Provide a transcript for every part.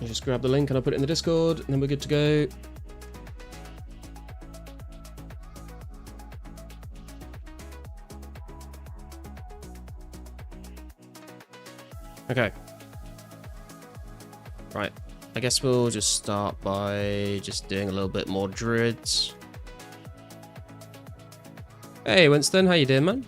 I just grab the link and I'll put it in the Discord, and then we're good to go. Okay. Right. I guess we'll just start by just doing a little bit more druids. Hey, Winston, how you doing, man?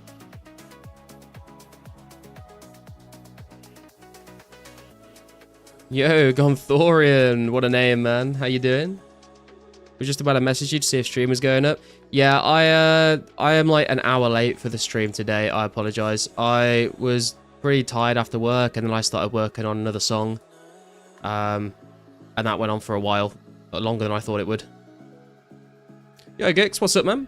Yo, Gonthorian, what a name, man. How you doing? I was just about to message you to see if stream was going up. Yeah, I am like an hour late for the stream today. I apologize. I was pretty tired after work, and then I started working on another song. And that went on for a while, longer than I thought it would. Yo, Gix, what's up, man?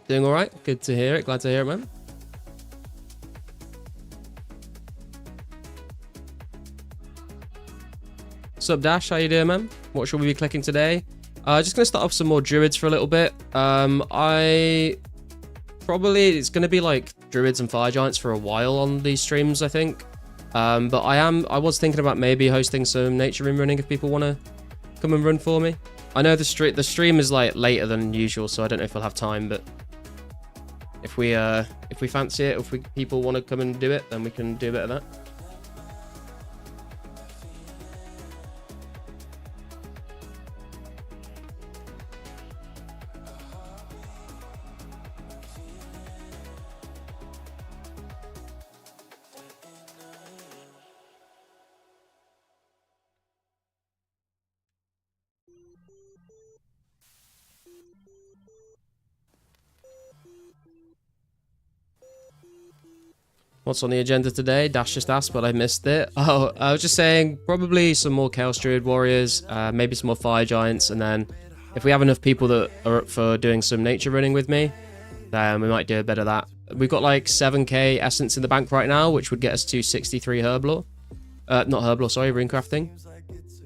Doing all right? Good to hear it. Glad to hear it, man. What's up, Dash? How you doing, man? What should we be clicking today? Just gonna start off some more druids for a little bit. It's gonna be like druids and fire giants for a while on these streams, I think. But I was thinking about maybe hosting some nature room running if people want to come and run for me. I know the stream is like later than usual, so I don't know if we'll have time, but if we fancy it, if people want to come and do it, then we can do a bit of that. What's on the agenda today? Dash just asked, but I missed it. Oh, I was just saying probably some more Chaos Druid Warriors, maybe some more Fire Giants, and then if we have enough people that are up for doing some nature running with me, then we might do a bit of that. We've got like 7k Essence in the bank right now, which would get us to 63 Herblore. Not Herblore, sorry, Runecrafting.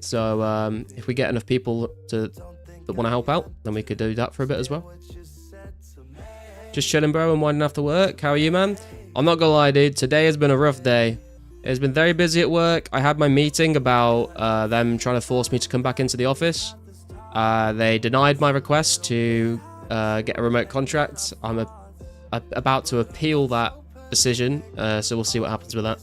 So if we get enough people that want to help out, then we could do that for a bit as well. Just chilling, bro, and winding after work. How are you, man? I'm not gonna lie, dude. Today has been a rough day. It's been very busy at work. I had my meeting about them trying to force me to come back into the office. They denied my request to get a remote contract. I'm about to appeal that decision, so we'll see what happens with that.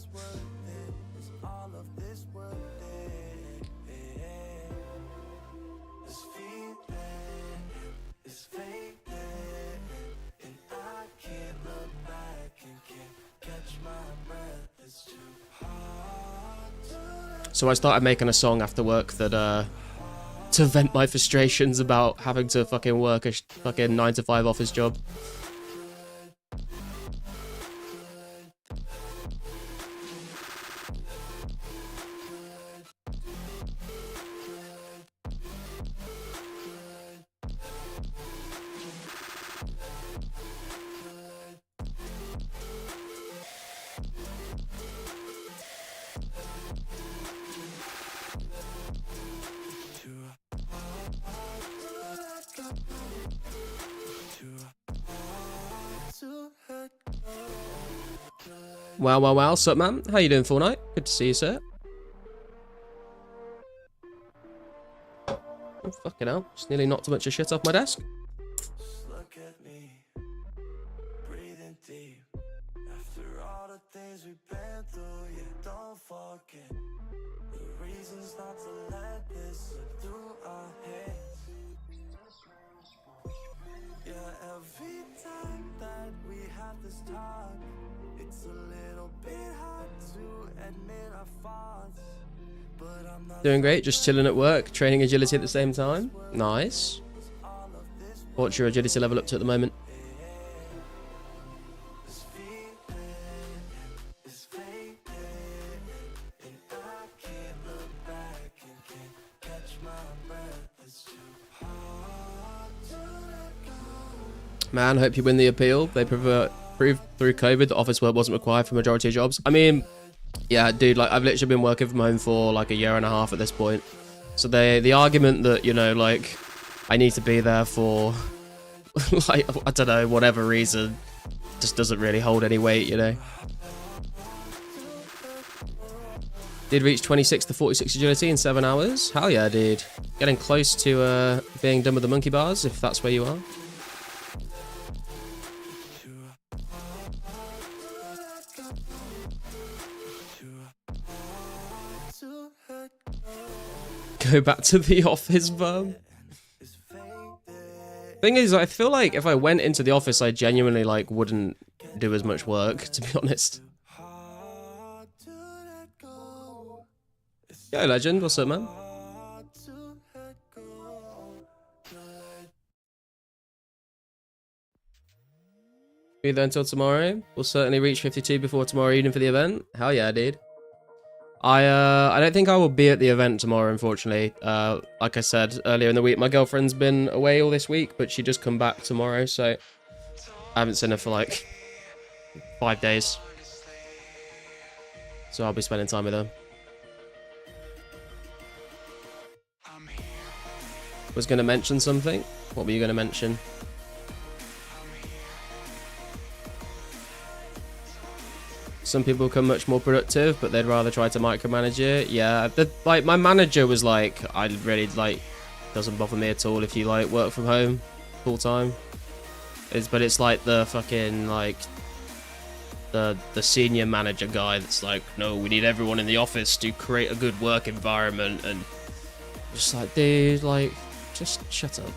So I started making a song after work that to vent my frustrations about having to fucking work a fucking 9-to-5 office job. Wow, wow, wow. Sup, man? How you doing, Fortnite? Good to see you, sir. Oh, fucking hell. Just nearly knocked a bunch of shit off my desk. Look at me, breathing deep. After all the things we've been through, yeah, don't forget the reasons not to let this slip through our heads. Yeah, every time that we have this talk, it's a little bit hard to admit our faults, but I'm not Doing great, just chilling at work, training agility at the same time. Nice. What's your agility level up to at the moment? Man, hope you win the appeal. They proved through COVID that office work wasn't required for majority of jobs. I mean, yeah, dude, like I've literally been working from home for like a year and a half at this point. So the argument that, you know, like I need to be there for like, I don't know, whatever reason, just doesn't really hold any weight, you know. Did reach 26 to 46 agility in 7 hours. Hell yeah, dude. Getting close to being done with the monkey bars, if that's where you are. Go back to the office, bum. Thing is, I feel like if I went into the office, I genuinely like wouldn't do as much work, to be honest. Yo, legend, what's up, man? Be there until tomorrow. We'll certainly reach 52 before tomorrow evening for the event. Hell yeah, dude. I don't think I will be at the event tomorrow, unfortunately. Like I said earlier in the week, my girlfriend's been away all this week, but she just come back tomorrow, so I haven't seen her for like 5 days. So I'll be spending time with her. Was going to mention something. What were you going to mention? Some people become much more productive, but they'd rather try to micromanage it. Yeah, like my manager was like, I really like, doesn't bother me at all if you like work from home full time. But it's like the fucking like the senior manager guy that's like, no, we need everyone in the office to create a good work environment, and just like, dude, like, just shut up.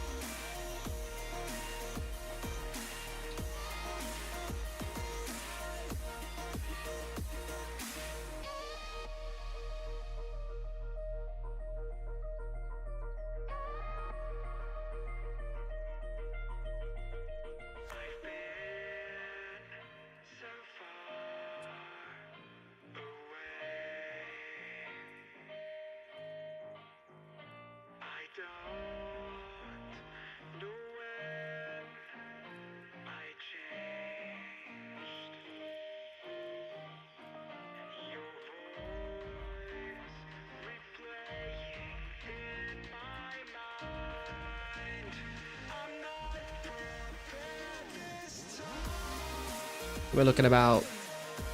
We're looking about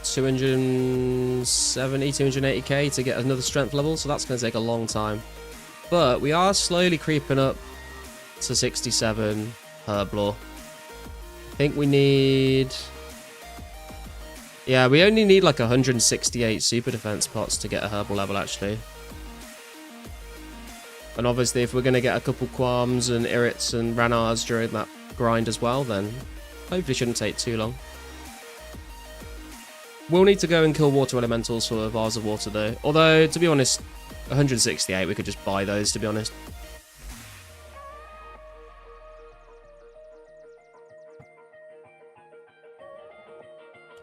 270, 280k to get another strength level, so that's going to take a long time. But we are slowly creeping up to 67 herb law. I think we need... Yeah, we only need like 168 super defense pots to get a herbal level, actually. And obviously, if we're going to get a couple qualms and irrits and ranars during that grind as well, then hopefully shouldn't take too long. We'll need to go and kill water elementals for Vase of Water, though. Although, to be honest, 168, we could just buy those, to be honest.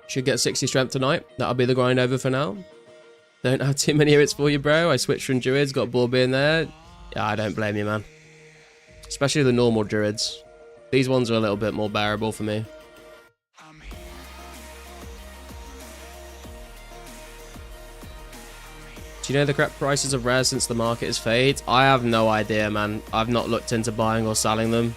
Should get 60 strength tonight. That'll be the grind over for now. Don't have too many irrits for you, bro. I switched from druids, got ball being there. Yeah, I don't blame you, man. Especially the normal druids. These ones are a little bit more bearable for me. Do you know the correct prices of rares since the market is fade? I have no idea, man. I've not looked into buying or selling them.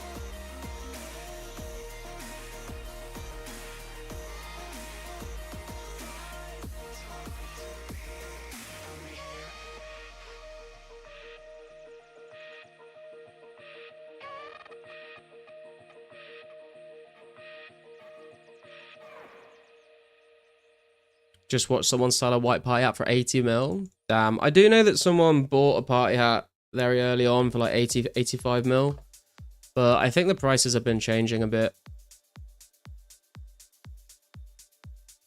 Just watched someone sell a white party hat for 80 mil. Damn. I do know that someone bought a party hat very early on for like 80, 85 mil. But I think the prices have been changing a bit.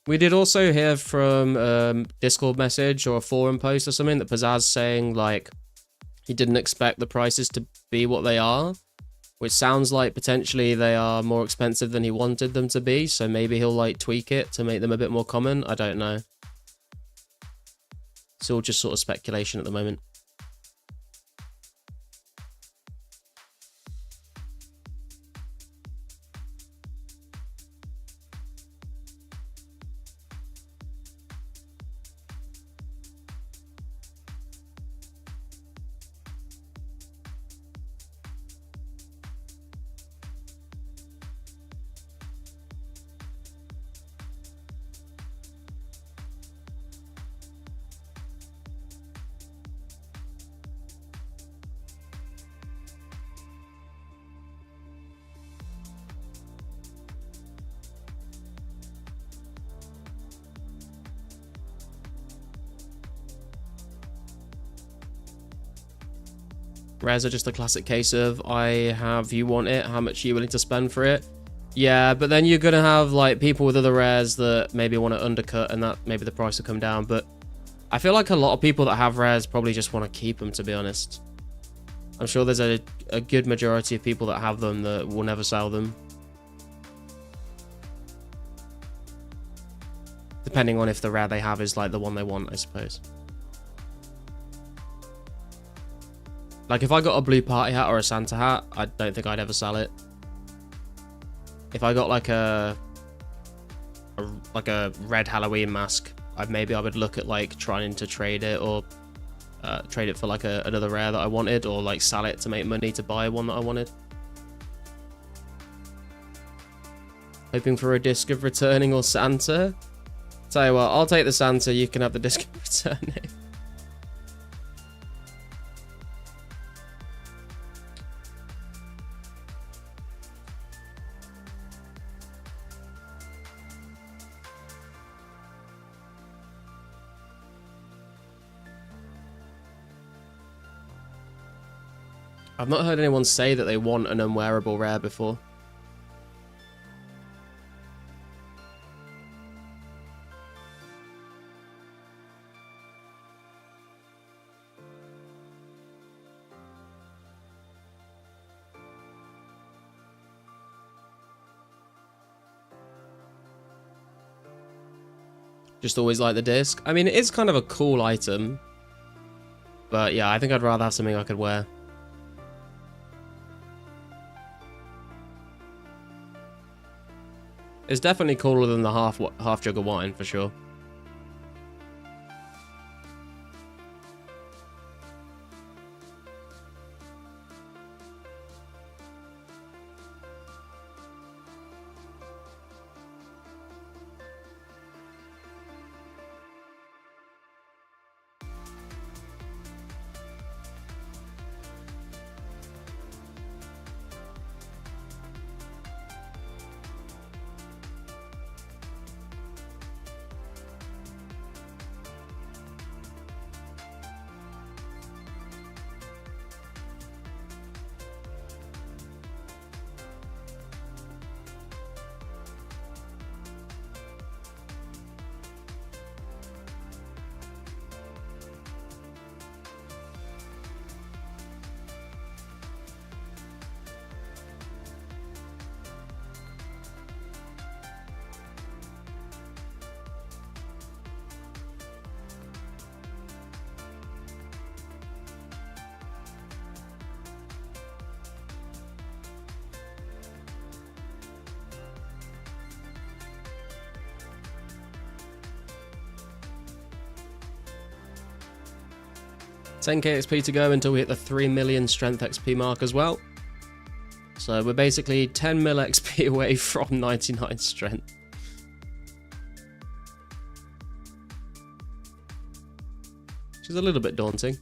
We did also hear from Discord message or a forum post or something that Pizzazz saying like he didn't expect the prices to be what they are. Which sounds like potentially they are more expensive than he wanted them to be. So maybe he'll like tweak it to make them a bit more common. I don't know. It's all just sort of speculation at the moment. rares are just a classic case of I have, you want it, how much are you willing to spend for it? Yeah, but then you're gonna have like people with other rares that maybe want to undercut, and that maybe the price will come down. But I feel like a lot of people that have rares probably just want to keep them, to be honest. I'm sure there's a good majority of people that have them that will never sell them. Depending on if the rare they have is like the one they want, I suppose. Like if I got a blue party hat or a Santa hat, I don't think I'd ever sell it. If I got like a red Halloween mask, maybe I would look at like trying to trade it, or trade it for like another rare that I wanted, or like sell it to make money to buy one that I wanted. Hoping for a disc of returning or Santa. Tell you what, I'll take the Santa, you can have the disc of returning. I've not heard anyone say that they want an unwearable rare before. Just always like the disc. I mean, it is kind of a cool item. But yeah, I think I'd rather have something I could wear. It's definitely cooler than the half jug of wine, for sure. $10k XP to go until we hit the 3 million strength XP mark as well. So we're basically 10 mil XP away from 99 strength. Which is a little bit daunting.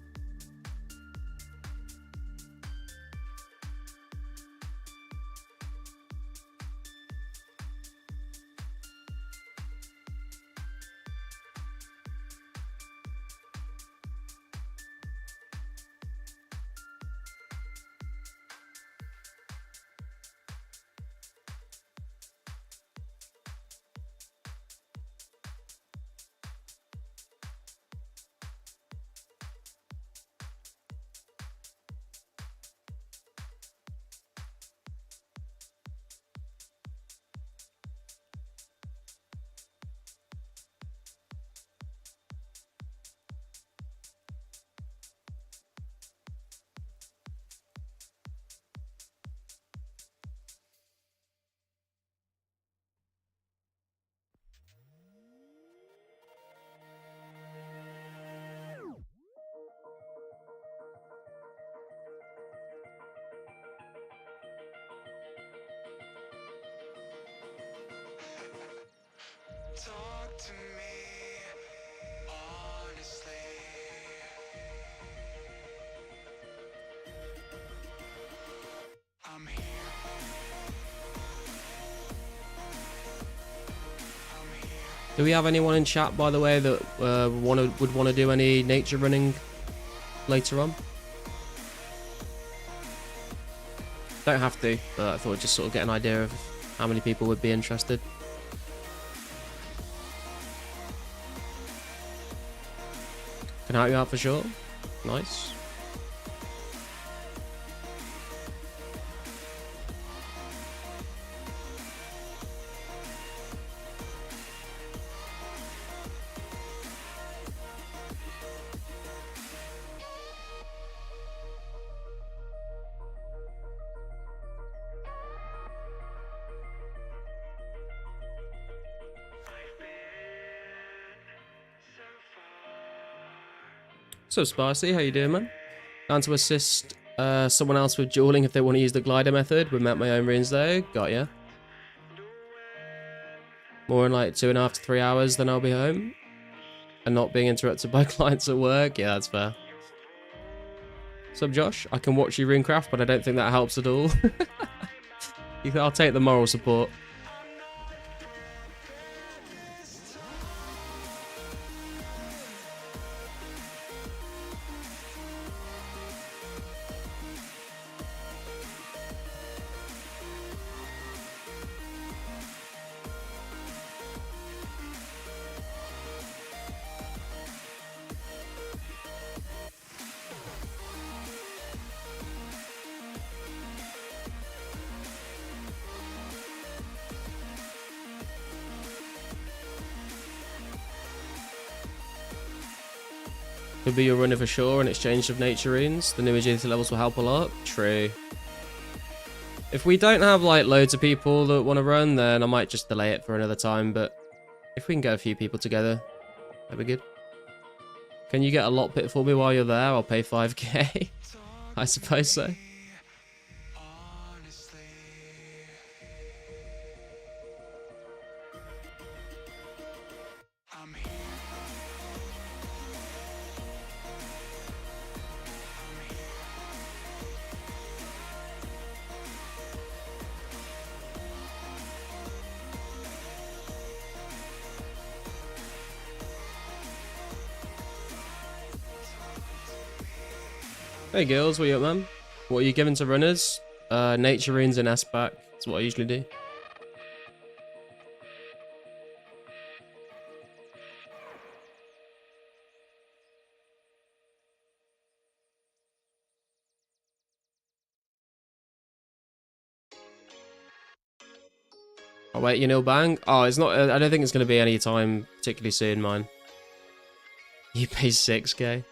Talk to me honestly. I'm here. Do we have anyone in chat, by the way, that would want to do any nature running later on? Don't have to, but I thought I'd just sort of get an idea of how many people would be interested. Can help you out for sure. Nice. So Spicy, how you doing, man? Down to assist someone else with dueling if they want to use the glider method. We met my own runes though. Got ya. More in like 2.5 to 3 hours, then I'll be home. And not being interrupted by clients at work. Yeah, that's fair. Sup, Josh? I can watch you runecraft, but I don't think that helps at all. I'll take the moral support. Could be your runner for sure in exchange of nature runes. The new agility levels will help a lot. True. If we don't have like loads of people that want to run, then I might just delay it for another time. But if we can get a few people together, that'd be good. Can you get a lot pit for me while you're there? I'll pay 5k. I suppose so. Hey girls, what you up, man? What are you giving to runners? Nature runes and S back. That's what I usually do. Oh wait, you know, bang. Oh, it's not. I don't think it's going to be any time particularly soon, mine. You pay 6k.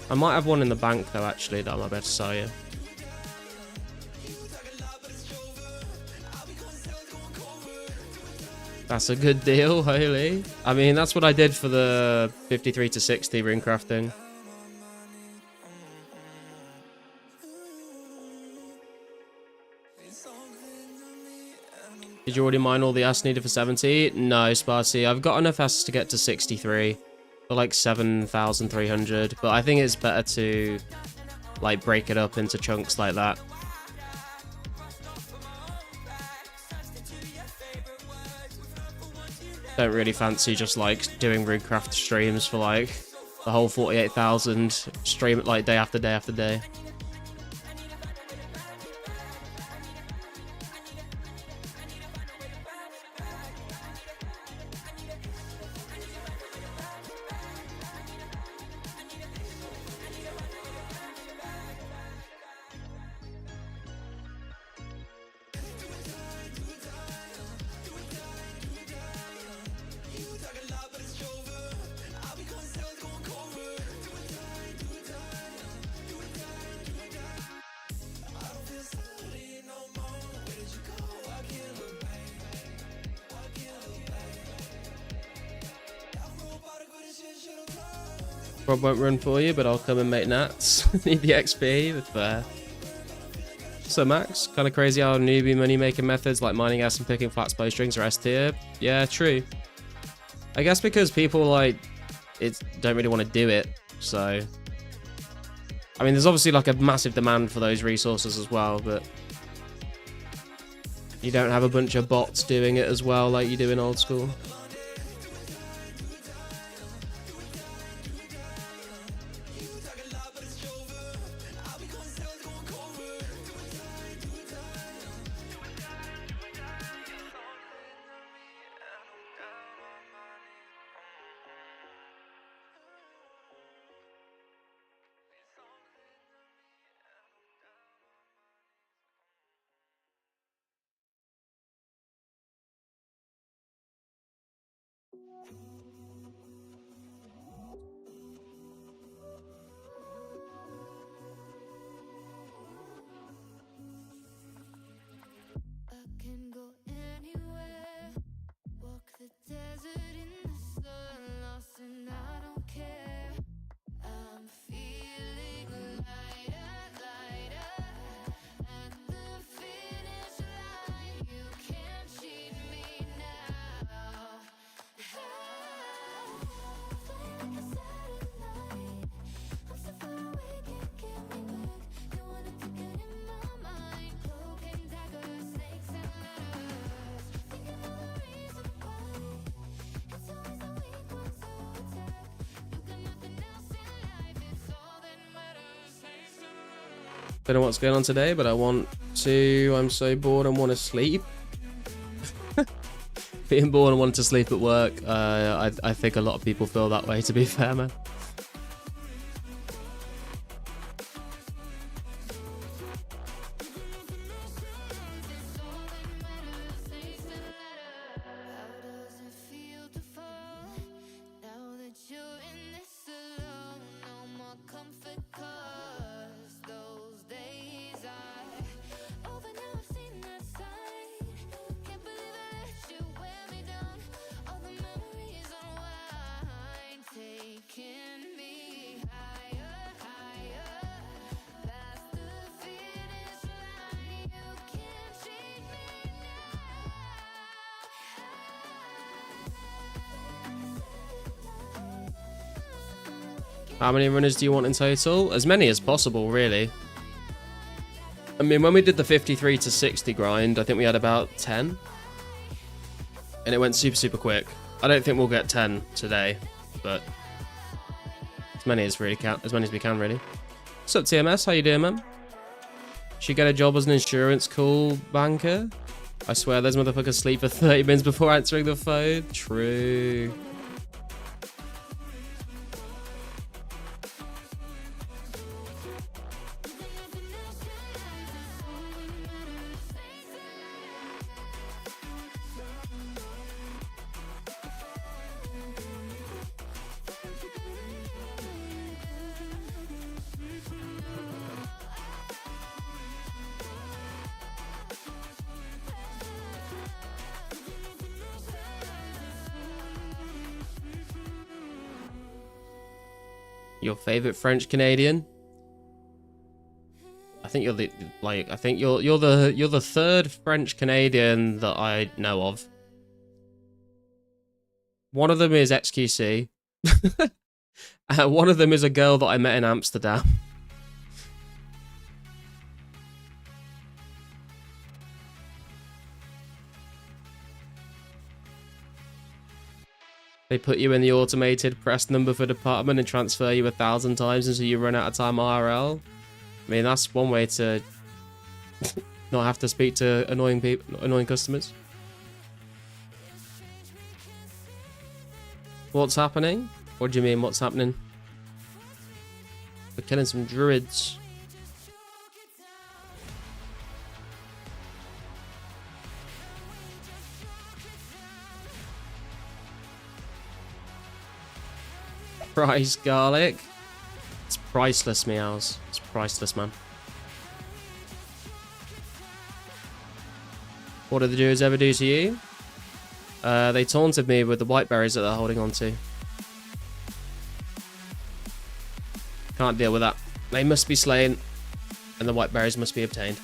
I might have one in the bank though, actually, that I might be able to sell you. That's a good deal, holy. I mean, that's what I did for the 53 to 60 rune crafting. Did you already mine all the S needed for 70? No, Sparcy. I've got enough S to get to 63. For like 7,300, but I think it's better to like break it up into chunks like that. Don't really fancy just like doing runecraft streams for like the whole 48,000, stream it like day after day after day. Rob won't run for you, but I'll come and make NATS. Need the XP, but fair. So Max, kind of crazy how newbie money making methods like mining S and picking flats bowstrings are S tier. Yeah, true. I guess because people like don't really want to do it, so I mean there's obviously like a massive demand for those resources as well, but You don't have a bunch of bots doing it as well like you do in old school. I can go anywhere, walk the desert in the sun, lost and I don't care. I'm feeling lighter, lighter, at the finish line. You can't cheat me now. Like a satellite, I'm so far away, can't get me back. You wanna take it in my mind, cloak and daggers, snakes and ladders. Thinking of the reason why it's always the weak ones who attack. You got nothing else in life, it's all that matters. Snakes and ladders. Don't know what's going on today, but I'm so bored and want to sleep. Being bored and wanting to sleep at work. I think a lot of people feel that way, to be fair, man. How does it feel to fall now that you're in this alone? No more comfort, 'cause those days are over now. I've seen that side. Can't believe I let you wear me down. All the memories unwind, taking me higher, higher, past the finish line. You can't cheat me now. How many runners do you want in total? As many as possible, really. I mean, when we did the 53 to 60 grind, I think we had about 10. And it went super, super quick. I don't think we'll get 10 today, but as many as we can, really. What's up, TMS? How you doing, man? Should get a job as an insurance call banker? I swear those motherfuckers sleep for 30 minutes before answering the phone. True. Your favorite French Canadian? I think you're the third French Canadian that I know of. One of them is XQC. One of them is a girl that I met in Amsterdam. They put you in the automated press number for department and transfer you 1,000 times until you run out of time IRL. I mean, that's one way to not have to speak to annoying customers. What's happening? What do you mean, what's happening? We're killing some druids. Price garlic. It's priceless, meows. It's priceless, man. What did the druids ever do to you? They taunted me with the white berries that they're holding on to. Can't deal with that. They must be slain, and the white berries must be obtained.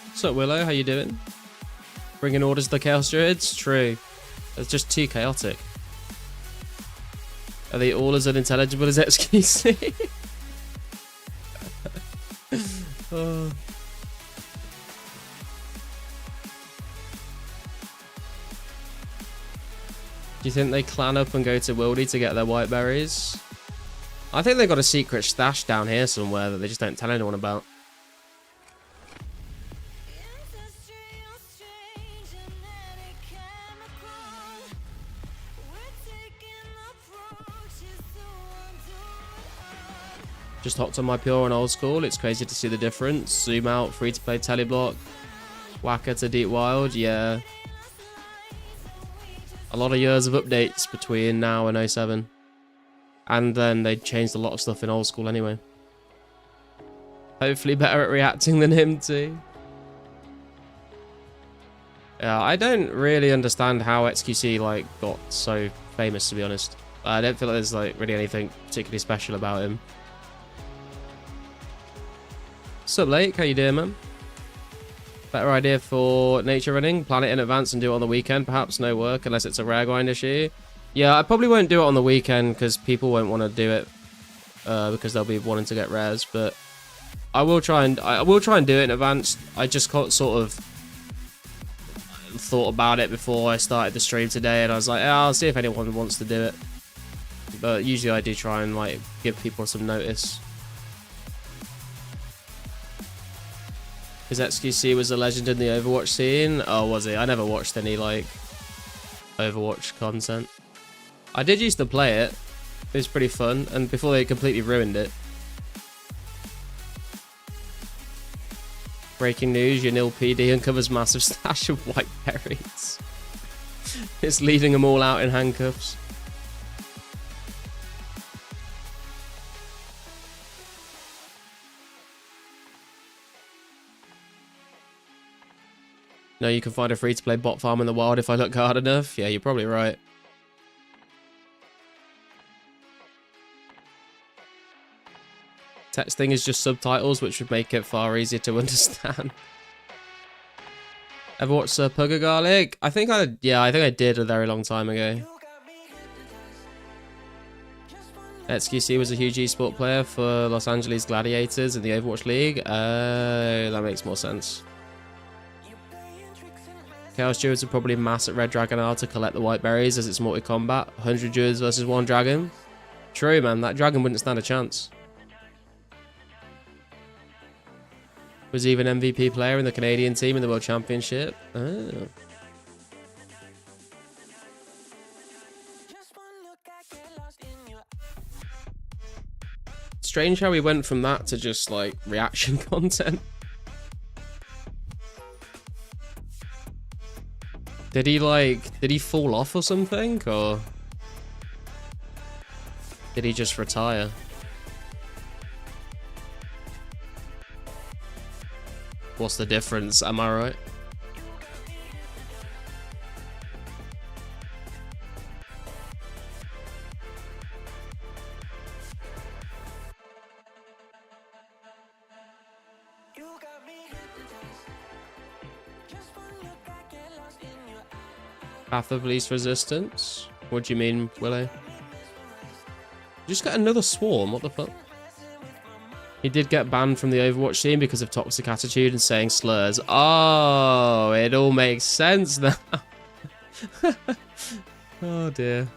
What's up, Willow? How you doing? Bringing orders to the Chaos Druids? True. It's just too chaotic. Are they all as unintelligible as XQC? Oh. Do you think they clan up and go to Wildy to get their white berries? I think they've got a secret stash down here somewhere that they just don't tell anyone about. Just hopped on my pure and old school. It's crazy to see the difference. Zoom out, free to play teleblock, Whacker to Deep Wild. Yeah. A lot of years of updates between now and 07. And then they changed a lot of stuff in old school anyway. Hopefully better at reacting than him too. Yeah, I don't really understand how XQC like got so famous, to be honest. I don't feel like there's like really anything particularly special about him. Sup, Lake? How you doing, man? Better idea for nature running? Plan it in advance and do it on the weekend. Perhaps no work unless it's a rare grind issue. Yeah, I probably won't do it on the weekend because people won't want to do it because they'll be wanting to get rares. But I will try and do it in advance. I just sort of thought about it before I started the stream today, and I was like, yeah, I'll see if anyone wants to do it. But usually I do try and like give people some notice. Because XQC was a legend in the Overwatch scene. Oh, was he? I never watched any like Overwatch content. I did used to play it. It was pretty fun, and before they completely ruined it. Breaking news, your nil PD uncovers massive stash of white berries. It's leaving them all out in handcuffs. No, you can find a free-to-play bot farm in the wild if I look hard enough. Yeah, you're probably right. Texting is just subtitles, which would make it far easier to understand. Ever watched Pugger Garlic? I think I did a very long time ago. XQC was a huge esport player for Los Angeles Gladiators in the Overwatch League. That makes more sense. Chaos Druids would probably mass at Red Dragon R to collect the white berries as it's multi-combat. 100 Druids versus 1 dragon. True, man. That dragon wouldn't stand a chance. Was even MVP player in the Canadian team in the World Championship. Oh. Strange how we went from that to just like reaction content. Did he fall off or something, or did he just retire? What's the difference? Am I right? Path of least resistance? What do you mean, Willow? You just got another swarm, what the fuck? He did get banned from the Overwatch team because of toxic attitude and saying slurs. Oh, it all makes sense now. Oh dear.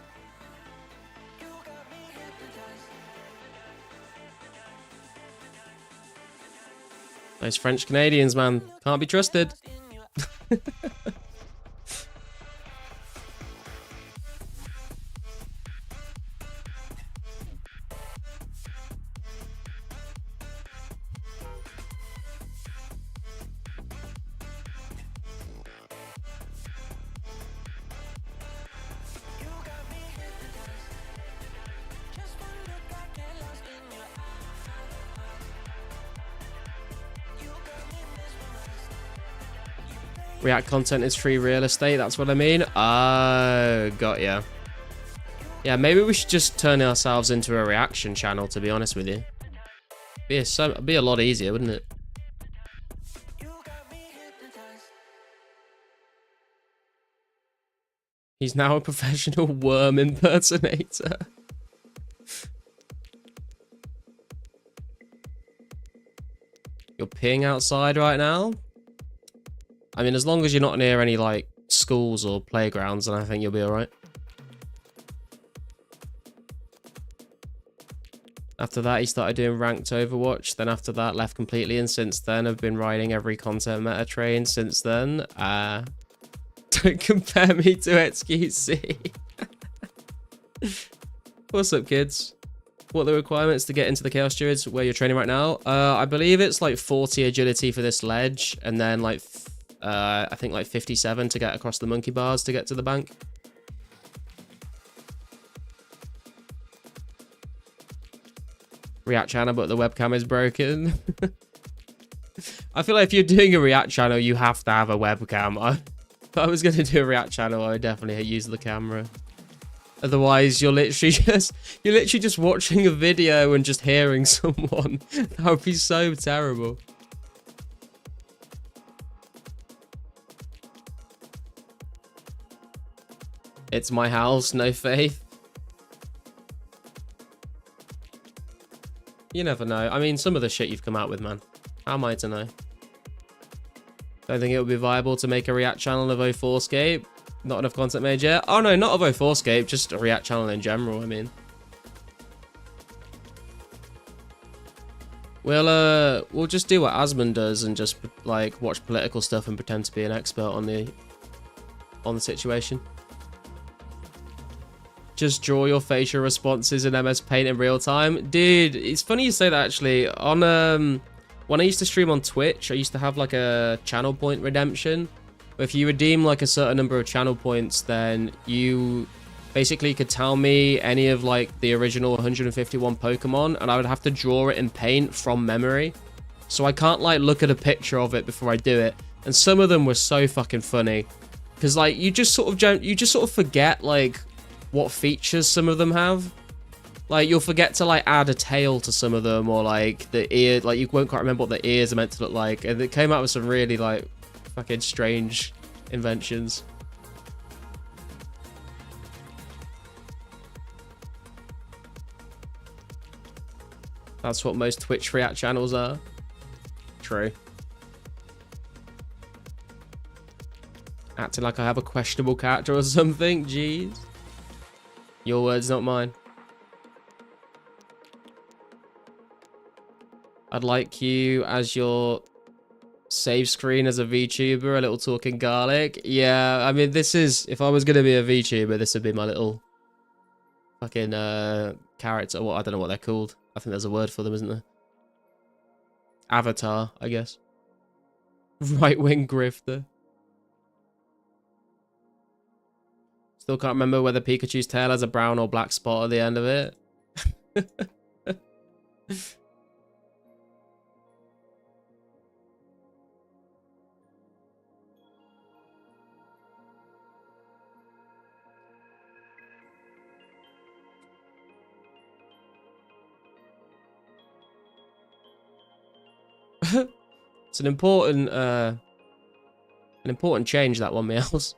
Those French Canadians, man. Can't be trusted. React content is free real estate, that's what I mean. Oh, got ya. Yeah, maybe we should just turn ourselves into a reaction channel, to be honest with you. Be a lot easier, wouldn't it? He's now a professional worm impersonator. You're peeing outside right now? I mean, as long as you're not near any, like, schools or playgrounds, then I think you'll be alright. After that, he started doing ranked Overwatch. Then after that, left completely. And since then, I've been riding every content meta train since then. Don't compare me to XQC. What's up, kids? What are the requirements to get into the Chaos Druids where you're training right now? I believe it's like 40 agility for this ledge. And then like, I think like 57 to get across the monkey bars to get to the bank. React channel, but the webcam is broken. I feel like if you're doing a React channel, you have to have a webcam. If I was going to do a React channel, I would definitely use the camera. Otherwise, you're literally just watching a video and just hearing someone. That would be so terrible. It's my house, no faith. You never know. I mean, some of the shit you've come out with, man. How am I to know? Don't think it would be viable to make a React channel of 2004scape. Not enough content made yet. Oh no, not of 2004scape, just a React channel in general, I mean. We'll just do what Asmund does and just like watch political stuff and pretend to be an expert on the situation. Just draw your facial responses in MS Paint in real time. Dude, it's funny you say that actually. On when I used to stream on Twitch, I used to have like a channel point redemption. If you redeem like a certain number of channel points, then you basically could tell me any of like the original 151 Pokemon, and I would have to draw it in Paint from memory. So I can't like look at a picture of it before I do it. And some of them were so fucking funny, because like you just sort of forget like what features some of them have. Like you'll forget to like add a tail to some of them, or like the ear, like you won't quite remember what the ears are meant to look like. And it came out with some really like fucking strange inventions. That's what most Twitch React channels are. True. Acting like I have a questionable character or something. Jeez. Your words, not mine. I'd like you as your save screen as a VTuber, a little talking garlic. Yeah, I mean, this is... If I was going to be a VTuber, this would be my little fucking character. What, I don't know what they're called. I think there's a word for them, isn't there? Avatar, I guess. Right-wing grifter. Still can't remember whether Pikachu's tail has a brown or black spot at the end of it. It's an important change, that one, Meows.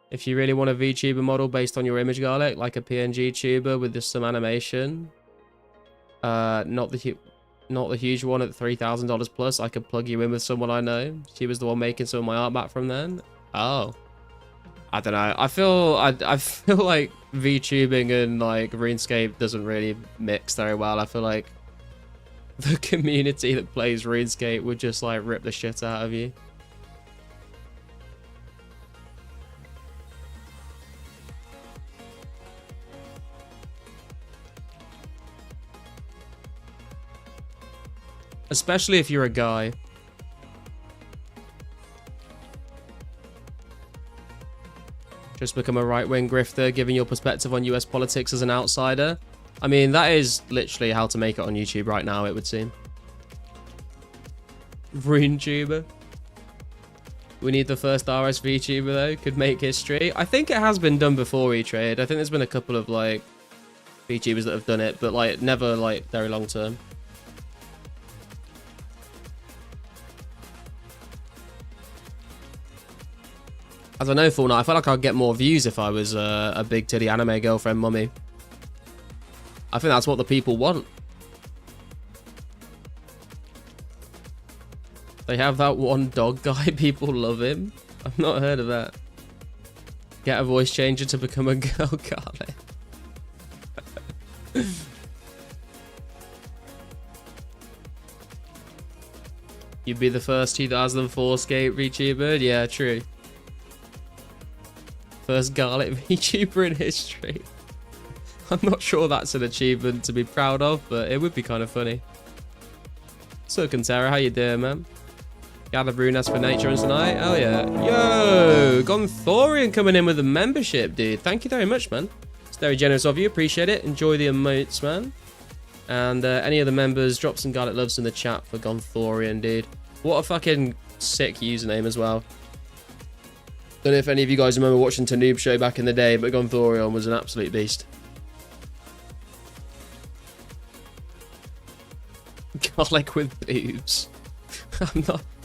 If you really want a VTuber model based on your image, garlic, like a PNG tuber with just some animation, not the huge one at $3,000 plus, I could plug you in with someone I know. She was the one making some of my art back from then. Oh, I don't know. I feel like VTubing and like RuneScape doesn't really mix very well. I feel like the community that plays RuneScape would just like rip the shit out of you. Especially if you're a guy. Just become a right-wing grifter, giving your perspective on US politics as an outsider. I mean, that is literally how to make it on YouTube right now, it would seem. RuneTuber. We need the first RS VTuber, though. Could make history. I think it has been done before E-Trade. I think there's been a couple of, like, VTubers that have done it, but, like, never, like, very long term. As I know, Fortnite, I feel like I'd get more views if I was a big titty anime girlfriend mummy. I think that's what the people want. They have that one dog guy. People love him. I've not heard of that. Get a voice changer to become a girl garlic. You'd be the first 2004scape VTuber? Yeah, true. First garlic VTuber in history. I'm not sure that's an achievement to be proud of, but it would be kind of funny. So, Kantara, how you doing, man? Gather Brunas for nature tonight? Oh yeah. Yo! Gonthorian coming in with a membership, dude. Thank you very much, man. It's very generous of you. Appreciate it. Enjoy the emotes, man. And any of the members, drop some garlic loves in the chat for Gonthorian, dude. What a fucking sick username as well. Don't know if any of you guys remember watching Tanoob Show back in the day, but Gonthorian was an absolute beast. Garlic with boobs.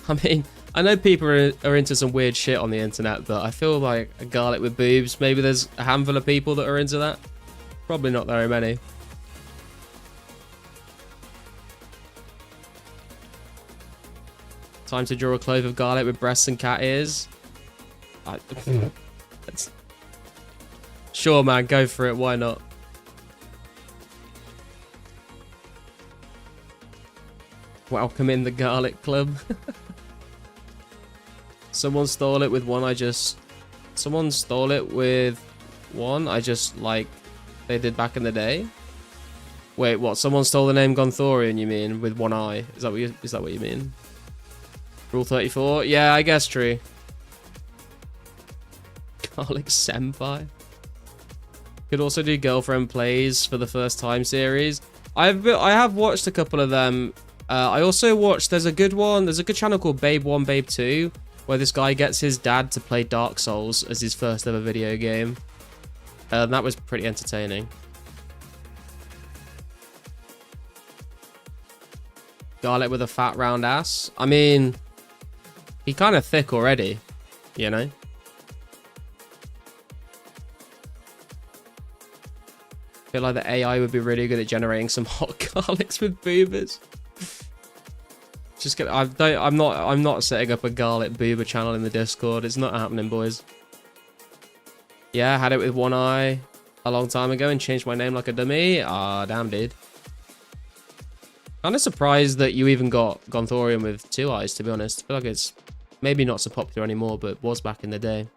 I mean, I know people are into some weird shit on the internet, but I feel like a garlic with boobs, maybe there's a handful of people that are into that. Probably not very many. Time to draw a clove of garlic with breasts and cat ears. Sure, man, go for it. Why not? Welcome in the garlic club. Someone stole it with one. Someone stole it with one. Like they did back in the day. Wait, what? Someone stole the name Gonthorian? You mean with one eye? Is that what you mean? Rule 34? Yeah, I guess true. Garlic Senpai. Could also do girlfriend plays for the first time series. I have watched a couple of them. I also watched, there's a good channel called Babe 1, Babe 2, where this guy gets his dad to play Dark Souls as his first ever video game. That was pretty entertaining. Garlic with a fat round ass. I mean, he kind of thick already, you know? I feel like the AI would be really good at generating some hot garlics with boobers. I'm not setting up a garlic boober channel in the Discord. It's not happening, boys. Yeah, I had it with one eye a long time ago and changed my name like a dummy. Ah, damn, dude. Kind of surprised that you even got Gonthorian with two eyes, to be honest. I feel like it's maybe not so popular anymore, but was back in the day.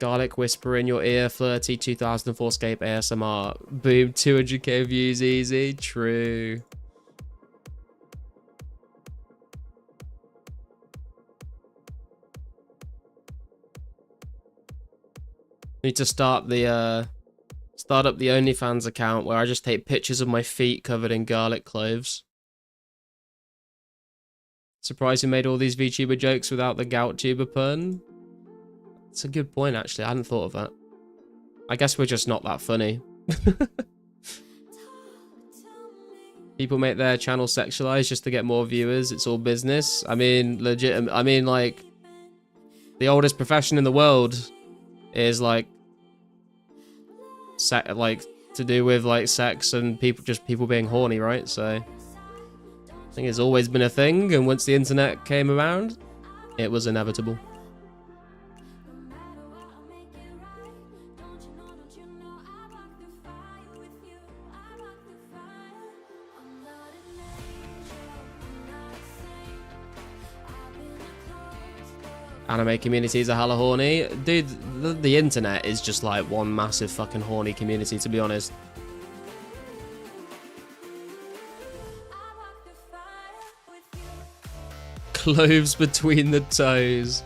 Garlic whisper in your ear, flirty 2004scape ASMR. Boom, 200k views easy. True. Need to start up the OnlyFans account where I just take pictures of my feet covered in garlic cloves. Surprised you made all these VTuber jokes without the gout tuber pun. It's a good point, actually. I hadn't thought of that. I guess we're just not that funny. People make their channel sexualized just to get more viewers. It's all business. I mean, legit. I mean, like, the oldest profession in the world is like to do with like sex and people being horny, right? So I think it's always been a thing, and once the internet came around, it was inevitable. Anime communities are hella horny. Dude, the internet is just like one massive fucking horny community, to be honest. Cloves between the toes.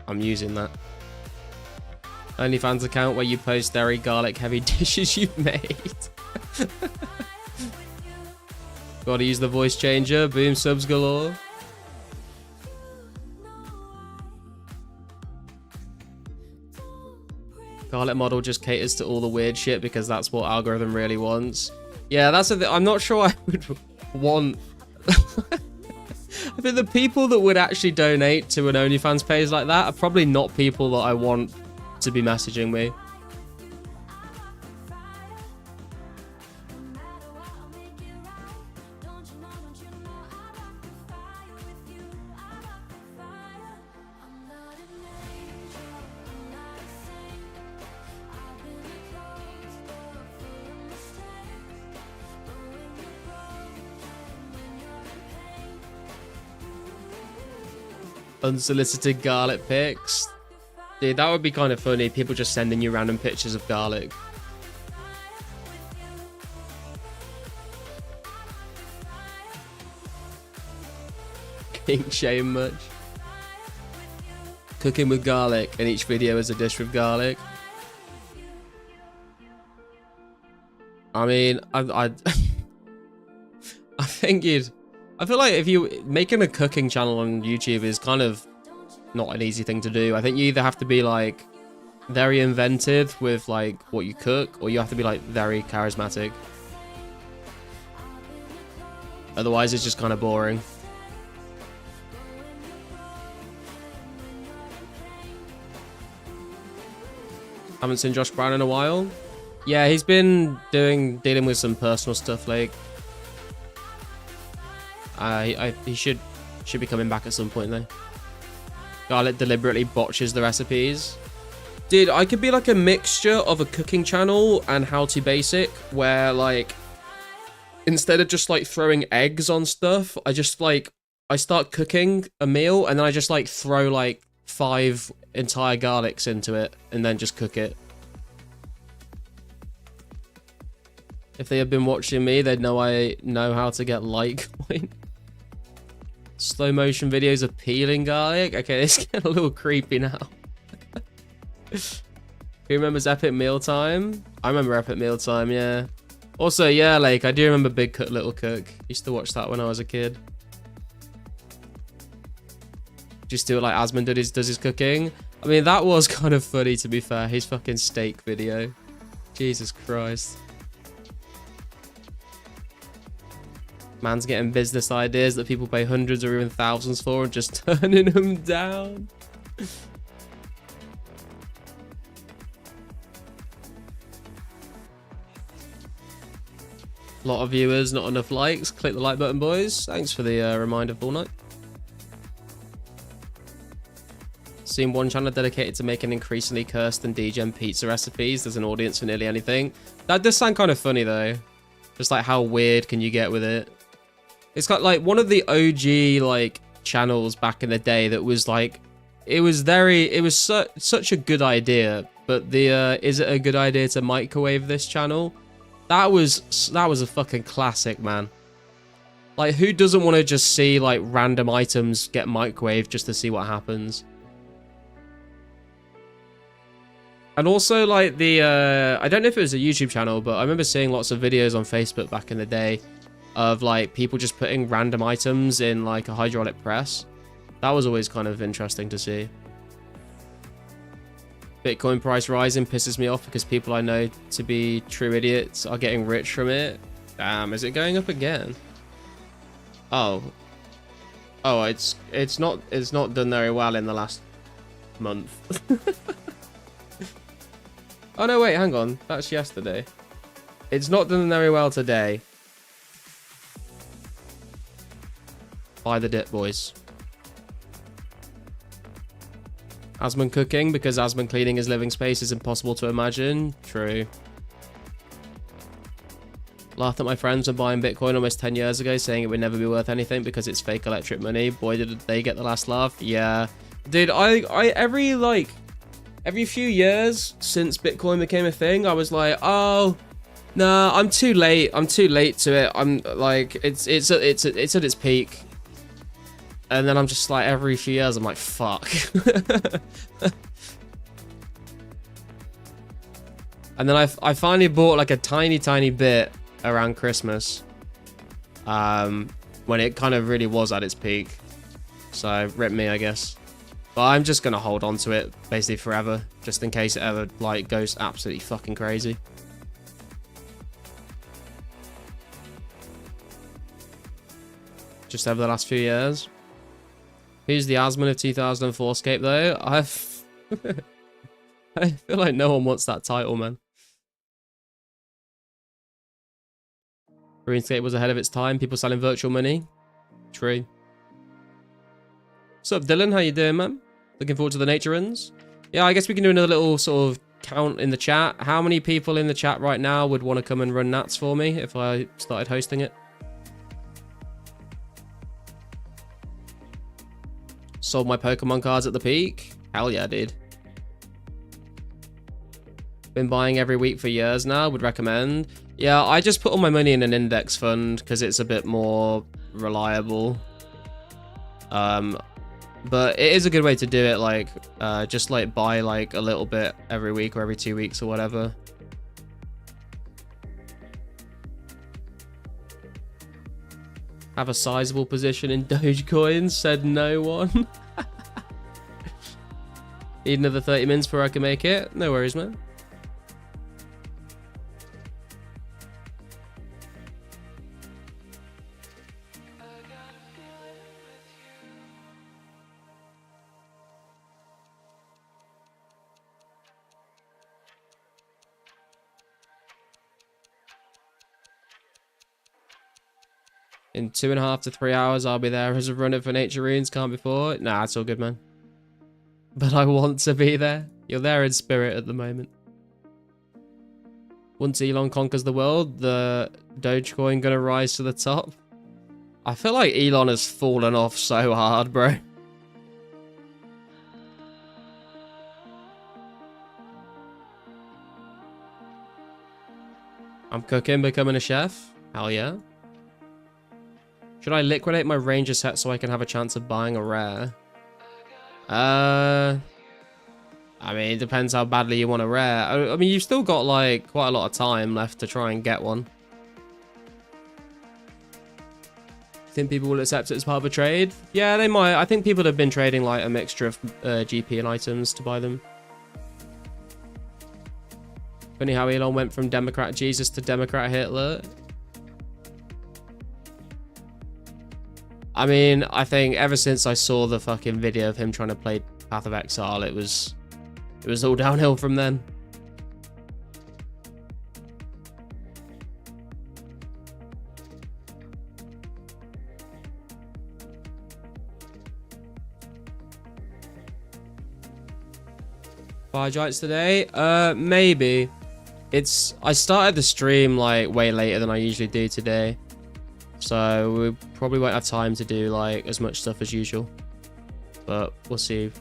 I'm using that. OnlyFans account where you post very garlic heavy dishes you've made. Gotta use the voice changer. Boom, subs galore. Garlic model just caters to all the weird shit because that's what algorithm really wants. Yeah, that's a I'm not sure I would want... I think the people that would actually donate to an OnlyFans page like that are probably not people that I want to be messaging me. Unsolicited garlic pics. Dude, that would be kind of funny. People just sending you random pictures of garlic. King shame much. Cooking with garlic, and each video is a dish with garlic. I mean, I think I feel like if you making a cooking channel on YouTube is kind of not an easy thing to do. I think you either have to be like very inventive with like what you cook, or you have to be like very charismatic. Otherwise, it's just kind of boring. Haven't seen Josh Brown in a while. Yeah, he's been dealing with some personal stuff. Like, he should be coming back at some point though. Garlic deliberately botches the recipes. Dude, I could be like a mixture of a cooking channel and How to Basic, where like instead of just like throwing eggs on stuff, I start cooking a meal and then I just like throw like 5 entire garlics into it and then just cook it. If they had been watching me, they'd know I know how to get Litecoin. Slow motion videos of peeling garlic. Okay, it's getting a little creepy now. Who remembers Epic Mealtime? I remember Epic Mealtime, yeah. Also, yeah, like I do remember Big Cook Little Cook. Used to watch that when I was a kid. Just do it like Asmund does his cooking. I mean, that was kind of funny, to be fair. His fucking steak video. Jesus Christ. Man's getting business ideas that people pay hundreds or even thousands for and just turning them down. A lot of viewers, not enough likes. Click the like button, boys. Thanks for the reminder, Fortnite. Seen one channel dedicated to making increasingly cursed and degen pizza recipes. There's an audience for nearly anything. That does sound kind of funny though. Just like how weird can you get with it? It's got like one of the OG like channels back in the day that was like, it was such a good idea, but the is it a good idea to microwave this channel? That was a fucking classic, man. Like, who doesn't want to just see like random items get microwaved just to see what happens? And also like the I don't know if it was a YouTube channel, but I remember seeing lots of videos on Facebook back in the day of like people just putting random items in like a hydraulic press. That was always kind of interesting to see. Bitcoin price rising pisses me off because people I know to be true idiots are getting rich from it. Damn, is it going up again? Oh, it's not done very well in the last month. Oh no, wait, hang on. That's yesterday. It's not done very well today. Buy the dip, boys. Asmund cooking, because Asmund cleaning his living space is impossible to imagine. True. Laughed at my friends when buying Bitcoin almost 10 years ago, saying it would never be worth anything because it's fake electric money. Boy, did they get the last laugh. Yeah. Dude, every few years since Bitcoin became a thing, I was like, oh, nah, I'm too late. I'm too late to it. I'm like, it's at its peak. And then I'm just like, every few years, I'm like, fuck. And then I finally bought like a tiny bit around Christmas. When it kind of really was at its peak. So, rip me, I guess. But I'm just going to hold on to it basically forever. Just in case it ever like goes absolutely fucking crazy. Just over the last few years. Who's the Asmund of 2004scape though? I feel like no one wants that title, man. RuneScape was ahead of its time. People selling virtual money. True. What's up, Dylan? How you doing, man? Looking forward to the nature runs. Yeah, I guess we can do another little sort of count in the chat. How many people in the chat right now would want to come and run NATS for me if I started hosting it? Sold my Pokemon cards at the peak. Hell yeah, dude. Been buying every week for years now. Would recommend. Yeah, I just put all my money in an index fund because it's a bit more reliable. But it is a good way to do it. Like, just like buy like a little bit every week or every 2 weeks or whatever. Have a sizable position in Dogecoin, said no one. Need another 30 mins before I can make it. No worries, man. In 2.5 to 3 hours, I'll be there as a runner for Nature Runes. Can't before. Nah, it's all good, man. But I want to be there. You're there in spirit at the moment. Once Elon conquers the world, the Dogecoin gonna rise to the top. I feel like Elon has fallen off so hard, bro. I'm cooking, becoming a chef. Hell yeah. Should I liquidate my ranger set so I can have a chance of buying a rare? I mean, it depends how badly you want a rare. I mean, you've still got like quite a lot of time left to try and get one. Think people will accept it as part of a trade? Yeah, they might. I think people have been trading like a mixture of GP and items to buy them. Funny how Elon went from Democrat Jesus to Democrat Hitler. I mean, I think ever since I saw the fucking video of him trying to play Path of Exile, it was all downhill from then. Fire Giants today? Maybe. I started the stream like way later than I usually do today. So we probably won't have time to do like as much stuff as usual. But we'll see.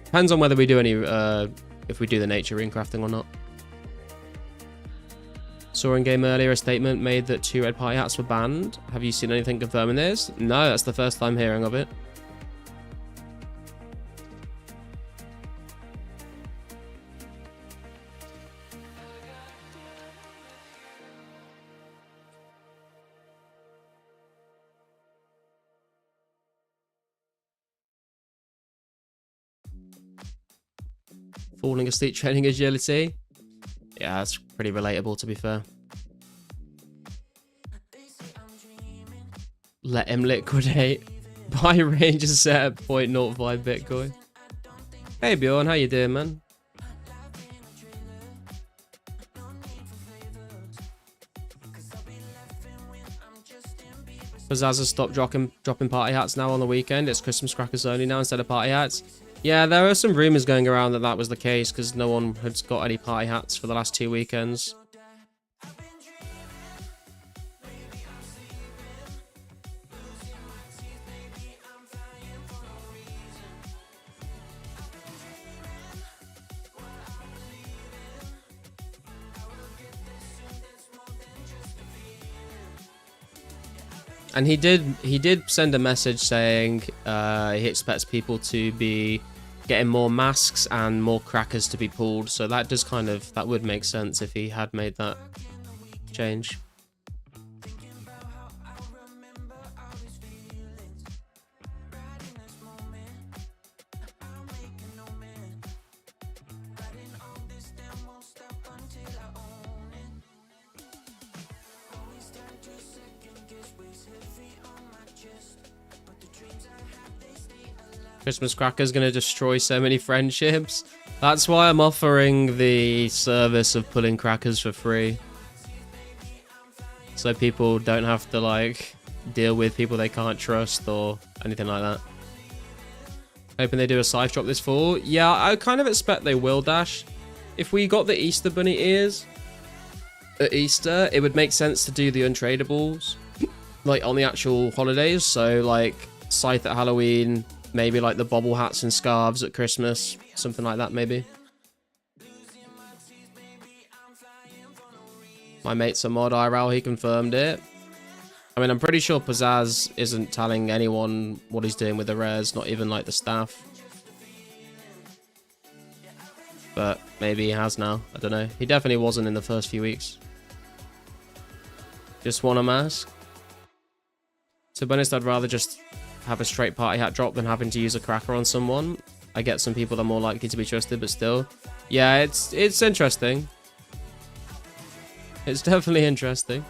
Depends on whether we do any, if we do the nature rune crafting or not. Saw in game earlier a statement made that 2 red party hats were banned. Have you seen anything confirming this? No, that's the first time hearing of it. Falling asleep training agility. Yeah, that's pretty relatable to be fair. Let him liquidate. Buy ranger set at 0.05 Bitcoin. Hey Bjorn, how you doing, man? Pizzazz has stopped dropping party hats now on the weekend. It's Christmas crackers only now instead of party hats. Yeah, there are some rumors going around that was the case because no one has got any party hats for the last 2 weekends. And he did send a message saying he expects people to be getting more masks and more crackers to be pulled. So that does that would make sense if he had made that change. Christmas crackers gonna destroy so many friendships. That's why I'm offering the service of pulling crackers for free. So people don't have to like deal with people they can't trust or anything like that. Hoping they do a scythe drop this fall. Yeah, I kind of expect they will, Dash. If we got the Easter bunny ears at Easter, it would make sense to do the untradables like on the actual holidays. So like scythe at Halloween, Maybe like the bobble hats and scarves at Christmas. Something like that, maybe. My mate's a mod IRL, he confirmed it. I mean, I'm pretty sure Pizzazz isn't telling anyone what he's doing with the rares, not even like the staff. But maybe he has now, I don't know. He definitely wasn't in the first few weeks. Just want a mask. To be honest, I'd rather just have a straight party hat drop than having to use a cracker on someone. I get some people that are more likely to be trusted, but still. Yeah, it's interesting. It's definitely interesting.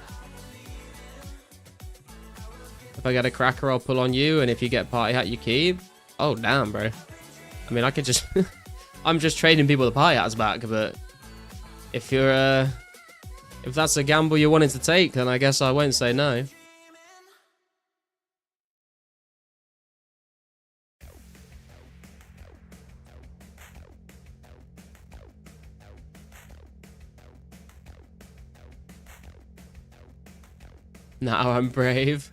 If I get a cracker, I'll pull on you, and if you get party hat, you keep. Oh, damn, bro. I mean, I could just... I'm just trading people the party hats back, but... If you're, if that's a gamble you're wanting to take, then I guess I won't say no. Now I'm brave.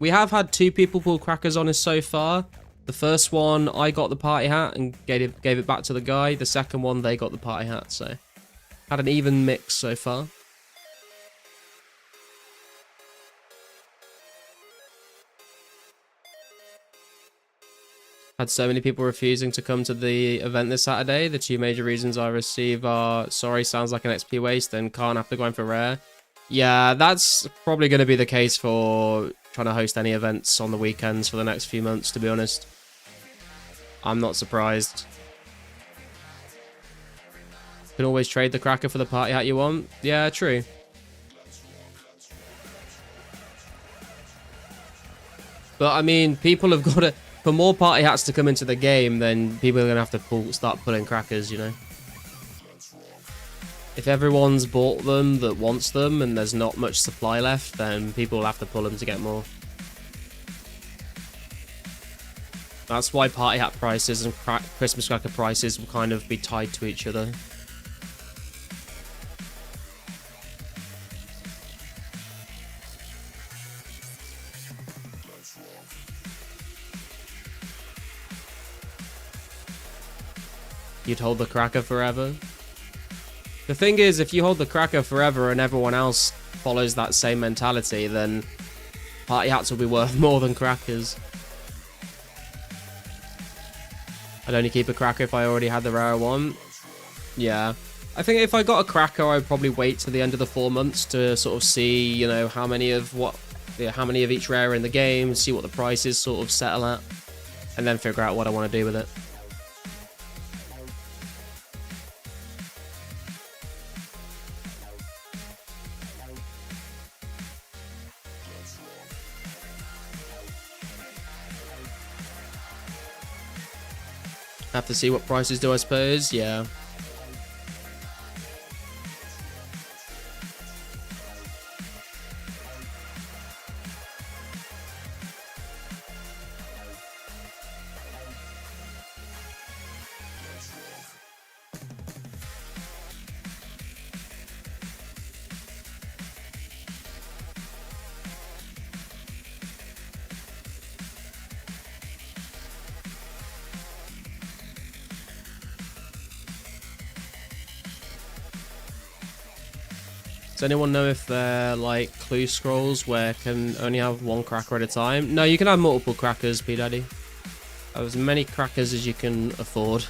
We have had 2 people pull crackers on us so far. The first one, I got the party hat and gave it back to the guy. The second one, they got the party hat, so... Had an even mix so far. Had so many people refusing to come to the event this Saturday. The 2 major reasons I receive are, sorry, sounds like an XP waste, and can't after going for rare. Yeah, that's probably going to be the case for trying to host any events on the weekends for the next few months, to be honest. I'm not surprised. You can always trade the cracker for the party hat you want. Yeah, true. But, I mean, people have got to... For more party hats to come into the game, then people are going to have to start pulling crackers, you know? If everyone's bought them that wants them and there's not much supply left, then people will have to pull them to get more. That's why party hat prices and Christmas cracker prices will kind of be tied to each other. You'd hold the cracker forever. The thing is, if you hold the cracker forever and everyone else follows that same mentality, then party hats will be worth more than crackers. I'd only keep a cracker if I already had the rare one. Yeah. I think if I got a cracker, I'd probably wait to the end of the 4 months to sort of see, you know, how many of each rare in the game, see what the prices sort of settle at, and then figure out what I want to do with it. Have to see what prices do, I suppose. Yeah. Does anyone know if they're like clue scrolls where can only have 1 cracker at a time? No, you can have multiple crackers, P Daddy. Have as many crackers as you can afford.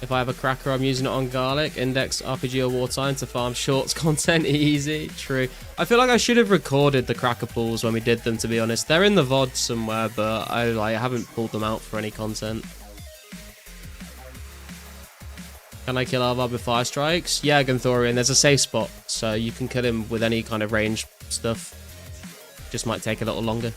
If I have a cracker, I'm using it on garlic, index, RPG, or wartime to farm shorts content easy. True. I feel like I should have recorded the cracker pulls when we did them, to be honest. They're in the VOD somewhere, but I haven't pulled them out for any content. Can I kill Arvar with fire strikes? Yeah, Gunthorian, there's a safe spot, so you can kill him with any kind of range stuff. Just might take a little longer.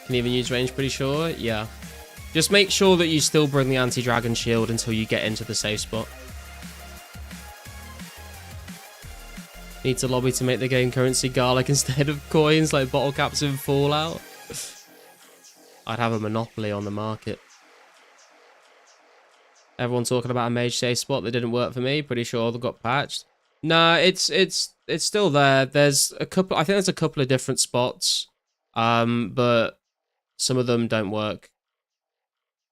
Can even use range, pretty sure? Yeah. Just make sure that you still bring the anti-dragon shield until you get into the safe spot. Need to lobby to make the game currency garlic instead of coins like bottle caps in Fallout. I'd have a monopoly on the market. Everyone talking about a mage safe spot that didn't work for me. Pretty sure they got patched. No, it's still there. There's a couple. I think there's a couple of different spots, but some of them don't work.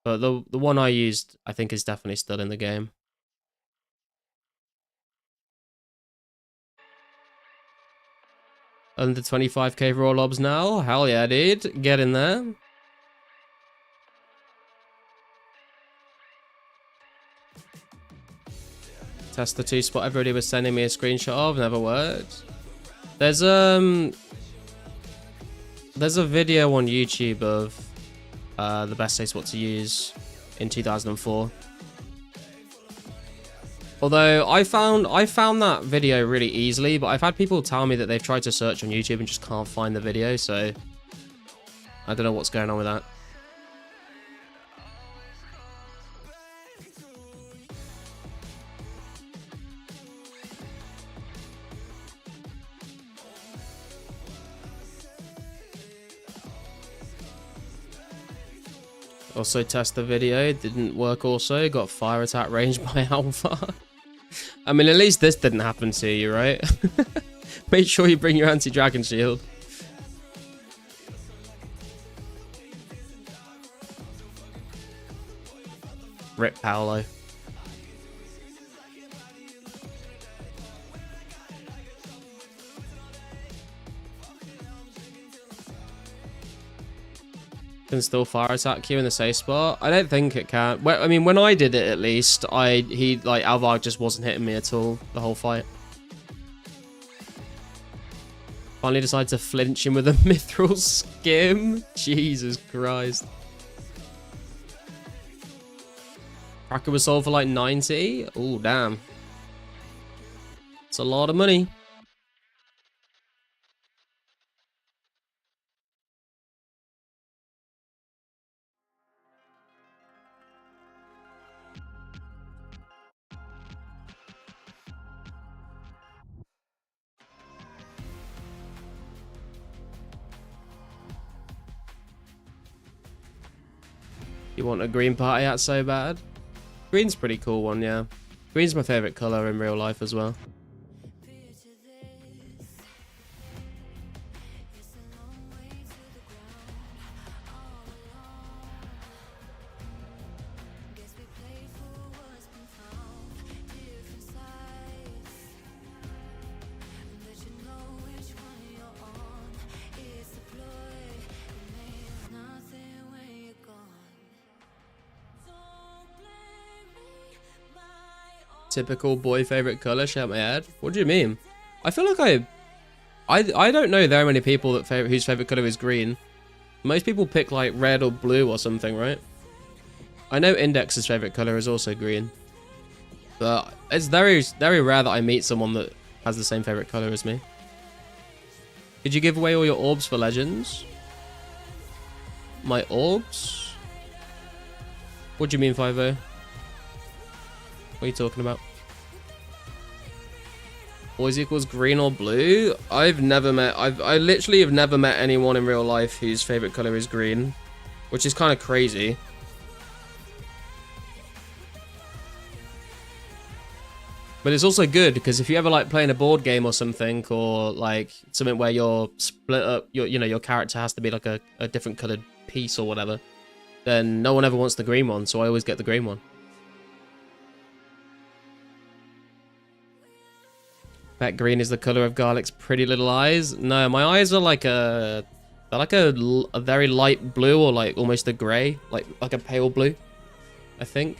But the one I used, I think, is definitely still in the game. Under 25k raw lobs now. Hell yeah, dude. Get in there. Test the 2 spot everybody was sending me a screenshot of. Never worked. There's a video on YouTube of the best safe spot to use in 2004. Although I found that video really easily, but I've had people tell me that they've tried to search on YouTube and just can't find the video, so I don't know what's going on with that. Also test the video, didn't work also, got fire attack range by Alpha. I mean, at least this didn't happen to you, right? Make sure you bring your anti-dragon shield. Rip Paolo. Can still fire attack you in the safe spot? I don't think it can. Well, I mean, when I did it, at least, Alvarg just wasn't hitting me at all the whole fight. Finally decided to flinch him with a mithril skim. Jesus Christ. Cracker was sold for like 90. Oh, damn. It's a lot of money. You want a green party hat so bad? Green's a pretty cool one, yeah. Green's my favorite color in real life as well. Typical boy favorite color, shake my head. What do you mean? I feel like I don't know very many people that whose favorite color is green. Most people pick like red or blue or something, right? I know Index's favorite color is also green, but it's very rare that I meet someone that has the same favorite color as me. Did you give away all your orbs for Legends? My orbs? What do you mean, 5-0? What are you talking about? Boys equals green or blue? I literally have never met anyone in real life whose favorite color is green, which is kind of crazy. But it's also good because if you ever like playing a board game or something, or like something where you're split up, your character has to be like a different colored piece or whatever, then no one ever wants the green one, so I always get the green one. Bet green is the color of Garlic's pretty little eyes. No, my eyes are like they're like a very light blue, or like almost a gray, like a pale blue, I think.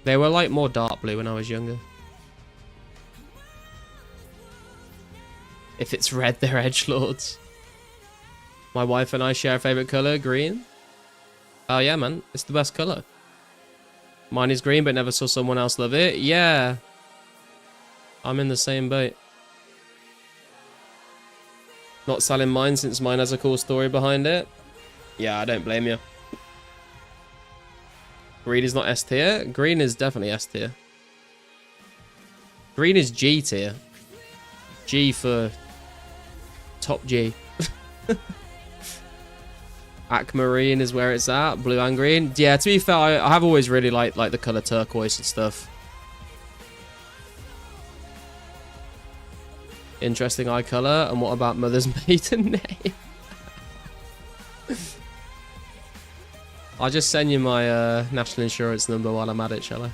They were like more dark blue when I was younger. If it's red, they're edgelords. My wife and I share a favorite color, green. Oh yeah, man, it's the best color. Mine is green, but never saw someone else love it. Yeah. I'm in the same boat. Not selling mine since mine has a cool story behind it. Yeah, I don't blame you. Green is not S tier. Green is definitely S tier. Green is G tier. G for top G. Aquamarine is where it's at. Blue and green. Yeah, to be fair, I have always really liked like the color turquoise and stuff. Interesting eye color. And what about mother's maiden name? I'll just send you my national insurance number while I'm at it, shall I?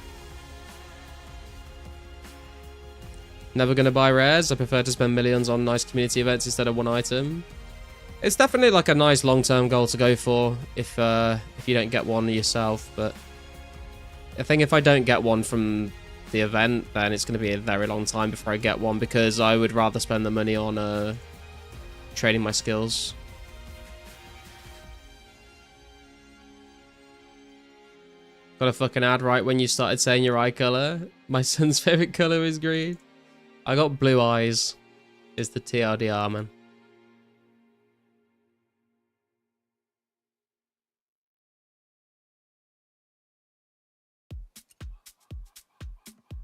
Never gonna buy rares. I prefer to spend millions on nice community events instead of one item. It's definitely like a nice long-term goal to go for if you don't get one yourself. But I think if I don't get one from the event, then it's going to be a very long time before I get one, because I would rather spend the money on trading my skills. Got a fucking ad right when you started saying your eye color. My son's favorite color is green. I got blue eyes. Is the TLDR, man.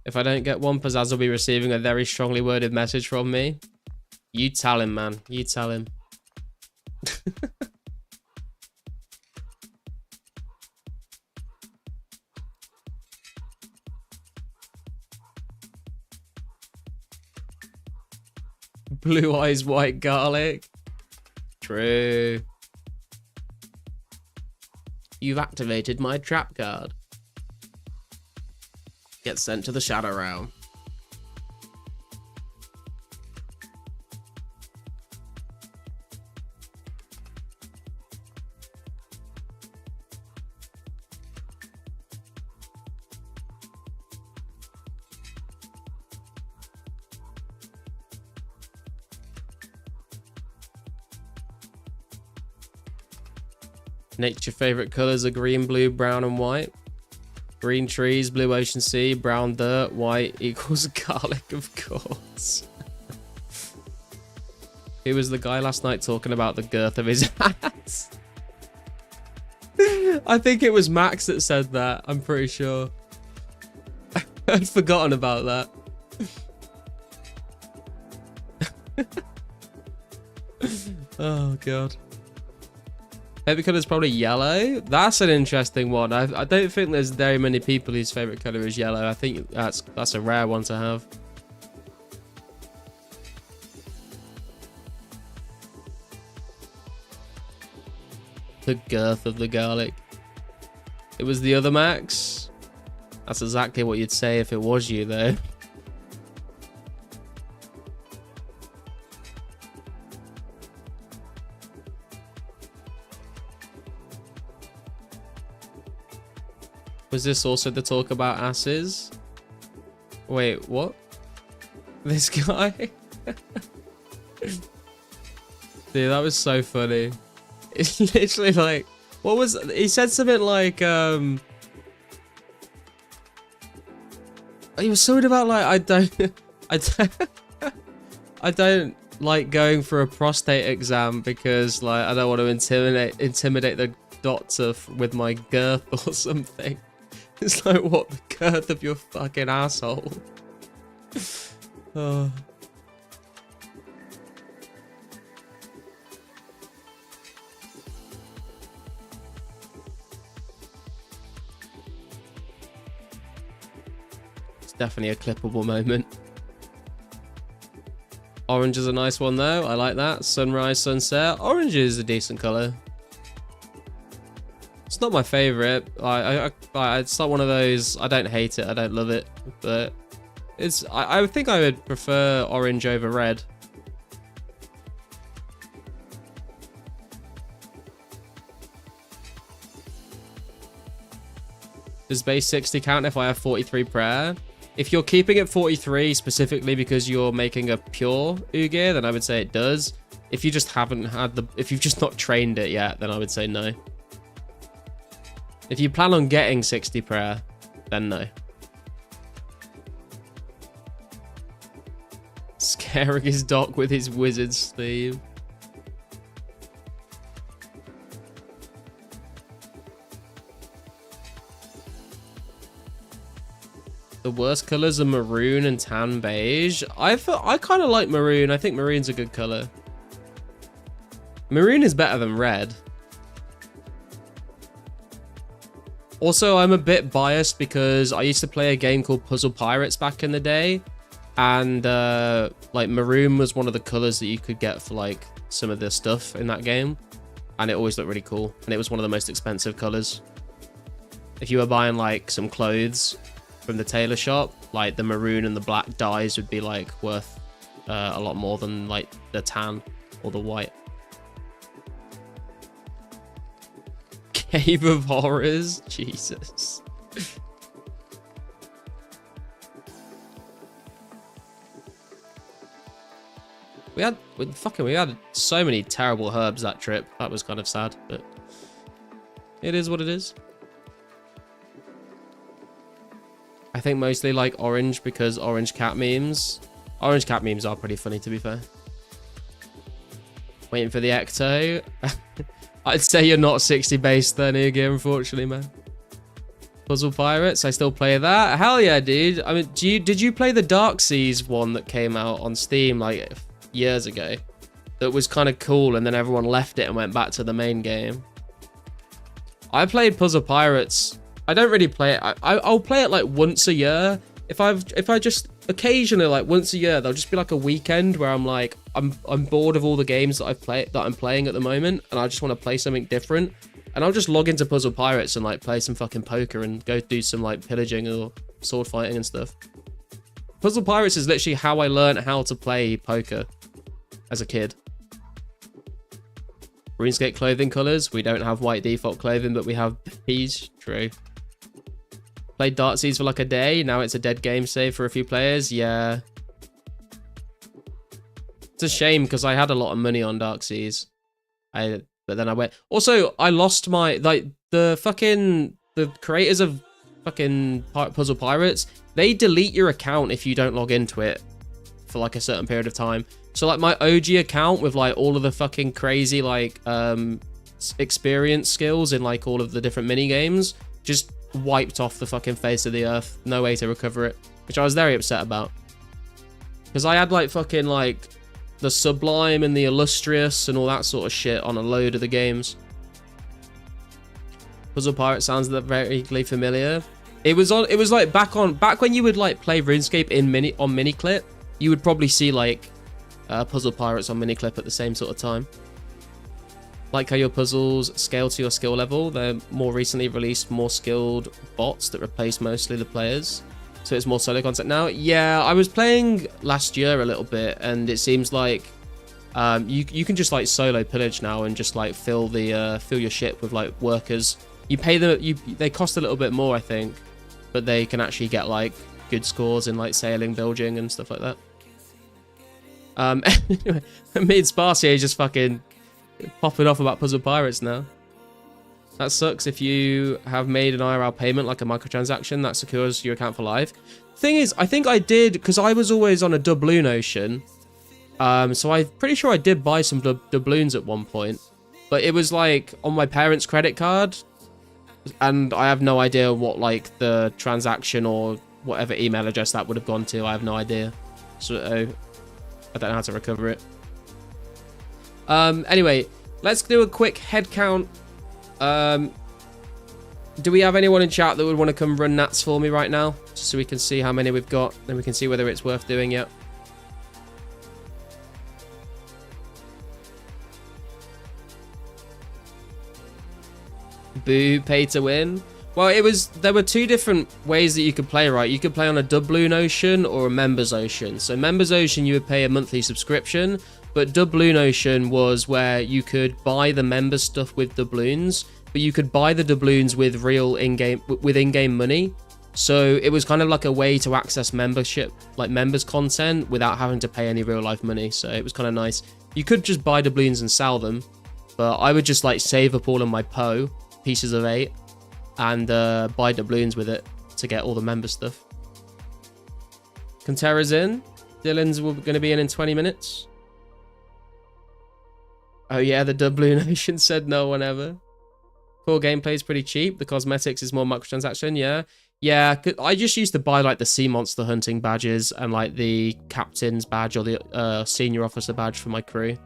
If I don't get one, Pizzazz will be receiving a very strongly worded message from me. You tell him, man. You tell him. Blue eyes, white garlic. True. You've activated my trap card. Get sent to the Shadow Realm. Nature favorite colors are green, blue, brown, and white. Green trees, blue ocean sea, brown dirt, white equals garlic, of course. Who was the guy last night talking about the girth of his ass? I think it was Max that said that. I'm pretty sure. I'd forgotten about that. Oh, God. Favorite color is probably yellow. That's an interesting one. I don't think there's very many people whose favorite color is yellow. I think that's a rare one to have. The girth of the garlic. It was the other Max. That's exactly what you'd say if it was you, though. Was this also the talk about asses? Wait, what? This guy? Dude, that was so funny. It's literally like, what was, he said something like, he was something about like, I don't like going for a prostate exam because like, I don't want to intimidate the doctor with my girth or something. It's like, what, the girth of your fucking asshole? Oh. It's definitely a clippable moment. Orange is a nice one though. I like that. Sunrise, sunset. Orange is a decent color. It's not my favorite. It's not one of those. I don't hate it. I don't love it, but it's. I think I would prefer orange over red. Does base 60 count if I have 43 prayer? If you're keeping it 43 specifically because you're making a pure Ugir, then I would say it does. If you just haven't had if you've just not trained it yet, then I would say no. If you plan on getting 60 prayer, then no. Scaring his doc with his wizard sleeve. The worst colors are maroon and tan beige. I kind of like maroon. I think maroon's a good color. Maroon is better than red. Also, I'm a bit biased because I used to play a game called Puzzle Pirates back in the day. And like maroon was one of the colors that you could get for like some of the stuff in that game. And it always looked really cool. And it was one of the most expensive colors. If you were buying like some clothes from the tailor shop, like the maroon and the black dyes would be like worth a lot more than like the tan or the white. Cave of Horrors? Jesus. We had so many terrible herbs that trip. That was kind of sad, but it is what it is. I think mostly like orange because orange cat memes. Orange cat memes are pretty funny, to be fair. Waiting for the Ecto. I'd say you're not 60 base then, again, unfortunately, man. Puzzle Pirates, I still play that. Hell yeah, dude. I mean, did you play the Dark Seas one that came out on Steam like years ago? That was kind of cool, and then everyone left it and went back to the main game. I played Puzzle Pirates. I don't really play it. I'll play it like once a year. If I just occasionally, like once a year, there'll just be like a weekend where I'm like I'm bored of all the games that I'm playing at the moment, and I just want to play something different. And I'll just log into Puzzle Pirates and like play some fucking poker and go do some like pillaging or sword fighting and stuff. Puzzle Pirates is literally how I learned how to play poker as a kid. RuneScape clothing colors. We don't have white default clothing, but we have beige. True. Played Dartsies for like a day. Now it's a dead game save for a few players. Yeah. It's a shame because I had a lot of money on Darksies. But then I went. Also, I lost my the creators of fucking Puzzle Pirates. They delete your account if you don't log into it for like a certain period of time. So like my OG account with like all of the fucking crazy like experience skills in like all of the different mini games just wiped off the fucking face of the earth. No way to recover it, which I was very upset about. Because I had like fucking like the Sublime and the Illustrious and all that sort of shit on a load of the games. Puzzle Pirate sounds very familiar. It was like back when you would like play RuneScape on Miniclip, you would probably see like Puzzle Pirates on Miniclip at the same sort of time. Like how your puzzles scale to your skill level, they're more recently released more skilled bots that replace mostly the players. So it's more solo content now. Yeah, I was playing last year a little bit, and it seems like you can just like solo pillage now and just like fill your ship with like workers. You pay them, they cost a little bit more, I think, but they can actually get like good scores in like sailing, bilging, and stuff like that. Me and Sparsier just fucking popping off about Puzzle Pirates now. That sucks if you have made an IRL payment like a microtransaction that secures your account for life. Thing is, I think I did because I was always on a doubloon ocean. So I'm pretty sure I did buy some doubloons at one point, but it was like on my parents' credit card, and I have no idea what like the transaction or whatever email address that would have gone to. I have no idea, so I don't know how to recover it. Anyway, let's do a quick head count. Do we have anyone in chat that would want to come run NATS for me right now? Just so we can see how many we've got, and we can see whether it's worth doing yet. Boo, pay to win. Well, there were two different ways that you could play, right? You could play on a doubloon ocean or a members ocean. So members ocean, you would pay a monthly subscription, but doubloon ocean was where you could buy the member stuff with doubloons, but you could buy the doubloons with real in-game money. So it was kind of like a way to access membership, like members content, without having to pay any real life money. So it was kind of nice. You could just buy doubloons and sell them, but I would just like save up all of my pieces of 8 and buy doubloons with it to get all the member stuff. Contera's in. Dylan's going to be in 20 minutes. Oh yeah, the doubloon ocean said no one ever. Core gameplay is pretty cheap. The cosmetics is more microtransaction. Yeah. Yeah, I just used to buy like the sea monster hunting badges and like the captain's badge or the senior officer badge for my crew,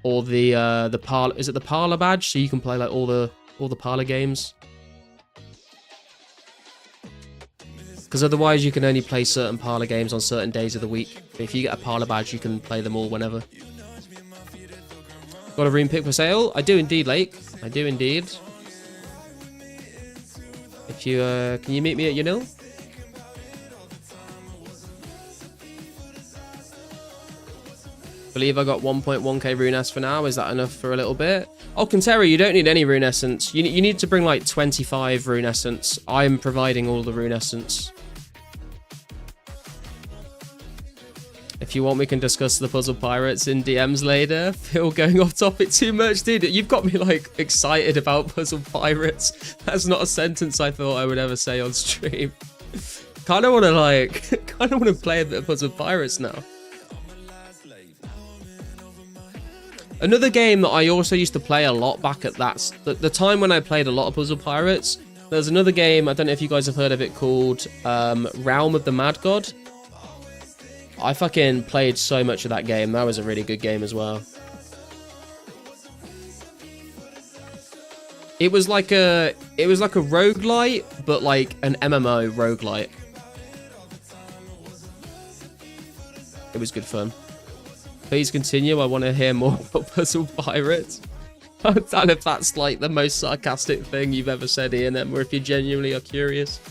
or the parlor. Is it the parlor badge? So you can play like all the parlor games. Because otherwise you can only play certain parlor games on certain days of the week. But if you get a parlor badge, you can play them all whenever. Got a rune pick for sale? I do indeed, Lake. I do indeed. If you, can you meet me at your nil? Believe I got 1.1k rune essence for now. Is that enough for a little bit? Oh, Kantera, you don't need any rune essence. You need to bring like 25 rune essence. I'm providing all the rune essence. If you want, we can discuss the puzzle pirates in DMs later. Phil, going off topic too much, dude. You've got me like excited about puzzle pirates. That's not a sentence I thought I would ever say on stream. Kind of want to play a bit of puzzle pirates now. Another game that I also used to play a lot back at the time when I played a lot of puzzle pirates. There's another game, I don't know if you guys have heard of it, called Realm of the Mad God. I fucking played so much of that game. That was a really good game as well. It was like a roguelite, but like an MMO roguelite. It was good fun. Please continue. I want to hear more about puzzle pirates. I don't know if that's like the most sarcastic thing you've ever said, Ian, or if you genuinely are curious.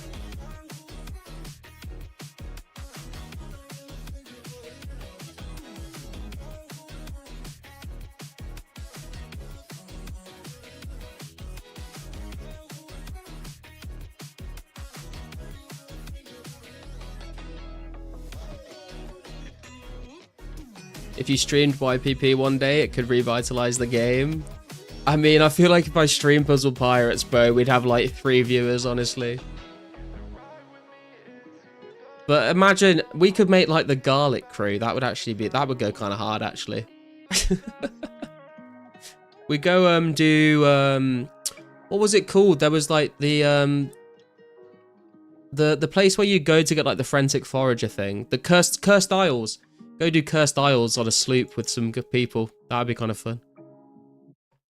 If you streamed YPP one day, it could revitalize the game. I mean, I feel like if I streamed Puzzle Pirates, bro, we'd have like 3 viewers, honestly. But imagine, we could make like the Garlic Crew. That would actually be, that would go kind of hard, actually. We go do, what was it called? There was like the place where you go to get like the Forensic Forager thing. The Cursed Isles. Go do Cursed Isles on a sloop with some good people. That'd be kind of fun.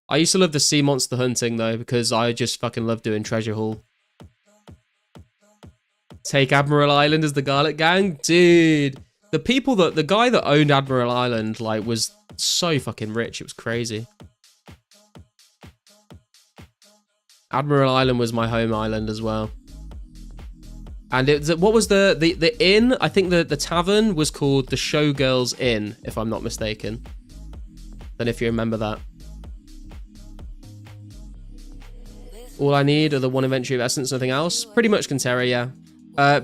I used to love the sea monster hunting though, because I just fucking love doing treasure haul. Take Admiral Island as the Garlic Gang? Dude, the guy that owned Admiral Island, like, was so fucking rich. It was crazy. Admiral Island was my home island as well. And what was the inn? I think the tavern was called the Showgirls Inn, if I'm not mistaken. Then if you remember that. All I need are the 1 inventory of essence, nothing else. Pretty much Kantera, yeah.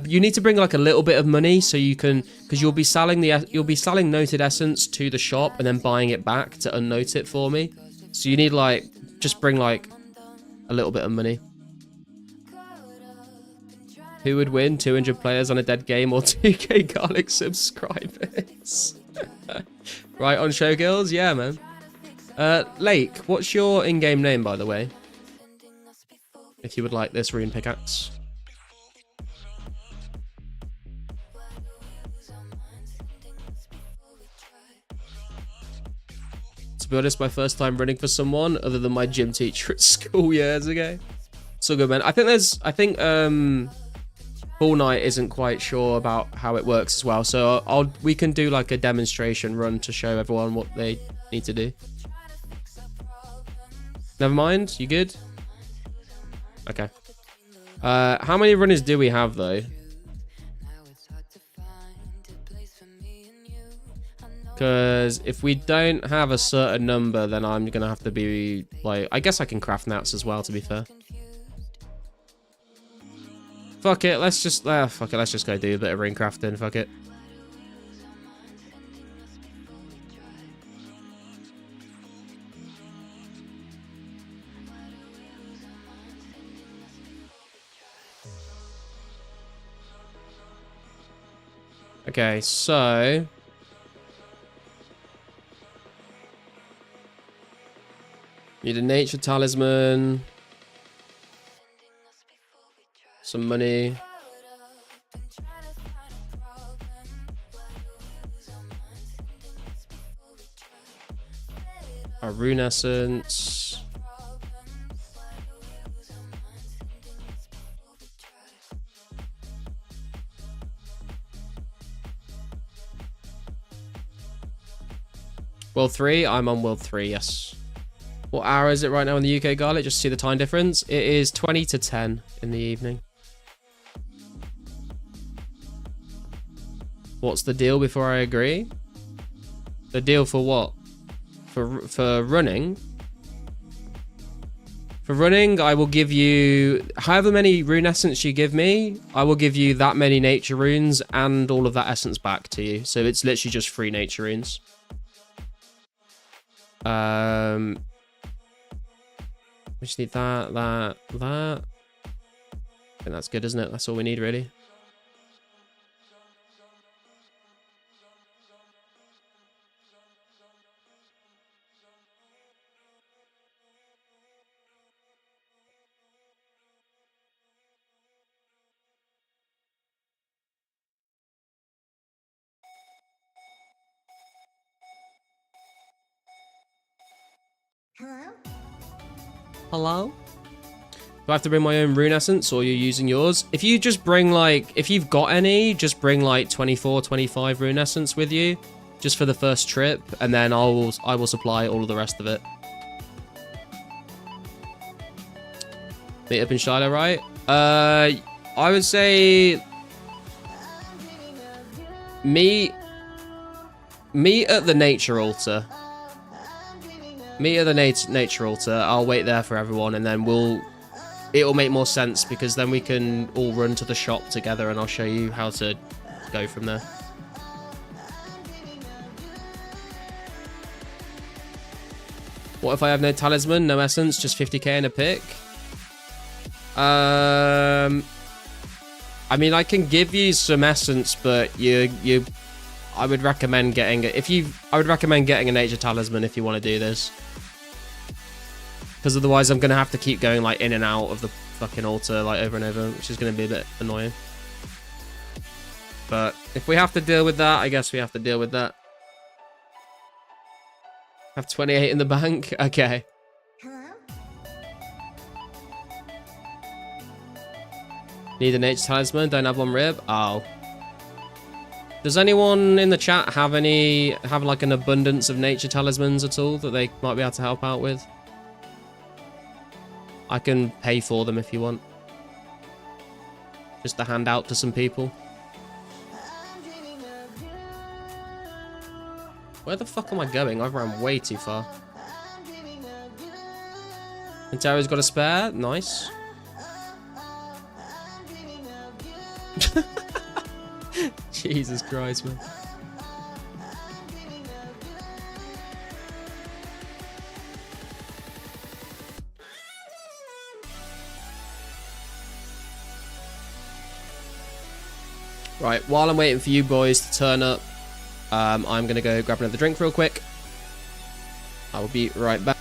You need to bring like a little bit of money so you can, because you'll be selling noted essence to the shop and then buying it back to unnote it for me. So you need like, just bring like a little bit of money. Who would win? 200 players on a dead game or 2k Garlic subscribers? Right, on Showgirls? Yeah, man. Lake, what's your in-game name, by the way? If you would like this rune pickaxe. To be honest, my first time running for someone other than my gym teacher at school years ago. So good, man. I think Ball Knight isn't quite sure about how it works as well, so we can do like a demonstration run to show everyone what they need to do. Never mind, you good? Okay. How many runners do we have though? Because if we don't have a certain number, then I'm gonna have to be like, I guess I can craft NATS as well, to be fair. Fuck it, let's just fuck it, let's just go do a bit of ring crafting, fuck it. Okay, so need a nature talisman. some money. A rune essence. World 3, I'm on World 3, yes. What hour is it right now in the UK, Garlic? Just to see the time difference. It is 20 to 10 in the evening. What's the deal before I agree? The deal for what? For running? For running, I will give you however many rune essence you give me, I will give you that many nature runes and all of that essence back to you. So it's literally just 3 nature runes. We just need that. I think that's good, isn't it? That's all we need, really. Hello? Hello? Do I have to bring my own rune essence or you're using yours? If you just bring like, if you've got any, just bring like 24, 25 rune essence with you just for the first trip, and then I will supply all of the rest of it. Meet up in Shiloh, right? I would say meet at the nature altar. Meet at the nature altar. I'll wait there for everyone, and then it'll make more sense because then we can all run to the shop together, and I'll show you how to go from there. What if I have no talisman, no essence, just 50k in a pick? I mean, I can give you some essence, but I would recommend getting I would recommend getting a nature talisman if you want to do this. Because otherwise I'm going to have to keep going like in and out of the fucking altar like over and over, which is going to be a bit annoying. But if we have to deal with that, I guess we have to deal with that. Have 28 in the bank? Okay. Hello? Need a nature talisman, don't have one rib? Oh. Does anyone in the chat have like an abundance of nature talismans at all that they might be able to help out with? I can pay for them if you want. Just to hand out to some people. Where the fuck am I going? I've ran way too far. And Terry's got a spare? Nice. Jesus Christ, man. Right, while I'm waiting for you boys to turn up, I'm going to go grab another drink real quick. I will be right back.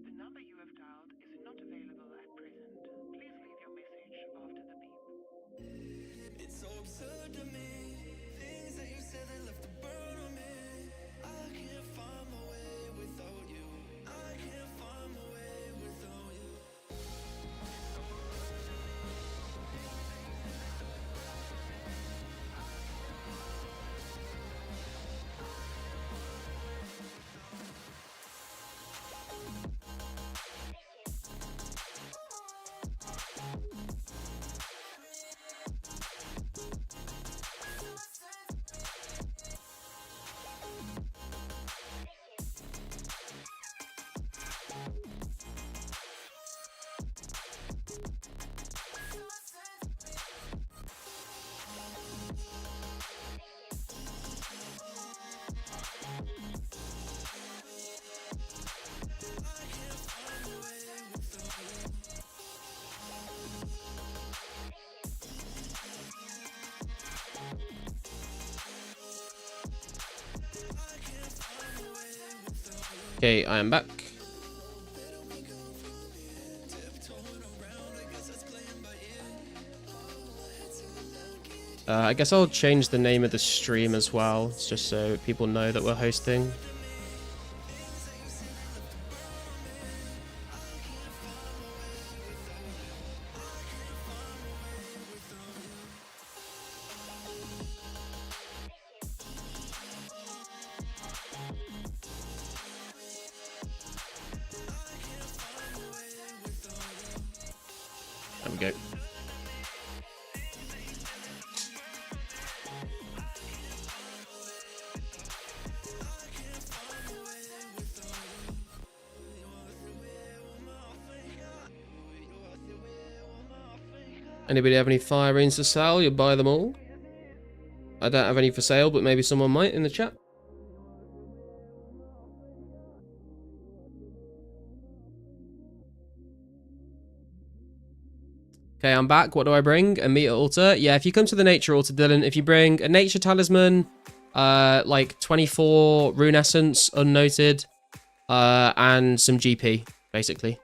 The number you have dialed is not available at present. Please leave your message after the beep. It's so absurd to me. Things that you said that left a burn on me. I can't find my way without you. I can't find my way without you. Okay, I am back. I guess I'll change the name of the stream as well, just so people know that we're hosting. There we go. Anybody have any fire rings to sell? You'll buy them all. I don't have any for sale, but maybe someone might in the chat. Okay, I'm back. What do I bring? A meter altar. Yeah, if you come to the nature altar, Dylan, if you bring a nature talisman, like 24 rune essence, unnoted, and some GP, basically.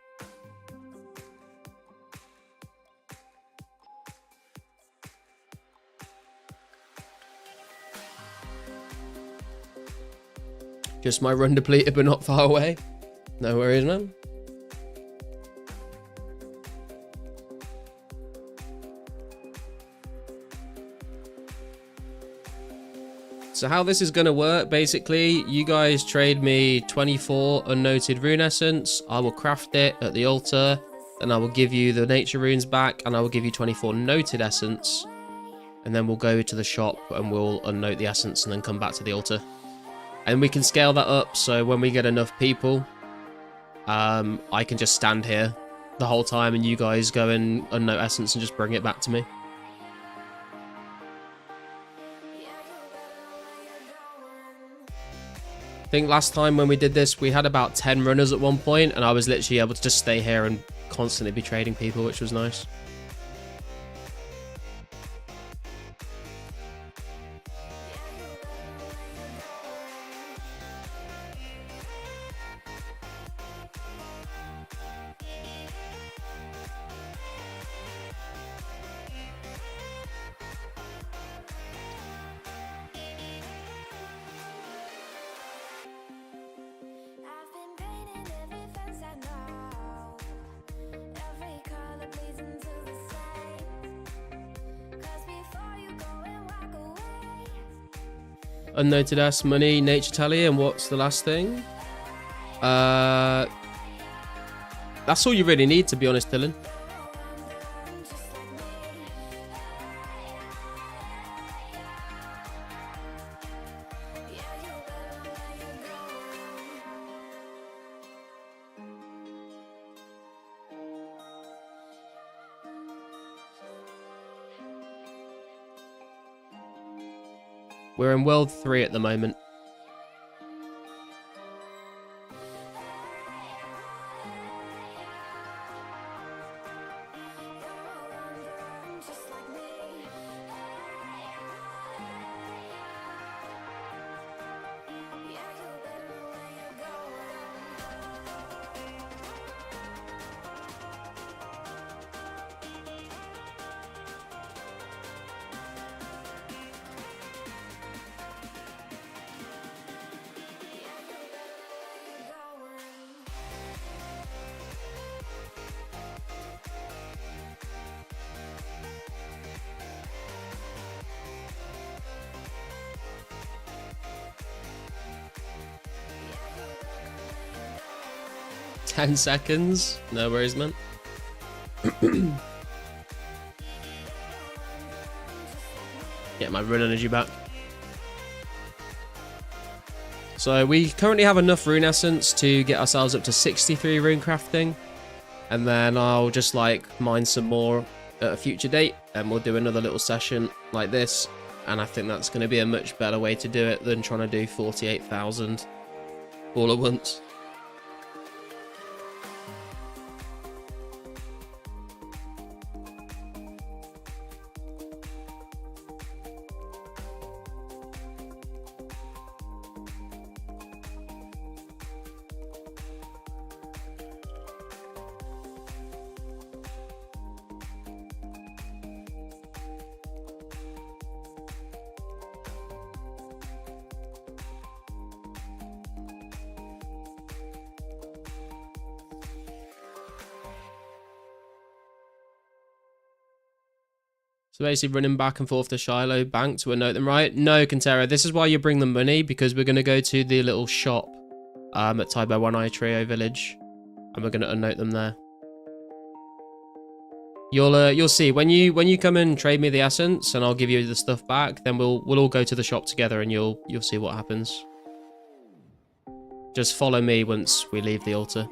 Just my run depleted, but not far away. No worries, man. So how this is going to work, basically, you guys trade me 24 unnoted rune essence. I will craft it at the altar. Then I will give you the nature runes back, and I will give you 24 noted essence. And then we'll go to the shop and we'll unnote the essence and then come back to the altar. And we can scale that up, so when we get enough people, I can just stand here the whole time and you guys go and unnote essence and just bring it back to me. I think last time when we did this, we had about 10 runners at one point, and I was literally able to just stay here and constantly be trading people, which was nice. 'Cause unnoted S, money, nature tally, and what's the last thing? That's all you really need, to be honest, Dylan. We're in World 3 at the moment. Ten seconds. No worries, man. Get my rune energy back. So we currently have enough rune essence to get ourselves up to 63 rune crafting. And then I'll just like mine some more at a future date. And we'll do another little session like this. And I think that's going to be a much better way to do it than trying to do 48,000 all at once. So basically running back and forth to Shiloh Bank to unnote them, right? No, Cantera, this is why you bring the money, because we're going to go to the little shop at Taibo One Eye Trio Village, and we're going to unnote them there. You'll see when you come and trade me the essence, and I'll give you the stuff back. Then we'll all go to the shop together, and you'll see what happens. Just follow me once we leave the altar.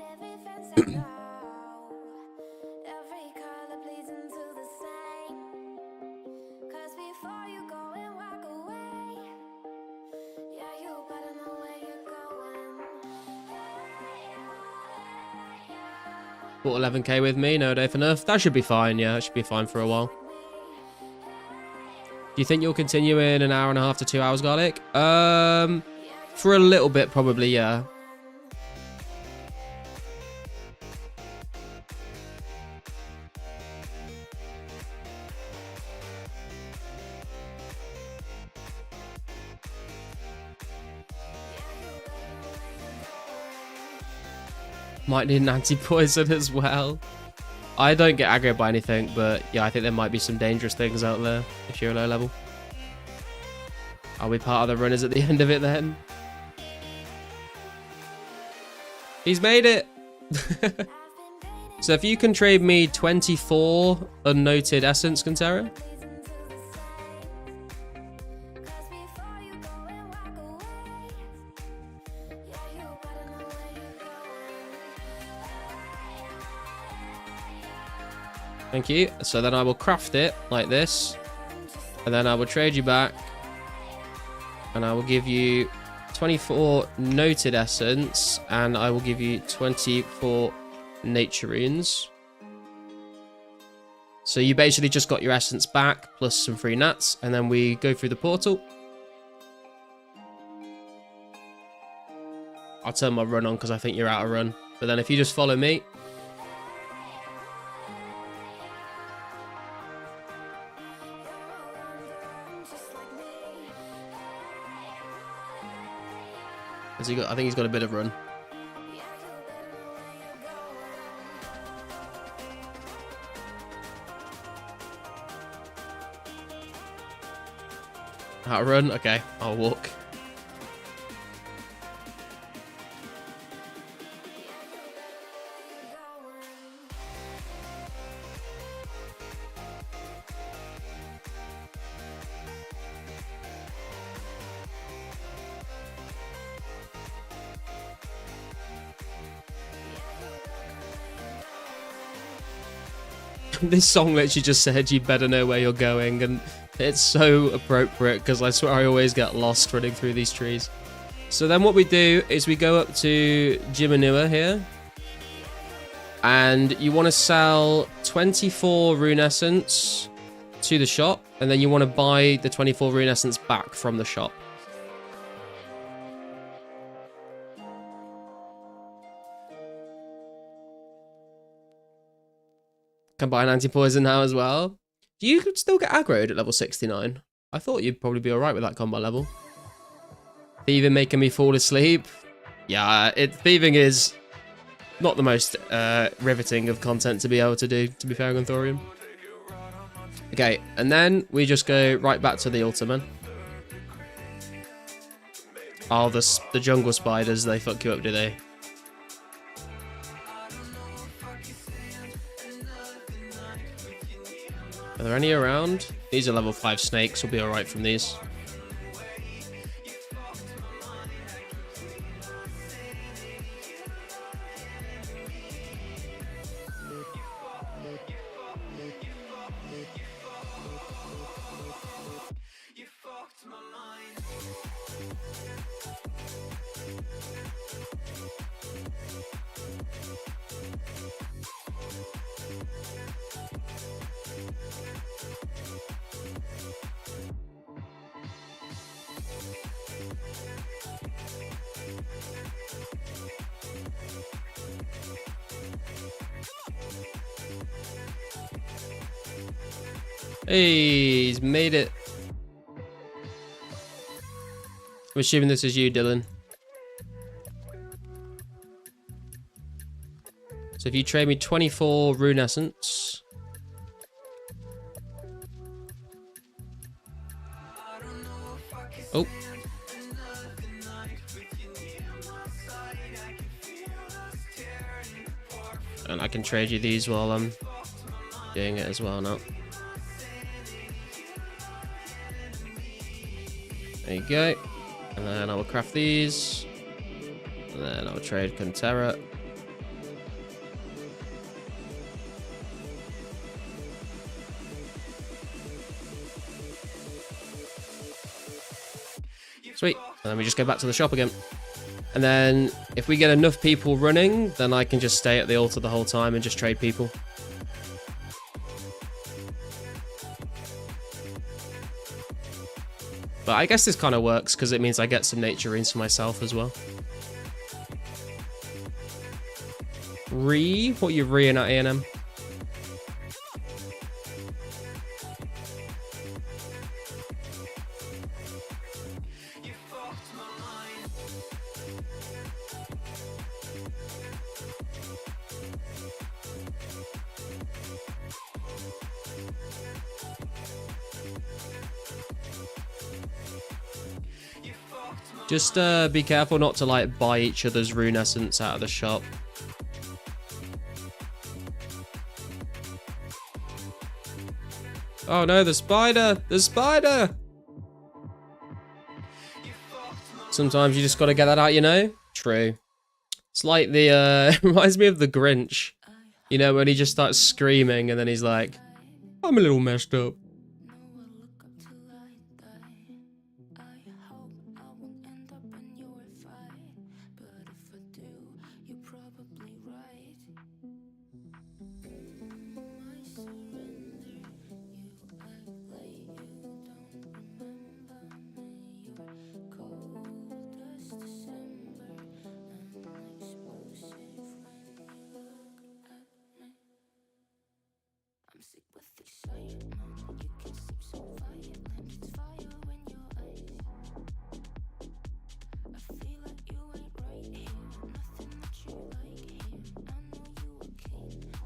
Bought 11k with me, no day for enough. That should be fine, yeah, that should be fine for a while. Do you think you'll continue in an hour and a half to 2 hours, Garlic? For a little bit, probably, yeah. Might need an anti-poison as well. I don't get aggroed by anything, but yeah, I think there might be some dangerous things out there if you're low level. Are we part of the runners at the end of it then? He's made it! So if you can trade me 24 unnoted essence, Cantera. Thank you. So then I will craft it like this, and then I will trade you back, and I will give you 24 noted essence, and I will give you 24 nature runes. So you basically just got your essence back plus some free NATS, and then we go through the portal. I'll turn my run on because I think you're out of run, but then if you just follow me. Has he got, I think he's got a bit of run. Out of run? Okay, I'll walk. This song literally just said you better know where you're going, and it's so appropriate because I swear I always get lost running through these trees. So then what we do is we go up to Jimanua here, and you want to sell 24 rune essence to the shop, and then you want to buy the 24 rune essence back from the shop. Can buy an anti-poison now as well. Do you still get aggroed at level 69? I thought you'd probably be alright with that combat level. Thieving making me fall asleep. Yeah, thieving is not the most riveting of content to be able to do, to be fair, Gonthorium. Okay, and then we just go right back to the altar, man. Oh, the jungle spiders, they fuck you up, do they? Are there any around? These are level 5 snakes, we'll be alright from these. Hey, he's made it. I'm assuming this is you, Dylan. So if you trade me 24 rune essence, Oh. And I can trade you these while I'm doing it as well now. There you go. And then I will craft these. And then I'll trade Cantera. Sweet. And then we just go back to the shop again. And then if we get enough people running, then I can just stay at the altar the whole time and just trade people. But I guess this kind of works because it means I get some nature runes for myself as well. What are you reeing at, A&M? Just be careful not to like buy each other's rune essence out of the shop. Oh no, the spider! The spider! Sometimes you just gotta get that out, you know? True. It's like the, it reminds me of the Grinch. You know, when he just starts screaming and then he's like, I'm a little messed up.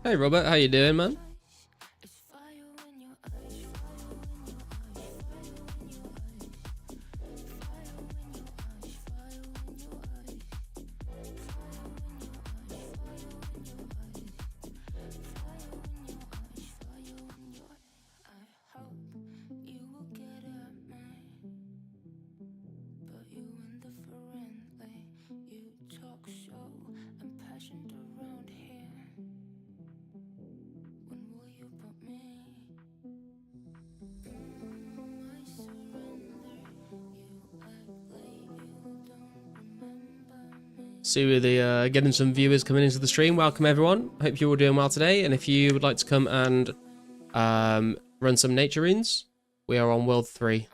Hey Robert, how you doing, man? See we're the getting some viewers coming into the stream. Welcome everyone. Hope you're all doing well today. And if you would like to come and run some nature runes, we are on World 3,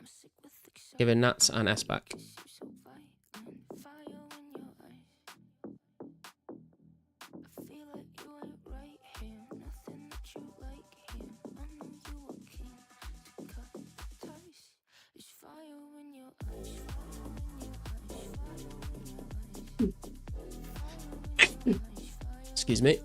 giving NATS and S back. Excuse me.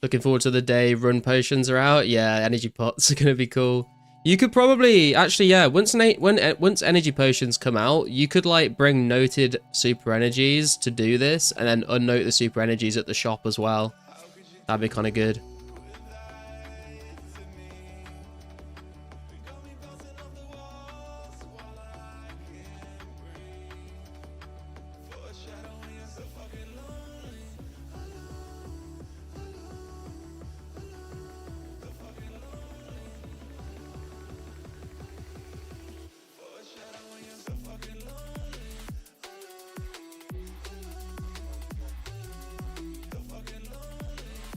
Looking forward to the day run potions are out. Yeah, energy pots are gonna be cool. You could probably actually, yeah, once energy potions come out, you could like bring noted super energies to do this, and then unnote the super energies at the shop as well. That'd be kind of good.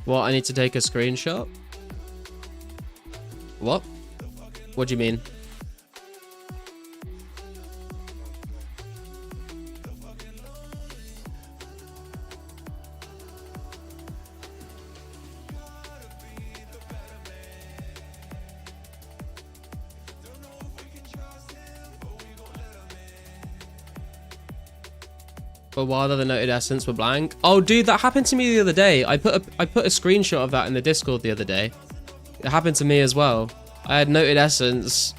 What, I need to take a screenshot? What? What do you mean? For a while, the noted essence were blank. Oh, dude, that happened to me the other day. I put a screenshot of that in the Discord the other day. It happened to me as well. I had noted essence,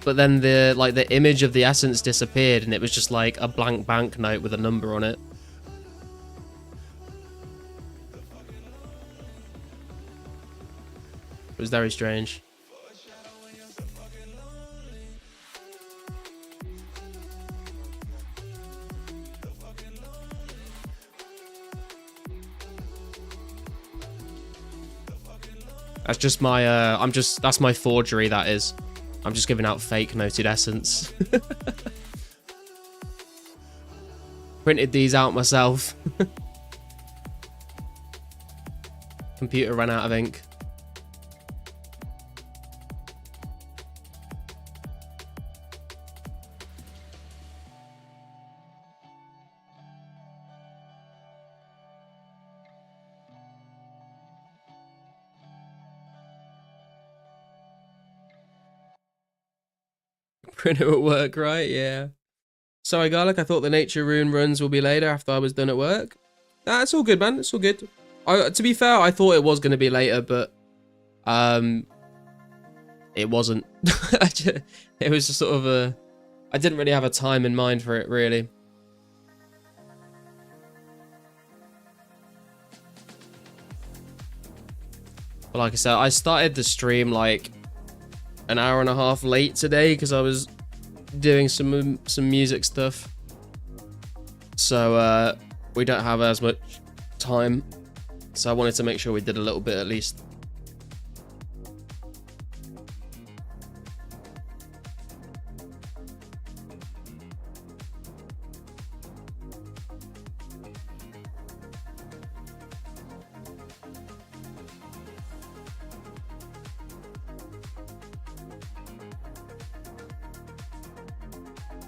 but then the image of the essence disappeared, and it was just like a blank banknote with a number on it. It was very strange. That's just my that's my forgery, that is. I'm just giving out fake noted essence. Printed these out myself. Computer ran out of ink. Printer at work, right? Yeah. Sorry, Garlic, I thought the nature rune runs will be later after I was done at work. Nah, it's all good, man. It's all good. To be fair, I thought it was going to be later, but it wasn't. It was just sort of I didn't really have a time in mind for it, really. But like I said, I started the stream like an hour and a half late today because I was doing some music stuff, so we don't have as much time, so I wanted to make sure we did a little bit at least.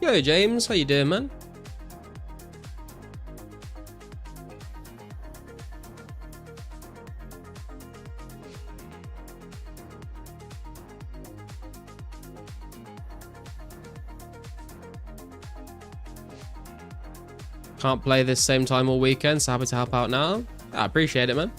Yo, James, how you doing, man? Can't play this same time all weekend, so happy to help out now. I appreciate it, man.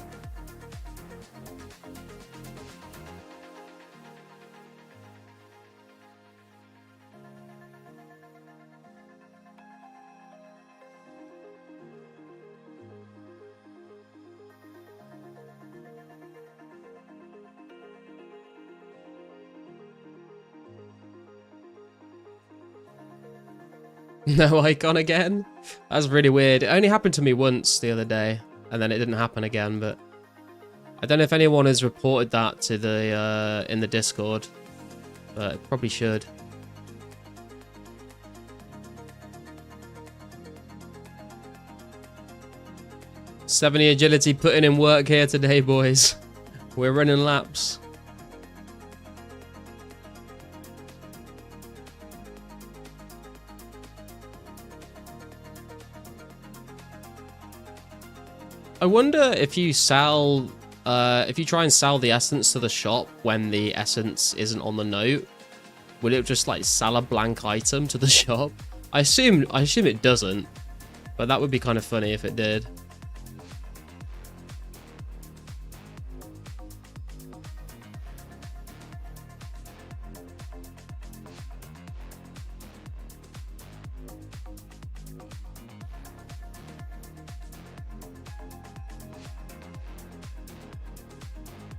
No icon again? That's really weird. It only happened to me once the other day, and then it didn't happen again, but I don't know if anyone has reported that to the in the Discord, but it probably should. '70 agility putting in work here today, boys. We're running laps. I wonder if you sell, if you try and sell the essence to the shop when the essence isn't on the note, will it just like sell a blank item to the shop? I assume it doesn't, but that would be kind of funny if it did.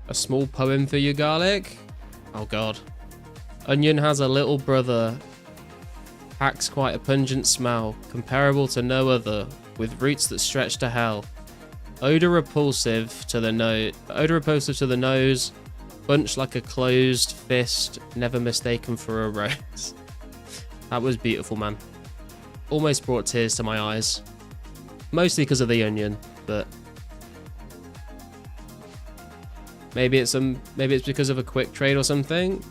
A small poem for you, Garlic? Oh god. Onion has a little brother. Packs quite a pungent smell, comparable to no other, with roots that stretch to hell. Odor repulsive to the nose, bunched like a closed fist, never mistaken for a rose. That was beautiful, man. Almost brought tears to my eyes. Mostly because of the onion, but maybe it's because of a quick trade or something.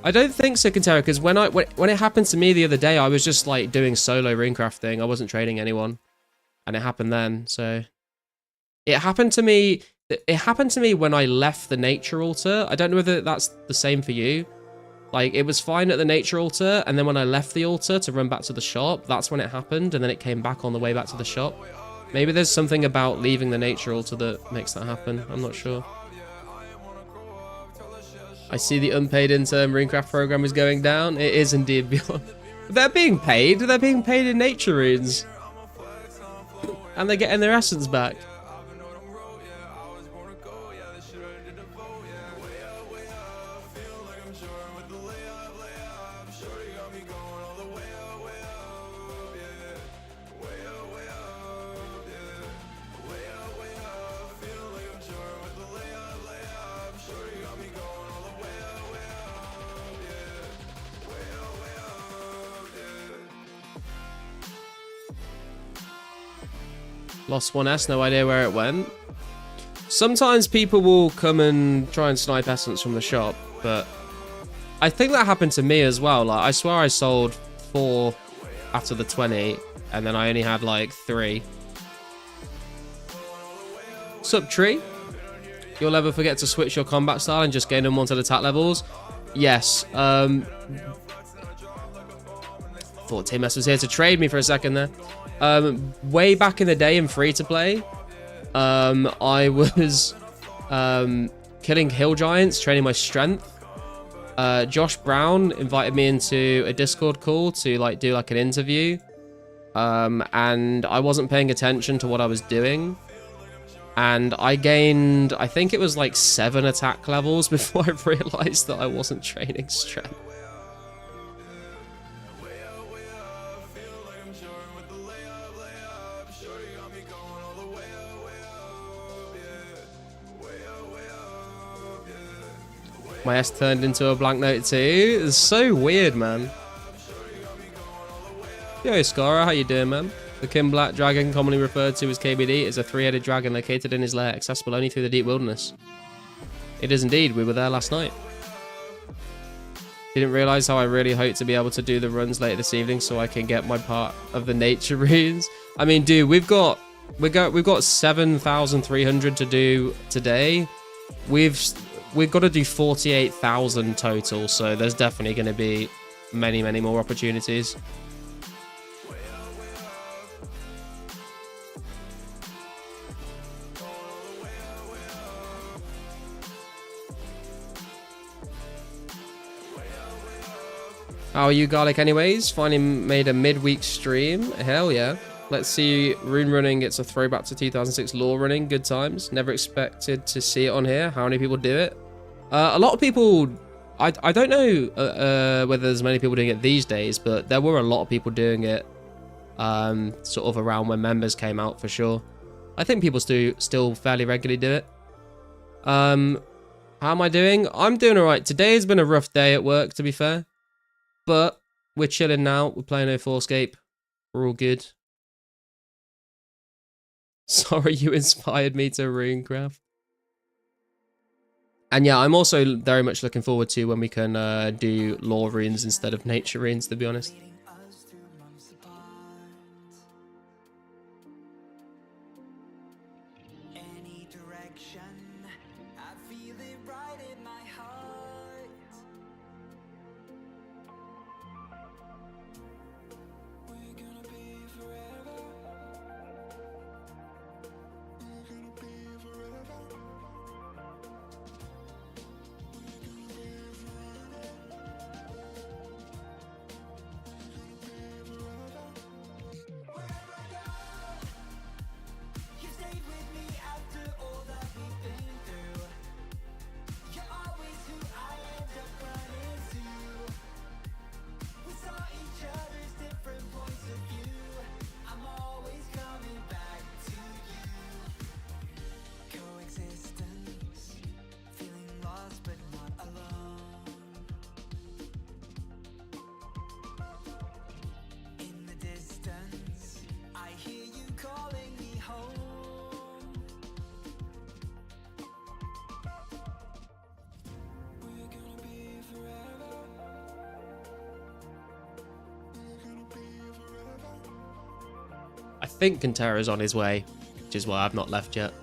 I don't think so, Kantera, because when it happened to me the other day, I was just like doing solo runecrafting. I wasn't trading anyone, and it happened then. So it happened to me. It happened to me when I left the nature altar. I don't know whether that's the same for you. Like, it was fine at the nature altar, and then when I left the altar to run back to the shop, that's when it happened, and then it came back on the way back to the shop. Maybe there's something about leaving the nature altar that makes that happen. I'm not sure. I see the unpaid intern Runecraft program is going down. It is indeed beyond. They're being paid. They're being paid in nature runes. And they're getting their essence back. Lost 1S, no idea where it went. Sometimes people will come and try and snipe essence from the shop, but I think that happened to me as well. Like, I swear I sold 4 after the 20, and then I only had like 3. Sup, Tree? You'll ever forget to switch your combat style and just gain unwanted attack levels? Yes. Thought TMS was here to trade me for a second there. Way back in the day in free-to-play, I was killing hill giants, training my strength. Josh Brown invited me into a Discord call to like do like an interview, and I wasn't paying attention to what I was doing, and I gained, I think it was like 7 attack levels before I realized that I wasn't training strength. My S turned into a blank note too. It's so weird, man. Yo, Skara, how you doing, man? The Kim Black dragon, commonly referred to as KBD, is a 3-headed dragon located in his lair, accessible only through the deep wilderness. It is indeed. We were there last night. Didn't realize how I really hope to be able to do the runs later this evening so I can get my part of the nature runes. I mean, dude, we've got 7,300 to do today. We've got to do 48,000 total, so there's definitely going to be many, many more opportunities. How are you, Garlic, anyways? Finally made a midweek stream. Hell yeah. Let's see, rune running, it's a throwback to 2006 lore running. Good times. Never expected to see it on here. How many people do it? A lot of people, I don't know whether there's many people doing it these days, but there were a lot of people doing it sort of around when members came out for sure. I think people still fairly regularly do it. How am I doing? I'm doing alright. Today has been a rough day at work, to be fair. But we're chilling now. We're playing 2004scape. We're all good. Sorry you inspired me to runecraft. And yeah, I'm also very much looking forward to when we can do lore runes instead of nature runes, to be honest. I think Cantera's on his way, which is why I've not left yet.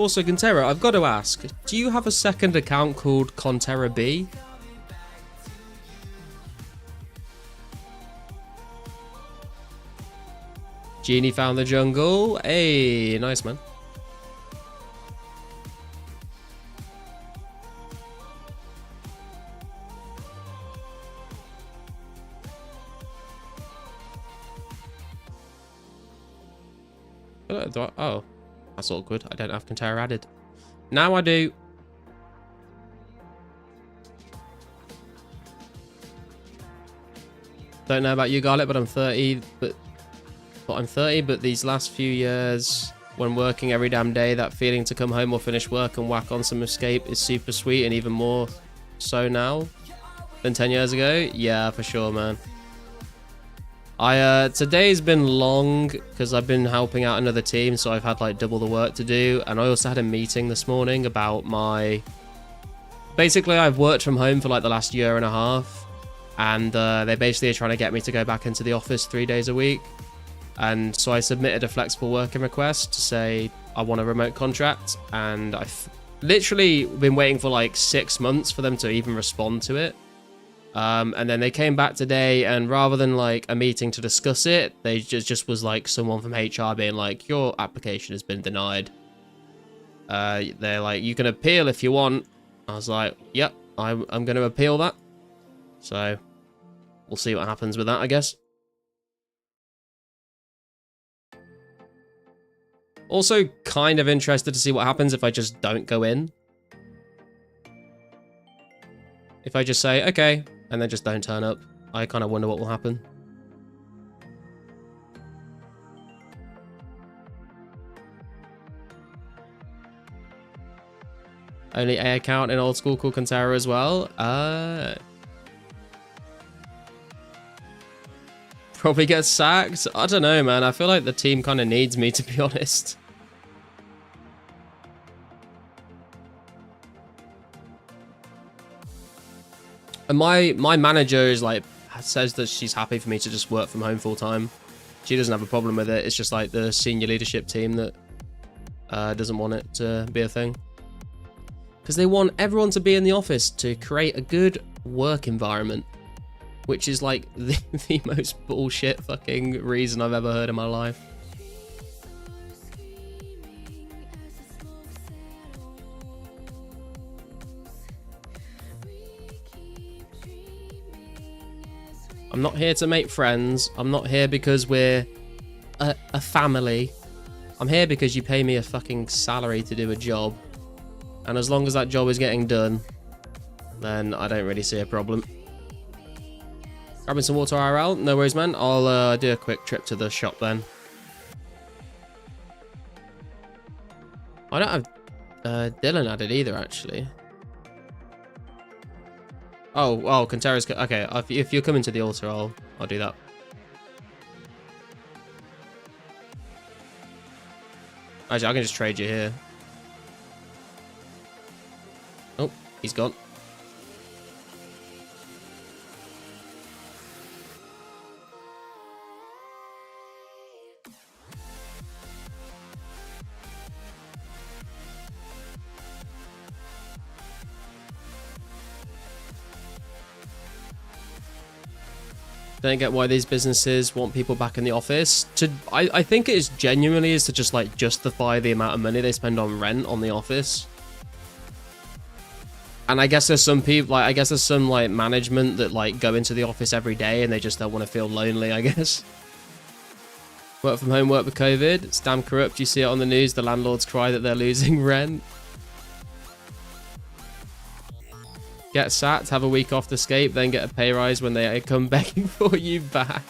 Also, Contera, I've got to ask, do you have a second account called Contera B? Genie found the jungle. Hey, nice, man. Oh, that's awkward. I don't have Contera added. Now I do. Don't know about you, Garlic, but I'm 30. But these last few years, when working every damn day, that feeling to come home or finish work and whack on some escape is super sweet, and even more so now than 10 years ago. Yeah, for sure, man. Today's been long because I've been helping out another team, so I've had like double the work to do. And I also had a meeting this morning about basically I've worked from home for like the last year and a half, and they basically are trying to get me to go back into the office 3 days a week. And so I submitted a flexible working request to say I want a remote contract, and I've literally been waiting for like 6 months for them to even respond to it. And then they came back today, and rather than like a meeting to discuss it, they just was like someone from HR being like, your application has been denied. They're like, you can appeal if you want. I was like, yep, I'm going to appeal that. So we'll see what happens with that, I guess. Also kind of interested to see what happens if I just don't go in. If I just say, okay, and then just don't turn up, I kind of wonder what will happen. Only A account in old school called Contera as well. Probably get sacked. I don't know, man. I feel like the team kind of needs me, to be honest. And my manager is like, says that she's happy for me to just work from home full time. She doesn't have a problem with it. It's just like the senior leadership team that doesn't want it to be a thing. Because they want everyone to be in the office to create a good work environment. Which is like the most bullshit fucking reason I've ever heard in my life. I'm not here to make friends. I'm not here because we're a family. I'm here because you pay me a fucking salary to do a job. And as long as that job is getting done, then I don't really see a problem. Grabbing some water IRL. No worries, man. I'll do a quick trip to the shop then. I don't have Dylan added either, actually. Oh, well, Contera's... Okay, if you're coming to the altar, I'll do that. Actually, I can just trade you here. Oh, he's gone. Don't get why these businesses want people back in the office. I think it is genuinely is to just like justify the amount of money they spend on rent on the office. And I guess there's some people, like, I guess there's some like management that like go into the office every day and they just don't want to feel lonely, I guess. Work from home, work with COVID. It's damn corrupt. You see it on the news. The landlords cry that they're losing rent. Get sacked, have a week off to escape, then get a pay rise when they come begging for you back.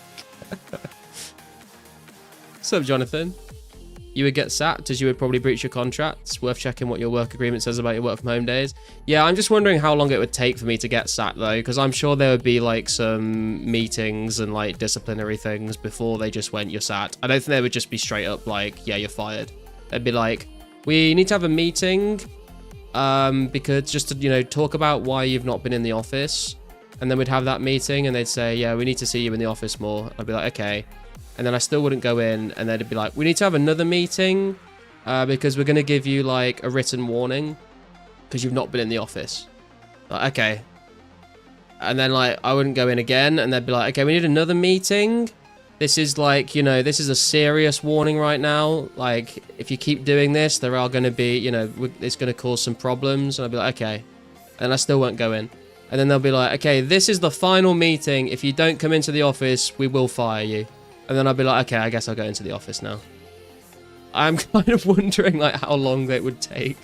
What's up, Jonathan? You would get sacked as you would probably breach your contract. It's worth checking what your work agreement says about your work from home days. Yeah, I'm just wondering how long it would take for me to get sacked, though, because I'm sure there would be like some meetings and like disciplinary things before they just went, you're sacked. I don't think they would just be straight up like, yeah, you're fired. They'd be like, we need to have a meeting. Because just to, you know, talk about why you've not been in the office, and then we'd have that meeting and they'd say, yeah, we need to see you in the office more. I'd be like, okay. And then I still wouldn't go in, and then it'd be like, we need to have another meeting because we're going to give you like a written warning because you've not been in the office. Like, okay. And then like I wouldn't go in again, and they'd be like, okay, we need another meeting. This is like, you know, this is a serious warning right now. Like, if you keep doing this, there are going to be, you know, it's going to cause some problems. And I'll be like, okay. And I still won't go in. And then they'll be like, okay, this is the final meeting. If you don't come into the office, we will fire you. And then I'll be like, okay, I guess I'll go into the office now. I'm kind of wondering like how long that would take.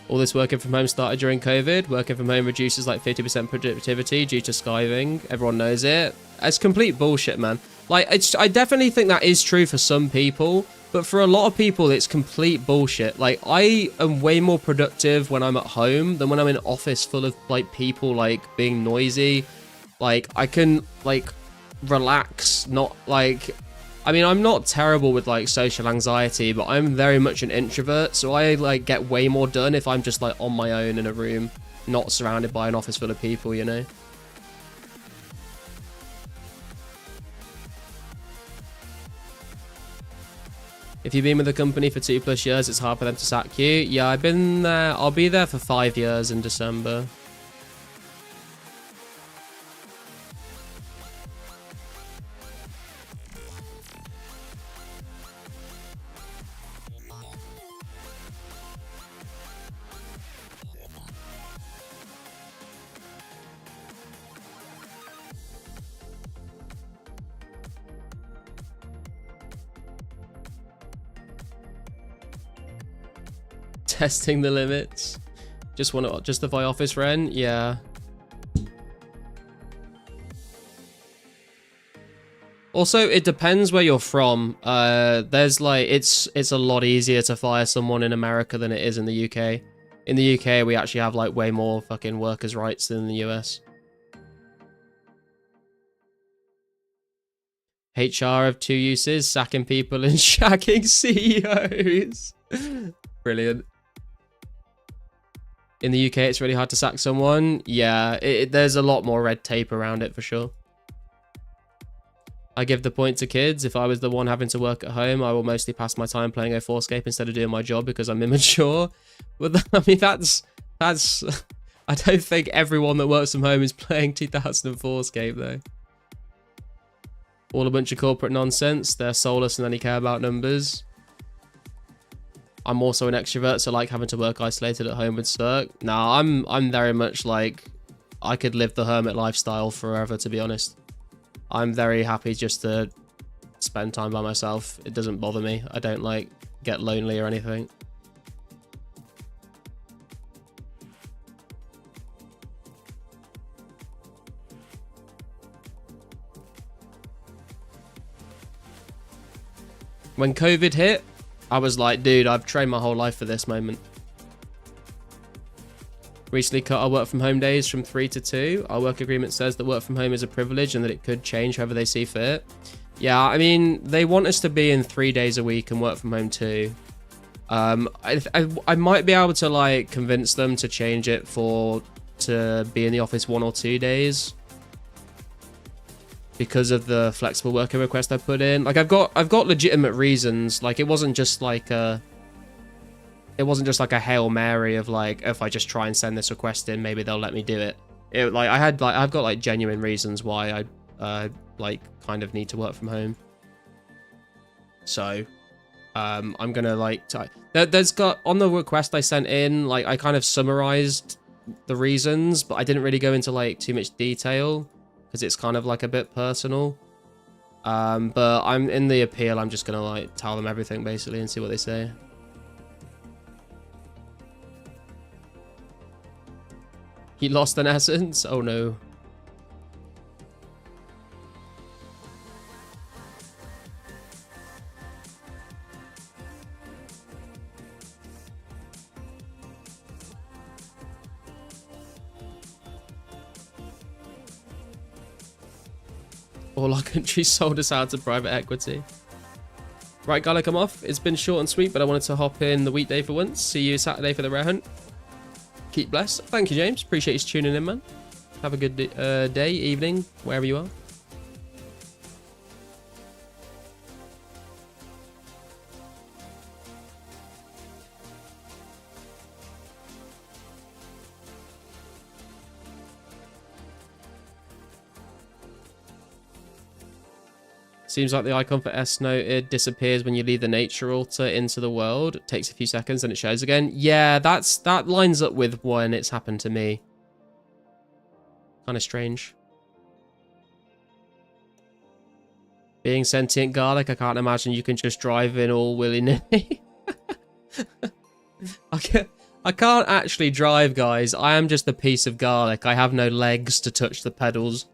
All this working from home started during COVID. Working from home reduces like 50% productivity due to skiving. Everyone knows it. It's complete bullshit, man. Like, I definitely think that is true for some people, but for a lot of people, it's complete bullshit. Like, I am way more productive when I'm at home than when I'm in an office full of like people like being noisy. Like, I can like relax, not like... I mean, I'm not terrible with like social anxiety, but I'm very much an introvert, so I like get way more done if I'm just like on my own in a room, not surrounded by an office full of people, you know? If you've been with the company for 2+ years, it's hard for them to sack you. Yeah, I've been there. I'll be there for 5 years in December. Testing the limits. Just want to justify office rent. Yeah. Also, it depends where you're from. There's like it's a lot easier to fire someone in America than it is in the UK. In the UK, we actually have like way more fucking workers' rights than in the US. HR have 2 uses: sacking people and shagging CEOs. Brilliant. In the UK, it's really hard to sack someone. Yeah, there's a lot more red tape around it for sure. I give the point to kids. If I was the one having to work at home, I will mostly pass my time playing 2004scape instead of doing my job because I'm immature. But I mean, that's. I don't think everyone that works from home is playing 2004scape though. All a bunch of corporate nonsense. They're soulless and only care about numbers. I'm also an extrovert, so I like having to work isolated at home with Cirque. Nah, I'm very much like, I could live the hermit lifestyle forever, to be honest. I'm very happy just to spend time by myself. It doesn't bother me. I don't like get lonely or anything. When COVID hit, I was like, dude, I've trained my whole life for this moment. Recently cut our work from home days from 3 to 2. Our work agreement says that work from home is a privilege and that it could change however they see fit. Yeah, I mean, they want us to be in 3 days a week and work from home too. I might be able to like convince them to change it to be in the office 1 or 2 days. Because of the flexible working request I put in. Like I've got legitimate reasons. Like it wasn't just like a Hail Mary of like, if I just try and send this request in, maybe they'll let me do it. I've got like genuine reasons why I like kind of need to work from home. So I'm gonna like there's got on the request I sent in, like I kind of summarized the reasons, but I didn't really go into like too much detail because it's kind of like a bit personal. But I'm in the appeal, I'm just gonna like tell them everything basically and see what they say. He lost an essence? Oh no. All our countries sold us out to private equity. Right, Gala, come off. It's been short and sweet, but I wanted to hop in the weekday for once. See you Saturday for the rare hunt. Keep blessed. Thank you, James. Appreciate you tuning in, man. Have a good day, evening, wherever you are. Seems like the icon for S noted disappears when you leave the nature altar into the world. It takes a few seconds and it shows again. Yeah, that lines up with when it's happened to me. Kind of strange. Being sentient garlic, I can't imagine you can just drive in all willy-nilly. I can't actually drive, guys. I am just a piece of garlic. I have no legs to touch the pedals.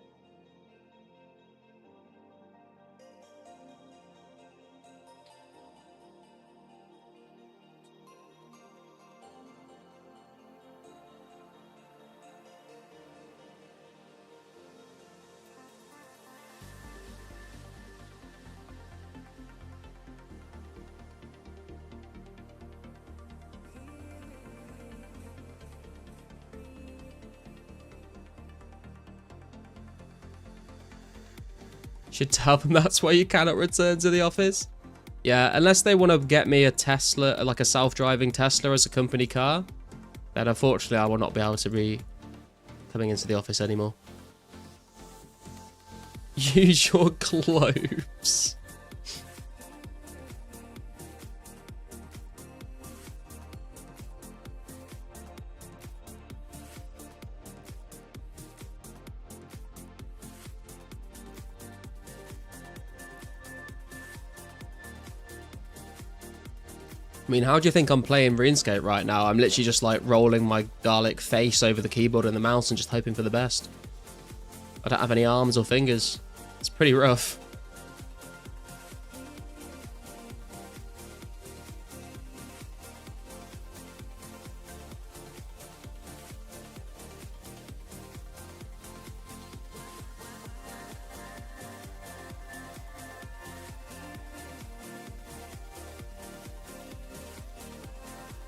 Should tell them that's why you cannot return to the office. Yeah, unless they want to get me a Tesla, like a self-driving Tesla as a company car, then unfortunately I will not be able to be coming into the office anymore. Use your globes. I mean, how do you think I'm playing RuneScape right now? I'm literally just like rolling my garlic face over the keyboard and the mouse and just hoping for the best. I don't have any arms or fingers. It's pretty rough.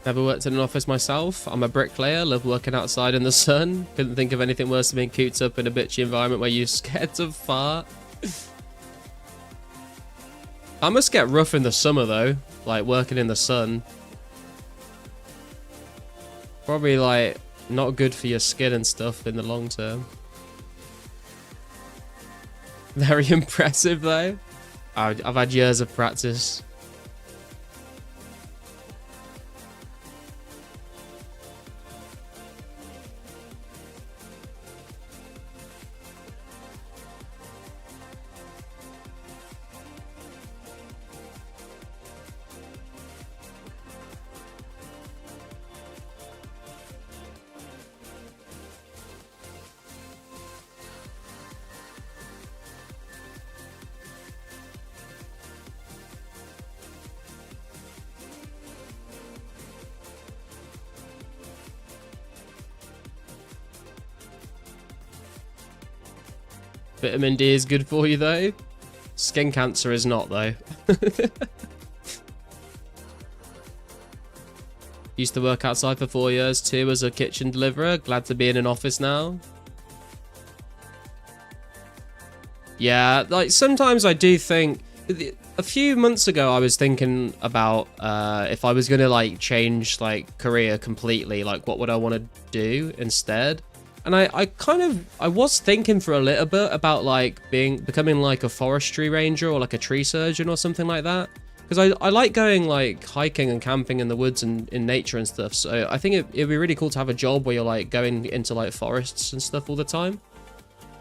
Never worked in an office myself. I'm a bricklayer, love working outside in the sun. Couldn't think of anything worse than being cooped up in a bitchy environment where you're scared to fart. I must get rough in the summer though, like working in the sun. Probably like not good for your skin and stuff in the long term. Very impressive though. I've had years of practice. Vitamin D is good for you though. Skin cancer is not though. Used to work outside for 4 years too as a kitchen deliverer. Glad to be in an office now. Yeah, like sometimes I do think... A few months ago I was thinking about if I was going to like change like career completely, like what would I want to do instead? And I was thinking for a little bit about like becoming like a forestry ranger or like a tree surgeon or something like that. Because I like going like hiking and camping in the woods and in nature and stuff. So I think it'd be really cool to have a job where you're like going into like forests and stuff all the time.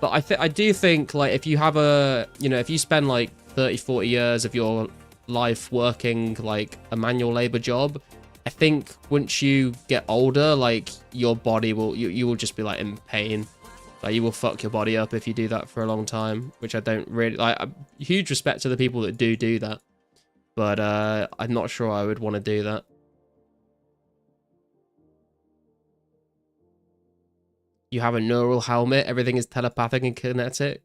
But I do think like if you have if you spend like 30, 40 years of your life working like a manual labor job, I think once you get older, like your body will, you will just be like in pain. Like you will fuck your body up if you do that for a long time, which I don't really like. Huge respect to the people that do that, but I'm not sure I would want to do that. You have a neural helmet. Everything is telepathic and kinetic.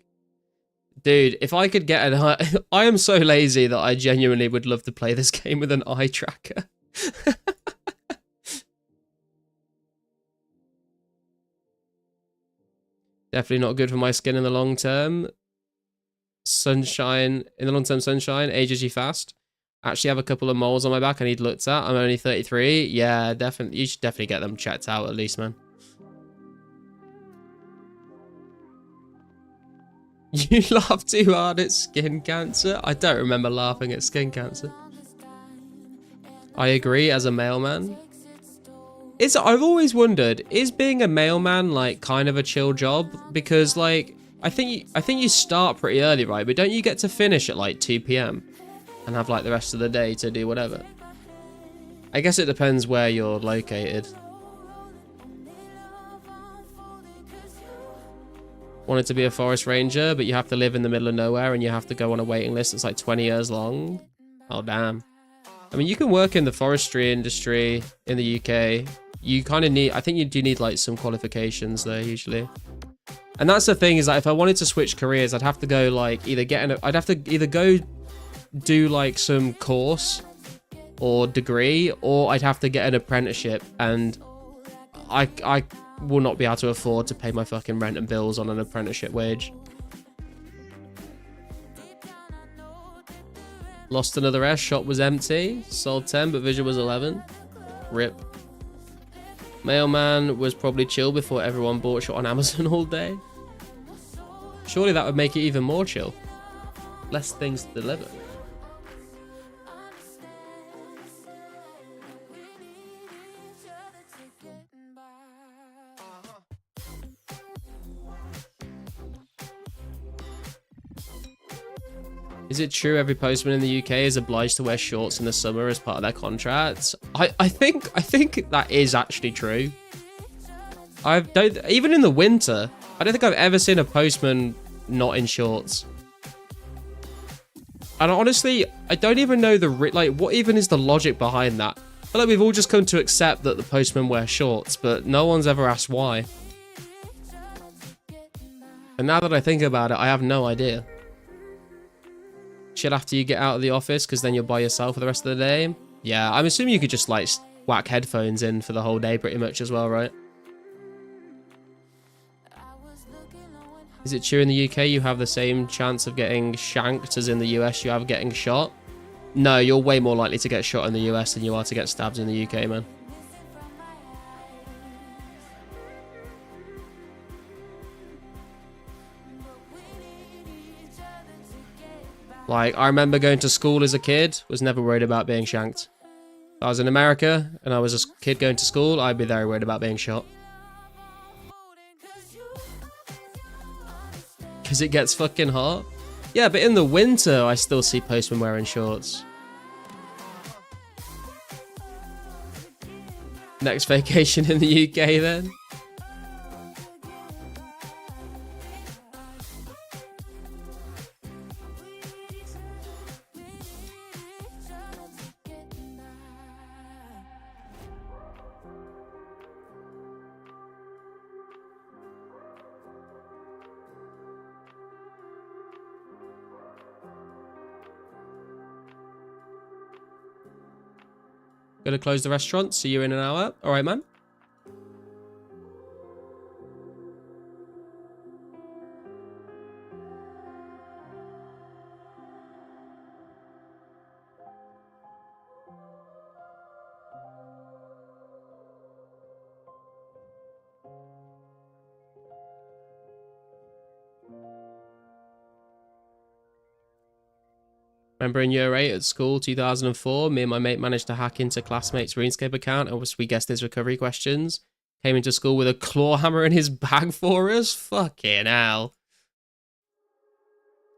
Dude, if I could get an eye... I am so lazy that I genuinely would love to play this game with an eye tracker. Definitely not good for my skin in the long term. Sunshine, in the long term, sunshine ages you fast. Actually have a couple of moles on my back I need looked at. I'm only 33. Yeah, definitely. You should definitely get them checked out at least, man. You laugh too hard at skin cancer? I don't remember laughing at skin cancer. I agree as a mailman. I've always wondered, is being a mailman like kind of a chill job? Because like I think you start pretty early, right? But don't you get to finish at like 2 p.m. and have like the rest of the day to do whatever? I guess it depends where you're located. Wanted to be a forest ranger, but you have to live in the middle of nowhere and you have to go on a waiting list that's like 20 years long. Oh, damn. I mean, you can work in the forestry industry in the UK. You kind of need, I think you do need like some qualifications there usually. And that's the thing, is that if I wanted to switch careers, I'd have to go like I'd have to either go do like some course or degree, or I'd have to get an apprenticeship, and I will not be able to afford to pay my fucking rent and bills on an apprenticeship wage. Lost another S, shop was empty, sold 10 but vision was 11. Rip. Mailman was probably chill before everyone bought shit on Amazon all day. Surely that would make it even more chill. Less things to deliver. Is it true every postman in the UK is obliged to wear shorts in the summer as part of their contract? I think that is actually true. Even in the winter, I don't think I've ever seen a postman not in shorts. And honestly, I don't even know what even is the logic behind that. I feel like we've all just come to accept that the postmen wear shorts, but no one's ever asked why. And now that I think about it, I have no idea. Chill after you get out of the office because then you're by yourself for the rest of the day. Yeah, I'm assuming you could just like whack headphones in for the whole day pretty much as well, right? Is it true in the UK you have the same chance of getting shanked as in the US you have getting shot? No, you're way more likely to get shot in the US than you are to get stabbed in the UK, man. Like, I remember going to school as a kid, was never worried about being shanked. If I was in America and I was a kid going to school, I'd be very worried about being shot. Because it gets fucking hot. Yeah, but in the winter, I still see postmen wearing shorts. Next vacation in the UK then. Gonna close the restaurant. See you in an hour. All right, man. Remember in year 8 at school, 2004, me and my mate managed to hack into classmates' RuneScape account and we guessed his recovery questions. Came into school with a claw hammer in his bag for us? Fucking hell.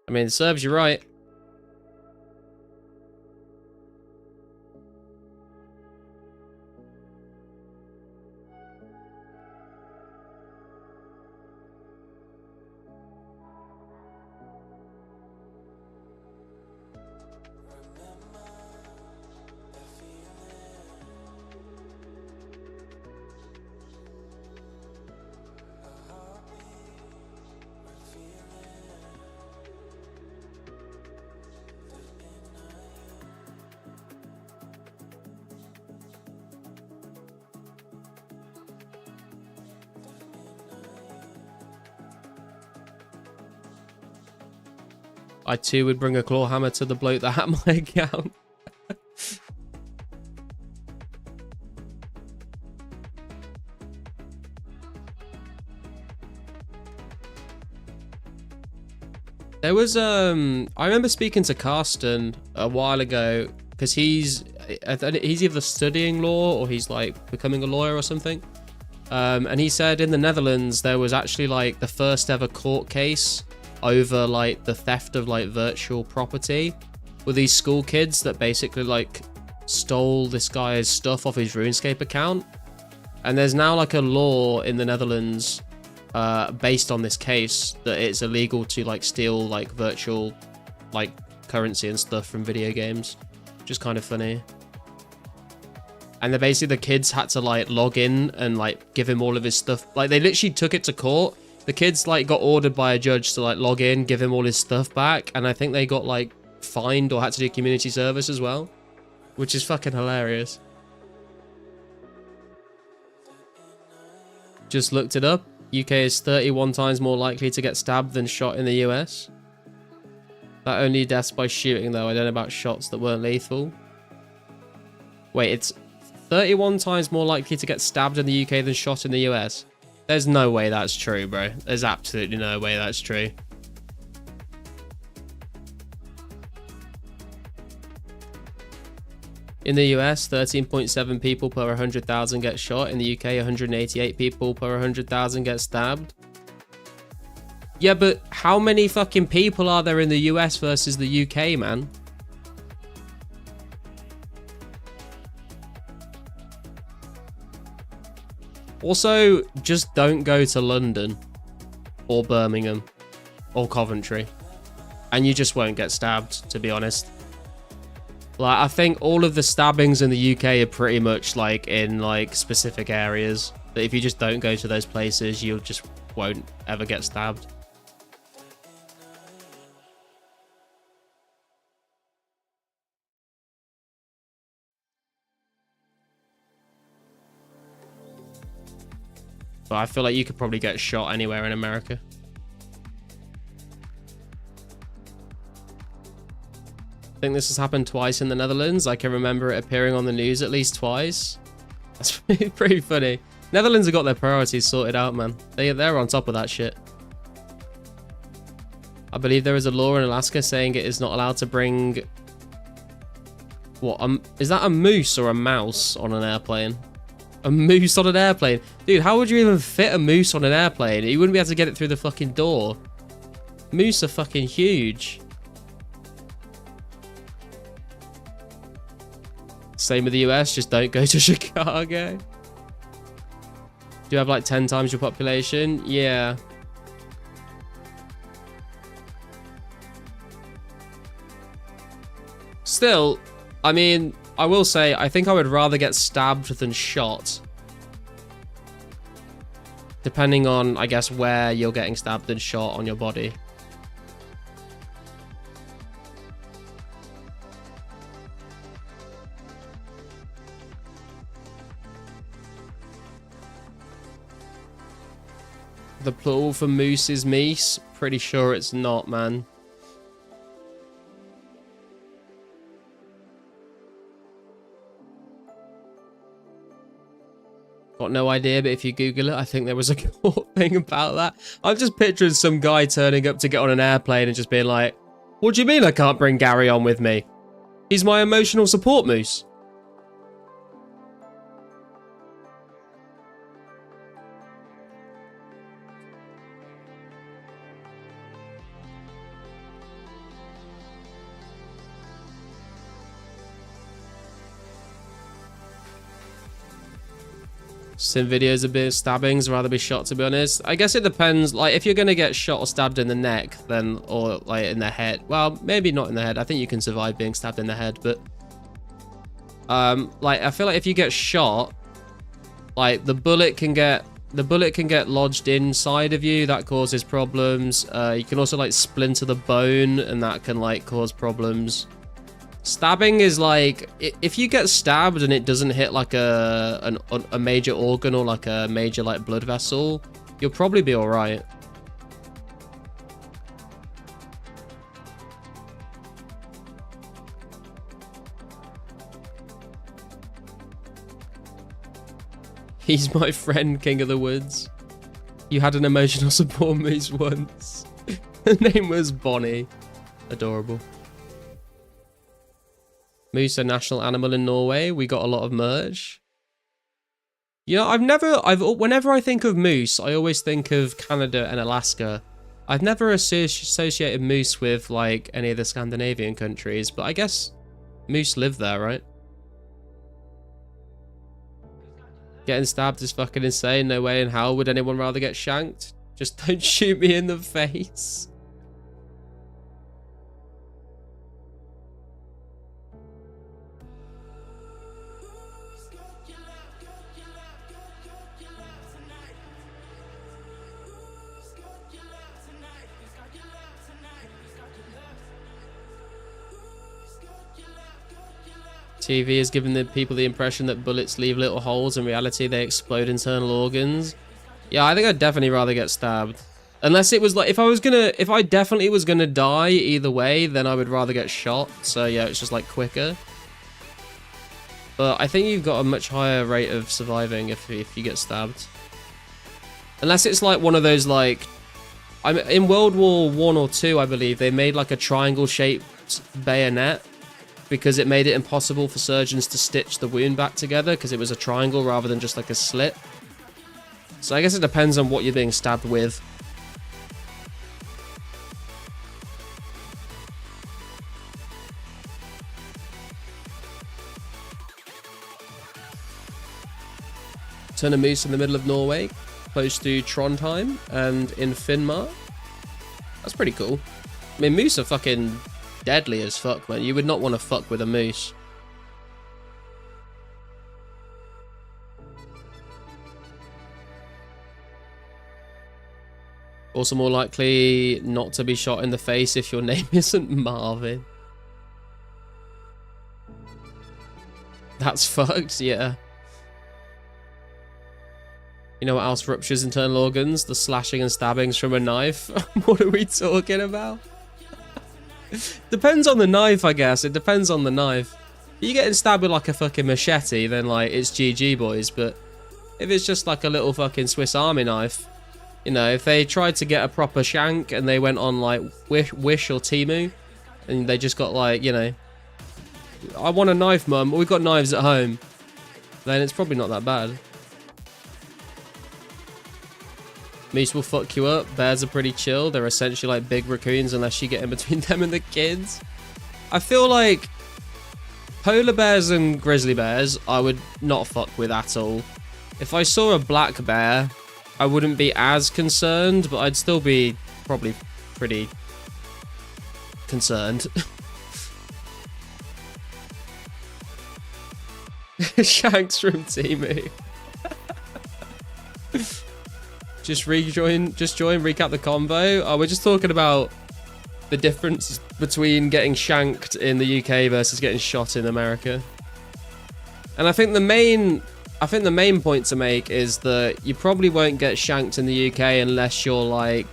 I mean, it serves you right. I too would bring a claw hammer to the bloke that had my account. There was I remember speaking to Carsten a while ago because he's either studying law or he's like becoming a lawyer or something. And he said in the Netherlands there was actually like the first ever court case over like the theft of like virtual property with these school kids that basically like stole this guy's stuff off his RuneScape account. And there's now like a law in the Netherlands based on this case that it's illegal to like steal like virtual like currency and stuff from video games, which is kind of funny. And the kids had to like log in and like give him all of his stuff. Like they literally took it to court. The kids like got ordered by a judge to like log in, give him all his stuff back, and I think they got like fined or had to do community service as well, which is fucking hilarious. Just looked it up. UK is 31 times more likely to get stabbed than shot in the US. That only deaths by shooting though. I don't know about shots that weren't lethal. Wait, it's 31 times more likely to get stabbed in the UK than shot in the US. There's no way that's true, bro. There's absolutely no way that's true. In the US, 13.7 people per 100,000 get shot. In the UK, 188 people per 100,000 get stabbed. Yeah, but how many fucking people are there in the US versus the UK, man? Also, just don't go to London or Birmingham or Coventry and you just won't get stabbed, to be honest. Like, I think all of the stabbings in the UK are pretty much like in like specific areas that if you just don't go to those places, you just won't ever get stabbed. But I feel like you could probably get shot anywhere in America. I think this has happened twice in the Netherlands. I can remember it appearing on the news at least twice. That's pretty funny. Netherlands have got their priorities sorted out, man. They're on top of that shit. I believe there is a law in Alaska saying it is not allowed to bring... What? Is that a moose or a mouse on an airplane? A moose on an airplane? Dude, how would you even fit a moose on an airplane? You wouldn't be able to get it through the fucking door. Moose are fucking huge. Same with the US, just don't go to Chicago. Do you have like 10 times your population? Yeah. Still, I mean, I will say, I think I would rather get stabbed than shot. Depending on, I guess, where you're getting stabbed and shot on your body. The plural for moose is meese? Pretty sure it's not, man. Got no idea, but if you Google it, I think there was a court thing about that. I'm just picturing some guy turning up to get on an airplane and just being like, what do you mean I can't bring Gary on with me? He's my emotional support moose. Sim videos a bit of stabbings, rather be shot, to be honest. I guess it depends. Like, if you're gonna get shot or stabbed in the neck, then, or like in the head, well, maybe not in the head. I think you can survive being stabbed in the head, but like, I feel like if you get shot, like the bullet can get lodged inside of you. That causes problems. You can also like splinter the bone, and that can like cause problems. Stabbing is like, if you get stabbed and it doesn't hit like a major organ or like a major like blood vessel, you'll probably be all right. He's my friend, King of the Woods. You had an emotional support moose once. Her name was Bonnie. Adorable. Moose are national animal in Norway. We got a lot of merch. Yeah, whenever I think of moose, I always think of Canada and Alaska. I've never associated moose with like any of the Scandinavian countries, but I guess moose live there, right? Getting stabbed is fucking insane. No way in hell would anyone rather get shanked. Just don't shoot me in the face. TV has given the people the impression that bullets leave little holes. In reality, they explode internal organs. Yeah, I think I'd definitely rather get stabbed. Unless it was like, if I definitely was gonna die either way, then I would rather get shot. So yeah, it's just like quicker. But I think you've got a much higher rate of surviving if you get stabbed. Unless it's like one of those like, in World War I or II, I believe, they made like a triangle-shaped bayonet because it made it impossible for surgeons to stitch the wound back together because it was a triangle rather than just like a slit. So I guess it depends on what you're being stabbed with. Turn a moose in the middle of Norway, close to Trondheim and in Finnmark. That's pretty cool. I mean, moose are fucking deadly as fuck, man. You would not want to fuck with a moose. Also more likely not to be shot in the face if your name isn't Marvin. That's fucked, yeah. You know what else ruptures internal organs? The slashing and stabbings from a knife. What are we talking about? Depends on the knife, I guess. It depends on the knife. If you're getting stabbed with like a fucking machete, then like it's GG, boys. But if it's just like a little fucking Swiss Army knife, you know, if they tried to get a proper shank and they went on like Wish or Temu, and they just got like, you know, I want a knife, mum. We've got knives at home. Then it's probably not that bad. Moose will fuck you up. Bears are pretty chill. They're essentially like big raccoons unless you get in between them and the kids. I feel like polar bears and grizzly bears I would not fuck with at all. If I saw a black bear, I wouldn't be as concerned, but I'd still be probably pretty concerned. Shanks from Temu. Just join, recap the convo. Oh, we're just talking about the difference between getting shanked in the UK versus getting shot in America. And I think the main point to make is that you probably won't get shanked in the UK unless you're like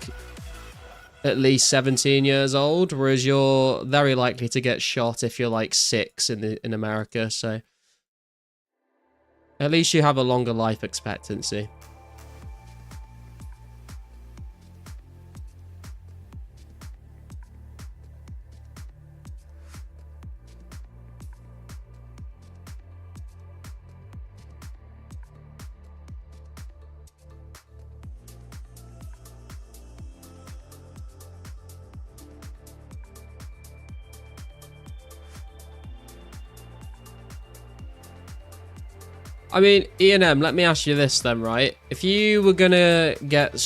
at least 17 years old, whereas you're very likely to get shot if you're like 6 in America. So at least you have a longer life expectancy. I mean, E&M, let me ask you this then, right? If you were gonna get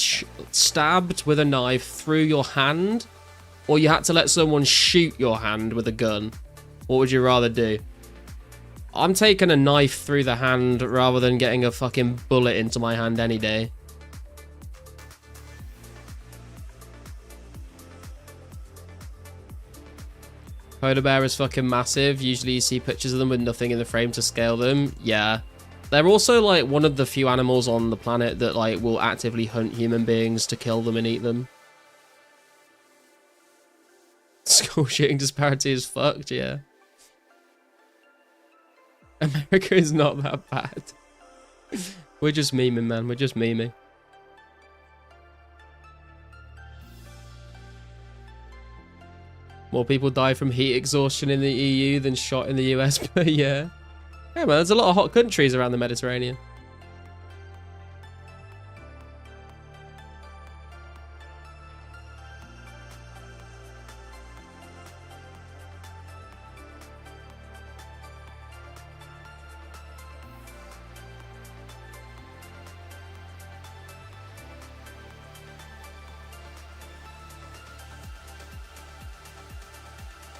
stabbed with a knife through your hand, or you had to let someone shoot your hand with a gun, what would you rather do? I'm taking a knife through the hand rather than getting a fucking bullet into my hand any day. Polar bear is fucking massive. Usually you see pictures of them with nothing in the frame to scale them. Yeah. They're also like one of the few animals on the planet that like will actively hunt human beings to kill them and eat them. School shooting disparity is fucked, yeah. America is not that bad. We're just memeing, man. We're just memeing. More people die from heat exhaustion in the EU than shot in the US per year. Yeah, man, there's a lot of hot countries around the Mediterranean.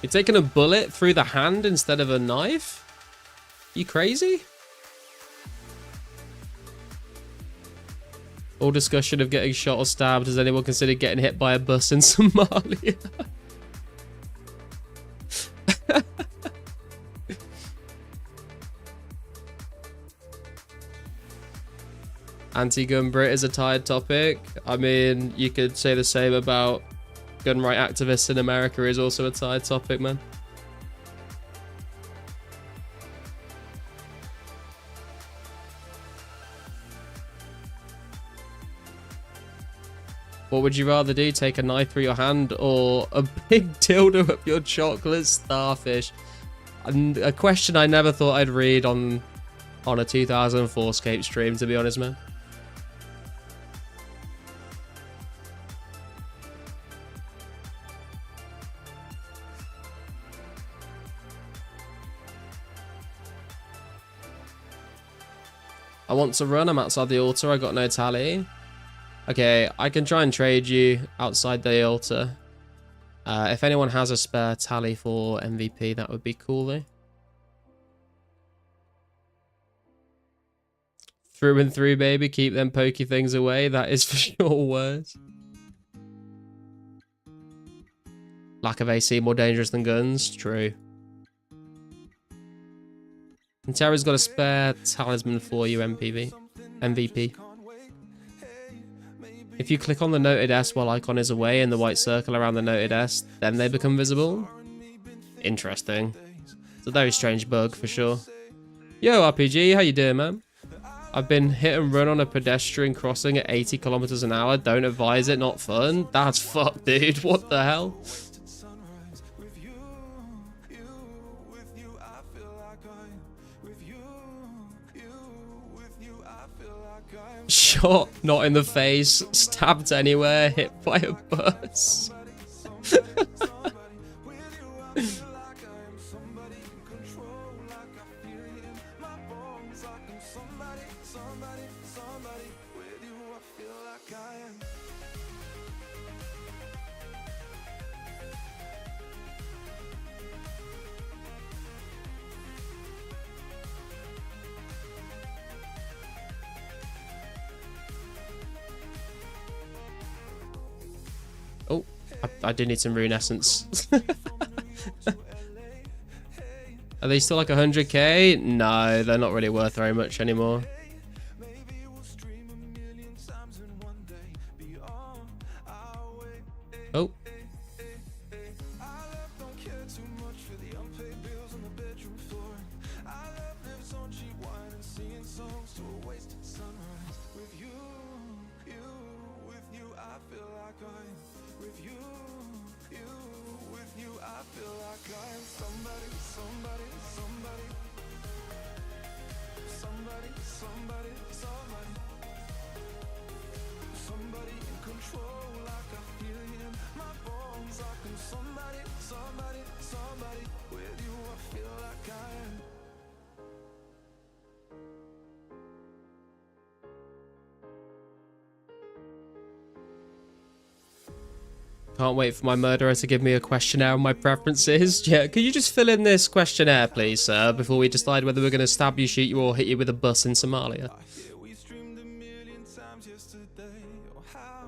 You're taking a bullet through the hand instead of a knife? You crazy? All discussion of getting shot or stabbed. Has anyone considered getting hit by a bus in Somalia? Anti-gun Brit is a tired topic. I mean, you could say the same about gun right activists in America is also a tired topic, man. What would you rather do? Take a knife through your hand or a big dildo up your chocolate starfish? And a question I never thought I'd read on a 2004scape stream, to be honest, man. I want to run. I'm outside the altar. I got no tally. Okay, I can try and trade you outside the altar. If anyone has a spare tally for MVP, that would be cool, though. Through and through, baby. Keep them pokey things away. That is for sure worse. Lack of AC more dangerous than guns. True. And Terra's got a spare talisman for you, MVP. If you click on the noted S while icon is away in the white circle around the noted S, then they become visible. Interesting. It's a very strange bug for sure. Yo, RPG, how you doing, man? I've been hit and run on a pedestrian crossing at 80 kilometers an hour. Don't advise it, not fun. That's fucked, dude. What the hell? Shot, not in the face, stabbed anywhere, hit by a bus. Oh, I do need some rune essence. Are they still like 100k? No, they're not really worth very much anymore. Oh. Can't wait for my murderer to give me a questionnaire on my preferences. Yeah, could you just fill in this questionnaire, please, sir, before we decide whether we're going to stab you, shoot you, or hit you with a bus in Somalia?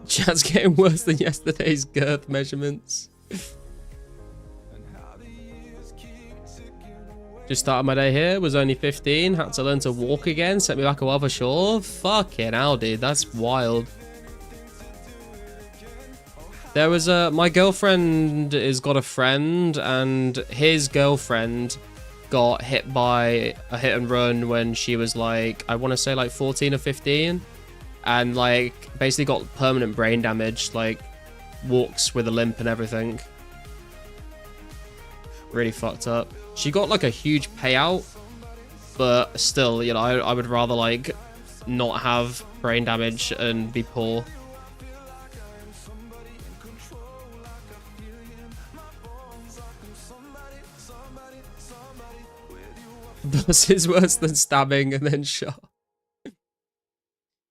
Chat's getting worse than yesterday's girth measurements. Just started my day here, was only 15, had to learn to walk again, sent me back a while for sure. Fucking hell, dude, that's wild. There was my girlfriend has got a friend, and his girlfriend got hit by a hit and run when she was like, I want to say like 14 or 15, and like basically got permanent brain damage, like walks with a limp and everything. Really fucked up. She got like a huge payout, but still, you know, I would rather like not have brain damage and be poor. This is worse than stabbing and then shot.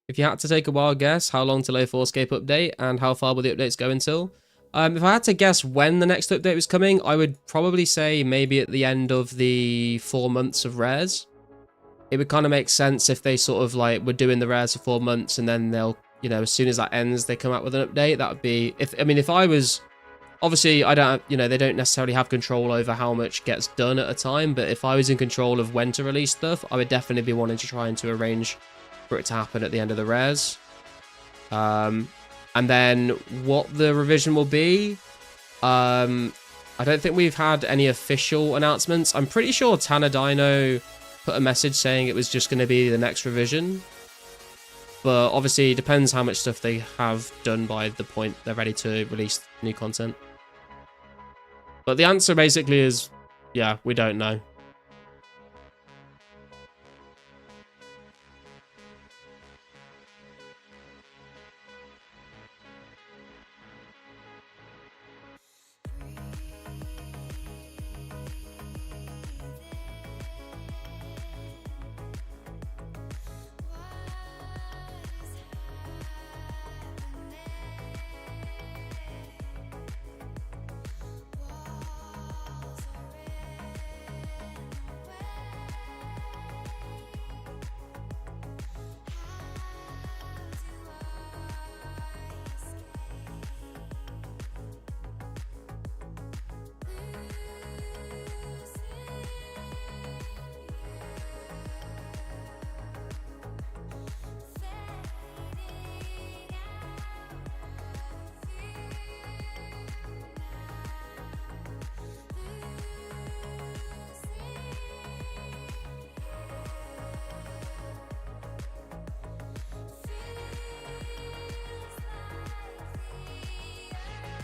If you had to take a wild guess, how long till 2004scape update and how far will the updates go until? If I had to guess when the next update was coming, I would probably say maybe at the end of the 4 months of rares. It would kind of make sense if they sort of like were doing the rares for 4 months and then they'll, you know, as soon as that ends, they come out with an update. That would be, if I was, obviously I don't, you know, they don't necessarily have control over how much gets done at a time, but if I was in control of when to release stuff, I would definitely be wanting to try and to arrange for it to happen at the end of the rares. And then what the revision will be, I don't think we've had any official announcements. I'm pretty sure Tanadino put a message saying it was just going to be the next revision. But obviously it depends how much stuff they have done by the point they're ready to release new content. But the answer basically is, yeah, we don't know.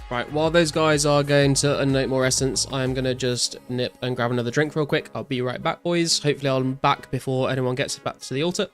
Right, while those guys are going to unload more essence, I'm going to just nip and grab another drink real quick. I'll be right back, boys. Hopefully I'm back before anyone gets back to the altar.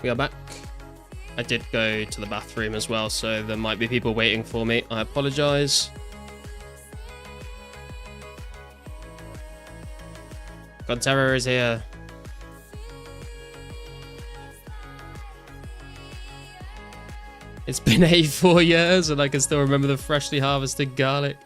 We are back. I did go to the bathroom as well, so there might be people waiting for me. I apologize. God Terror is here. It's been 84 years and I can still remember the freshly harvested garlic.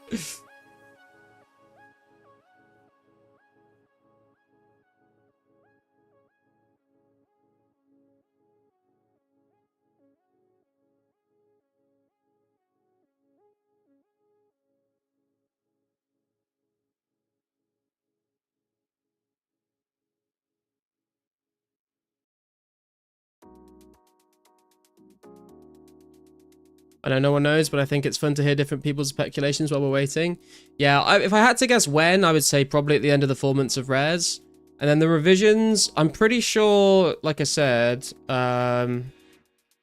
I know no one knows, but I think it's fun to hear different people's speculations while we're waiting. Yeah, if I had to guess when, I would say probably at the end of the 4 months of rares. And then the revisions, I'm pretty sure, like I said, let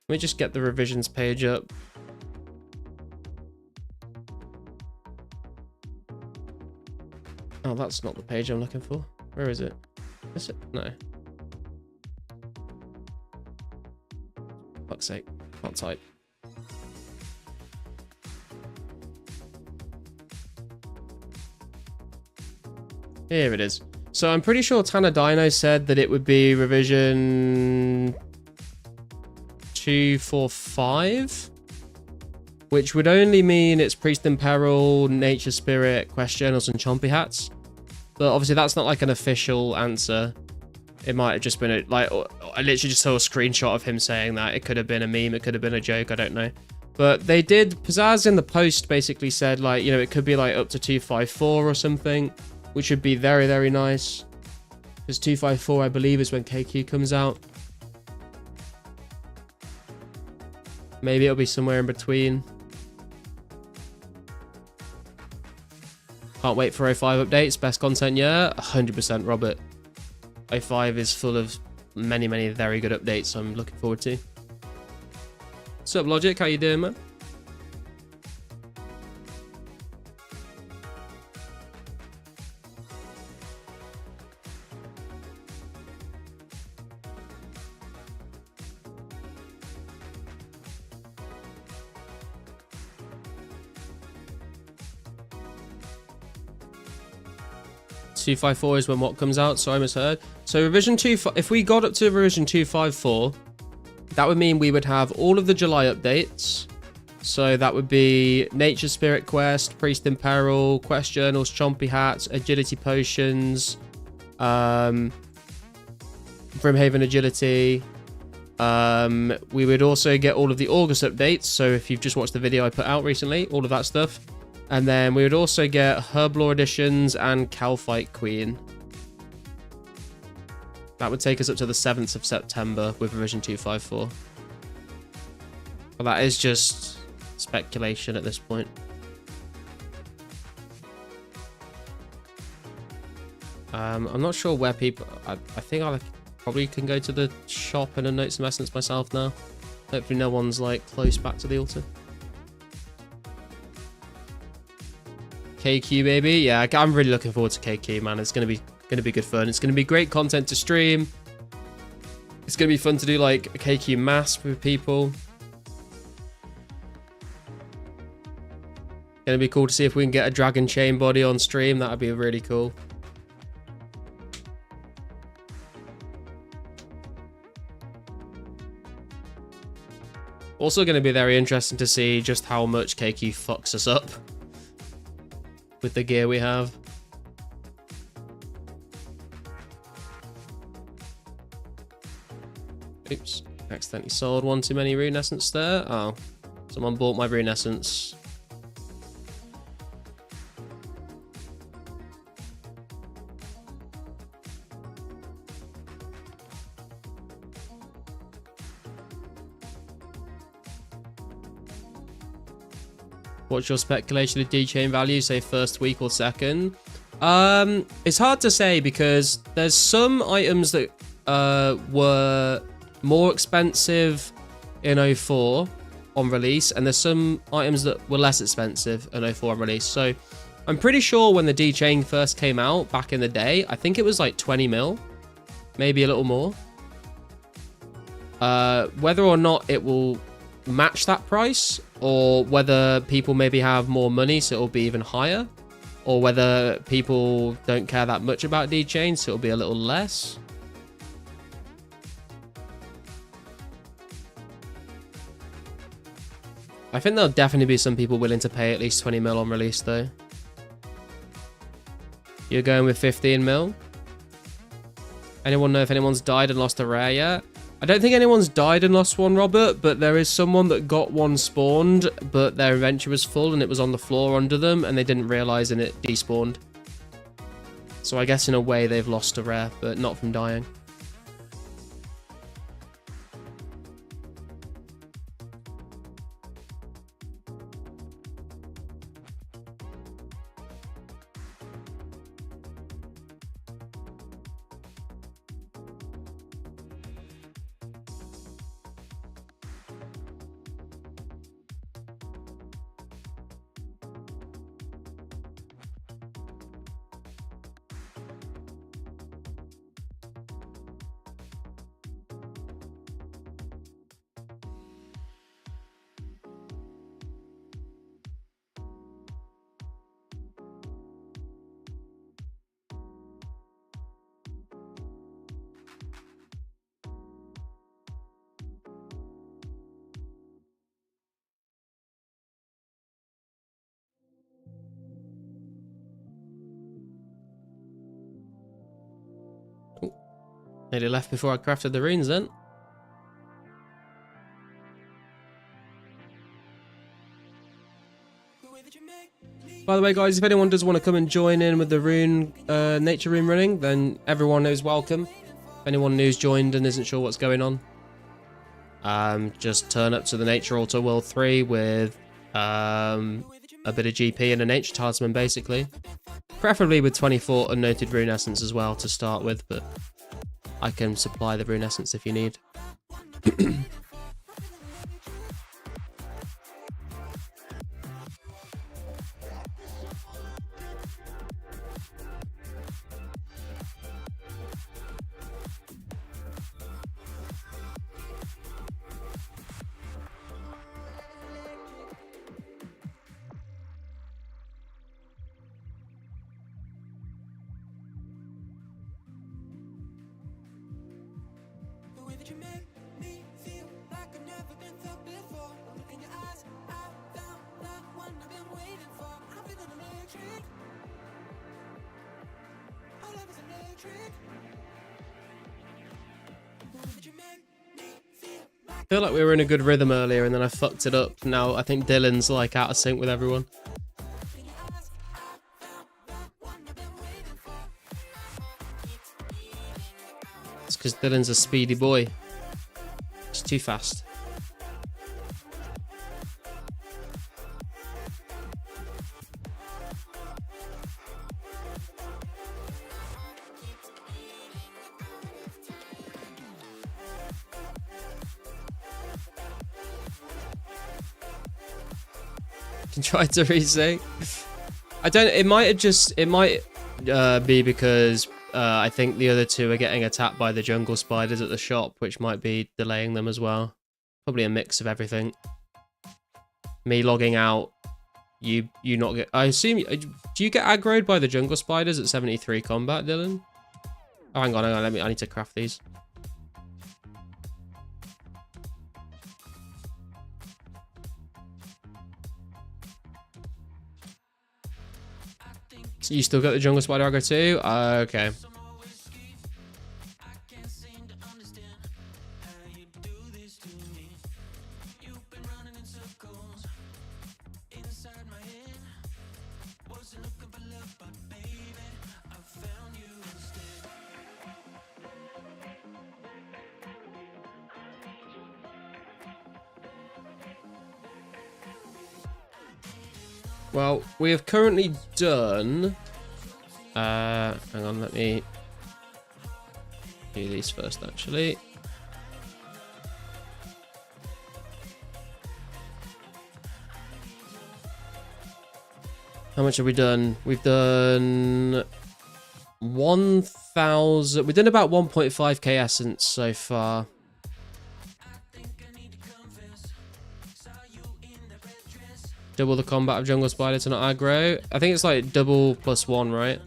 me just get the revisions page up. Oh, that's not the page I'm looking for. Where is it? Is it? No. Fuck's sake. Can't type. Here it is. So I'm pretty sure Tanner Dino said that it would be revision 245, which would only mean it's Priest in Peril, Nature Spirit, Quest Journals, and Chompy Hats. But obviously that's not like an official answer. It might have just been a, like, I literally just saw a screenshot of him saying that. It could have been a meme, it could have been a joke, I don't know. But they did, Pizzazz in the post basically said, like, you know, it could be like up to 254 or something, which would be very, very nice. Because 254, I believe, is when KQ comes out. Maybe it'll be somewhere in between. Can't wait for 05 updates. Best content, yeah. 100%, Robert. 05 is full of many, many very good updates I'm looking forward to. What's up, Logic? How you doing, man? 254 is when what comes out, so I misheard. So revision 2, if we got up to revision 254, that would mean we would have all of the July updates. So that would be Nature Spirit Quest, Priest in Peril, Quest Journals, Chompy Hats, Agility Potions, Brimhaven Agility. We would also get all of the August updates. So if you've just watched the video I put out recently, all of that stuff. And then we would also get Herblore Editions and Calfight Queen. That would take us up to the 7th of September with revision 254. But that is just speculation at this point. I'm not sure where people... I think I probably can go to the shop and unnote some essence myself now. Hopefully no one's like close back to the altar. KQ, baby. Yeah, I'm really looking forward to KQ, man. It's gonna be good fun. It's gonna be great content to stream. It's gonna be fun to do like a KQ mass with people. Gonna be cool to see if we can get a dragon chain body on stream. That would be really cool. Also gonna be very interesting to see just how much KQ fucks us up with the gear we have. Oops, accidentally sold one too many rune essence there. Oh, someone bought my rune essence. What's your speculation of D-chain value, say first week or second? It's hard to say because there's some items that were more expensive in 04 on release, and there's some items that were less expensive in 04 on release. So I'm pretty sure when the D-chain first came out back in the day, I think it was like 20 mil, maybe a little more. Whether or not it will match that price, or whether people maybe have more money so it'll be even higher, or whether people don't care that much about D-chain so it'll be a little less. I think there'll definitely be some people willing to pay at least 20 mil on release though. You're going with 15 mil? Anyone know if anyone's died and lost a rare yet? I don't think anyone's died and lost one, Robert, but there is someone that got one spawned, but their inventory was full and it was on the floor under them, and they didn't realize and it despawned. So I guess in a way they've lost a rare, but not from dying. Nearly left before I crafted the runes then. By the way, guys, if anyone does want to come and join in with the rune, nature rune running, then everyone is welcome. If anyone who's joined and isn't sure what's going on, just turn up to the Nature Altar World 3 with a bit of GP and a Nature Talisman, basically. Preferably with 24 unnoted rune essence as well to start with, but I can supply the rune essence if you need. I feel like we were in a good rhythm earlier and then I fucked it up. Now I think Dylan's like out of sync with everyone. It's because Dylan's a speedy boy. It's too fast. Try to resync. I don't. It might be because I think the other two are getting attacked by the jungle spiders at the shop, which might be delaying them as well. Probably a mix of everything. Me logging out, you not get. I assume. Do you get aggroed by the jungle spiders at 73 combat, Dylan? Oh, hang on. I need to craft these. So you still got the jungle spider aggro too? Okay. Well, we have currently done... hang on, let me do these first, actually. How much have we done? We've done 1,000... We've done about 1.5k essence so far. Double the combat of jungle spider to not aggro. I think it's like double plus one, right?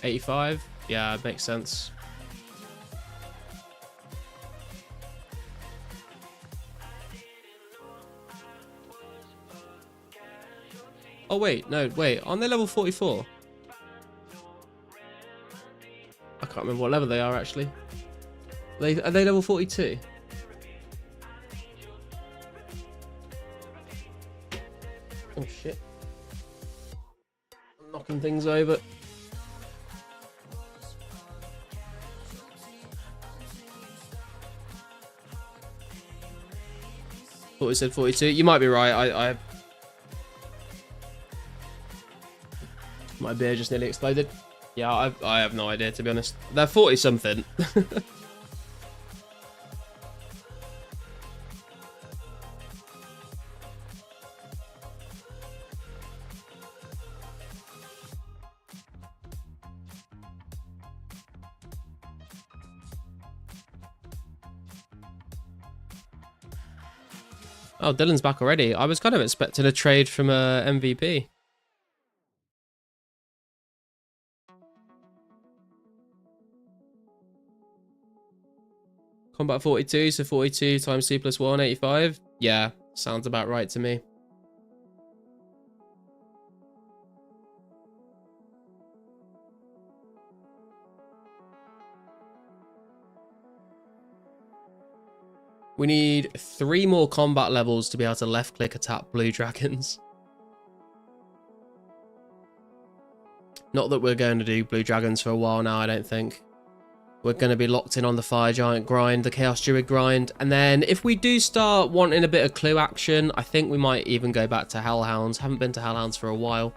$85? Yeah, it makes sense. Oh wait, no, wait, aren't they level 44? I can't remember what level they are actually. Are they level 42? Oh shit. I'm knocking things over. Thought we said 42. You might be right. My beer just nearly exploded. Yeah, I have no idea, to be honest. They're 40 something. Oh, Dylan's back already. I was kind of expecting a trade from MVP. Combat 42, so 42 times 2 plus 1, 85. Yeah, sounds about right to me. We need 3 more combat levels to be able to left-click attack blue dragons. Not that we're going to do blue dragons for a while now, I don't think. We're going to be locked in on the Fire Giant grind, the Chaos Druid grind, and then if we do start wanting a bit of clue action, I think we might even go back to Hellhounds. Haven't been to Hellhounds for a while.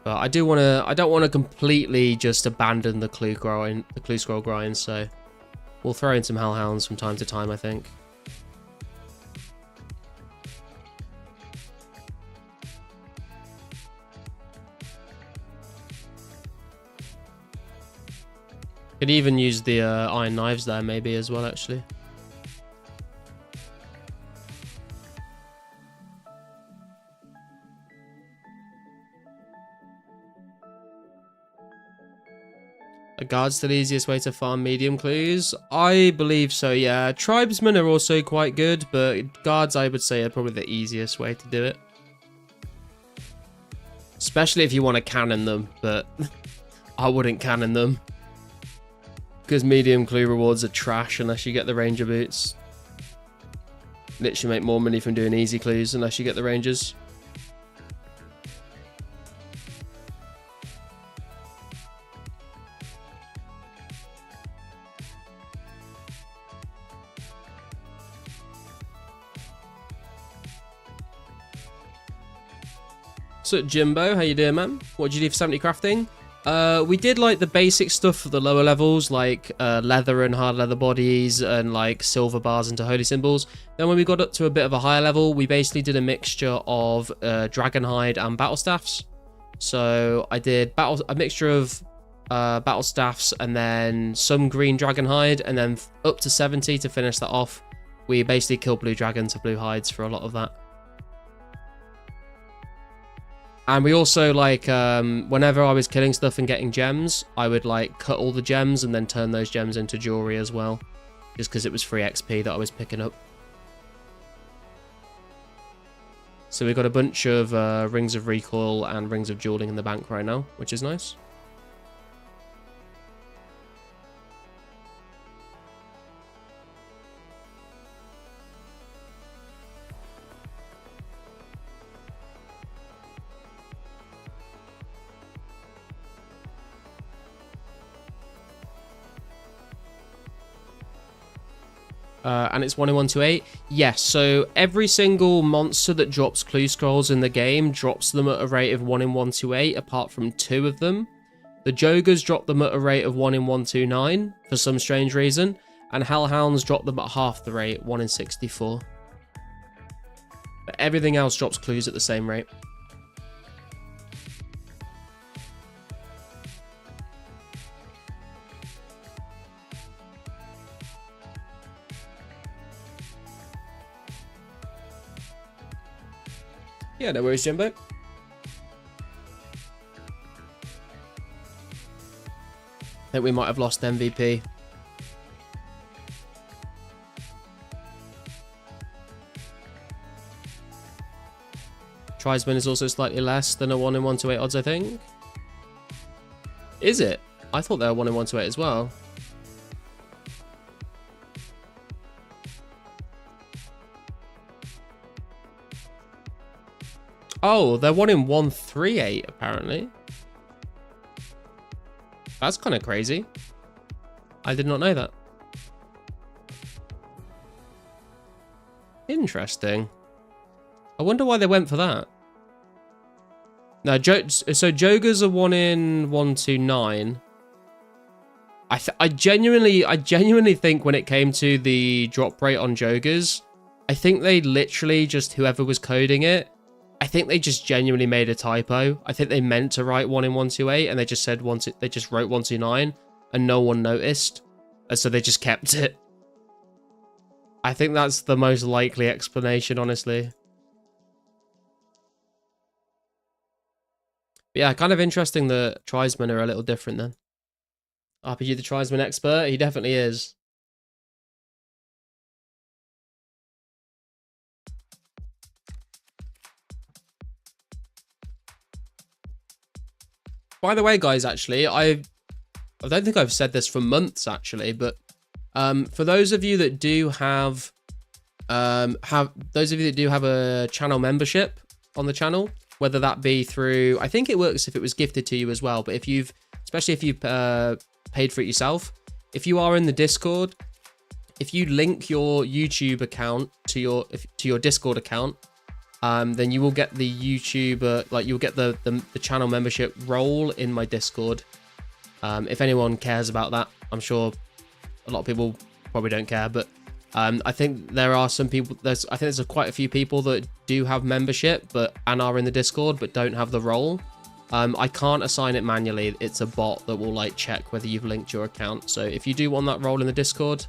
But I don't want to completely just abandon the clue scroll grind, so we'll throw in some Hellhounds from time to time, I think. Could even use the Iron Knives there maybe as well, actually. Are guards still the easiest way to farm medium clues? I believe so, yeah. Tribesmen are also quite good, but guards I would say are probably the easiest way to do it. Especially if you want to cannon them, but I wouldn't cannon them. Because medium clue rewards are trash unless you get the ranger boots. Literally make more money from doing easy clues unless you get the rangers. So Jimbo, how you doing, man? What did you do for 70 crafting? We did like the basic stuff for the lower levels, like leather and hard leather bodies and like silver bars into holy symbols. Then when we got up to a bit of a higher level, we basically did a mixture of dragon hide and battle staffs. So I did a mixture of battle staffs and then some green dragon hide, and then up to 70 to finish that off. We basically killed blue dragons to blue hides for a lot of that. And we also, like, whenever I was killing stuff and getting gems, I would, like, cut all the gems and then turn those gems into jewelry as well. Just because it was free XP that I was picking up. So we've got a bunch of Rings of Recoil and Rings of Dueling in the bank right now, which is nice. And it's 1 in 128. Yes, so every single monster that drops clue scrolls in the game drops them at a rate of 1 in 128, apart from 2 of them. The Jogers drop them at a rate of 1 in 129 for some strange reason, and Hellhounds drop them at half the rate, 1 in 64. But everything else drops clues at the same rate. Yeah, no worries, Jimbo. I think we might have lost MVP. Tribesman is also slightly less than a 1 in 128 odds, I think. Is it? I thought they were 1 in 128 as well. Oh, they're 1 in 138 apparently. That's kind of crazy. I did not know that. Interesting. I wonder why they went for that. No, so Jogers are 1 in 129. I genuinely think when it came to the drop rate on Jogers, I think they literally just, whoever was coding it, I think they just genuinely made a typo. I think they meant to write 1 in 128 and they just said they just wrote 129 and no one noticed. And so they just kept it. I think that's the most likely explanation, honestly. But yeah, kind of interesting that Tribesmen are a little different then. RPG the Tribesman expert? He definitely is. By the way, guys, actually, I don't think I've said this for months, actually, but for those of you that do have a channel membership on the channel, whether that be through, I think it works if it was gifted to you as well, but especially if you've paid for it yourself, if you are in the Discord, if you link your YouTube account to your Discord account, then you will get the YouTuber, like you'll get the channel membership role in my Discord. If anyone cares about that, I'm sure a lot of people probably don't care, but I think there are some people. I think there's quite a few people that do have membership, and are in the Discord, but don't have the role. I can't assign it manually. It's a bot that will like check whether you've linked your account. So if you do want that role in the Discord,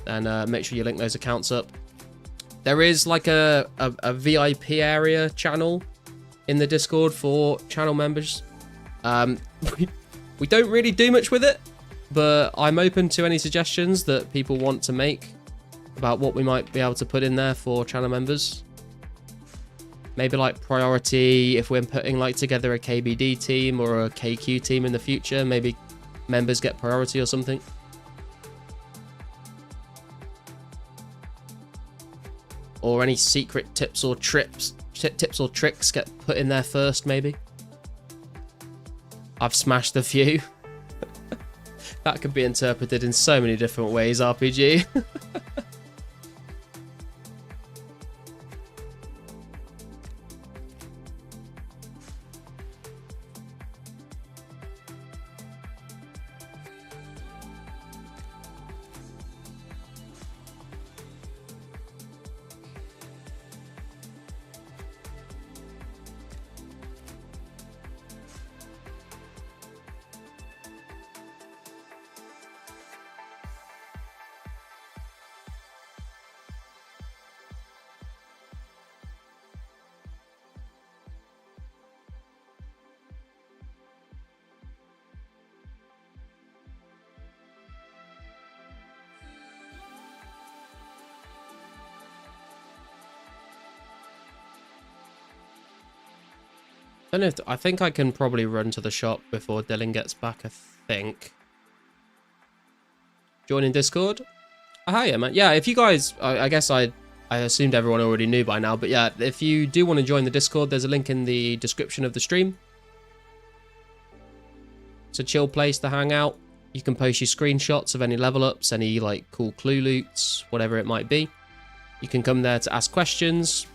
then make sure you link those accounts up. There is like a VIP area channel in the Discord for channel members. We don't really do much with it, but I'm open to any suggestions that people want to make about what we might be able to put in there for channel members. Maybe like priority, if we're putting like together a KBD team or a KQ team in the future, maybe members get priority or something. Or any secret tips or tricks get put in there first, maybe. I've smashed a few. That could be interpreted in so many different ways, RPG. I don't know if I think I can probably run to the shop before Dylan gets back, I think. Join in Discord? Oh, hi, yeah, man. Yeah, if you guys, I guess I assumed everyone already knew by now, but yeah, if you do want to join the Discord, there's a link in the description of the stream. It's a chill place to hang out. You can post your screenshots of any level ups, any like cool clue loots, whatever it might be. You can come there to ask questions.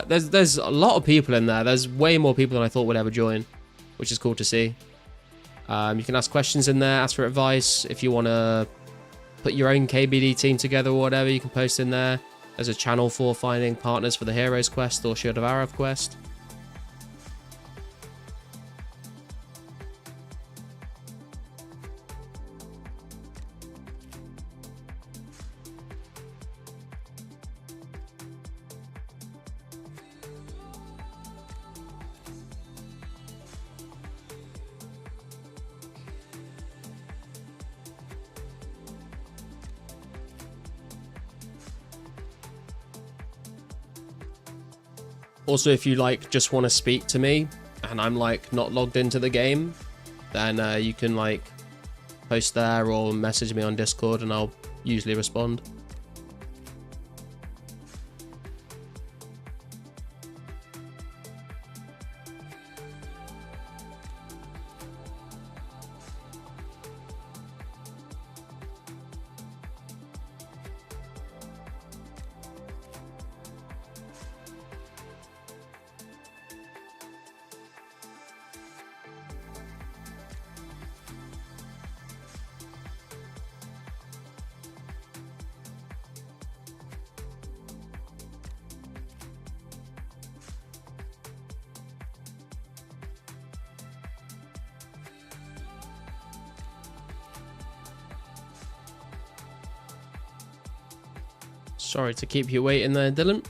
There's a lot of people in there. There's way more people than I thought would ever join, which is cool to see. You can ask questions in there, ask for advice. If you want to put your own KBD team together or whatever, you can post in there. There's a channel for finding partners for the Heroes quest or Shield of Arav quest. Also, if you like just want to speak to me and I'm like not logged into the game, then you can like post there or message me on Discord and I'll usually respond. Sorry to keep you waiting there, Dylan.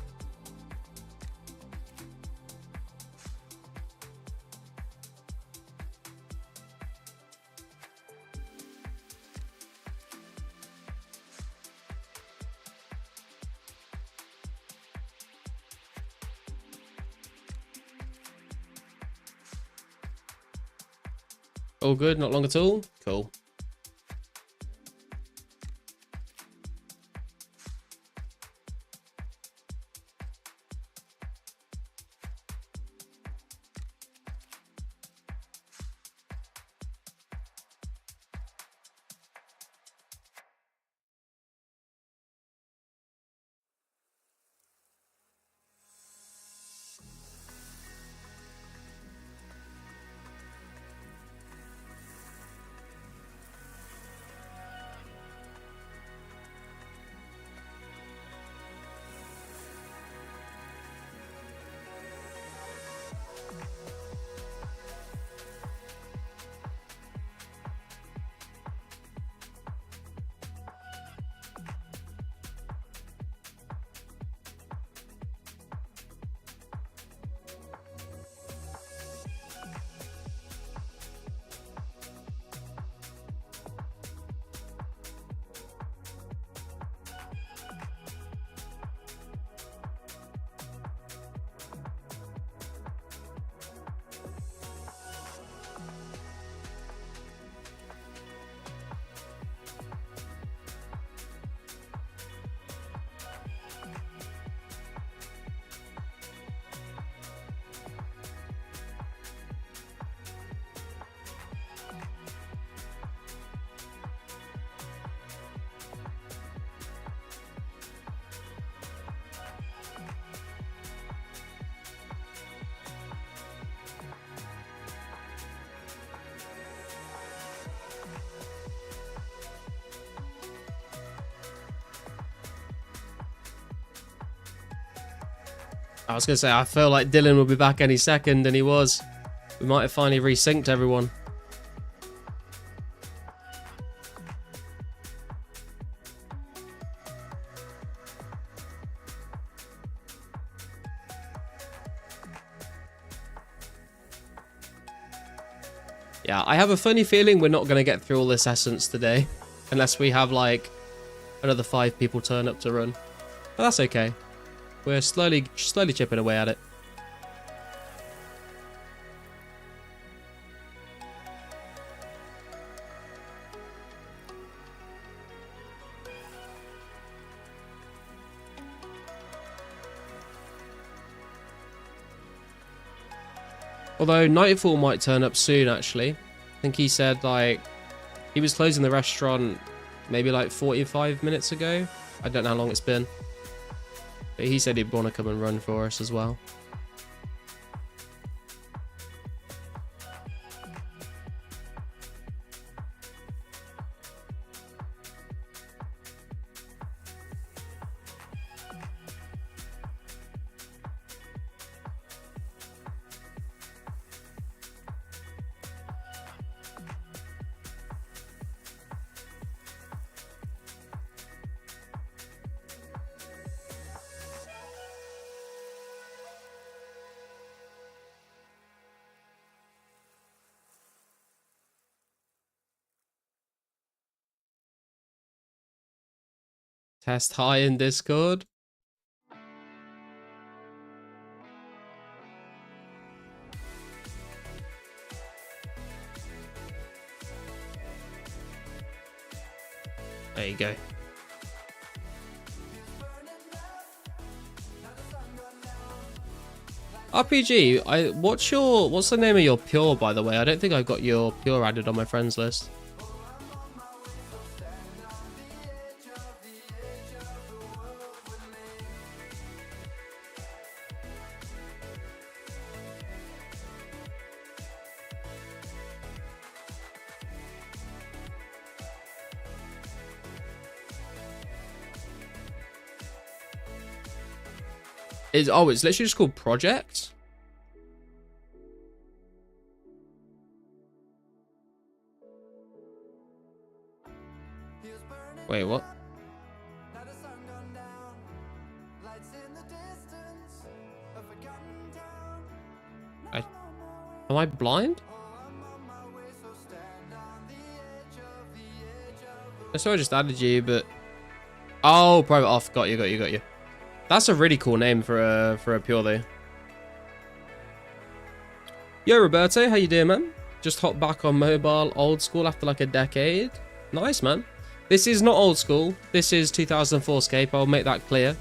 All good, not long at all. Cool. I was going to say, I feel like Dylan will be back any second, and he was. We might have finally resynced everyone. Yeah, I have a funny feeling we're not going to get through all this essence today. Unless we have, like, another 5 people turn up to run. But that's okay. We're slowly chipping away at it. Although Nightfall might turn up soon, actually. I think he said, like, he was closing the restaurant maybe like 45 minutes ago. I don't know how long it's been. But he said he'd want to come and run for us as well. Test high in Discord. There you go. RPG, what's the name of your pure, by the way? I don't think I got your pure added on my friends list. It's literally just called Project. Wait, what? Am I blind? I saw I just added you, but oh, private off. Got you. That's a really cool name for a pure though. Yo, Roberto, how you doing, man? Just hopped back on mobile, old school after like a decade. Nice, man. This is not old school. This is 2004scape. I'll make that clear.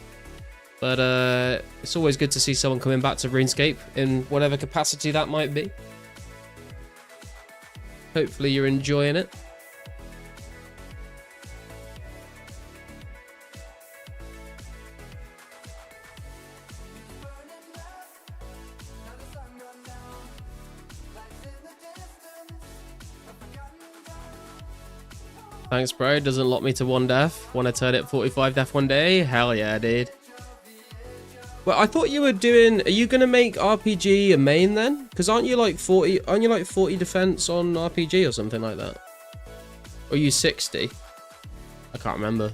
But it's always good to see someone coming back to RuneScape in whatever capacity that might be. Hopefully you're enjoying it. Thanks, bro. Doesn't lock me to 1 death. Want to turn it 45 death one day? Hell yeah, dude. Well, I thought you were doing... Are you going to make RPG a main then? Because aren't you like 40... Aren't you like 40 defense on RPG or something like that? Or are you 60? I can't remember.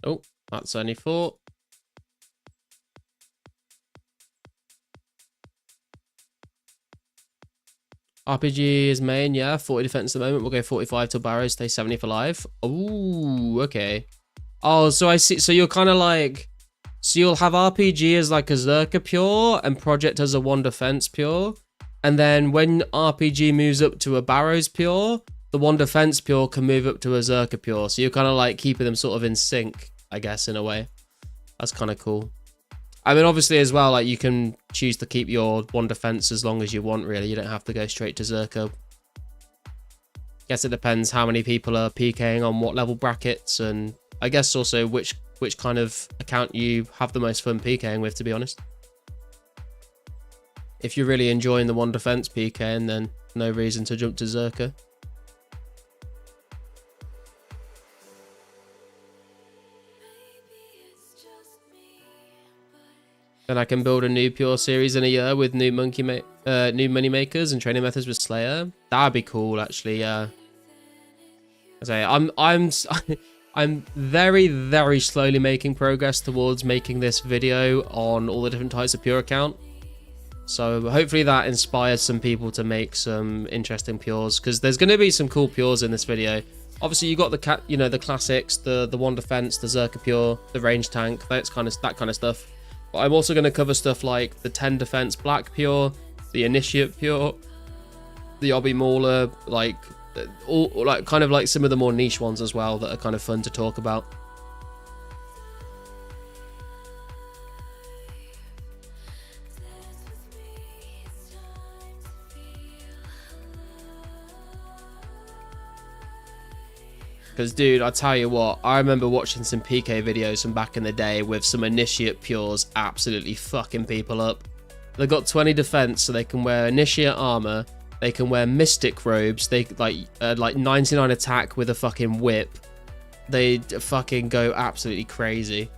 Oh, that's only 4. RPG is main, yeah. 40 defense at the moment. We'll go 45 till barrows, stay 70 for life. Ooh, okay. Oh, so I see. So you're kind of like... So you'll have RPG as like a Zerka pure and Project as a 1 defense pure. And then when RPG moves up to a barrows pure, the 1 defense pure can move up to a Zerka pure. So you're kind of like keeping them sort of in sync, I guess, in a way. That's kind of cool. I mean, obviously as well, like you can choose to keep your 1 defense as long as you want, really. You don't have to go straight to Zerka. Guess it depends how many people are PKing on what level brackets, and I guess also which kind of account you have the most fun PKing with, to be honest. If you're really enjoying the 1 defense PKing, then no reason to jump to Zerka. And I can build a new pure series in a year with new new money makers and training methods with Slayer. That'd be cool, actually. Yeah. I say I'm very, very slowly making progress towards making this video on all the different types of pure account. So hopefully that inspires some people to make some interesting pures, because there's going to be some cool pures in this video. Obviously you got the classics, the 1 defense, the Zerka pure, the range tank, that kind of stuff. But I'm also going to cover stuff like the 10 defense black pure, the initiate pure, the obby mauler, like all like kind of like some of the more niche ones as well that are kind of fun to talk about. Because, dude, I tell you what, I remember watching some PK videos from back in the day with some initiate pures absolutely fucking people up. They got 20 defense, so they can wear initiate armor, they can wear mystic robes, they like 99 attack with a fucking whip. They fucking go absolutely crazy.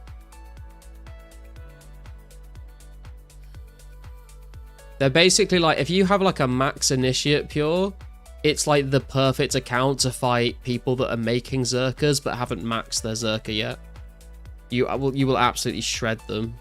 They're basically like, if you have like a max initiate pure, it's like the perfect account to fight people that are making Zerkas but haven't maxed their Zerka yet. You will absolutely shred them.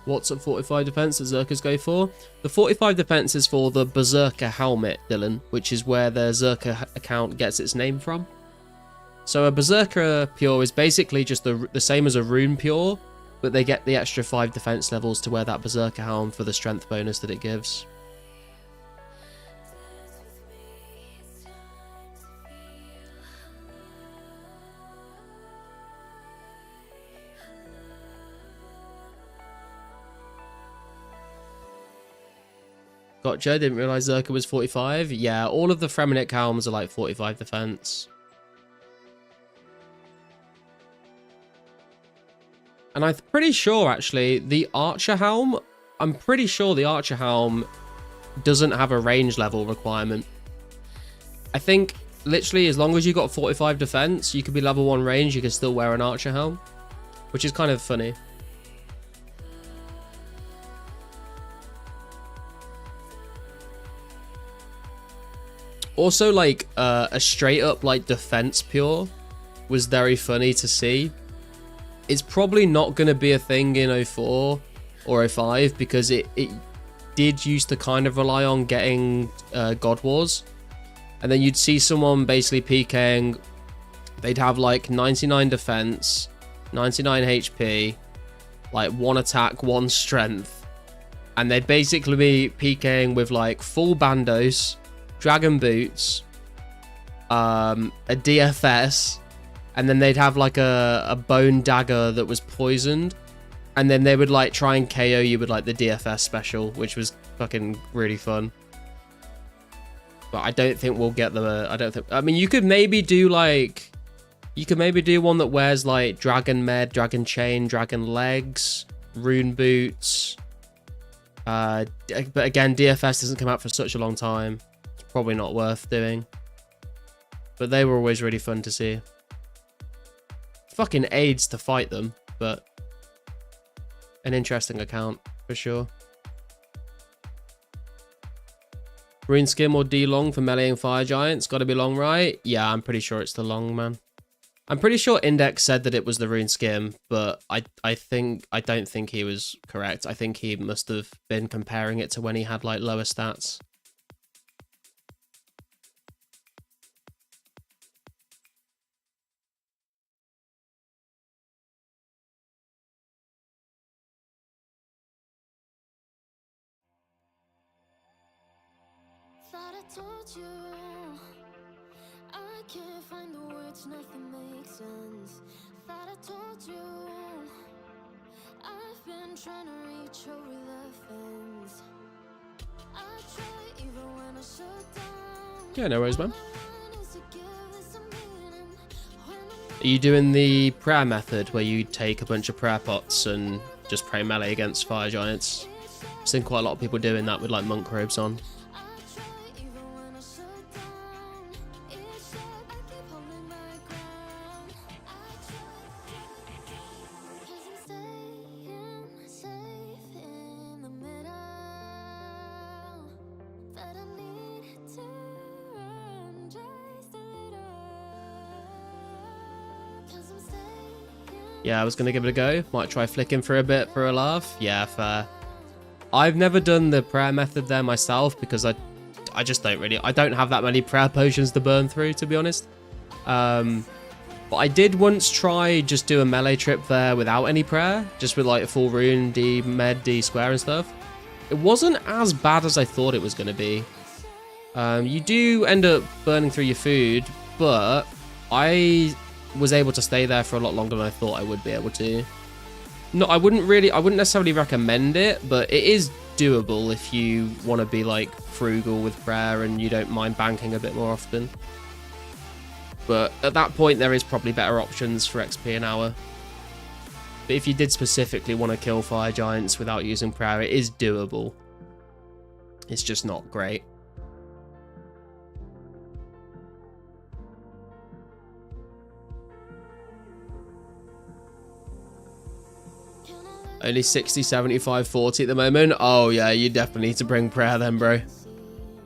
What's at 45 defense that Zerkas go for? The 45 defense is for the Berserker helmet, Dylan, which is where their Zerka account gets its name from. So a Berserker pure is basically just the same as a rune pure, but they get the extra 5 defense levels to wear that Berserker helm for the strength bonus that it gives. Gotcha. Didn't realize Zerka was 45. Yeah, all of the Fremennik helms are like 45 defense. And I'm pretty sure, actually, the Archer helm, I'm pretty sure the Archer helm doesn't have a range level requirement. I think, literally, as long as you got 45 defense, you could be level 1 range, you can still wear an Archer helm, which is kind of funny. Also, like, a straight up, like, defense pure was very funny to see. It's probably not going to be a thing in 04 or 05 because it did used to kind of rely on getting God Wars. And then you'd see someone basically PKing, they'd have like 99 defense, 99 HP, like 1 attack, 1 strength. And they'd basically be PKing with like full bandos, dragon boots, a DFS, and then they'd have like a bone dagger that was poisoned, and then they would like try and KO you with like the DFS special, which was fucking really fun. But I don't think we'll get the I mean, you could maybe do like, you could maybe do one that wears like dragon med, dragon chain, dragon legs, rune boots. But again, DFS doesn't come out for such a long time. It's probably not worth doing. But they were always really fun to see. Fucking aids to fight them, but an interesting account for sure. Rune skim or D long for meleeing fire giants? Gotta be long, right? Yeah, I'm pretty sure it's the long, man. I'm pretty sure Index said that it was the rune skim, but I don't think he was correct. I think he must have been comparing it to when he had like lower stats. Thought I told you I can't find the words, nothing makes sense. Thought I told you I've been trying to reach over the fence. I try even when I shut down. Yeah, no worries, man. Are you doing the prayer method where you take a bunch of prayer pots and just pray melee against fire giants? I've seen quite a lot of people doing that with like monk robes on. Yeah, I was going to give it a go. Might try flicking for a bit for a laugh. Yeah, fair. I've never done the prayer method there myself because I just don't really... I don't have that many prayer potions to burn through, to be honest. But I did once try just do a melee trip there without any prayer. Just with like a full rune, D med, D square and stuff. It wasn't as bad as I thought it was going to be. You do end up burning through your food, but I was able to stay there for a lot longer than I thought I would be able to. No, I wouldn't necessarily recommend it, but it is doable if you want to be like frugal with prayer and you don't mind banking a bit more often. But at that point, there is probably better options for XP an hour. But if you did specifically want to kill fire giants without using prayer, it is doable. It's just not great. Only 60, 75, 40 at the moment. Oh yeah, you definitely need to bring prayer then, bro.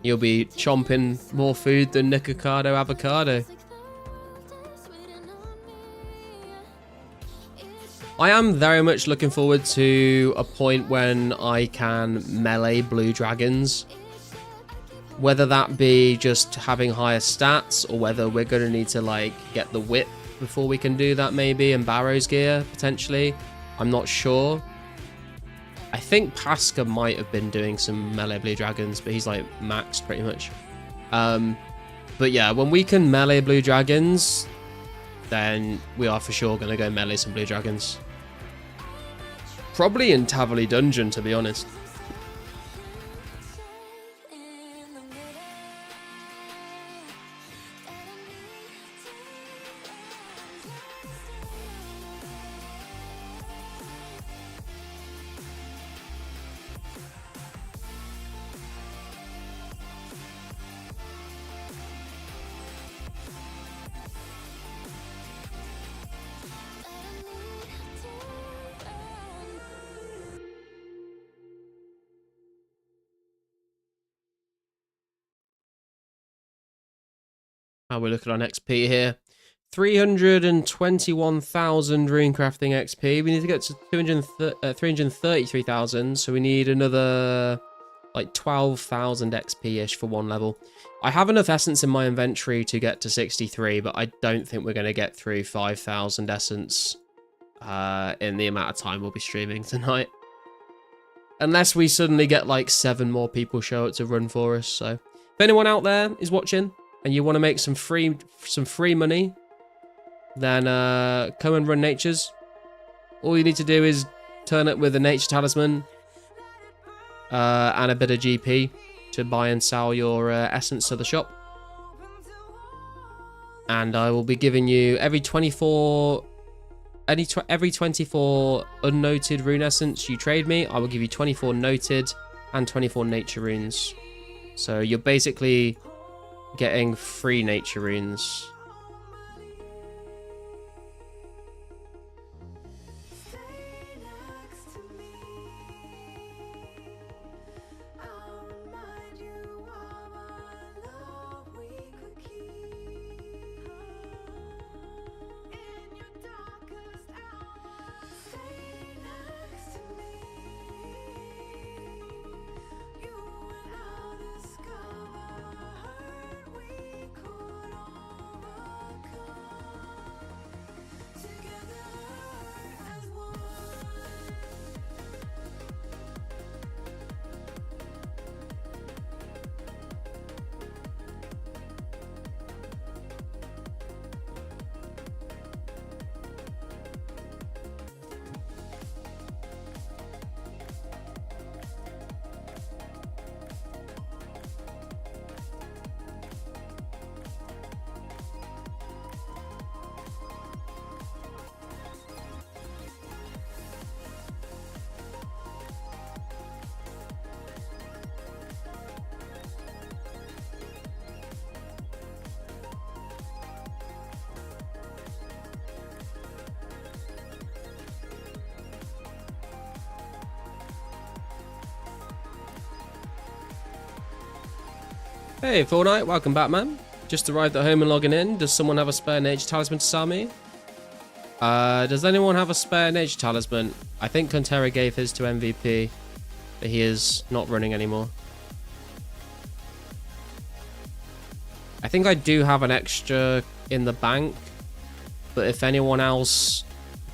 You'll be chomping more food than Nikocado avocado. I am very much looking forward to a point when I can melee blue dragons. Whether that be just having higher stats or whether we're going to need to like get the whip before we can do that maybe, and Barrow's gear potentially. I'm not sure. I think Pasca might have been doing some melee blue dragons, but he's like maxed pretty much. But yeah, when we can melee blue dragons, then we are for sure going to go melee some blue dragons. Probably in Tavoli Dungeon, to be honest. How we looking on XP here? 321,000 runecrafting XP. We need to get to 333,000, so we need another like 12,000 XP-ish for one level. I have enough essence in my inventory to get to 63, but I don't think we're going to get through 5,000 essence in the amount of time we'll be streaming tonight. Unless we suddenly get like 7 more people show up to run for us. So if anyone out there is watching and you want to make some free money, then come and run Natures. All you need to do is turn up with a Nature Talisman and a bit of GP to buy and sell your essence to the shop. And I will be giving you every 24 unnoted rune essence you trade me, I will give you 24 noted and 24 nature runes. So you're basically getting free nature runes. Hey Fortnite, welcome back man. Just arrived at home and logging in. Does someone have a spare nature talisman to sell me? Does anyone have a spare nature talisman? I think Contera gave his to MVP, but he is not running anymore. I think I do have an extra in the bank, but if anyone else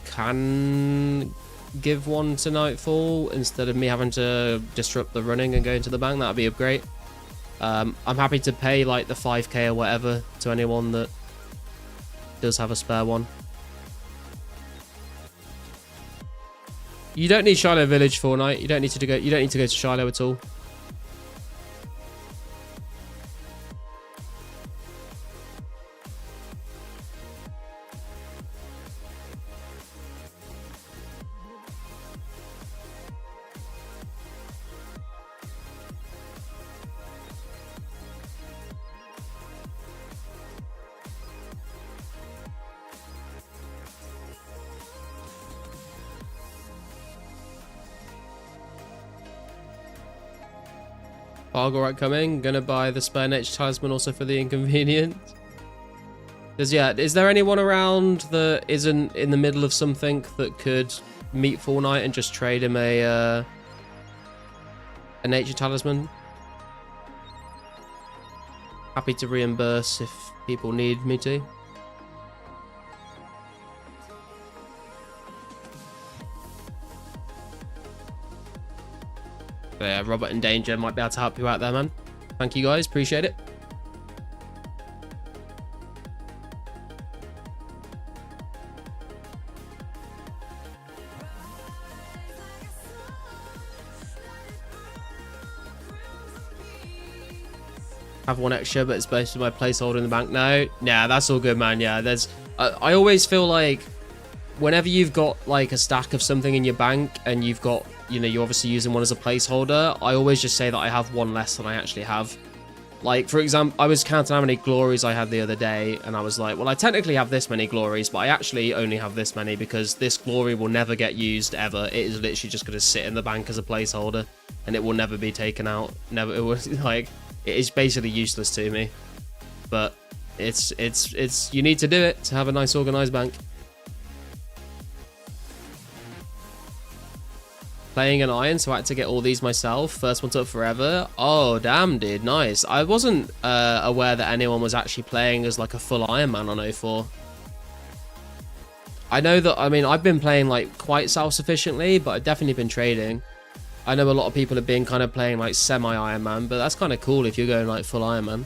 can give one to Nightfall instead of me having to disrupt the running and go into the bank, that'd be great. I'm happy to pay like the 5k or whatever to anyone that does have a spare one. You don't need Shiloh Village Fortnite. You don't need to go to Shiloh at all. Alright, coming. Gonna buy the spare nature talisman also for the inconvenience. Is there anyone around that isn't in the middle of something that could meet Fortnite and just trade him a nature talisman? Happy to reimburse if people need me to. But yeah, Robert and Danger might be able to help you out there, man. Thank you guys, appreciate it. Have one extra, but it's basically my placeholder in the bank now. Yeah, that's all good, man. Yeah, there's. I always feel like whenever you've got like a stack of something in your bank and you've got, you know, you're obviously using one as a placeholder, I always just say that I have one less than I actually have. Like, for example, I was counting how many glories I had the other day, and I was like, well, I technically have this many glories, but I actually only have this many because this glory will never get used ever. It is literally just going to sit in the bank as a placeholder, and it will never be taken out. Never. It was like, it is basically useless to me. But it's you need to do it to have a nice organized bank. Playing an iron, so I had to get all these myself. First one took forever. Oh, damn, dude. Nice. I wasn't aware that anyone was actually playing as like a full Iron Man on 04. I know that, I mean, I've been playing like quite self-sufficiently, but I've definitely been trading. I know a lot of people have been kind of playing like semi-Iron Man, but that's kind of cool if you're going like full Iron Man.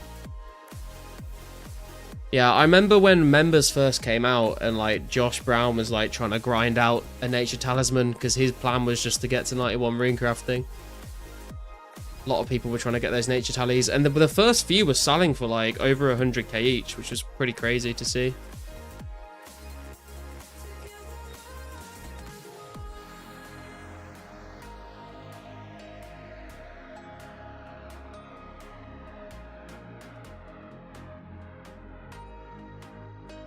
Yeah, I remember when members first came out and like Josh Brown was like trying to grind out a nature talisman because his plan was just to get to 91 rune crafting. A lot of people were trying to get those nature tallies, and the first few were selling for like over 100k each, which was pretty crazy to see.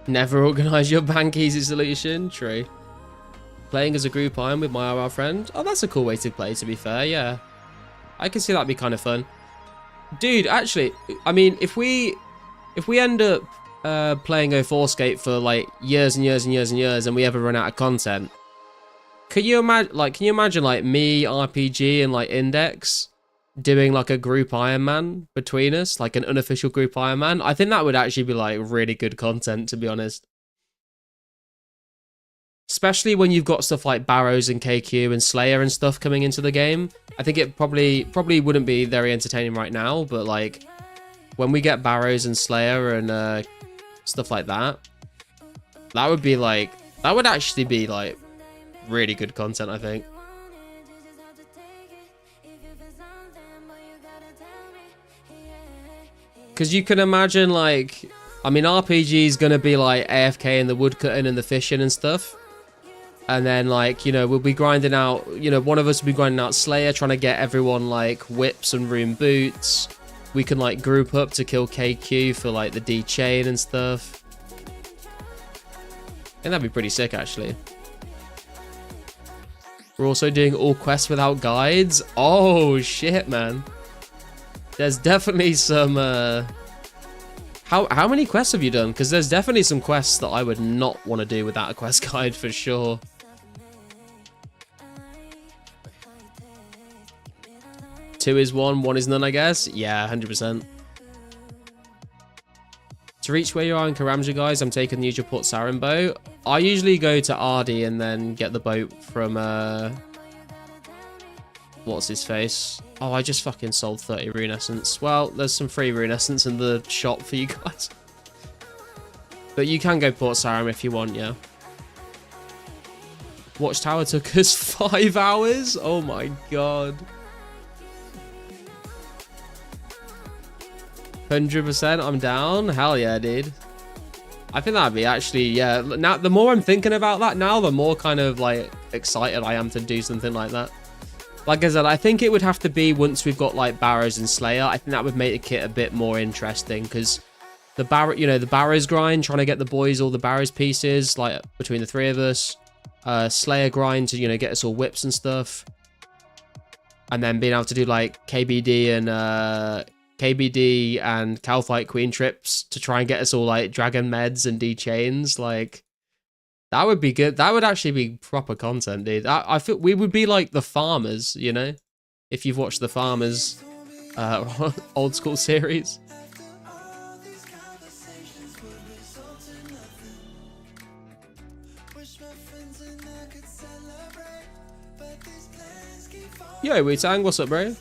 Never organise your bank, easy solution. True. Playing as a group iron with my RR friend. Oh, that's a cool way to play, to be fair. Yeah, I can see that'd be kind of fun. Dude, actually, I mean, if we end up playing 2004scape for like years and years and years and years, and we ever run out of content, can you imagine like me, RPG, and like Index doing like a group Iron Man between us, like an unofficial group Iron Man? I think that would actually be like really good content, to be honest. Especially when you've got stuff like Barrows and KQ and Slayer and stuff coming into the game. I think it probably wouldn't be very entertaining right now, but like when we get Barrows and Slayer and stuff like that, that would actually be like really good content, I think. Because you can imagine, like, I mean, RPG is going to be like AFK and the woodcutting and the fishing and stuff. And then, like, you know, we'll be grinding out, you know, one of us will be grinding out Slayer, trying to get everyone, like, whips and rune boots. We can, like, group up to kill KQ for, like, the D chain and stuff. And that'd be pretty sick, actually. We're also doing all quests without guides. Oh, shit, man. There's definitely some, How many quests have you done? Because there's definitely some quests that I would not want to do without a quest guide, for sure. Two is one is none, I guess. Yeah, 100%. To reach where you are in Karamja, guys, I'm taking the usual Port Sarin boat. I usually go to Ardi and then get the boat from, what's his face? Oh, I just fucking sold 30 rune essence. Well, there's some free rune essence in the shop for you guys. But you can go Port Sarim if you want, yeah. Watchtower took us 5 hours? Oh my god. 100%, I'm down. Hell yeah, dude. I think that'd be actually, yeah. Now, the more I'm thinking about that now, the more kind of like excited I am to do something like that. Like I said, I think it would have to be once we've got like Barrows and Slayer. I think that would make the kit a bit more interesting, because the Barrows grind, trying to get the boys all the Barrows pieces, like between the three of us. Slayer grind to, you know, get us all whips and stuff. And then being able to do like KBD and Calfight Queen trips to try and get us all like Dragon Meds and D chains, like. That would be good. That would actually be proper content, dude. I feel we would be like the Farmers, you know? If you've watched the Farmers old school series. Yo, Wu-Tang, what's up, bro?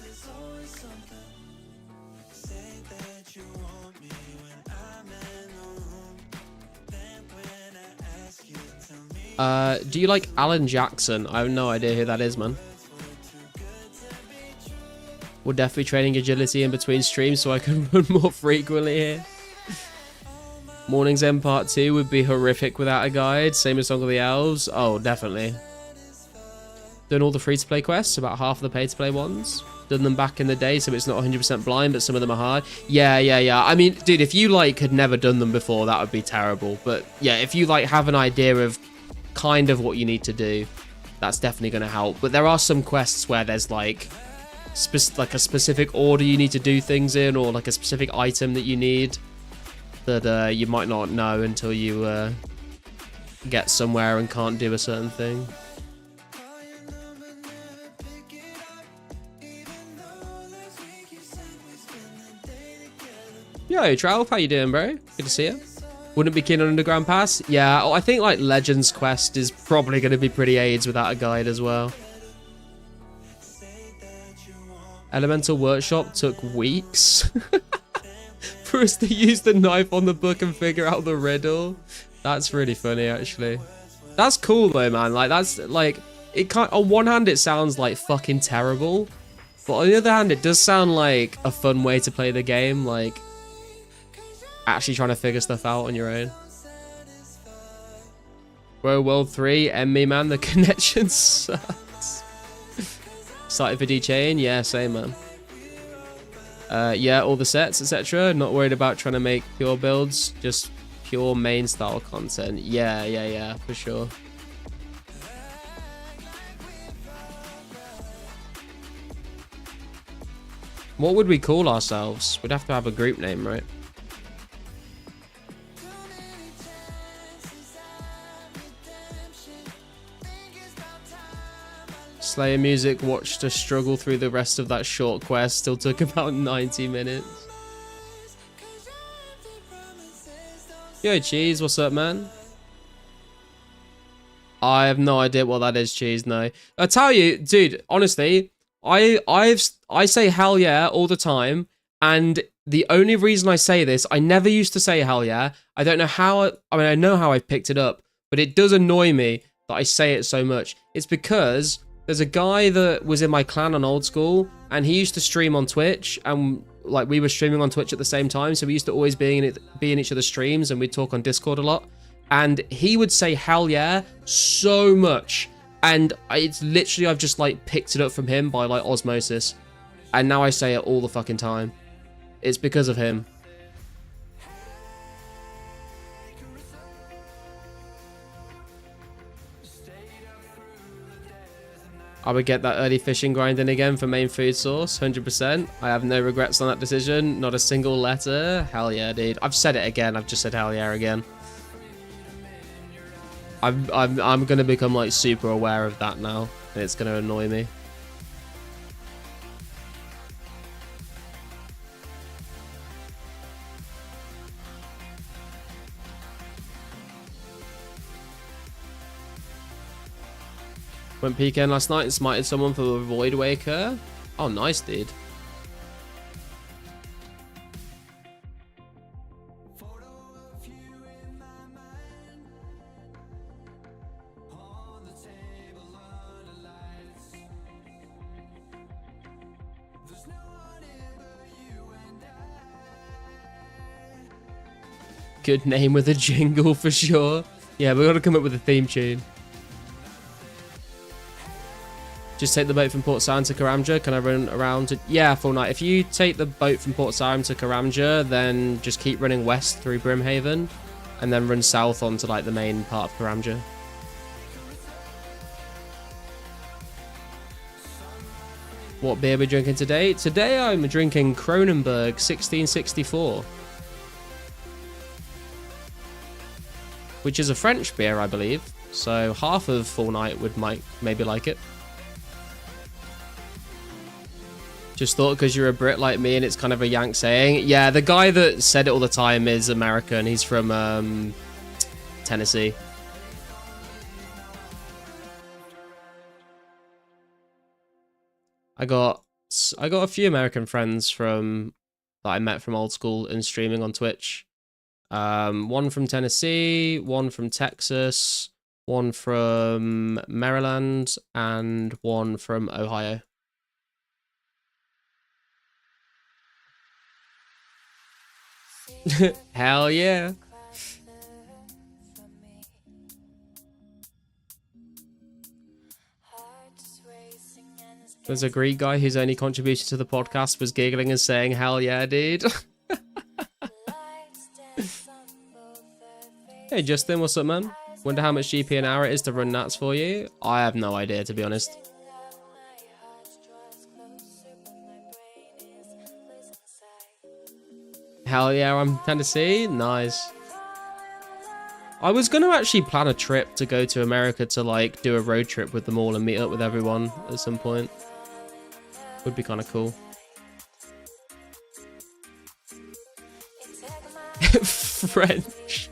Do you like Alan Jackson? I have no idea who that is, man. We're definitely training agility in between streams so I can run more frequently here. Morning's End Part 2 would be horrific without a guide. Same as Song of the Elves. Oh, definitely. Done all the free-to-play quests, about half of the pay-to-play ones. Done them back in the day, so it's not 100% blind, but some of them are hard. Yeah. I mean, dude, if you, like, had never done them before, that would be terrible. But, yeah, if you, like, have an idea of kind of what you need to do, that's definitely going to help. But there are some quests where there's, like a specific order you need to do things in, or, like, a specific item that you need. that you might not know until you get somewhere and can't do a certain thing. Yo, Tralf, how you doing, bro? Good to see you. Wouldn't be keen on Underground Pass? Yeah, I think like Legends Quest is probably going to be pretty AIDS without a guide as well. Elemental Workshop took weeks for us to use the knife on the book and figure out the riddle. That's really funny, actually. That's cool though, man. Like, that's like, it can't, on one hand it sounds like fucking terrible, but on the other hand it does sound like a fun way to play the game, like actually trying to figure stuff out on your own. Bro, World 3, end me, man. The connection sucks. Started for D-Chain? Yeah, same, man. Yeah, all the sets, etc. Not worried about trying to make pure builds, just pure main style content. Yeah, for sure. What would we call ourselves? We'd have to have a group name, right? Slayer Music watched us struggle through the rest of that short quest. Still took about 90 minutes. Yo, Cheese, what's up, man? I have no idea what that is, Cheese. No, I tell you, dude. Honestly, I say hell yeah all the time, and the only reason I say this, I never used to say hell yeah. I don't know how. I mean, I know how I picked it up, but it does annoy me that I say it so much. It's because there's a guy that was in my clan on Old School, and he used to stream on Twitch, and like we were streaming on Twitch at the same time, so we used to always be in each other's streams, and we'd talk on Discord a lot. And he would say hell yeah so much, and it's literally I've just like picked it up from him by like osmosis, and now I say it all the fucking time. It's because of him. I would get that early fishing grinding again for main food source, 100%. I have no regrets on that decision, not a single letter. Hell yeah, dude. I've said it again. I've just said hell yeah again. I'm gonna become like super aware of that now, and it's gonna annoy me. Went PKing last night and smited someone for the Void Waker. Oh, nice, dude. Good name with a jingle for sure. Yeah, we gotta come up with a theme tune. Just take the boat from Port Sarim to Karamja. Can I run around to... Yeah, full night. If you take the boat from Port Sarim to Karamja, then just keep running west through Brimhaven, and then run south onto like the main part of Karamja. What beer are we drinking today? Today I'm drinking Kronenberg 1664. Which is a French beer, I believe. So half of Full Night might maybe like it. Just thought because you're a Brit like me and it's kind of a Yank saying. Yeah, the guy that said it all the time is American. He's from Tennessee. I got a few American friends that I met from Old School and streaming on Twitch. One from Tennessee, one from Texas, one from Maryland, and one from Ohio. Hell yeah. There's a Greek guy whose only contribution to the podcast was giggling and saying, hell yeah, dude. Hey, Justin, what's up, man? Wonder how much GP an hour it is to run NATS for you? I have no idea, to be honest. Hell yeah, I'm Tennessee. Nice. I was going to actually plan a trip to go to America to like do a road trip with them all and meet up with everyone at some point. Would be kind of cool. French.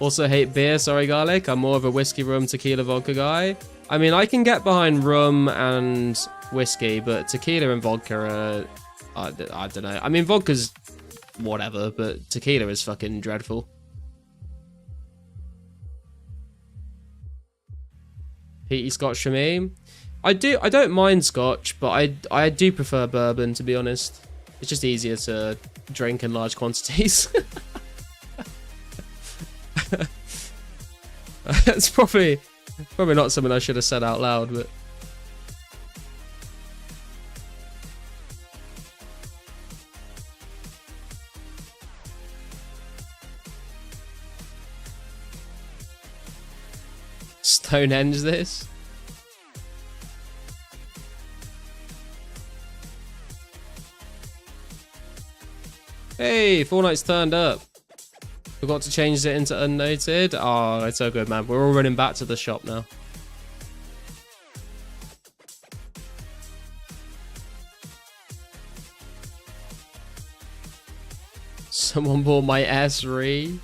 Also hate beer, sorry Garlic. I'm more of a whiskey, rum, tequila, vodka guy. I mean, I can get behind rum and whiskey, but tequila and vodka are, I don't know. I mean, vodka's whatever, but tequila is fucking dreadful. Peaty Scotch for me. I don't mind Scotch, but I do prefer bourbon, to be honest. It's just easier to drink in large quantities. That's probably not something I should have said out loud, but Stonehenge this. Hey, Fortnite's turned up. Forgot to change it into unnoted. Oh, it's so good, man. We're all running back to the shop now. Someone bought my S-Re.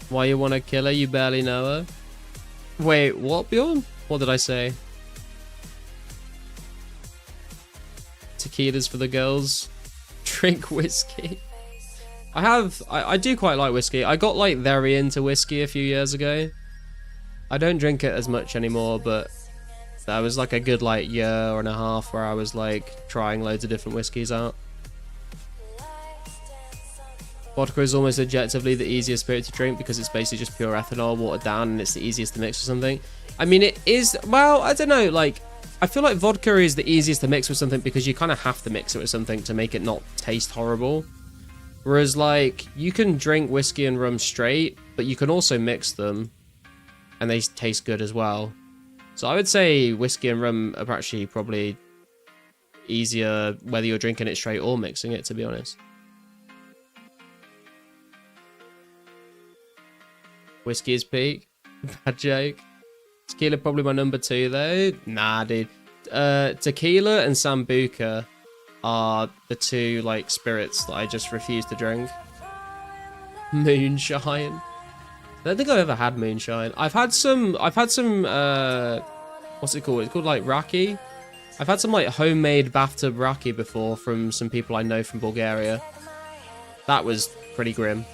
Why you want to kill her? You barely know her. Wait, what, Bjorn? What did I say? Tequilas for the girls. Drink whiskey. I do quite like whiskey. I got like very into whiskey a few years ago. I don't drink it as much anymore, but that was like a good like year and a half where I was like trying loads of different whiskeys out. Vodka is almost objectively the easiest spirit to drink because it's basically just pure ethanol watered down, and it's the easiest to mix with something. I mean, it is, well, I don't know, like, I feel like vodka is the easiest to mix with something because you kind of have to mix it with something to make it not taste horrible. Whereas, like, you can drink whiskey and rum straight, but you can also mix them, and they taste good as well. So I would say whiskey and rum are actually probably easier whether you're drinking it straight or mixing it, to be honest. Whiskey is peak. Bad joke. Tequila probably my number 2 though. Nah, dude. Tequila and Sambuca are the 2 like spirits that I just refuse to drink. Moonshine. I don't think I've ever had moonshine. I've had some what's it called? It's called like raki. I've had some like homemade bathtub raki before from some people I know from Bulgaria. That was pretty grim.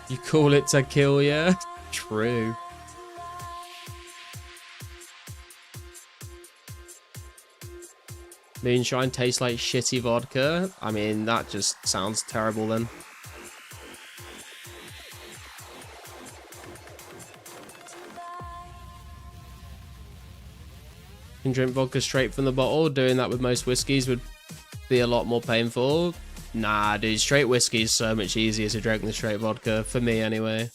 You call it tequila? True. Moonshine tastes like shitty vodka. I mean, that just sounds terrible then. You can drink vodka straight from the bottle. Doing that with most whiskeys would be a lot more painful. Nah, dude, straight whiskey is so much easier to drink than straight vodka, for me anyway.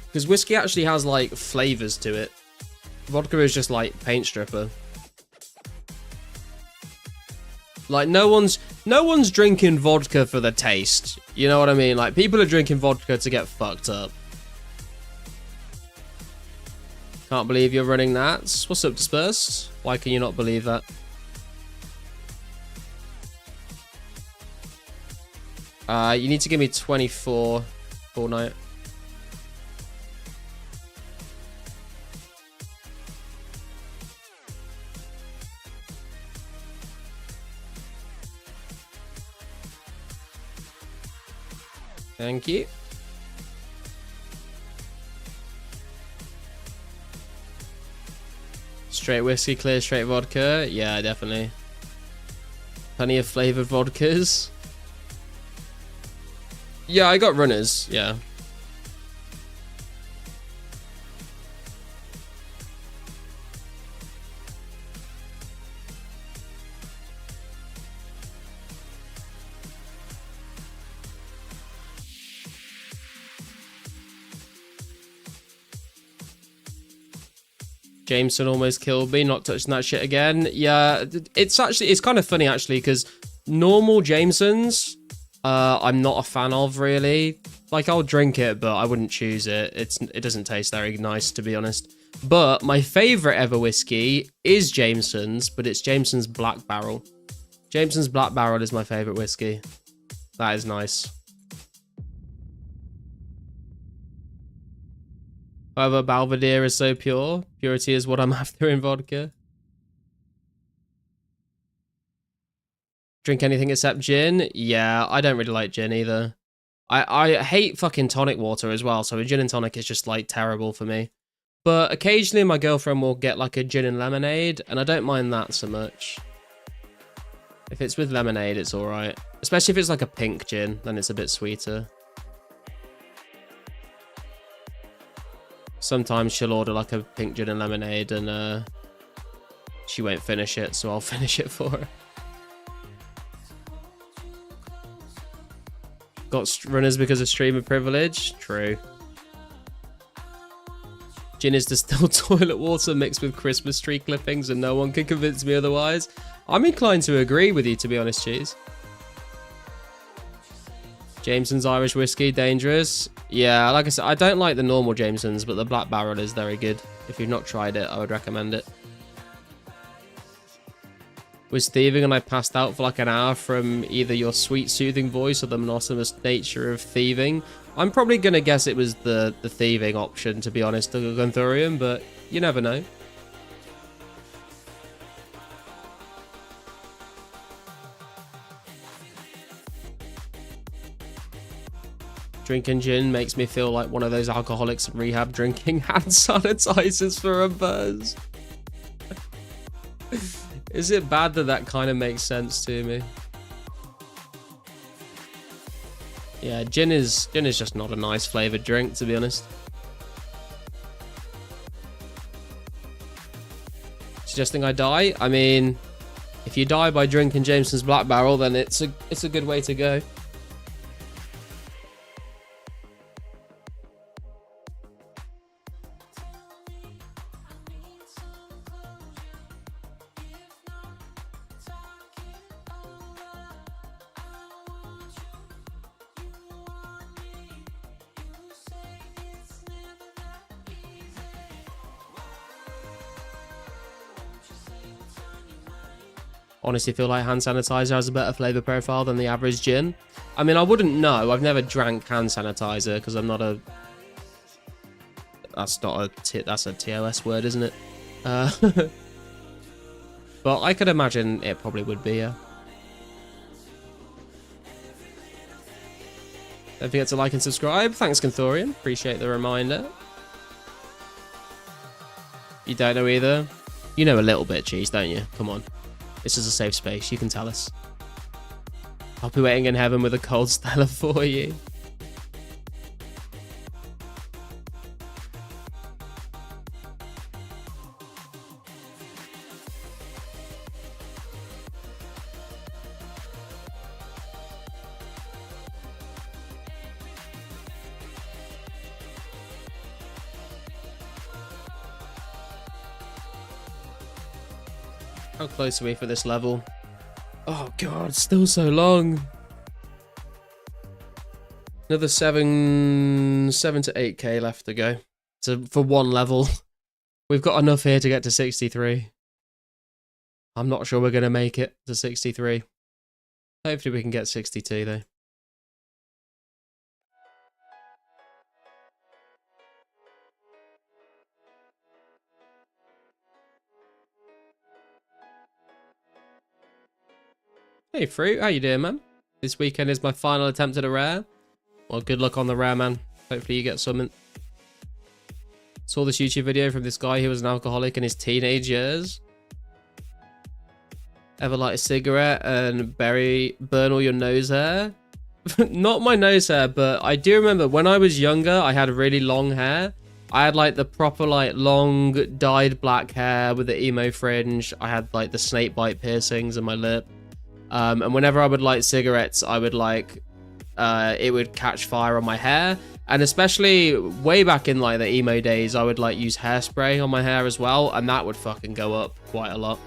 Because whiskey actually has, like, flavors to it. Vodka is just, like, paint stripper. Like, no one's drinking vodka for the taste. You know what I mean? Like, people are drinking vodka to get fucked up. Can't believe you're running NATS. What's up, Dispersed? Why can you not believe that? You need to give me 24 Fortnite. Thank you. Straight whiskey, clear straight vodka. Yeah, definitely. Plenty of flavored vodkas. Yeah, I got runners. Yeah. Jameson almost killed me, not touching that shit again. Yeah, it's kind of funny actually, because normal Jamesons, I'm not a fan of really. Like, I'll drink it, but I wouldn't choose it. It doesn't taste very nice, to be honest. But my favorite ever whiskey is Jameson's, but it's Jameson's Black Barrel. Jameson's Black Barrel is my favorite whiskey. That is nice. However, Belvedere is so pure. Purity is what I'm after in vodka. Drink anything except gin? Yeah, I don't really like gin either. I hate fucking tonic water as well, so a gin and tonic is just like terrible for me. But occasionally my girlfriend will get like a gin and lemonade, and I don't mind that so much. If it's with lemonade, it's alright. Especially if it's like a pink gin, then it's a bit sweeter. Sometimes she'll order like a pink gin and lemonade, and she won't finish it, so I'll finish it for her. Got runners because of streamer privilege? True. Gin is distilled toilet water mixed with Christmas tree clippings, and no one can convince me otherwise. I'm inclined to agree with you, to be honest, Cheese. Jameson's Irish whiskey, dangerous. Yeah, like I said, I don't like the normal Jameson's, but the Black Barrel is very good. If you've not tried it, I would recommend it. Was thieving and I passed out for like an hour from either your sweet soothing voice or the monotonous nature of thieving. I'm probably going to guess it was the thieving option, to be honest, to Gunthurium, but you never know. Drinking gin makes me feel like one of those alcoholics in rehab drinking hand sanitizers for a buzz. Is it bad that that kind of makes sense to me? Yeah, gin is just not a nice flavored drink, to be honest. Suggesting I die? I mean, if you die by drinking Jameson's Black Barrel, then it's a good way to go. Honestly feel like hand sanitizer has a better flavor profile than the average gin. I mean, I wouldn't know. I've never drank hand sanitizer because I'm not a... That's a TOS word, isn't it? But I could imagine it probably would be, yeah. Don't forget to like and subscribe. Thanks, Gunthurium. Appreciate the reminder. You don't know either? You know a little bit, Cheese, don't you? Come on. This is a safe space, you can tell us. I'll be waiting in heaven with a cold Stella for you. How close are we for this level? Oh god, still so long. Another 7 to 8k left to go. So for one level. We've got enough here to get to 63. I'm not sure we're going to make it to 63. Hopefully we can get 62 though. Hey Fruit, how you doing, man? This weekend is my final attempt at a rare. Well, good luck on the rare, man. Hopefully you get something. Saw this YouTube video from this guy who was an alcoholic in his teenage years. Ever light a cigarette and burn all your nose hair? Not my nose hair, but I do remember when I was younger, I had really long hair. I had like the proper like long dyed black hair with the emo fringe. I had like the snake bite piercings in my lip. And whenever I would light cigarettes, I would like, it would catch fire on my hair. And especially way back in like the emo days, I would like use hairspray on my hair as well, and that would fucking go up quite a lot.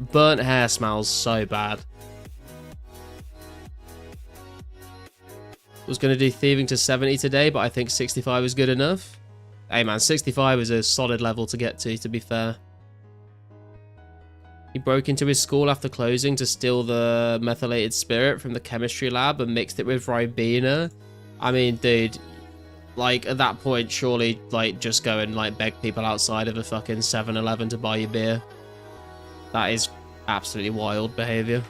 Burnt hair smells so bad. Was going to do thieving to 70 today, but I think 65 is good enough. Hey man, 65 is a solid level to get to be fair. He broke into his school after closing to steal the methylated spirit from the chemistry lab and mixed it with Ribena. I mean, dude, like, at that point, surely, like, just go and, like, beg people outside of a fucking 7-Eleven to buy you beer. That is absolutely wild behavior.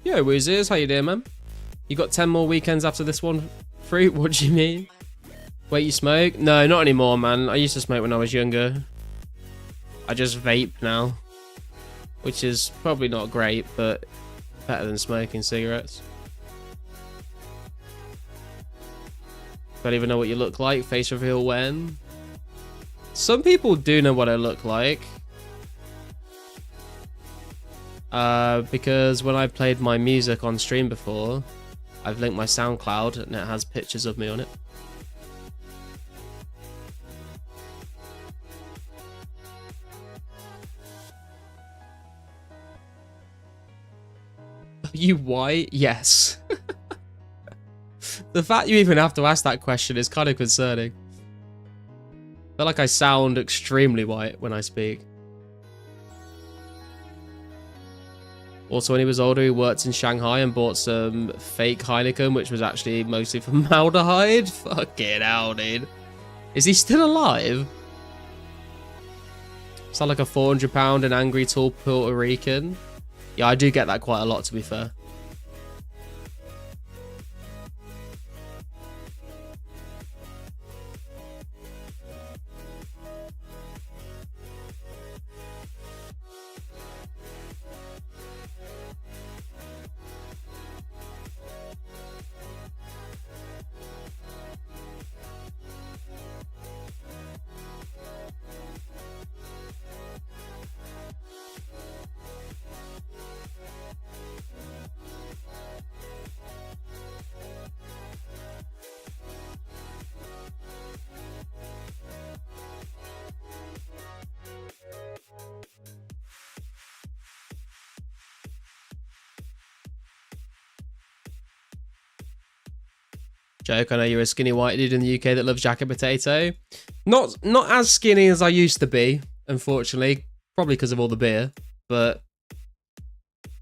Yo, Woozers, how you doing, man? You got 10 more weekends after this one free? What do you mean? Wait, you smoke? No, not anymore, man. I used to smoke when I was younger. I just vape now. Which is probably not great, but better than smoking cigarettes. Don't even know what you look like. Face reveal when? Some people do know what I look like. Because when I played my music on stream before, I've linked my SoundCloud and it has pictures of me on it. Are you white? Yes. The fact you even have to ask that question is kind of concerning. I feel like I sound extremely white when I speak. Also, when he was older, he worked in Shanghai and bought some fake Heineken, which was actually mostly formaldehyde. Fucking hell, dude. Is he still alive? Sound like a 400-pound and angry tall Puerto Rican. Yeah, I do get that quite a lot, to be fair. Joke, I know you're a skinny white dude in the UK that loves jacket potato. Not as skinny as I used to be, unfortunately. Probably because of all the beer. But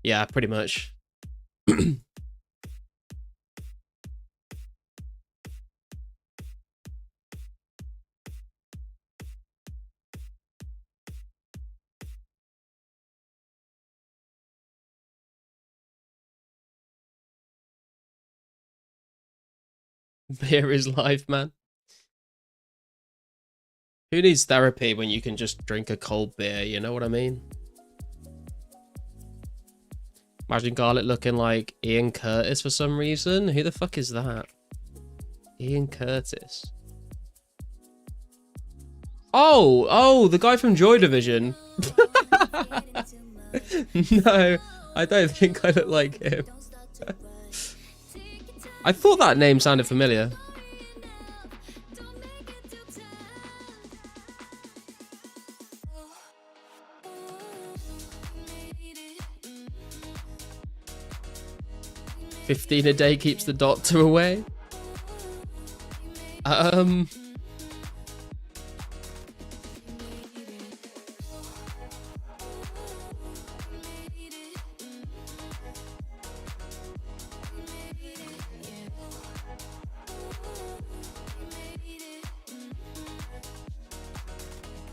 yeah, pretty much. Beer is life, man. Who needs therapy when you can just drink a cold beer, you know what I mean? Imagine Garlic looking like Ian Curtis for some reason. Who the fuck is that? Ian Curtis. Oh, the guy from Joy Division. No, I don't think I look like him. I thought that name sounded familiar. $15 a day keeps the doctor away.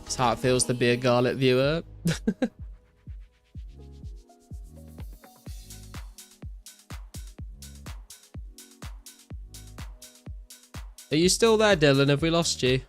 It's how it feels to be a Garlic viewer. Are you still there, Dylan? Have we lost you?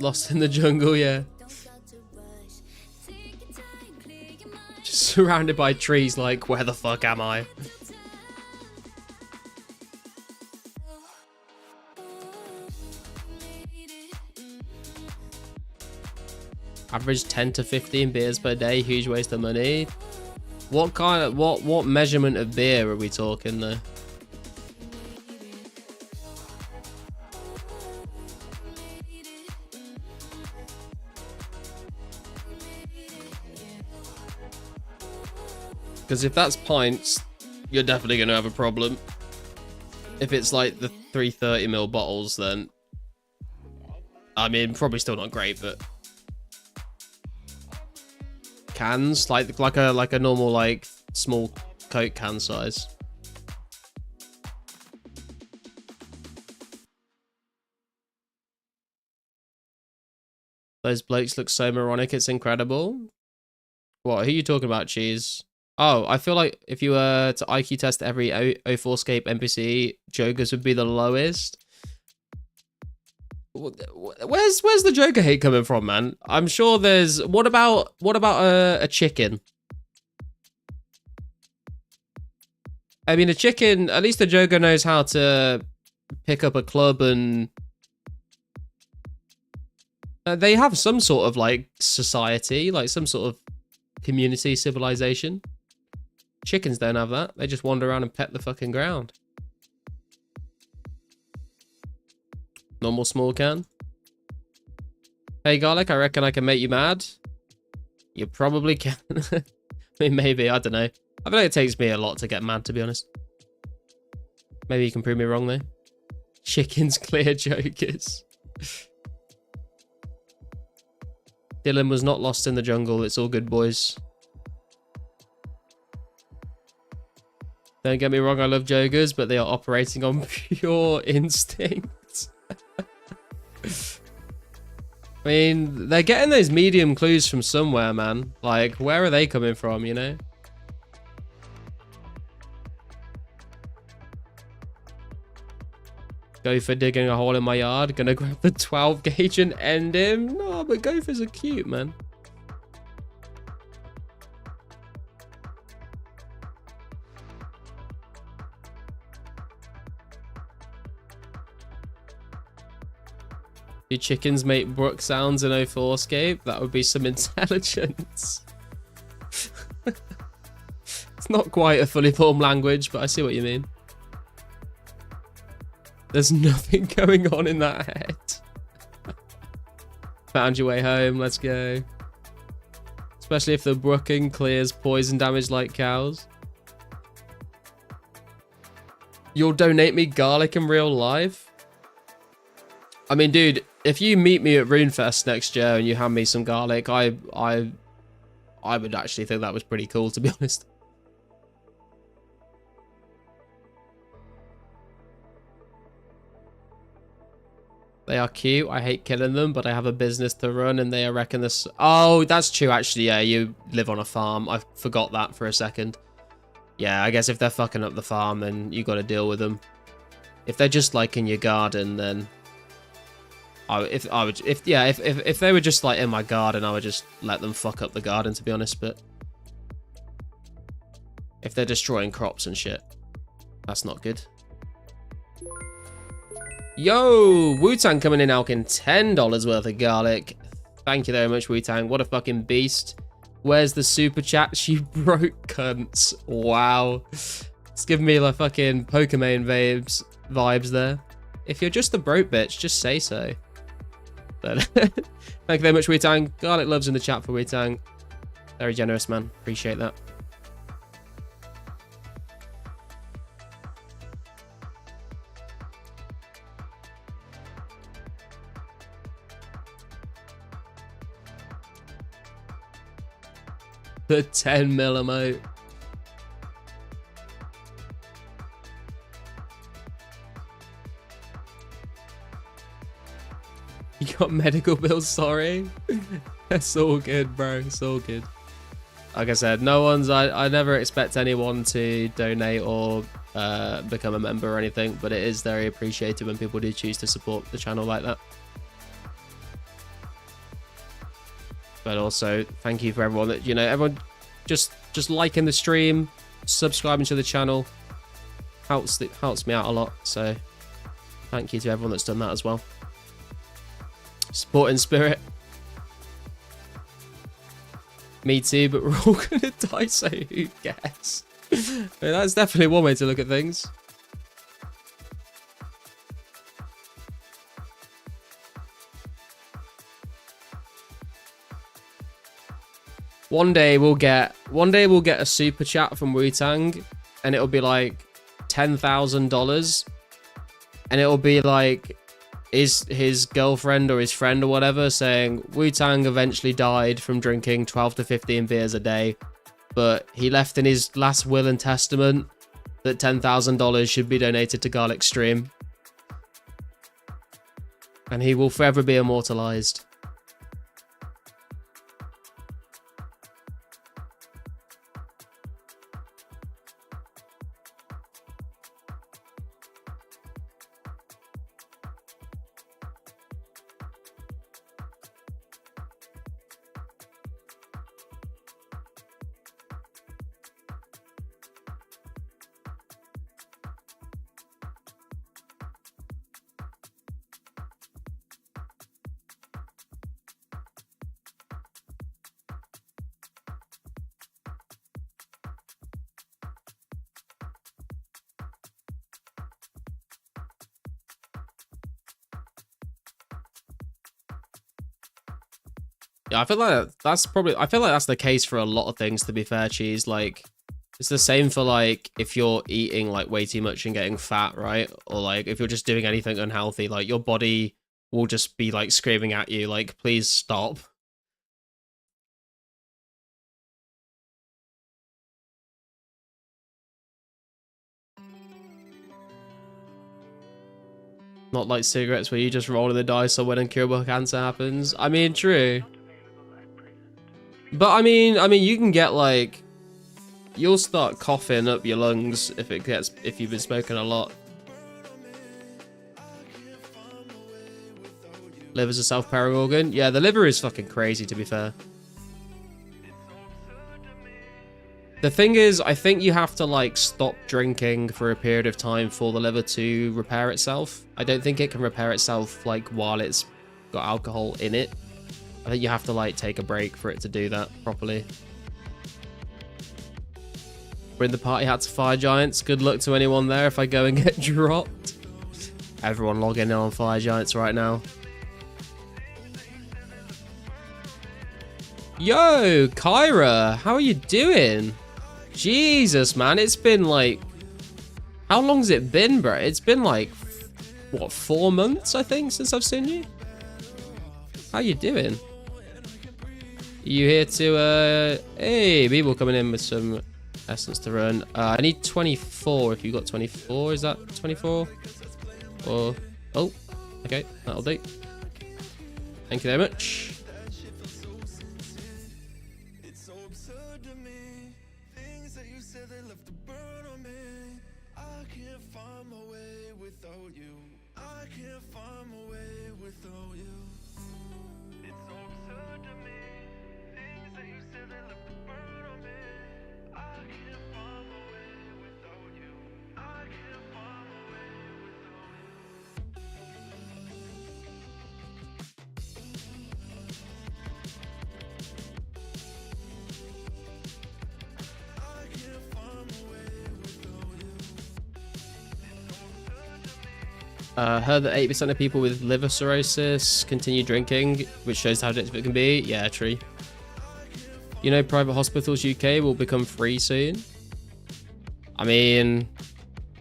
Lost in the jungle, yeah. Just surrounded by trees, like, where the fuck am I? Average 10 to 15 beers per day, huge waste of money. What kind of, what measurement of beer are we talking though? Because if that's pints, you're definitely going to have a problem. If it's like the 330ml bottles, then I mean, probably still not great, but cans, like a normal like small Coke can size. Those blokes look so moronic, it's incredible. What, who are you talking about, Cheese? Oh, I feel like if you were to IQ test every 2004scape NPC, Joker's would be the lowest. Where's the Joker hate coming from, man? I'm sure there's... What about a chicken? I mean, a chicken, at least the Joker knows how to pick up a club and... they have some sort of, like, society, like some sort of community, civilization. Chickens don't have that. They just wander around and pet the fucking ground. Normal small can. Hey, Garlic, I reckon I can make you mad. You probably can. I mean, maybe, I don't know. I feel like it takes me a lot to get mad, to be honest. Maybe you can prove me wrong, though. Chickens clear Jokers. Dylan was not lost in the jungle. It's all good, boys. Don't get me wrong, I love Jokers, but they are operating on pure instinct. I mean, they're getting those medium clues from somewhere, man. Like, where are they coming from, you know? Gopher digging a hole in my yard. Gonna grab the 12 gauge and end him. No, but Gophers are cute, man. Do chickens make Brook sounds in 2004scape? That would be some intelligence. It's not quite a fully formed language, but I see what you mean. There's nothing going on in that head. Found your way home, let's go. Especially if the brooking clears poison damage like cows. You'll donate me garlic in real life? I mean, dude, if you meet me at RuneFest next year and you hand me some garlic, I would actually think that was pretty cool, to be honest. They are cute. I hate killing them, but I have a business to run and they reckon this... Oh, that's true, actually. Yeah, you live on a farm. I forgot that for a second. Yeah, I guess if they're fucking up the farm, then you got to deal with them. If they're just like in your garden, then... If they were just like in my garden, I would just let them fuck up the garden, to be honest. But if they're destroying crops and shit, that's not good. Yo, Wu-Tang coming in alking $10 worth of garlic. Thank you very much, Wu-Tang. What a fucking beast. Where's the super chat? You broke cunts. Wow. It's giving me like fucking Pokemon vibes there. If you're just a broke bitch, just say so. But thank you very much, Wu-Tang. Garlic loves in the chat for Wu-Tang. Very generous, man. Appreciate that. The 10 mil emote. You got medical bills, sorry. It's all good, bro. It's all good. Like I said, I never expect anyone to donate or become a member or anything, but it is very appreciated when people do choose to support the channel like that. But also, thank you for everyone that, you know, everyone just liking the stream, subscribing to the channel. Helps me out a lot. So thank you to everyone that's done that as well. Sporting spirit. Me too, but we're all gonna die, so who cares? I mean, that's definitely one way to look at things. One day we'll get a super chat from Wu-Tang, and it'll be like $10,000, and it'll be like his girlfriend or his friend or whatever saying Wu-Tang eventually died from drinking 12 to 15 beers a day, but he left in his last will and testament that $10,000 should be donated to Garlic Stream, and he will forever be immortalized. Yeah, I feel like that's the case for a lot of things, to be fair, Cheese. Like, it's the same for, like, if you're eating, like, way too much and getting fat, right? Or, like, if you're just doing anything unhealthy, like, your body will just be, like, screaming at you, like, please stop. Not like cigarettes where you just roll in the dice or when incurable cancer happens. I mean, true. But I mean, you can get, like, you'll start coughing up your lungs if you've been smoking a lot. Liver's a self-repairing organ. Yeah, the liver is fucking crazy, to be fair. The thing is, I think you have to, like, stop drinking for a period of time for the liver to repair itself. I don't think it can repair itself, like, while it's got alcohol in it. I think you have to, like, take a break for it to do that properly. We're in the party hat to Fire Giants. Good luck to anyone there if I go and get dropped. Everyone logging in on Fire Giants right now. Yo, Kyra, how are you doing? Jesus, man, it's been like... How long's it been, bro? It's been like, what, 4 months, I think, since I've seen you? How you doing? You here to, hey, people coming in with some essence to run. I need 24 if you got 24. Is that 24? Or, oh, okay, that'll do. Thank you very much. Heard that 8% of people with liver cirrhosis continue drinking, which shows how addictive it can be. Yeah, true. You know, private hospitals UK will become free soon. I mean,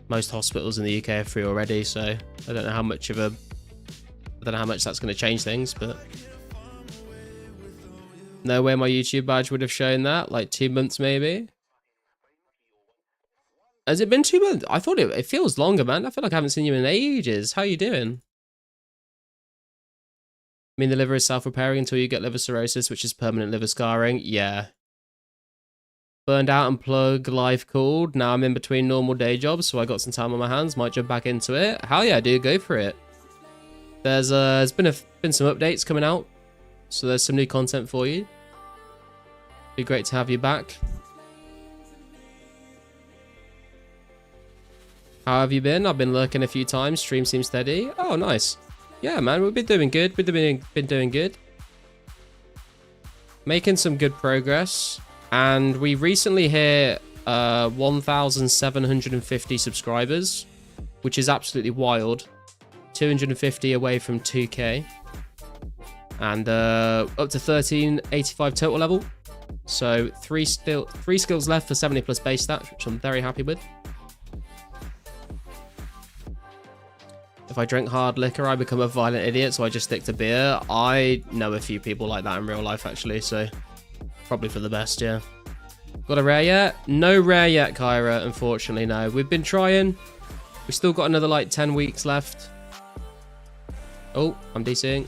most hospitals in the UK are free already, so I don't know how much that's going to change things, but no way my YouTube badge would have shown that. Like 2 months maybe. Has it been 2 months? I thought it feels longer, man. I feel like I haven't seen you in ages. How you doing? I mean, the liver is self-repairing until you get liver cirrhosis, which is permanent liver scarring. Yeah. Burned out and plug, life cooled. Now I'm in between normal day jobs, so I got some time on my hands. Might jump back into it. Hell yeah, dude, go for it. There's been some updates coming out So there's some new content for you. Be great to have you back. How have you been? I've been lurking a few times. Stream seems steady. Oh, nice. Yeah, man, we've been doing good. Been doing good. Making some good progress. And we recently hit 1,750 subscribers, which is absolutely wild. 250 away from 2K. And up to 1385 total level. So three skills left for 70 plus base stats, which I'm very happy with. If I drink hard liquor, I become a violent idiot, so I just stick to beer. I know a few people like that in real life, actually, so probably for the best, yeah. Got a rare yet? No rare yet, Kyra, unfortunately, no. We've been trying. We've still got another, like, 10 weeks left. Oh, I'm DCing.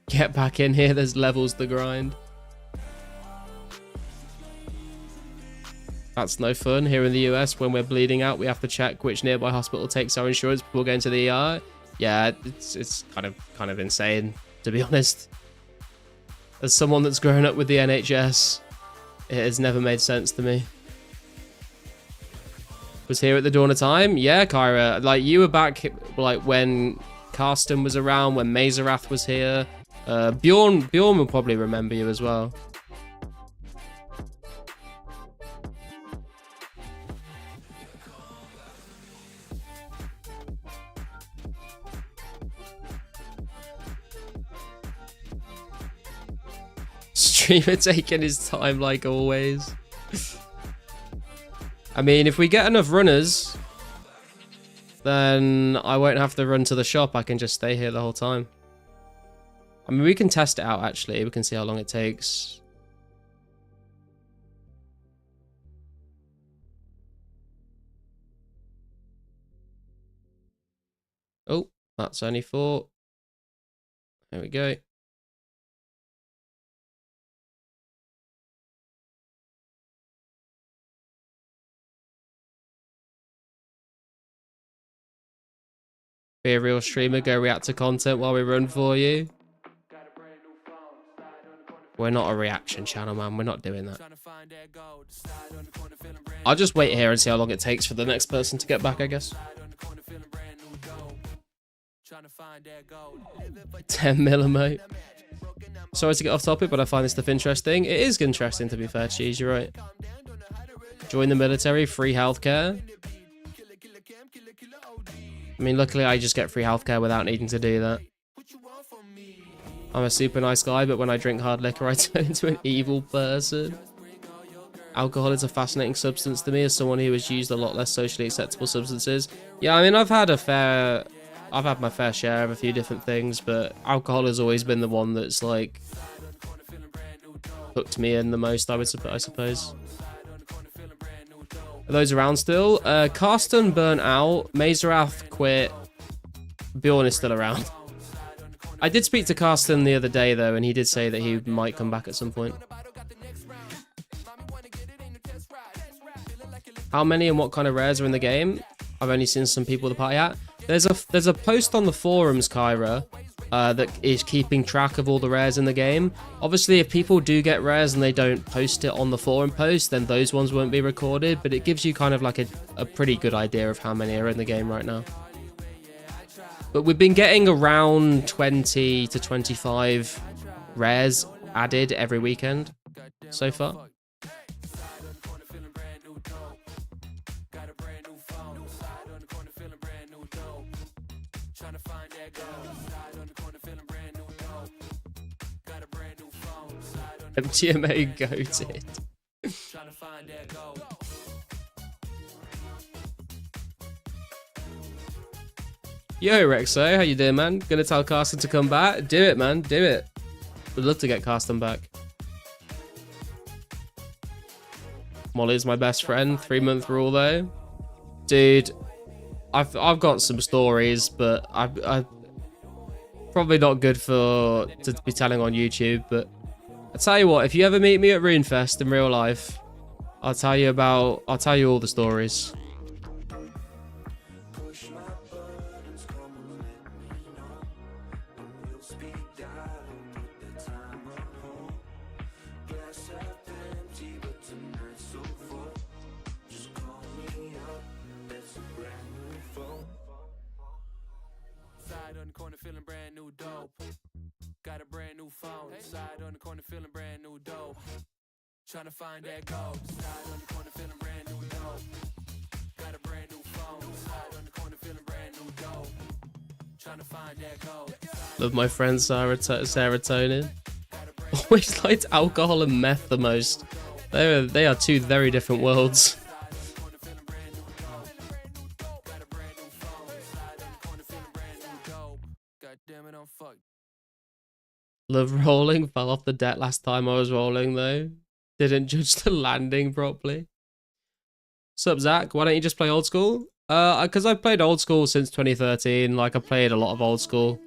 Get back in here, there's levels to grind. That's no fun. Here in the US, when we're bleeding out, we have to check which nearby hospital takes our insurance before going to the ER. Yeah, it's kind of insane, to be honest. As someone that's grown up with the NHS, it has never made sense to me. Was here at the dawn of time? Yeah, Kyra. Like, you were back, like, when Karsten was around, when Mazerath was here. Bjorn will probably remember you as well. Streamer taking his time like always. I mean, if we get enough runners, then I won't have to run to the shop. I can just stay here the whole time. I mean, we can test it out, actually. We can see how long it takes. Oh, that's only 4. There we go. Be a real streamer, go react to content while we run for you. We're not a reaction channel, man. We're not doing that. I'll just wait here and see how long it takes for the next person to get back, I guess. 10 millimote. Sorry to get off topic, but I find this stuff interesting. It is interesting, to be fair, Cheese. You're right. Join the military, free healthcare. I mean, luckily I just get free healthcare without needing to do that. I'm a super nice guy, but when I drink hard liquor, I turn into an evil person. Alcohol is a fascinating substance to me as someone who has used a lot less socially acceptable substances. Yeah, I mean, I've had my fair share of a few different things, but alcohol has always been the one that's, like, hooked me in the most, I suppose. Are those around still? Karsten burnt out. Mazerath quit. Bjorn is still around. I did speak to Karsten the other day, though, and he did say that he might come back at some point. How many and what kind of rares are in the game? I've only seen some people with the party at. There's a post on the forums, Kyra, that is keeping track of all the rares in the game. Obviously, if people do get rares and they don't post it on the forum post, then those ones won't be recorded, but it gives you kind of like a pretty good idea of how many are in the game right now. But we've been getting around 20 to 25 rares added every weekend so far. MTMA goated. Yo, Rexo, how you doing, man? Gonna tell Karsten to come back? Do it, man. Do it. Would love to get Karsten back. Molly's my best friend. 3-month rule, though. Dude, I've got some stories, but I probably not good to be telling on YouTube. But I tell you what, if you ever meet me at RuneFest in real life, I'll tell you all the stories. glass half empty, but tonight's so full. Just call me up, it's a brand new phone. Side on the corner feeling brand new dope. Got a brand new phone. Side on the corner feeling brand new dope. Trying to find that gold. Side on the corner feeling brand new dope. Got a brand new phone. Side on the corner feeling brand new dope. Trying to find that gold. Love my friend Serotonin. Always liked alcohol and meth the most. They are two very different worlds. Love rolling. Fell off the deck last time I was rolling though. Didn't judge the landing properly. Sup, Zach? Why don't you just play old school? Because I've played old school since 2013. Like, I played a lot of old school.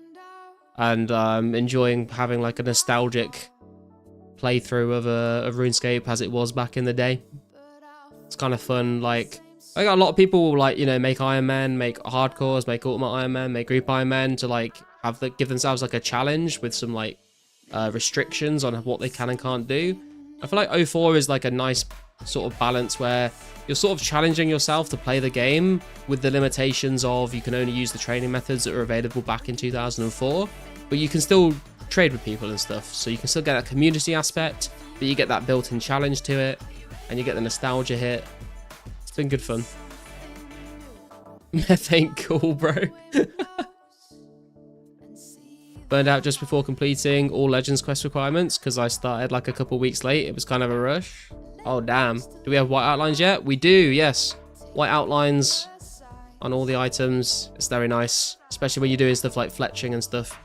And enjoying having like a nostalgic playthrough of RuneScape as it was back in the day. It's kind of fun. Like, I got a lot of people like, you know, make Iron Man, make hardcores, make Ultimate Iron Man, make Group Iron Man to like give themselves like a challenge with some like restrictions on what they can and can't do. I feel like 04 is like a nice sort of balance where you're sort of challenging yourself to play the game with the limitations of you can only use the training methods that were available back in 2004, but you can still trade with people and stuff, so you can still get that community aspect, but you get that built-in challenge to it, and you get the nostalgia hit. It's been good fun. Meth ain't cool, bro. Burned out just before completing all Legends quest requirements because I started like a couple weeks late. It was kind of a rush. Oh, damn. Do we have white outlines yet? We do, yes. White outlines on all the items. It's very nice, especially when you're doing stuff like fletching and stuff.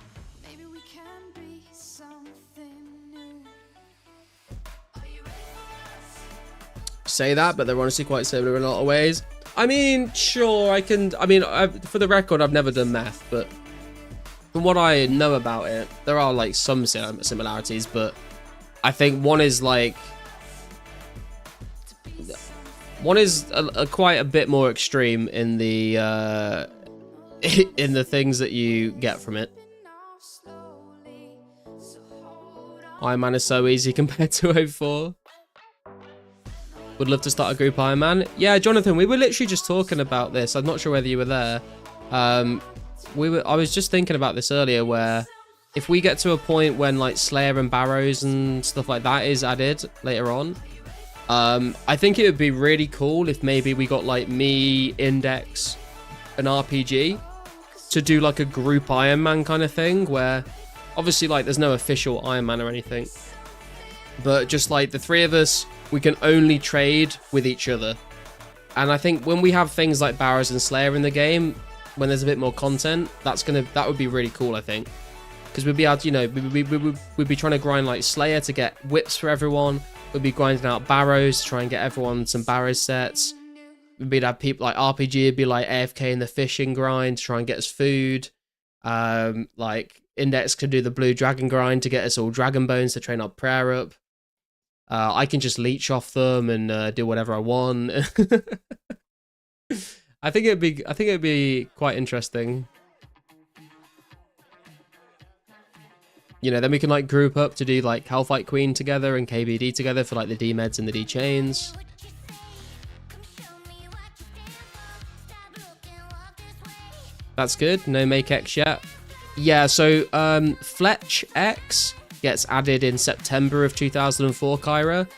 Say that, but they're honestly quite similar in a lot of ways. I mean, sure, I can... I mean, for the record, I've never done math, but from what I know about it, there are like some similarities, but I think one is like... One is quite a bit more extreme in the in the things that you get from it. Iron Man is so easy compared to 04. Would love to start a group Iron Man. Yeah, Jonathan, we were literally just talking about this. I'm not sure whether you were there. I was just thinking about this earlier, where if we get to a point when like Slayer and Barrows and stuff like that is added later on, I think it would be really cool if maybe we got like me, Index, and RPG to do like a group Iron Man kind of thing, where obviously like there's no official Iron Man or anything, but just like the three of us, we can only trade with each other. And I think when we have things like Barrows and Slayer in the game, when there's a bit more content, that would be really cool, I think, because we'd be able to, you know, we'd be trying to grind like Slayer to get whips for everyone. We'd be grinding out Barrows to try and get everyone some Barrows sets. We'd have people like RPG would be like AFK in the fishing grind to try and get us food. Like Index could do the blue dragon grind to get us all dragon bones to train our prayer up. I can just leech off them and do whatever I want. I think it'd be quite interesting. You know, then we can like group up to do like Hellfight Queen together and KBD together for like the D meds and the D chains. That's good. No make X yet. Yeah, so Fletch X gets added in September of 2004, Kyra.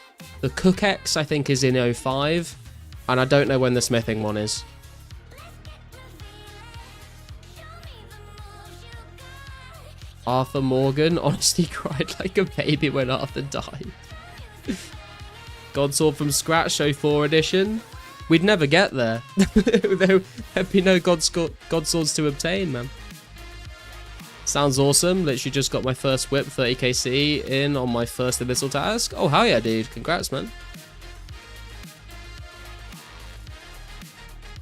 The Cook X I think is in 05, and I don't know when the smithing one is. Arthur Morgan honestly cried like a baby when Arthur died. Godsword from scratch, 04 edition. We'd never get there. There'd be no God Swords to obtain, man. Sounds awesome. Literally just got my first whip 30kc in on my first abyssal task. Oh, hell yeah, dude. Congrats, man.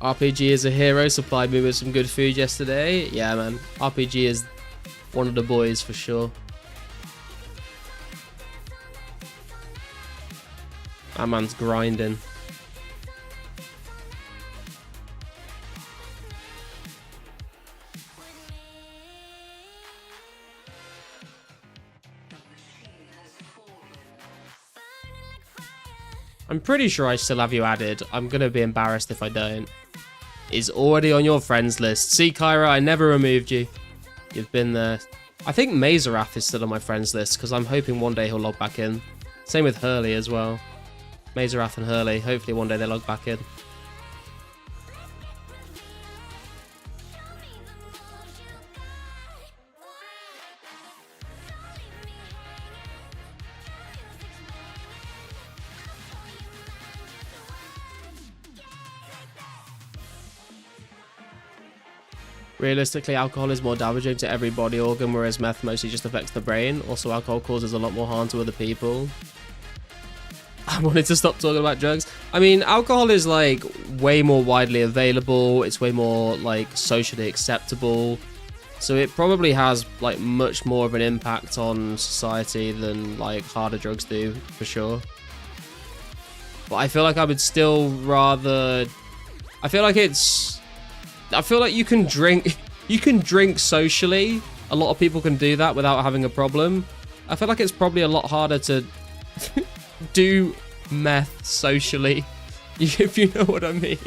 RPG is a hero. Supplied me with some good food yesterday. Yeah, man. RPG is one of the boys for sure. That man's grinding. I'm pretty sure I still have you added. I'm gonna be embarrassed if I don't. Is already on your friends list. See, Kyra, I never removed you. You've been there. I think Mazerath is still on my friends list because I'm hoping one day he'll log back in. Same with Hurley as well. Mazerath and Hurley. Hopefully one day they log back in. Realistically, alcohol is more damaging to every body organ, whereas meth mostly just affects the brain. Also, alcohol causes a lot more harm to other people. I wanted to stop talking about drugs. I mean, alcohol is like way more widely available. It's way more like socially acceptable. So it probably has like much more of an impact on society than like harder drugs do, for sure. But I feel like I would still rather... I feel like you can drink socially. A lot of people can do that without having a problem. I feel like it's probably a lot harder to do meth socially, if you know what I mean.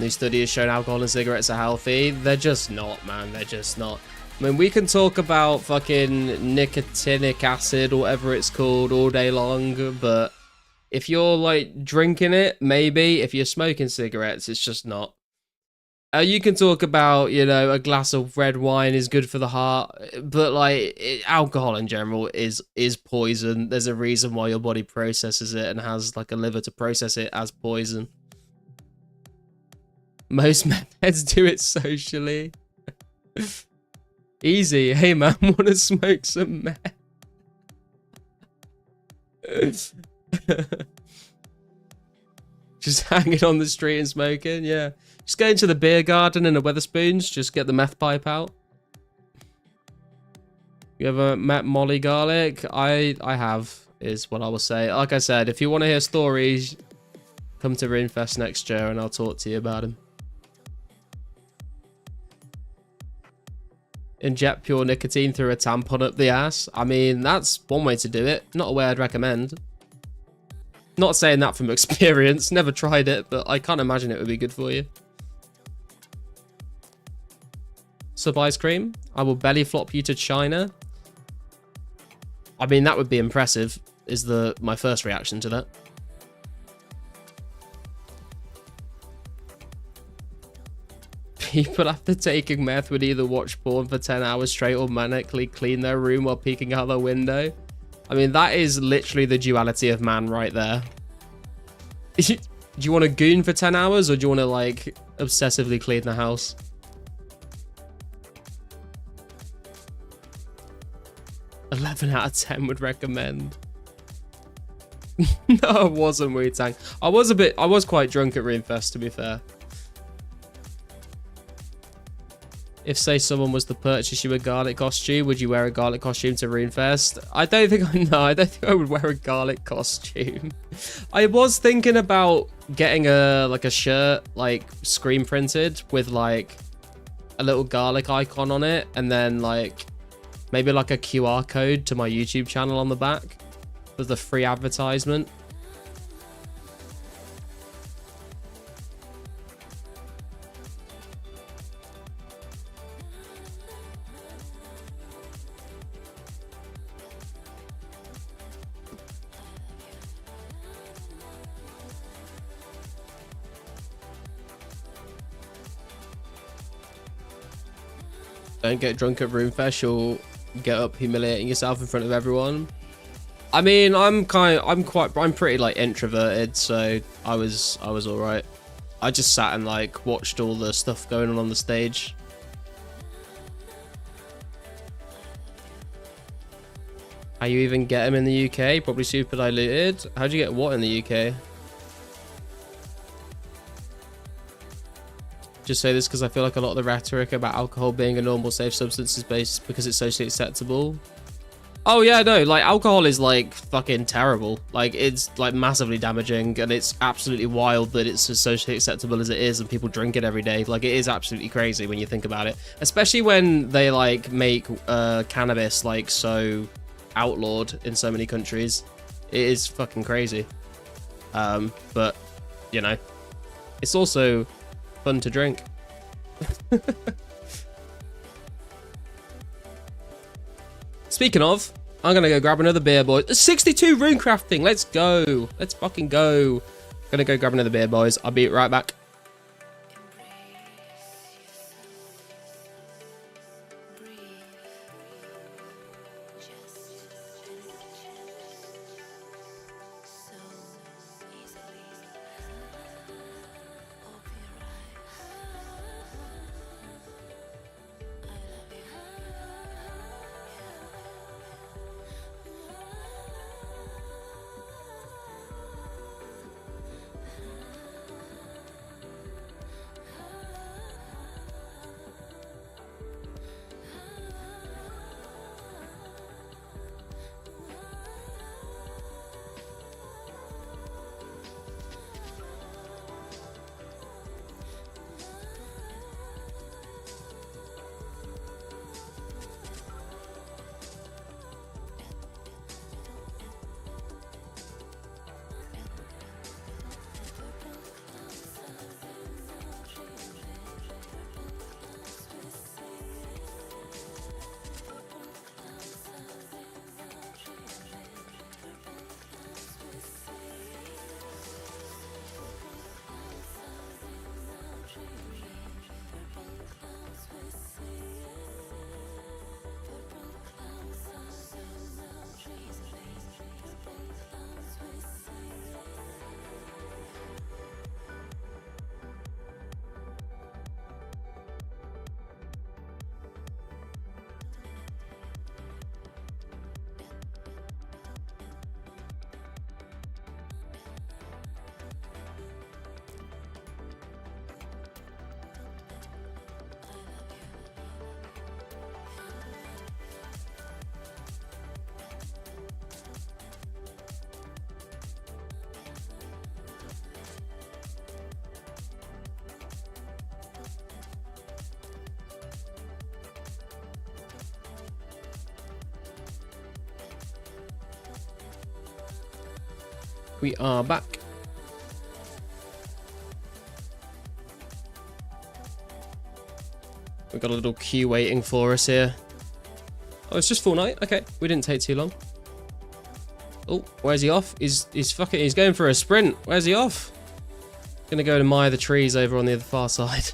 New study has shown alcohol and cigarettes are healthy. They're just not, man. They're just not. I mean, we can talk about fucking nicotinic acid or whatever it's called all day long, but if you're like drinking it, maybe. If you're smoking cigarettes, it's just not. You can talk about, you know, a glass of red wine is good for the heart, but like alcohol in general is poison. There's a reason why your body processes it and has like a liver to process it as poison. Most meth heads do it socially. Easy. Hey man, wanna smoke some meth? Just hanging on the street and smoking, yeah. Just go into the beer garden and a Weatherspoons, just get the meth pipe out. You ever met Molly Garlic? I have, is what I will say. Like I said, if you want to hear stories, come to Runefest next year and I'll talk to you about him. Inject pure nicotine through a tampon up the ass. I mean, that's one way to do it. Not a way I'd recommend. Not saying that from experience. Never tried it, but I can't imagine it would be good for you. Sub ice cream. I will belly flop you to China. I mean, that would be impressive, is my first reaction to that. People after taking meth would either watch porn for 10 hours straight or manically clean their room while peeking out their window. I mean, that is literally the duality of man right there. Do you want to goon for 10 hours or do you want to, like, obsessively clean the house? "11 out of 10 would recommend." No, it wasn't Wu-Tang. I was quite drunk at Runefest, to be fair. If, say, someone was to purchase you a garlic costume, would you wear a garlic costume to Runefest? I don't think I would wear a garlic costume. I was thinking about getting a shirt, like, screen printed with, like, a little garlic icon on it, and then, like, maybe, like, a QR code to my YouTube channel on the back for the free advertisement. Don't get drunk at Runefest, you'll get up humiliating yourself in front of everyone. I mean, I'm pretty like introverted, so I was all right. I just sat and like watched all the stuff going on the stage. How you even get them in the UK? Probably super diluted. How'd you get what in the UK? Just say this because I feel like a lot of the rhetoric about alcohol being a normal safe substance is based because it's socially acceptable. Oh yeah, no, like alcohol is like fucking terrible. Like it's like massively damaging, and it's absolutely wild that it's as socially acceptable as it is and people drink it every day. Like it is absolutely crazy when you think about it. Especially when they like make cannabis like so outlawed in so many countries. It is fucking crazy. But you know, it's also fun to drink. Speaking of, I'm gonna go grab another beer, boys. 62 rune crafting. Let's go. Let's fucking go. Gonna go grab another beer, boys. I'll be right back. We are back. We've got a little queue waiting for us here. Oh, it's just full night. Okay, we didn't take too long. Oh, where's he off? He's fucking. He's going for a sprint. Where's he off? Gonna go and admire the trees over on the other far side.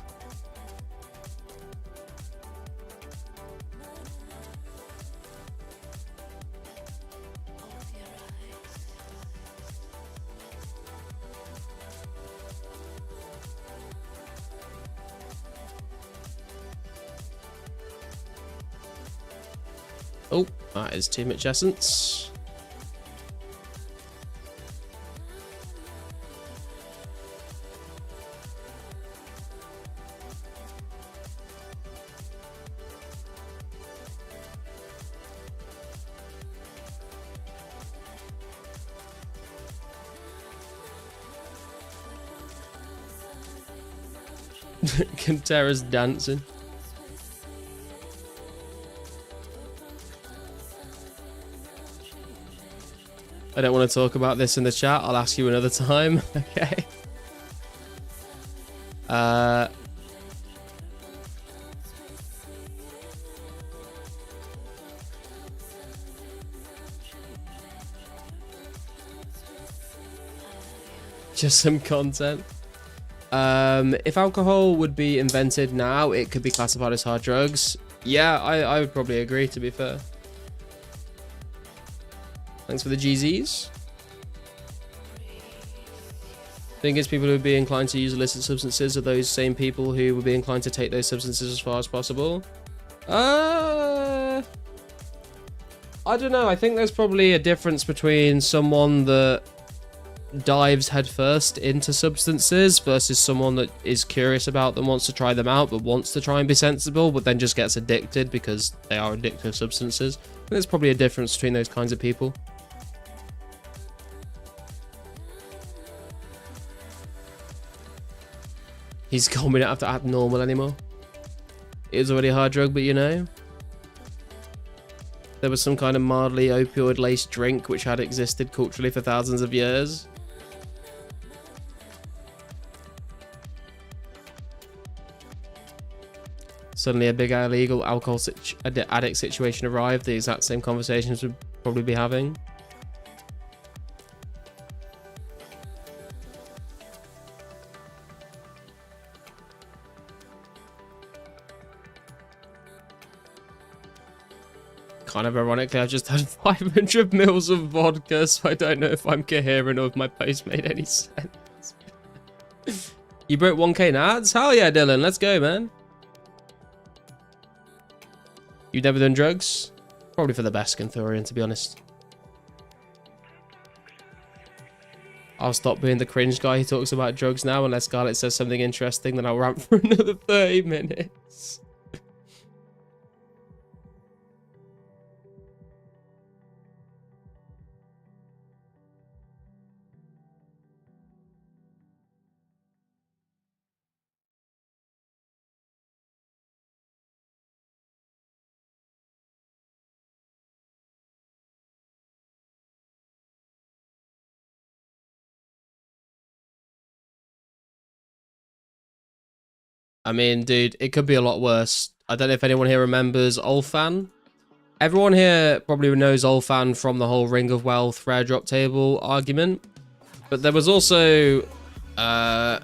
Oh, that is too much essence. Kintera's dancing. I don't want to talk about this in the chat. I'll ask you another time. Okay. Just some content. If alcohol would be invented now, it could be classified as hard drugs. Yeah, I would probably agree, to be fair. Thanks for the GZs. Thing is, people who would be inclined to use illicit substances are those same people who would be inclined to take those substances as far as possible. I don't know. I think there's probably a difference between someone that dives headfirst into substances versus someone that is curious about them, wants to try them out, but wants to try and be sensible, but then just gets addicted because they are addictive substances. And there's probably a difference between those kinds of people. He's gone, we don't have to act normal anymore. It is already a hard drug, but you know, there was some kind of mildly opioid-laced drink which had existed culturally for thousands of years. Suddenly a big illegal alcohol addict situation arrived, the exact same conversations we'd probably be having. Kind of ironically, I've just had 500 mils of vodka, so I don't know if I'm coherent or if my post made any sense. You broke 1k NATS? Hell yeah, Dylan, let's go, man. You've never done drugs? Probably for the best, Canthorian, to be honest. I'll stop being the cringe guy who talks about drugs now unless Scarlett says something interesting, then I'll rant for another 30 minutes. I mean, dude, it could be a lot worse. I don't know if anyone here remembers Olfan. Everyone here probably knows Olfan from the whole Ring of Wealth rare drop table argument. But there was also there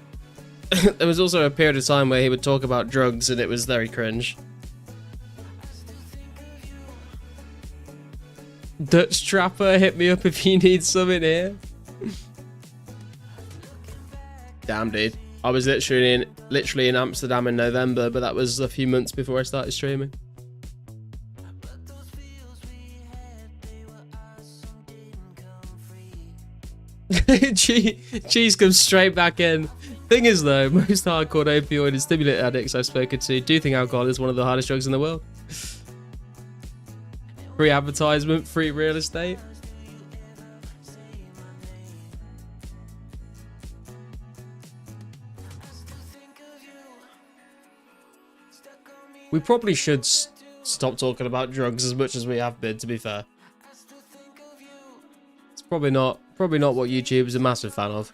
was also a period of time where he would talk about drugs and it was very cringe. Dutch Trapper, hit me up if you need something here. Damn, dude. I was literally in Amsterdam in November, but that was a few months before I started streaming. Cheese comes straight back in. Thing is though, most hardcore opioid and stimulant addicts I've spoken to do think alcohol is one of the hardest drugs in the world. Free advertisement, free real estate. We probably should stop talking about drugs as much as we have been, to be fair. It's probably not what YouTube is a massive fan of.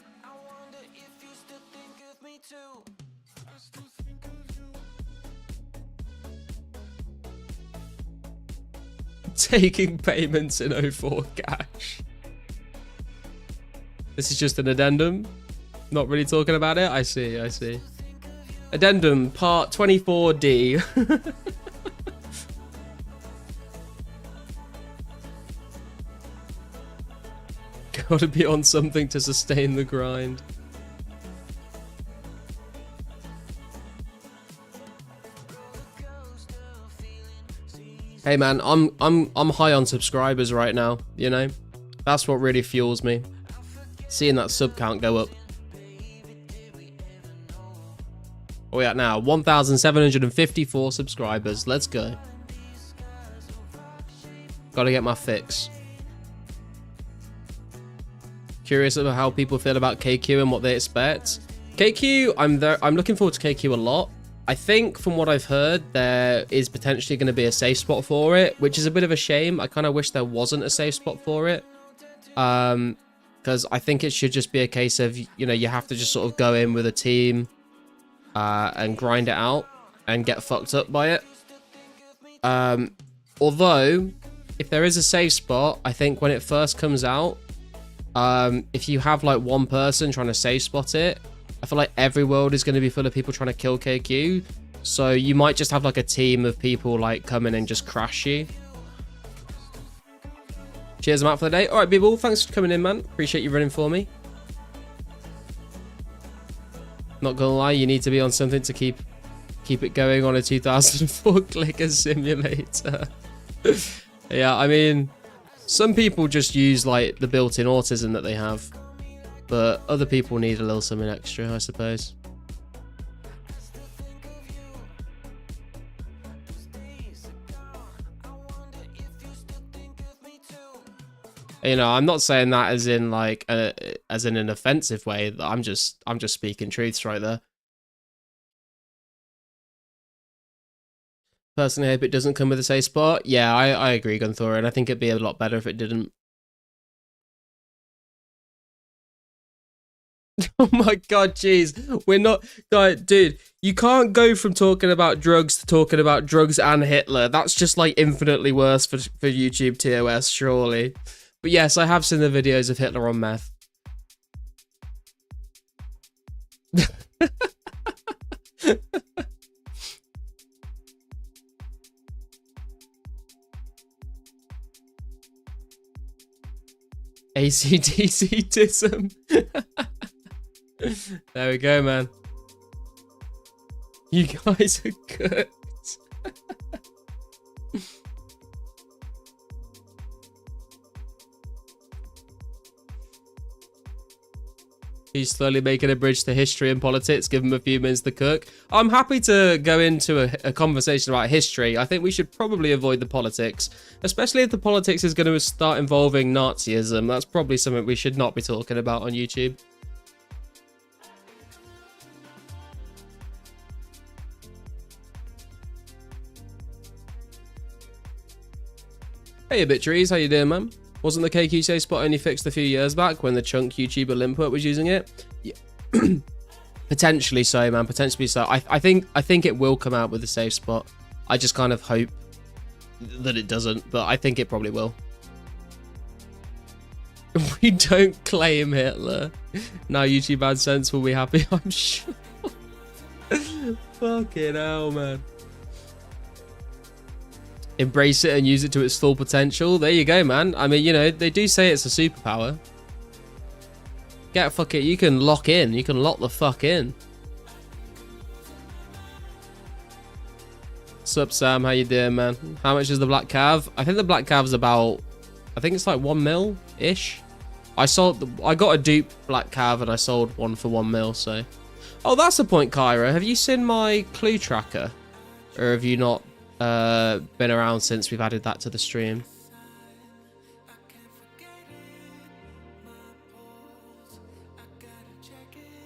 Taking payments in 04 cash. This is just an addendum. Not really talking about it. I see. Addendum part 24D. Gotta be on something to sustain the grind. Hey man, I'm high on subscribers right now, you know? That's what really fuels me. Seeing that sub count go up. What are we at now? 1,754 subscribers. Let's go. Gotta get my fix. Curious about how people feel about KQ and what they expect. KQ, I'm looking forward to KQ a lot. I think from what I've heard, there is potentially going to be a safe spot for it, which is a bit of a shame. I kind of wish there wasn't a safe spot for it. Because I think it should just be a case of, you know, you have to just sort of go in with a team and grind it out and get fucked up by it. Although, if there is a safe spot, I think when it first comes out, if you have like one person trying to safe spot it, I feel like every world is going to be full of people trying to kill KQ. So you might just have like a team of people like come in and just crash you. Cheers, I'm out for the day. All right, people, thanks for coming in, man. Appreciate you running for me. Not gonna lie, you need to be on something to keep it going on a 2004 clicker simulator. Yeah, I mean, some people just use like the built-in autism that they have. but other people need a little something extra, I suppose. You know, I'm not saying that as in like as in an offensive way. I'm just speaking truths right there. Personally, I hope it doesn't come with a safe spot. Yeah, I agree, Gunthor, and I think it'd be a lot better if it didn't. Oh my god, jeez. We're not... Dude, you can't go from talking about drugs to talking about drugs and Hitler. That's just like infinitely worse for YouTube TOS, surely. But yes, I have seen the videos of Hitler on meth. ACDC-tism. There we go, man. You guys are cooked. He's slowly making a bridge to history and politics. Give him a few minutes to cook. I'm happy to go into a conversation about history. I think we should probably avoid the politics, especially if the politics is going to start involving Nazism. That's probably something we should not be talking about on YouTube. Hey, Obituaries, how you doing, man? Wasn't the KQC spot only fixed a few years back when the chunk YouTuber Limput was using it? Yeah. Potentially so, man. Potentially so. I think it will come out with a safe spot. I just kind of hope that it doesn't, but I think it probably will. We don't claim Hitler. Now YouTube AdSense will be happy, I'm sure. Fucking hell, man. Embrace it and use it to its full potential. There you go, man. I mean, you know, they do say it's a superpower. Fuck it, you can lock in. You can lock the fuck in. Sup, Sam? How you doing, man? How much is the Black Cav? I think the Black Cav's about... I think it's like 1 mil-ish. I got a dupe Black Cav and I sold one for 1 mil, so... Oh, that's the point, Kyra. Have you seen my clue tracker? Or have you not... been around since we've added that to the stream?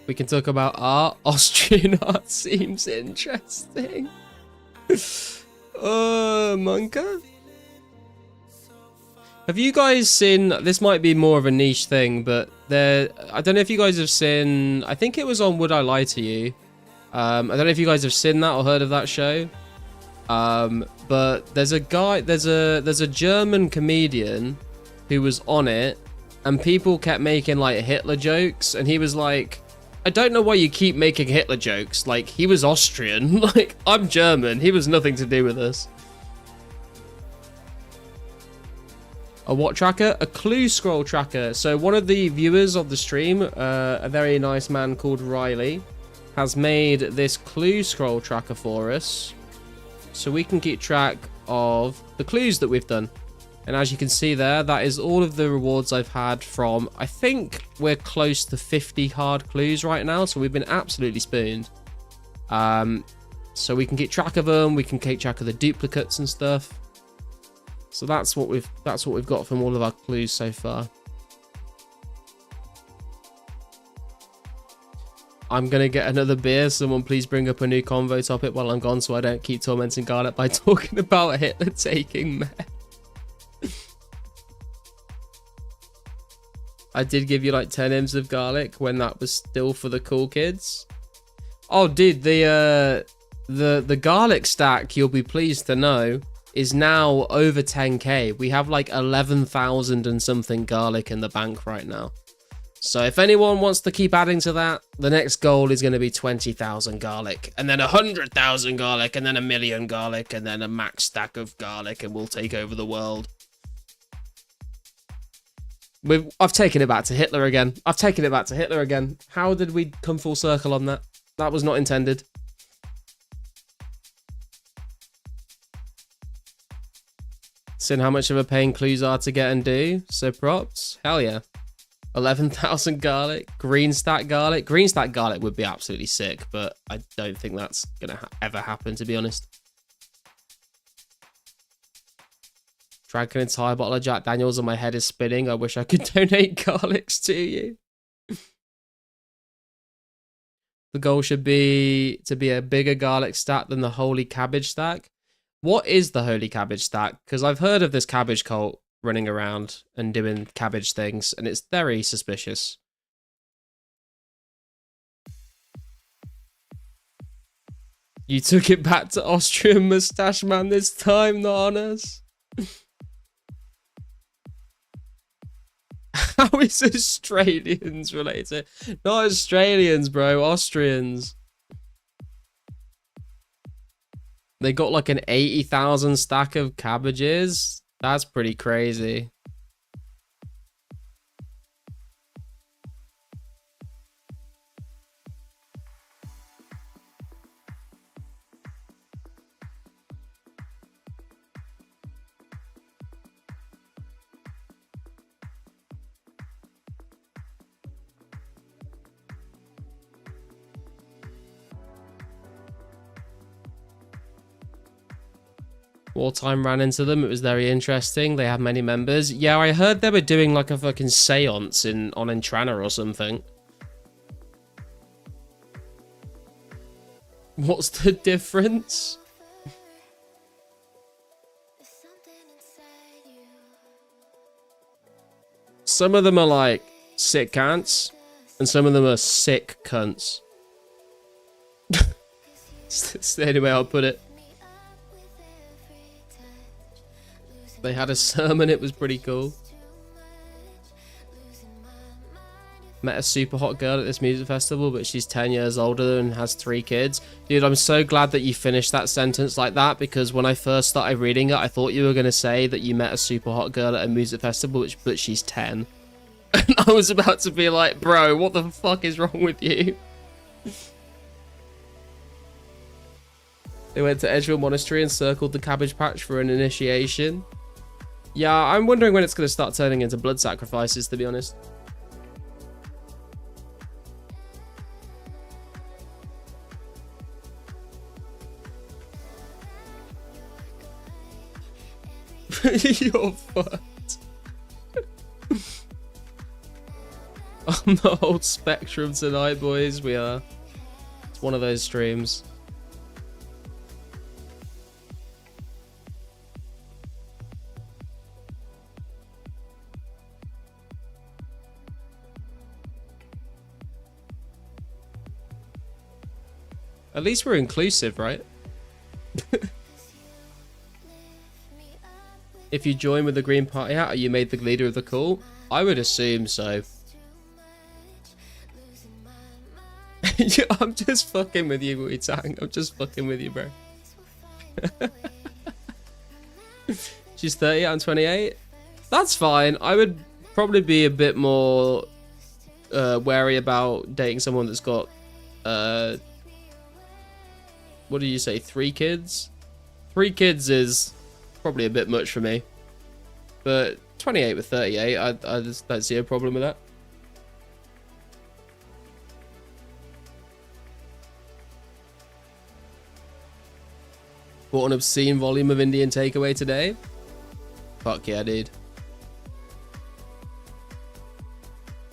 We can talk about art. Austrian art seems interesting. Monka? Have you guys seen... This might be more of a niche thing, but I don't know if you guys have seen... I think it was on Would I Lie to You? I don't know if you guys have seen that or heard of that show. But there's a guy, there's a German comedian who was on it, and people kept making like Hitler jokes, and he was like, I don't know why you keep making Hitler jokes. Like, he was Austrian. Like, I'm German. He was nothing to do with us. A what tracker? A clue scroll tracker. So one of the viewers of the stream, a very nice man called Riley, has made this clue scroll tracker for us, so we can keep track of the clues that we've done. And as you can see there, that is all of the rewards I've had from... I think we're close to 50 hard clues right now, so we've been absolutely spooned. So we can keep track of them, we can keep track of the duplicates and stuff. So that's what we've got from all of our clues so far. I'm gonna get another beer. Someone please bring up a new convo topic while I'm gone so I don't keep tormenting Garlic by talking about Hitler taking meth. I did give you like 10 M's of garlic when that was still for the cool kids. Oh, dude, the garlic stack, you'll be pleased to know, is now over 10k. We have like 11,000 and something garlic in the bank right now. So if anyone wants to keep adding to that, the next goal is going to be 20,000 garlic, and then 100,000 garlic, and then 1 million garlic, and then a max stack of garlic, and we'll take over the world. I've taken it back to Hitler again. How did we come full circle on that? That was not intended. Seeing how much of a pain clues are to get and do. So props. Hell yeah. 11,000 garlic. Green stack garlic. Green stack garlic would be absolutely sick, but I don't think that's gonna ever happen, to be honest. Drank an entire bottle of Jack Daniels and my head is spinning. I wish I could donate garlics to you. The goal should be to be a bigger garlic stack than the holy cabbage stack. What is the holy cabbage stack? Because I've heard of this cabbage cult running around and doing cabbage things, and it's very suspicious. You took it back to Austrian mustache man this time, not on us. How is Australians related? Not Australians, bro. Austrians. They got like an 80,000 stack of cabbages. That's pretty crazy. Wartime ran into them. It was very interesting. They have many members. Yeah, I heard they were doing like a fucking seance on Entrana or something. What's the difference? Some of them are like sick cunts, and some of them are sick cunts. That's the only way I'll put it. They had a sermon, it was pretty cool. Met a super hot girl at this music festival, but she's 10 years older and has 3 kids. Dude, I'm so glad that you finished that sentence like that, because when I first started reading it, I thought you were going to say that you met a super hot girl at a music festival, but she's 10. And I was about to be like, bro, what the fuck is wrong with you? They went to Edgewood Monastery and circled the cabbage patch for an initiation. Yeah, I'm wondering when it's going to start turning into blood sacrifices, to be honest. You're fucked. On the whole spectrum tonight, boys, we are. It's one of those streams. At least we're inclusive, right? If you join with the Green Party hat, are you made the leader of the cult? I would assume so. Yeah, I'm just fucking with you, Wu-Tang. I'm just fucking with you, bro. She's 30, I'm 28. That's fine. I would probably be a bit more wary about dating someone that's got what do you say, 3 kids? 3 kids is probably a bit much for me. But 28 with 38, I just don't see a problem with that. Bought an obscene volume of Indian Takeaway today. Fuck yeah, dude.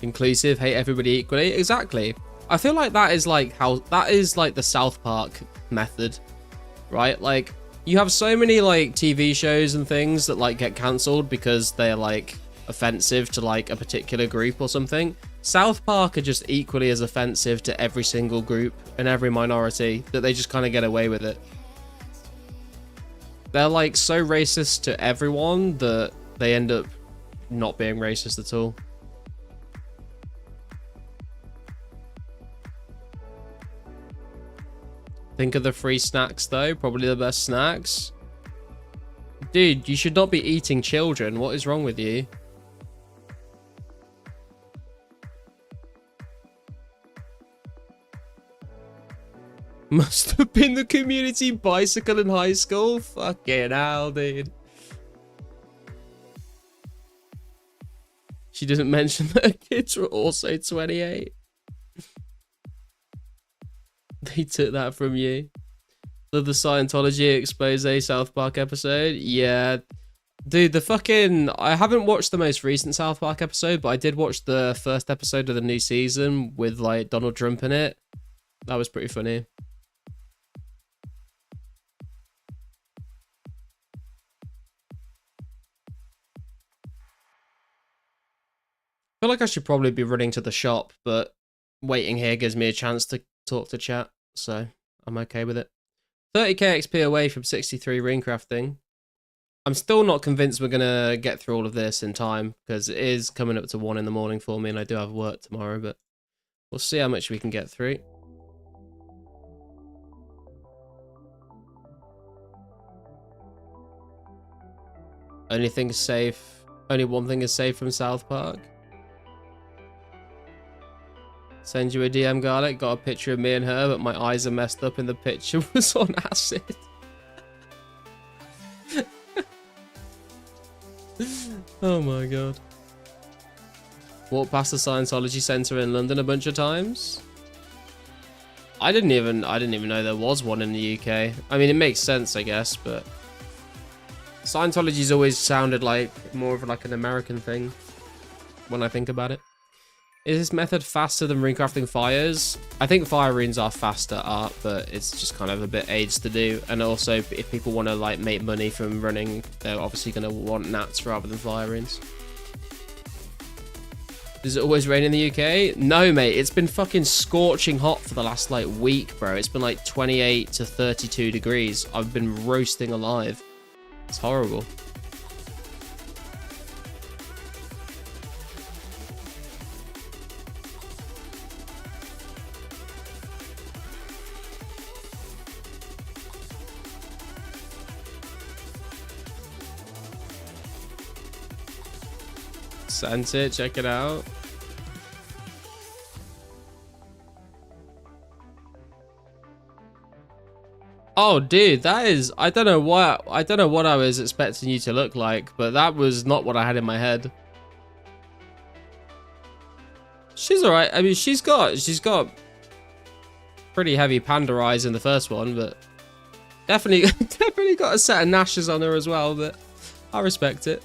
Inclusive, hate everybody equally. Exactly. I feel like that is like the South Park method, right? Like, you have so many like TV shows and things that like get cancelled because they're like offensive to like a particular group or something. South Park are just equally as offensive to every single group and every minority that they just kind of get away with it. They're like so racist to everyone that they end up not being racist at all. Think of the free snacks though, probably the best snacks. Dude, you should not be eating children. What is wrong with you? Must have been the community bicycle in high school. Fucking hell, dude. She didn't mention that her kids were also 28. They took that from you. Love the Scientology expose South Park episode. Yeah. Dude, the fucking... I haven't watched the most recent South Park episode, but I did watch the first episode of the new season with, like, Donald Trump in it. That was pretty funny. I feel like I should probably be running to the shop, but waiting here gives me a chance to talk to chat, so I'm okay with it. 30k XP away from 63 ring crafting. I'm still not convinced we're going to get through all of this in time, because it is coming up to 1 in the morning for me, and I do have work tomorrow, but we'll see how much we can get through. Only one thing is safe from South Park. Send you a DM, Garlic. Got a picture of me and her, but my eyes are messed up and the picture was on acid. Oh my god. Walked past the Scientology Centre in London a bunch of times. I didn't even know there was one in the UK. I mean, it makes sense, I guess, but Scientology's always sounded like more of like an American thing when I think about it. Is this method faster than runecrafting fires? I think fire runes are faster art, but it's just kind of a bit AIDS to do. And also, if people want to like make money from running, they're obviously going to want NATS rather than fire runes. Does it always rain in the UK? No, mate. It's been fucking scorching hot for the last like week, bro. It's been like 28 to 32 degrees. I've been roasting alive. It's horrible. Sent it, check it out. Oh dude, that is, I don't know what I was expecting you to look like, but that was not what I had in my head. She's alright. I mean, she's got pretty heavy panda eyes in the first one, but definitely got a set of gnashes on her as well, but I respect it.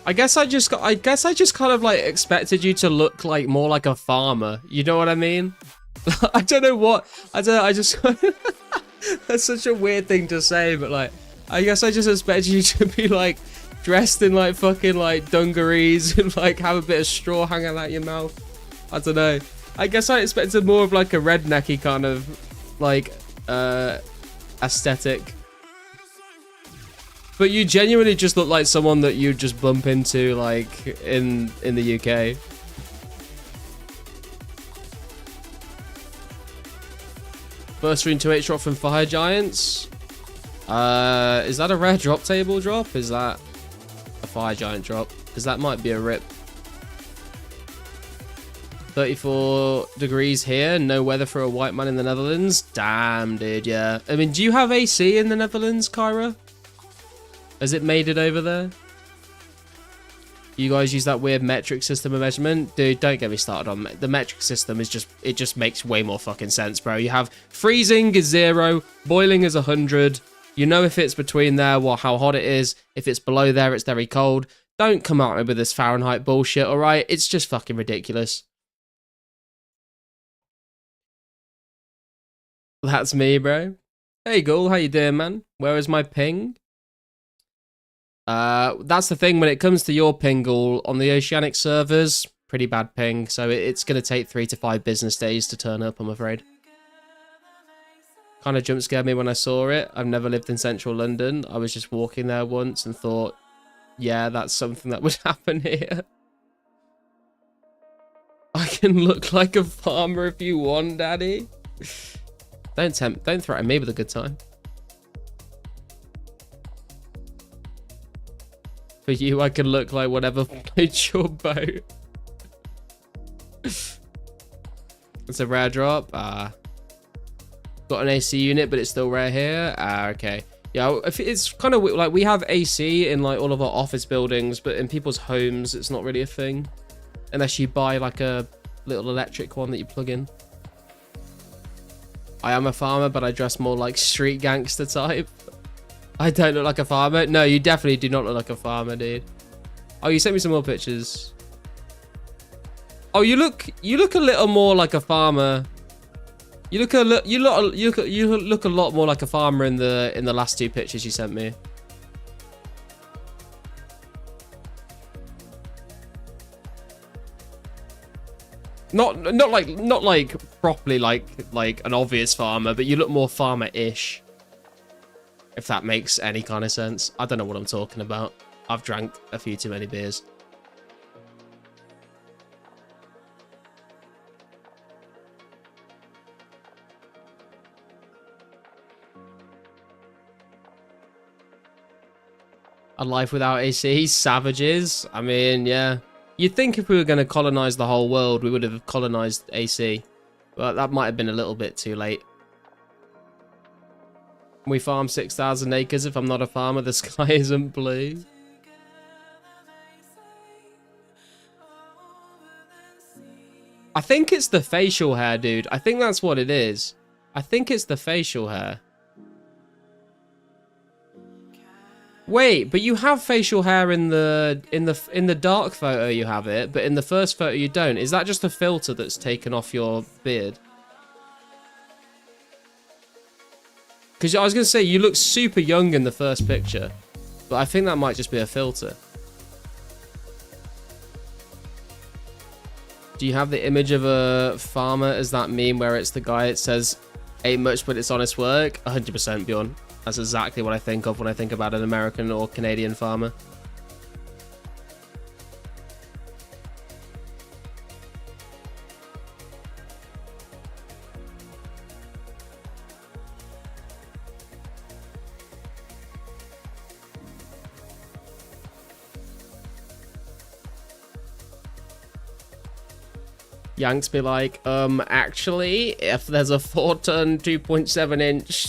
I guess I just kind of like expected you to look like more like a farmer. You know what I mean? I don't know. I just that's such a weird thing to say, but like I guess I just expected you to be like dressed in like fucking like dungarees and like have a bit of straw hanging out your mouth. I don't know. I guess I expected more of like a rednecky kind of like aesthetic. But you genuinely just look like someone that you'd just bump into, like, in the UK. First rune 2H drop from Fire Giants. Is that a rare drop table drop? Is that a Fire Giant drop? Because that might be a rip. 34 degrees here. No weather for a white man in the Netherlands. Damn, dude, yeah. I mean, do you have AC in the Netherlands, Kyra? Has it made it over there? You guys use that weird metric system of measurement? Dude, don't get me started on the metric system. Is just, it just makes way more fucking sense, bro. You have freezing is 0, boiling is 100. You know if it's between there, how hot it is. If it's below there, it's very cold. Don't come at me with this Fahrenheit bullshit, alright? It's just fucking ridiculous. That's me, bro. Hey, Ghoul, how you doing, man? Where is my ping? That's the thing when it comes to your ping, Ghoul, on the Oceanic servers, pretty bad ping, so it's going to take 3 to 5 business days to turn up, I'm afraid. Kind of jump scared me when I saw it. I've never lived in central London. I was just walking there once and thought, yeah, that's something that would happen here. I can look like a farmer if you want, daddy. Don't threaten me with a good time. For you, I can look like whatever floats your boat. It's a rare drop. Got an AC unit, but it's still rare here. Okay. Yeah, if it's kind of like we have AC in like all of our office buildings, but in people's homes, it's not really a thing. Unless you buy like a little electric one that you plug in. I am a farmer, but I dress more like street gangster type. I don't look like a farmer. No, you definitely do not look like a farmer, dude. Oh, you sent me some more pictures. Oh, you look a little more like a farmer. You look a lot more like a farmer in the last two pictures you sent me. Not like properly like an obvious farmer, but you look more farmer-ish. If that makes any kind of sense. I don't know what I'm talking about. I've drank a few too many beers. A life without AC, savages. I mean, yeah. You'd think if we were going to colonize the whole world, we would have colonized AC. But that might have been a little bit too late. We farm 6,000 acres. If I'm not a farmer, the sky isn't blue. I think it's the facial hair, dude. I think that's what it is. I think it's the facial hair. Wait, but you have facial hair in the dark photo. You have it, but in the first photo you don't. Is that just a filter that's taken off your beard? Because I was gonna say you look super young in the first picture, but I think that might just be a filter. Do you have the image of a farmer as that meme where it's the guy that says, "Ain't much, but it's honest work"? 100%, Bjorn. That's exactly what I think of when I think about an American or Canadian farmer. Yanks be like, actually, if there's a 4-ton, 2.7-inch,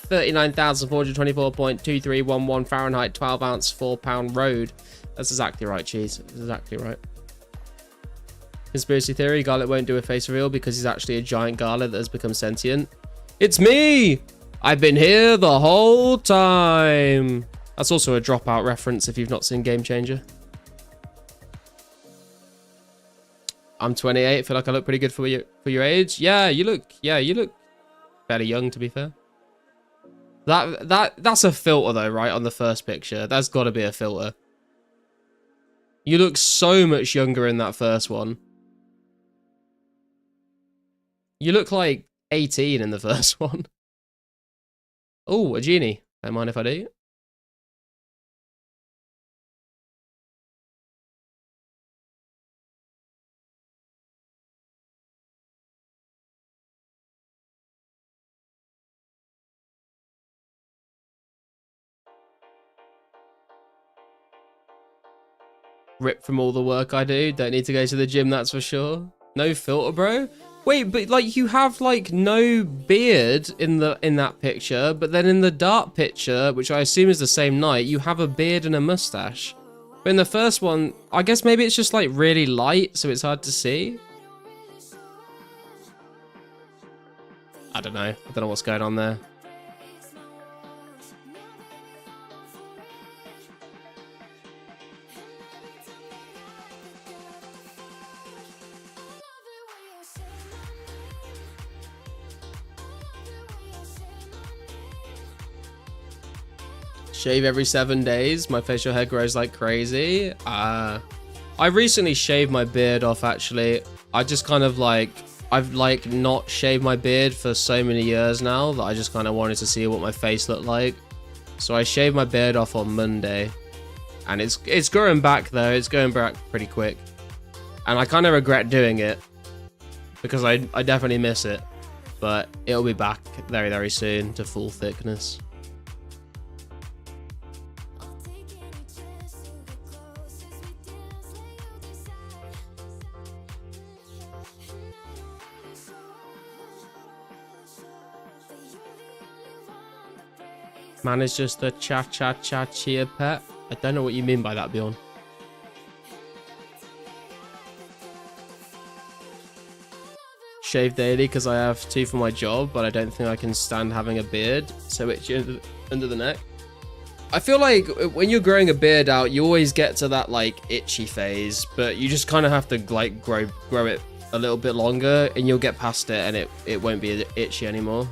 39,424.2311 Fahrenheit, 12-ounce, 4-pound road. That's exactly right, Cheese. That's exactly right. Conspiracy theory, Garlic won't do a face reveal because he's actually a giant Garlic that has become sentient. It's me! I've been here the whole time. That's also a Dropout reference if you've not seen Game Changer. I'm 28. I feel like I look pretty good for your age. Yeah, you look fairly young, to be fair. That's a filter though, right? On the first picture, that's got to be a filter. You look so much younger in that first one. You look like 18 in the first one. Oh, a genie. Don't mind if I do. Ripped from all the work I do. Don't need to go to the gym, that's for sure. No filter, bro. Wait, but like you have like no beard in that picture, but then in the dark picture, which I assume is the same night, you have a beard and a mustache. But in the first one, I guess maybe it's just like really light, so it's hard to see. I don't know. I don't know what's going on there. Shave every 7 days. My facial hair grows like crazy. I recently shaved my beard off, actually. I just kind of like... I've like not shaved my beard for so many years now that I just kind of wanted to see what my face looked like. So I shaved my beard off on Monday. And it's growing back though. It's going back pretty quick. And I kind of regret doing it. Because I definitely miss it. But it'll be back very, very soon to full thickness. Man is just a cha-cha-cha chia pet. I don't know what you mean by that, Bjorn. Shave daily because I have to for my job, but I don't think I can stand having a beard, so itchy under the neck. I feel like when you're growing a beard out, you always get to that like itchy phase, but you just kind of have to like grow it a little bit longer, and you'll get past it, and it won't be itchy anymore.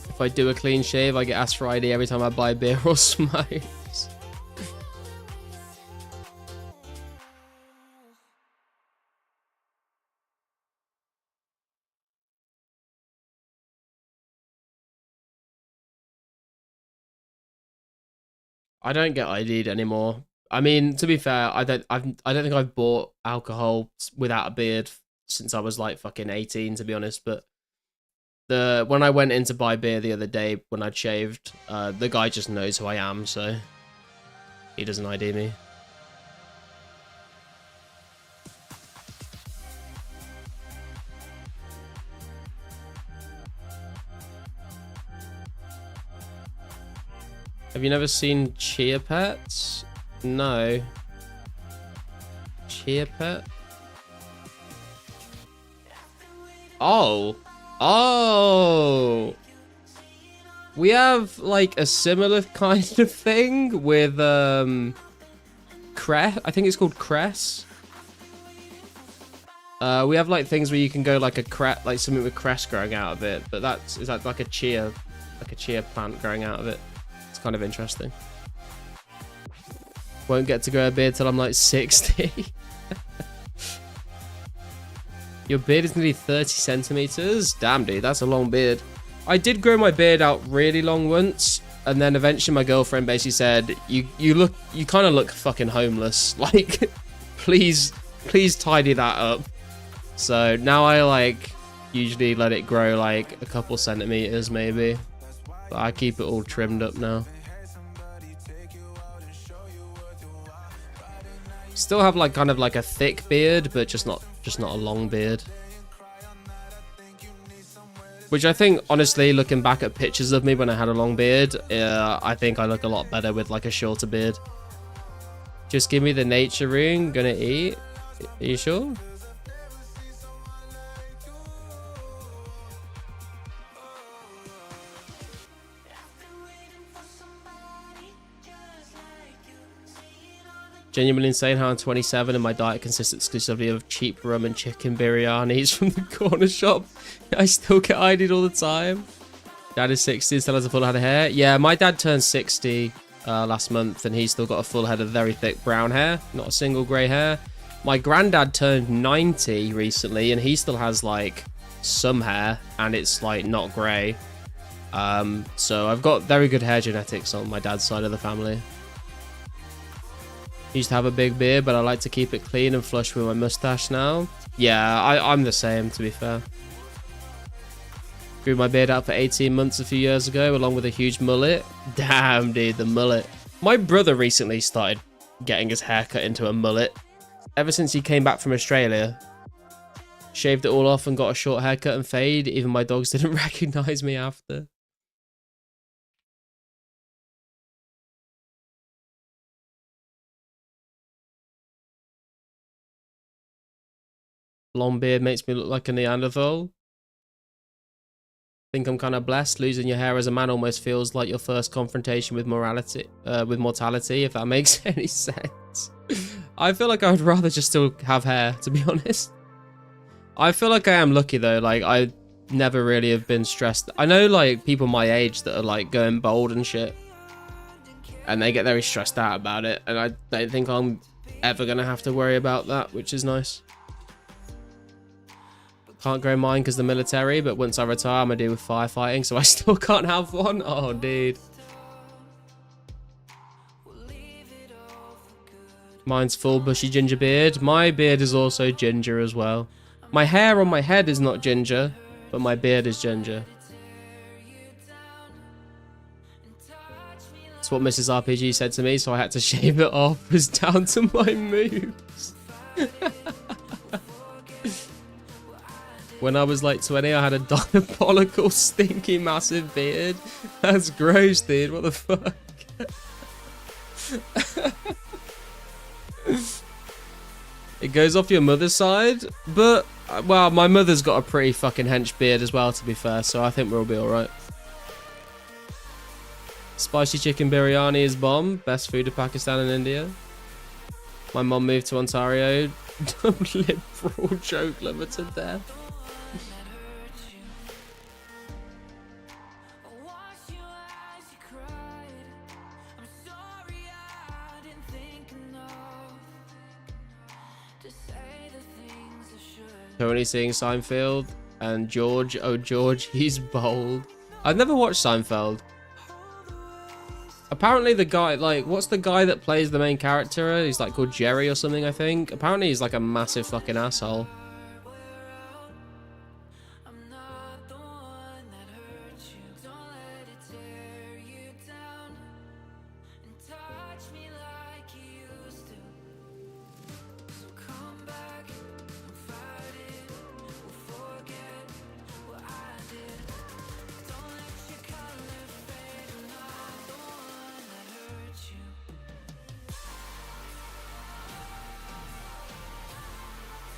If I do a clean shave, I get asked for ID every time I buy beer or smokes. I don't get ID'd anymore. I mean, to be fair, I don't think I've bought alcohol without a beard since I was like fucking 18, to be honest. But when I went in to buy beer the other day when I'd shaved, the guy just knows who I am, so he doesn't ID me. Have you never seen Chia Pets? No. Chia Pet? Oh. Oh. We have like a similar kind of thing with Cress. I think it's called Cress. We have like things where you can go like like something with cress growing out of it, but is that like a chia plant growing out of it? It's kind of interesting. Won't get to grow a beard till I'm like 60. Your beard is nearly 30 centimeters. Damn, dude, that's a long beard. I did grow my beard out really long once, and then eventually my girlfriend basically said, "You kind of look fucking homeless. Like, please tidy that up." So now I like usually let it grow like a couple centimeters maybe, but I keep it all trimmed up now. Still have like kind of like a thick beard, but just not a long beard. Which I think, honestly, looking back at pictures of me when I had a long beard, I think I look a lot better with like a shorter beard. Just give me the nature ring, gonna eat. Are you sure? Genuinely insane how I'm 27 and my diet consists exclusively of cheap rum and chicken biryanis from the corner shop. I still get ID'd all the time. Dad is 60, still has a full head of hair. Yeah, my dad turned 60 last month and he's still got a full head of very thick brown hair. Not a single grey hair. My granddad turned 90 recently and he still has like some hair and it's like not grey. So I've got very good hair genetics on my dad's side of the family. Used to have a big beard, but I like to keep it clean and flush with my mustache now. Yeah, I'm the same, to be fair. Grew my beard out for 18 months a few years ago, along with a huge mullet. Damn, dude, the mullet. My brother recently started getting his hair cut into a mullet. Ever since he came back from Australia. Shaved it all off and got a short haircut and fade. Even my dogs didn't recognize me after. Long beard makes me look like a Neanderthal. Think I'm kind of blessed. Losing your hair as a man almost feels like your first confrontation with mortality, if that makes any sense. I feel like I would rather just still have hair, to be honest. I feel like I am lucky though. Like I never really have been stressed. I know like people my age that are like going bald and shit, and they get very stressed out about it. And I don't think I'm ever gonna have to worry about that, which is nice. Can't grow mine because the military, but once I retire, I'm gonna do with firefighting, so I still can't have one. Oh, dude. Mine's full bushy ginger beard. My beard is also ginger as well. My hair on my head is not ginger, but my beard is ginger. That's what Mrs. RPG said to me, so I had to shave it off. It was down to my moves. When I was like 20, I had a diabolical, stinky, massive beard. That's gross, dude. What the fuck? It goes off your mother's side, but well, my mother's got a pretty fucking hench beard as well, to be fair, so I think we'll be alright. Spicy chicken biryani is bomb. Best food of Pakistan and India. My mom moved to Ontario. Liberal joke lover to death. Tony seeing Seinfeld and George. Oh, George, he's bold. I've never watched Seinfeld. Apparently the guy, like, what's the guy that plays the main character? He's like called Jerry or something, I think. Apparently he's like a massive fucking asshole.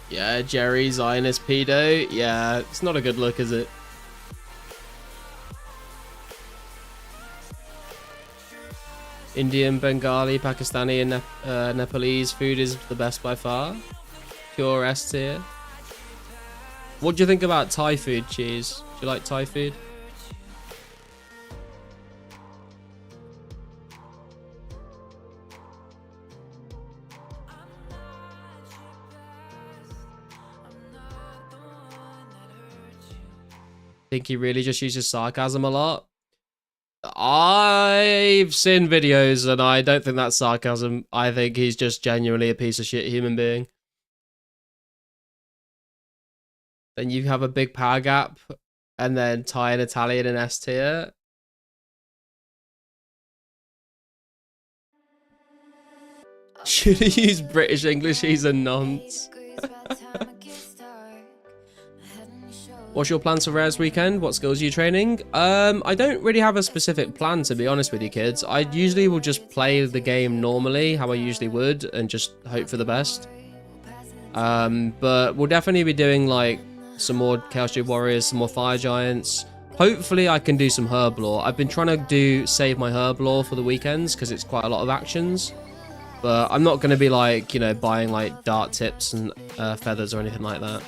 Yeah, Jerry, Zionist pedo. Yeah, it's not a good look, is it? Indian, Bengali, Pakistani, and Nepalese food is the best by far. Pure S tier. What do you think about Thai food, Cheese? Do you like Thai food? Think he really just uses sarcasm a lot. I've seen videos and I don't think that's sarcasm. I think he's just genuinely a piece of shit human being. Then you have a big power gap and then Thai and Italian and S tier. Should he use British English? He's a nonce. What's your plans for Rare's weekend? What skills are you training? I don't really have a specific plan, to be honest with you kids. I usually will just play the game normally, how I usually would, and just hope for the best. But we'll definitely be doing like some more Chaos Druid Warriors, some more Fire Giants. Hopefully I can do some Herb Lore. I've been trying to save my Herb Lore for the weekends because it's quite a lot of actions. But I'm not going to be like, you know, buying like dart tips and feathers or anything like that.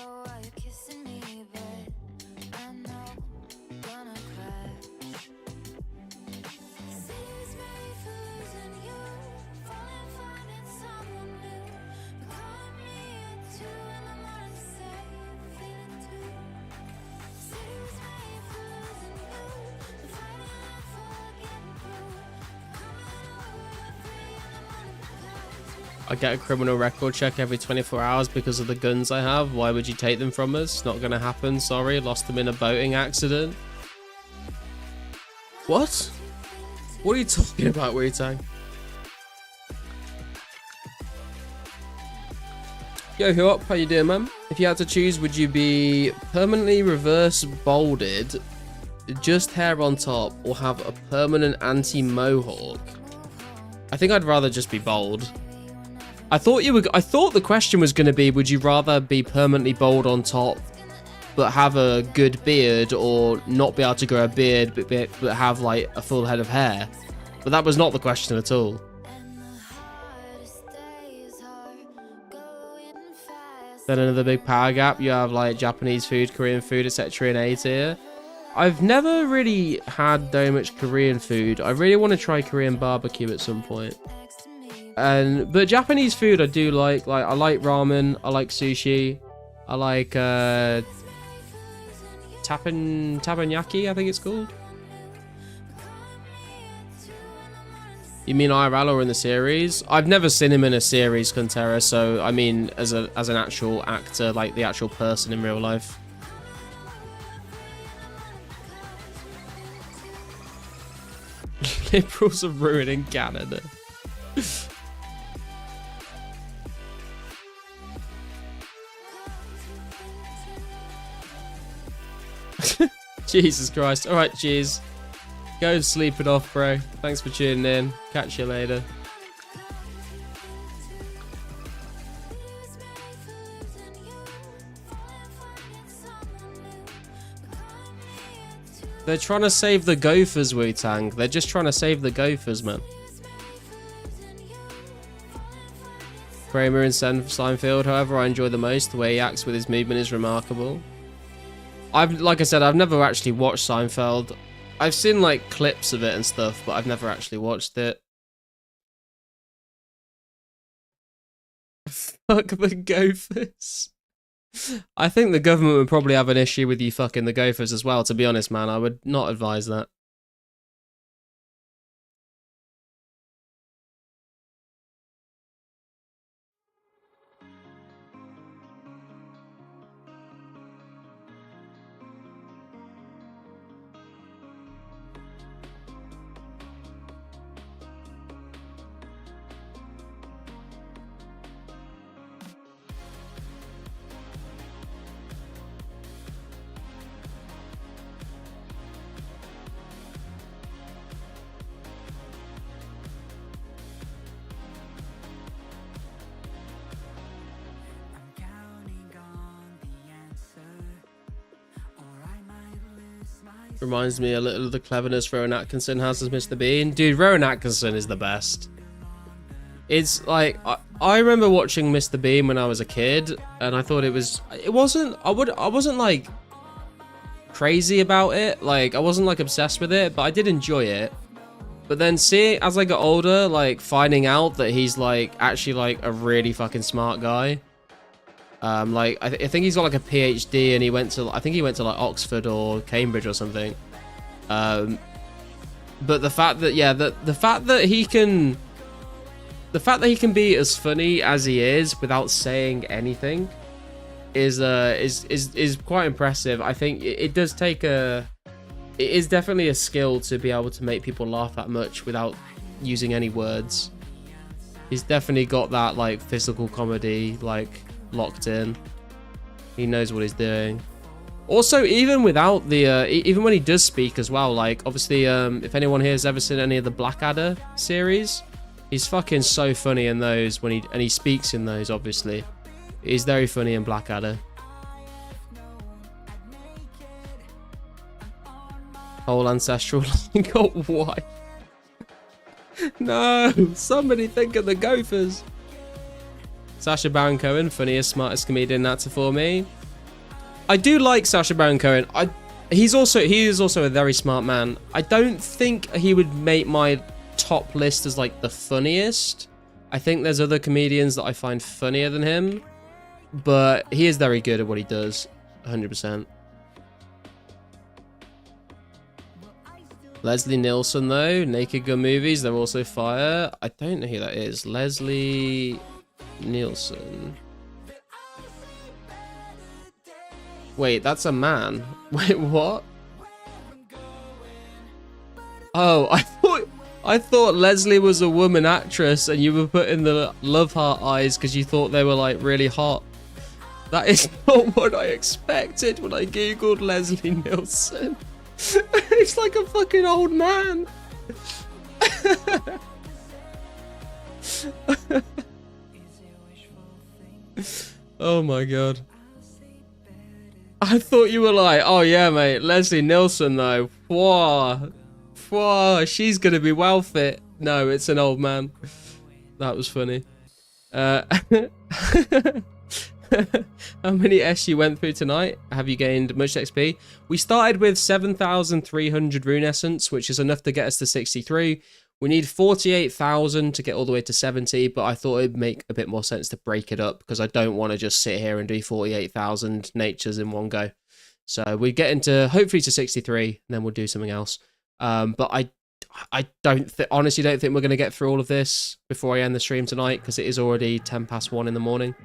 I get a criminal record check every 24 hours because of the guns I have. Why would you take them from us? Not gonna happen, sorry. Lost them in a boating accident. What? What are you talking about, Wu-Tang? Yo, Huop, how you doing, man? If you had to choose, would you be permanently reverse balded, just hair on top, or have a permanent anti-mohawk? I think I'd rather just be bald. I thought the question was going to be, would you rather be permanently bald on top but have a good beard, or not be able to grow a beard but have like a full head of hair? But that was not the question at all. Then another big power gap, you have like Japanese food, Korean food, etc. in A tier. I've never really had very much Korean food. I really want to try Korean barbecue at some point. But Japanese food I do like I like ramen, I like sushi, I like teppanyaki, I think it's called. You mean IRL or in the series? I've never seen him in a series, Contera, so I mean as an actual actor, like the actual person in real life. Liberals are ruining Canada. Jesus Christ. Alright, cheers. Go sleep it off, bro. Thanks for tuning in. Catch you later. They're trying to save the Gophers, Wu-Tang. They're just trying to save the Gophers, man. Kramer in Seinfeld, however, I enjoy the most. The way he acts with his movement is remarkable. Like I said, I've never actually watched Seinfeld. I've seen like clips of it and stuff, but I've never actually watched it. Fuck the Gophers. I think the government would probably have an issue with you fucking the Gophers as well, to be honest, man. I would not advise that. Reminds me a little of the cleverness Rowan Atkinson has as Mr. Bean. Dude, Rowan Atkinson is the best. It's like, I remember watching Mr. Bean when I was a kid, and I thought I wasn't like crazy about it. Like, I wasn't like obsessed with it, but I did enjoy it. But then as I got older, like finding out that he's like actually like a really fucking smart guy. Like I think he's got like a PhD, and I think he went to like Oxford or Cambridge or something. But the fact that the fact that he can be as funny as he is without saying anything is quite impressive. I think it does take it is definitely a skill to be able to make people laugh that much without using any words. He's definitely got that like physical comedy like locked in. He knows what he's doing. Also, even without the even when he does speak as well, like obviously if anyone here has ever seen any of the Blackadder series, he's fucking so funny in those when he speaks in those. Obviously he's very funny in Blackadder. Whole ancestral line got why. No, somebody think of the Gophers. Sacha Baron Cohen, funniest, smartest comedian, that's for me. I do like Sacha Baron Cohen. He is also a very smart man. I don't think he would make my top list as like the funniest. I think there's other comedians that I find funnier than him, but he is very good at what he does, 100%. Leslie Nielsen though, Naked Gun movies, they're also fire. I don't know who that is. Leslie Nielsen. Wait, that's a man. Wait, what? Oh, I thought Leslie was a woman actress and you were putting the love heart eyes because you thought they were like really hot. That is not what I expected when I googled Leslie Nielsen. It's like a fucking old man. Oh my god. I thought you were like, oh yeah mate, Leslie Nielsen though. Whoa. Whoa, she's gonna be well fit. No, it's an old man. That was funny. How many S you went through tonight? Have you gained much XP? We started with 7,300 rune essence, which is enough to get us to 63. We need 48,000 to get all the way to 70, but I thought it'd make a bit more sense to break it up because I don't want to just sit here and do 48,000 natures in one go. So we get into hopefully to 63, and then we'll do something else. But I honestly don't think we're going to get through all of this before I end the stream tonight because it is already 1:10 in the morning.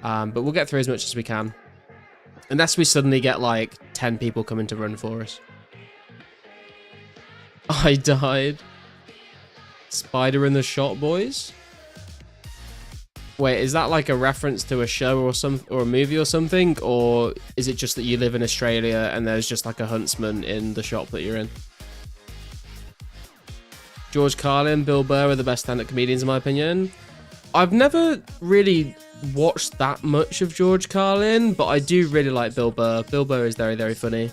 But we'll get through as much as we can. Unless we suddenly get like 10 people coming to run for us. I died. Spider in the shot, boys. Wait, is that like a reference to a show or a movie or something, or is it just that you live in Australia and there's just like a huntsman in the shop that you're in? George Carlin, Bill Burr are the best stand-up comedians in my opinion. I've never really watched that much of George Carlin, but I do really like Bill Burr. Bill Burr is very, very funny.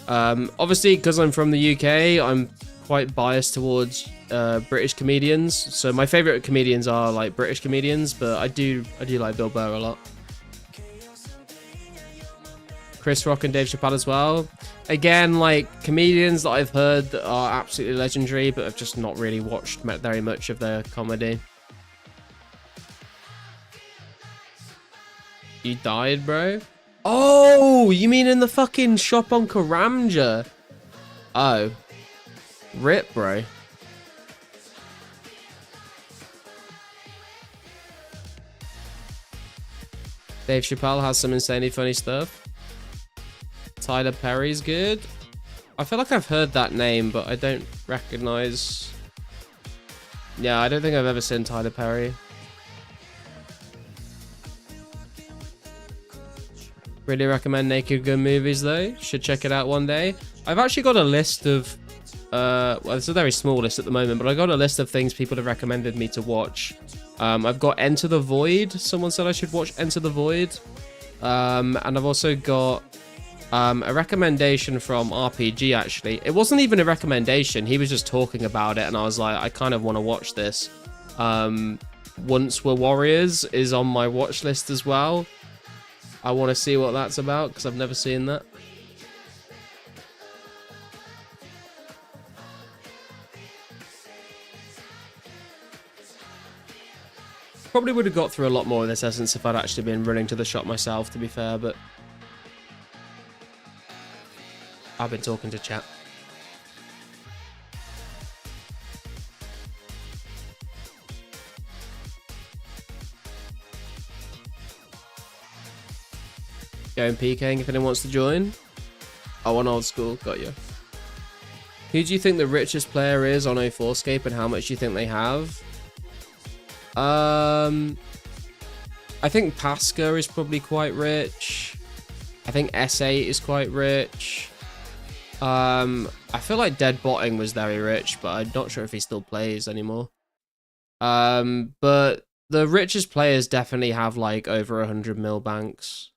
Obviously, because I'm from the UK, I'm quite biased towards British comedians. So my favorite comedians are like British comedians, but I do like Bill Burr a lot. Chris Rock and Dave Chappelle as well. Again, like comedians that I've heard that are absolutely legendary, but I've just not really watched very much of their comedy. You died, bro? Oh, you mean in the fucking shop on Karamja? Oh. Rip, bro. Dave Chappelle has some insanely funny stuff. Tyler Perry's good. I feel like I've heard that name, but I don't recognize... Yeah, I don't think I've ever seen Tyler Perry. Really recommend Naked Gun movies though. Should check it out one day. I've actually got a list of... well, it's a very small list at the moment, but I got a list of things people have recommended me to watch. I've got Enter the Void. Someone said I should watch Enter the Void. And I've also got a recommendation from RPG, actually. It wasn't even a recommendation. He was just talking about it, and I was like, I kind of want to watch this. Once We're Warriors is on my watch list as well. I want to see what that's about, because I've never seen that. Probably would have got through a lot more of this essence if I'd actually been running to the shop myself, to be fair, but... I've been talking to chat. Going PKing if anyone wants to join. Oh, on old school, got you. Who do you think the richest player is on 2004scape and how much do you think they have? I think Pasca is probably quite rich. I think S8 is quite rich. I feel like Dead Botting was very rich, but I'm not sure if he still plays anymore. But the richest players definitely have like over 100 mil banks.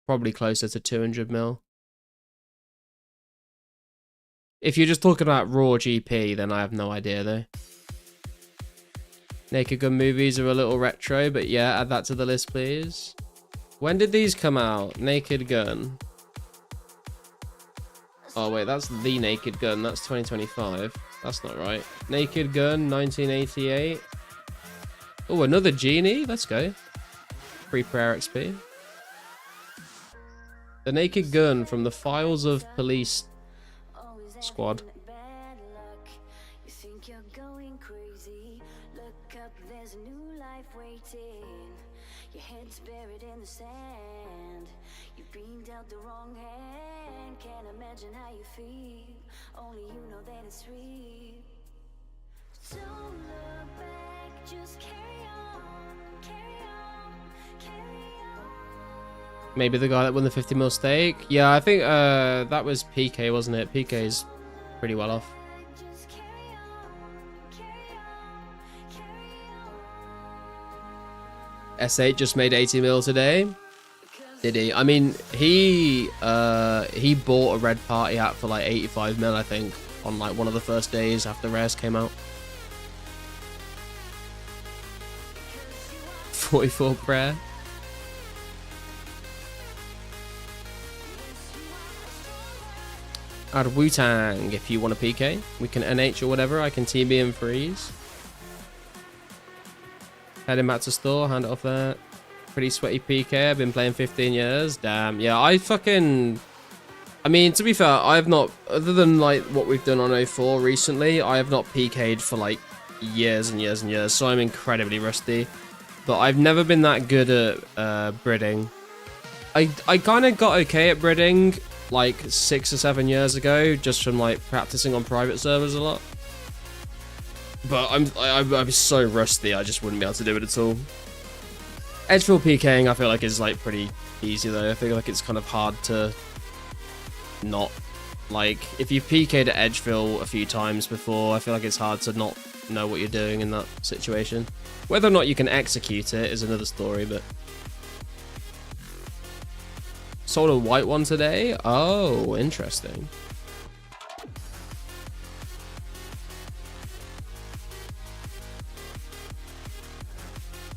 Probably closer to 200 mil. If you're just talking about raw GP, then I have no idea though. Naked Gun movies are a little retro, but yeah, add that to the list, please. When did these come out? Naked Gun. Oh wait, that's The Naked Gun. That's 2025. That's not right. Naked Gun, 1988. Oh, another Genie. Let's go. Free prayer XP. The Naked Gun from the Files of Police Squad. You think you're going crazy. Look up, there's a new life waiting. Your head's buried in the sand. You've been dealt the wrong hand. Can't imagine how you feel. Only you know that it's real. Don't look back, just carry on, carry on, carry on. Maybe the guy that won the 50 mil stake. Yeah, I think that was PK, wasn't it? PK's pretty well off. Just carry on, carry on, carry on. S8 just made 80 mil today. Did he? I mean, he bought a Red Party hat for like 85 mil, I think, on like one of the first days after Rares came out. 44 prayer. Add Wu-Tang if you want a PK. We can NH or whatever. I can TB and freeze. Heading back to store. Hand it off there. Pretty sweaty PK. I've been playing 15 years. Damn. Yeah, I mean, to be fair, I have not, other than like what we've done on 04 recently, I have not PK'd for like years and years and years. So I'm incredibly rusty. But I've never been that good at bridding. I kind of got okay at bridding like 6 or 7 years ago, just from like practicing on private servers a lot. But I'm so rusty, I just wouldn't be able to do it at all. Edgefill PKing, I feel like, is like pretty easy though. I feel like it's kind of hard to not, like, if you've PK'd at Edgefill a few times before, I feel like it's hard to not know what you're doing in that situation. Whether or not you can execute it is another story, but... Sold a white one today? Oh, interesting.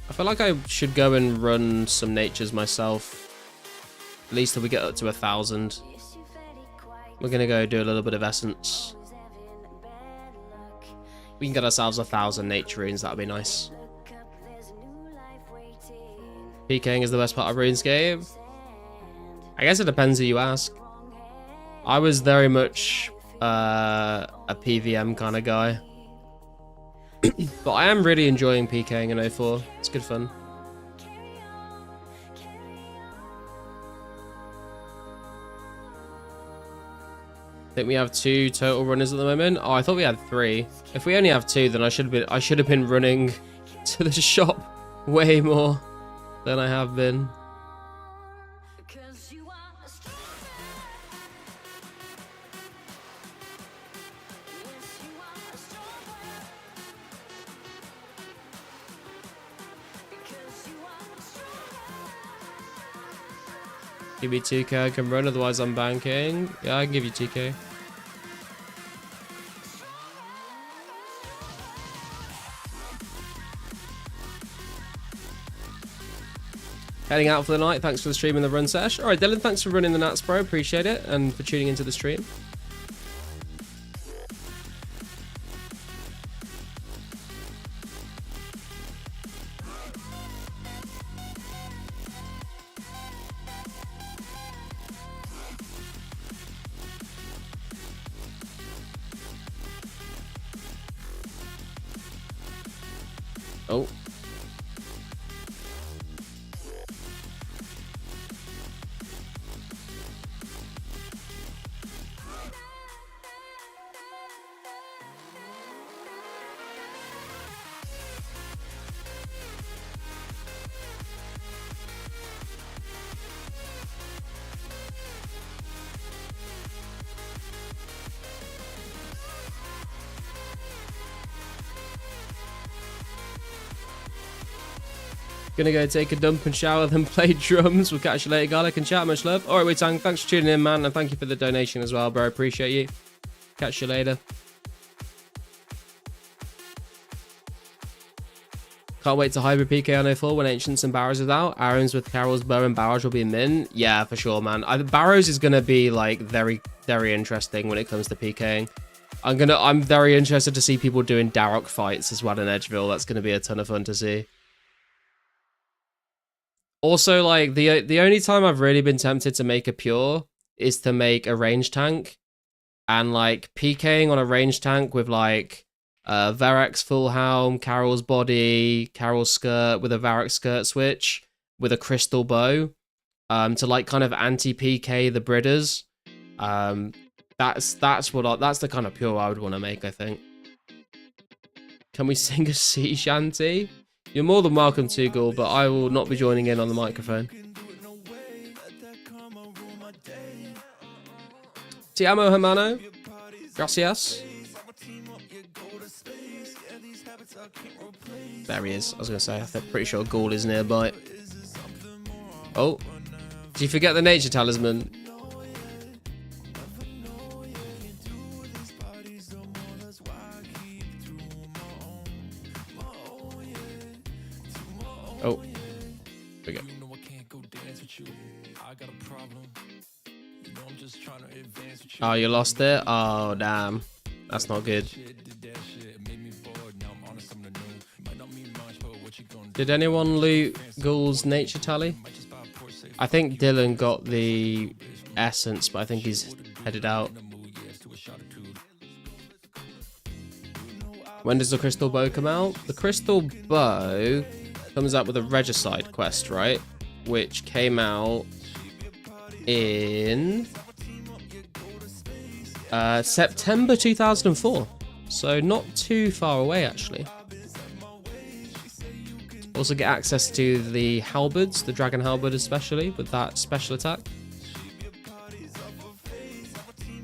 I feel like I should go and run some natures myself. At least till we get up to 1,000. We're gonna go do a little bit of essence. We can get ourselves 1,000 nature runes, that'd be nice. PKing is the best part of RuneScape. I guess it depends who you ask. I was very much a PVM kind of guy. But I am really enjoying PKing in 04. It's good fun. I think we have 2 total runners at the moment. Oh, I thought we had 3. If we only have 2, then I should have been running to the shop way more than I have been. Give me 2k, I can run, otherwise I'm banking. Yeah, I can give you 2k. Heading out for the night, thanks for the stream and the run sesh. Alright Dylan, thanks for running the NATS bro, appreciate it, and for tuning into the stream. Oh. Gonna go take a dump and shower, then play drums. We'll catch you later, Garlic and chat. Much love. Alright, Wei-Tang, thanks for tuning in, man, and thank you for the donation as well, bro. Appreciate you. Catch you later. Can't wait to hybrid PK on 04 when Ancients and Barrows is out. Arrows with Carol's bow and Barrows will be min. Yeah, for sure, man. Barrows is gonna be like very, very interesting when it comes to PKing. I'm very interested to see people doing Darok fights as well in Edgeville. That's gonna be a ton of fun to see. Also, like, the only time I've really been tempted to make a pure is to make a range tank. And, like, PKing on a range tank with, like, Varrock's full helm, Carol's body, Carol's skirt with a Varrock skirt switch with a crystal bow to, like, kind of anti-PK the Bridders. That's the kind of pure I would want to make, I think. Can we sing a sea shanty? You're more than welcome to, Ghoul, but I will not be joining in on the microphone. Ti amo, hermano. Gracias. There he is. I was going to say, I'm pretty sure Ghoul is nearby. Oh. Did you forget the nature talisman? Oh, there we go. Oh, you lost it? Oh, damn. That's not good. Did anyone loot Ghoul's nature tally? I think Dylan got the essence, but I think he's headed out. When does the crystal bow come out? The crystal bow comes out with a regicide quest, right? Which came out in September 2004. So not too far away, actually. Also get access to the halberds, the dragon halberd especially, with that special attack.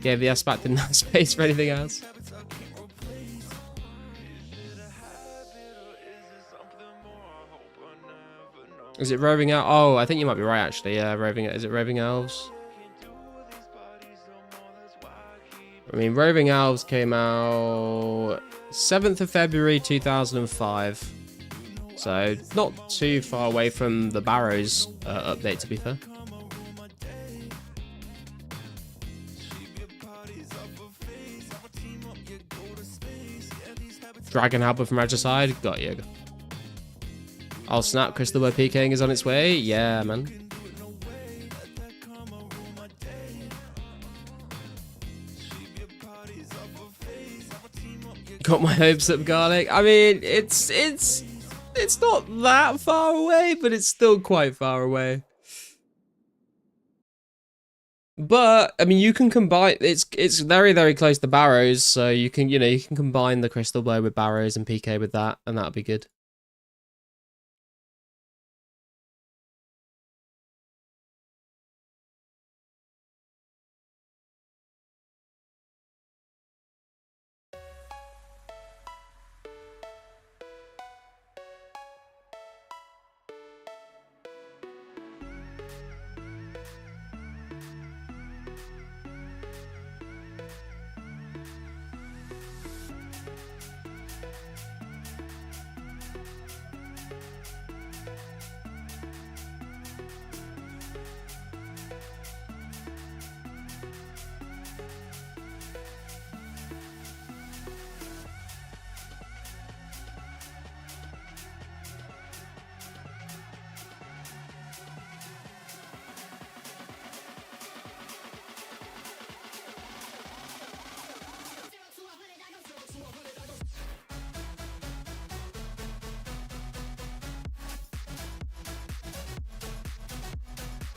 Gave the S-Back didn't have space for anything else. Is it roving out? Oh, I think you might be right actually. Yeah, roving. Is it roving elves? I mean, roving elves came out 7th of February 2005, so not too far away from the Barrows update, to be fair. Dragon Halberd from Regicide, got you. Oh snap, Crystal Bow PKing is on its way. Yeah, man. Got my hopes up, Garlic. I mean, it's not that far away, but it's still quite far away. But I mean, you can combine. It's very, very close to Barrows, so you can combine the Crystal Bow with Barrows and PK with that, and that'll be good.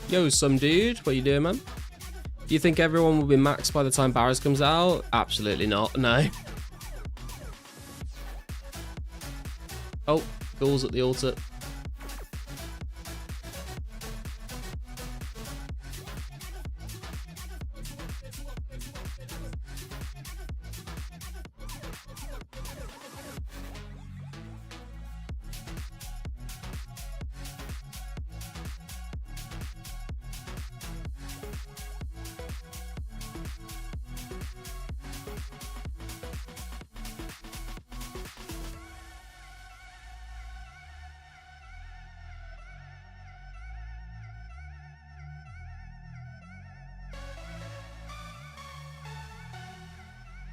Yo, some dude, what you doing, man? Do you think everyone will be maxed by the time Barrows comes out? Absolutely not, no. Oh, ghouls at the altar.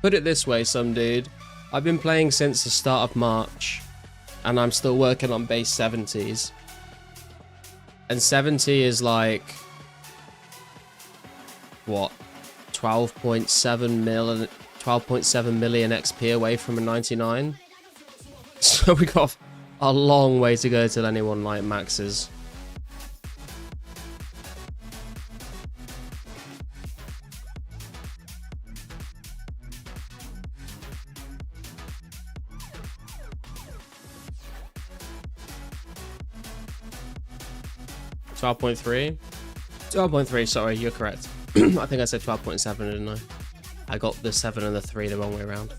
Put it this way, some dude. I've been playing since the start of March, and I'm still working on base 70s. And 70 is like, what, 12.7 million XP away from a 99. So we got a long way to go till anyone like maxes. .3? 12.3, sorry, you're correct. I think I said 12.7, didn't I? I got the 7 and the 3 the wrong way around.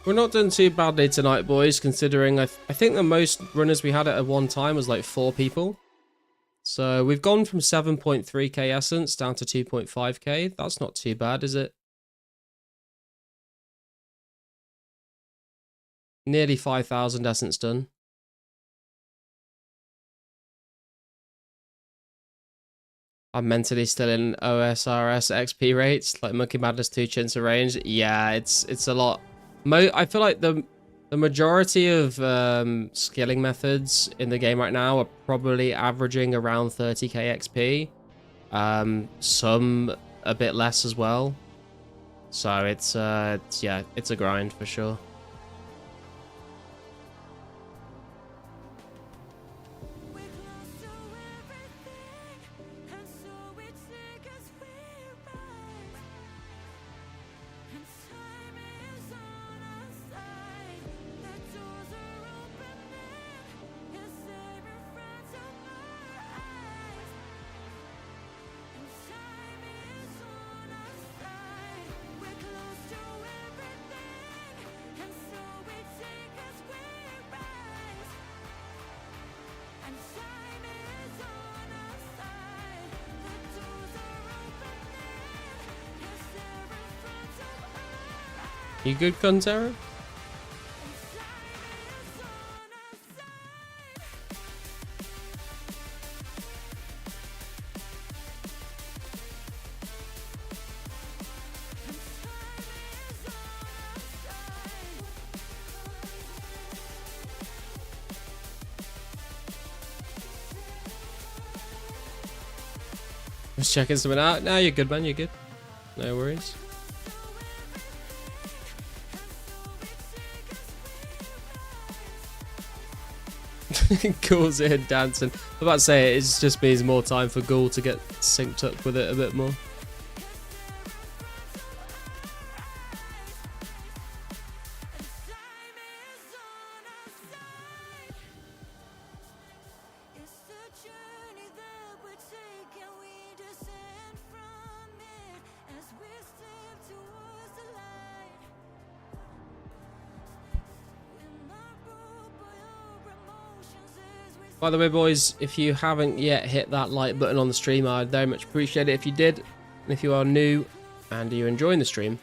We're not doing too badly tonight, boys, considering I think the most runners we had at one time was like 4 people. So we've gone from 7.3k essence down to 2.5k. That's not too bad, is it? Nearly 5,000 essence done. I'm mentally still in OSRS XP rates, like Monkey Madness 2 Chins of Range. Yeah, it's a lot. I feel like The majority of skilling methods in the game right now are probably averaging around 30k XP. Some a bit less as well. So it's yeah, it's a grind for sure. You good, Kuntera? Just checking something out. No, you're good, man. You're good. No worries. Ghoul's here dancing. I'm about to say it just means more time for Ghoul to get synced up with it a bit more. By the way, boys, if you haven't yet hit that like button on the stream, I'd very much appreciate it if you did. And if you are new and you're enjoying the stream,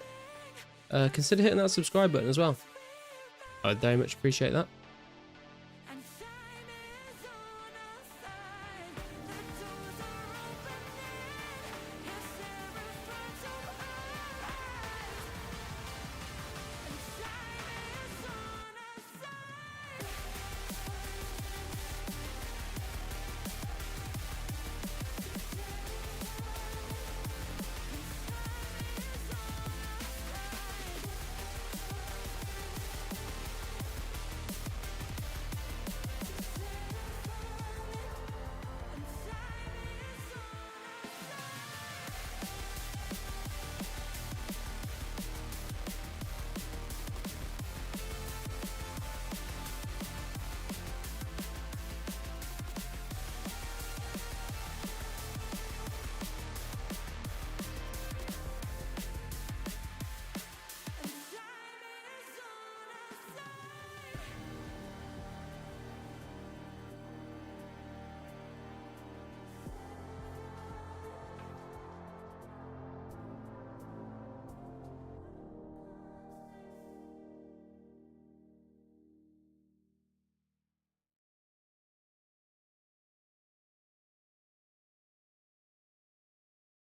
consider hitting that subscribe button as well. I'd very much appreciate that.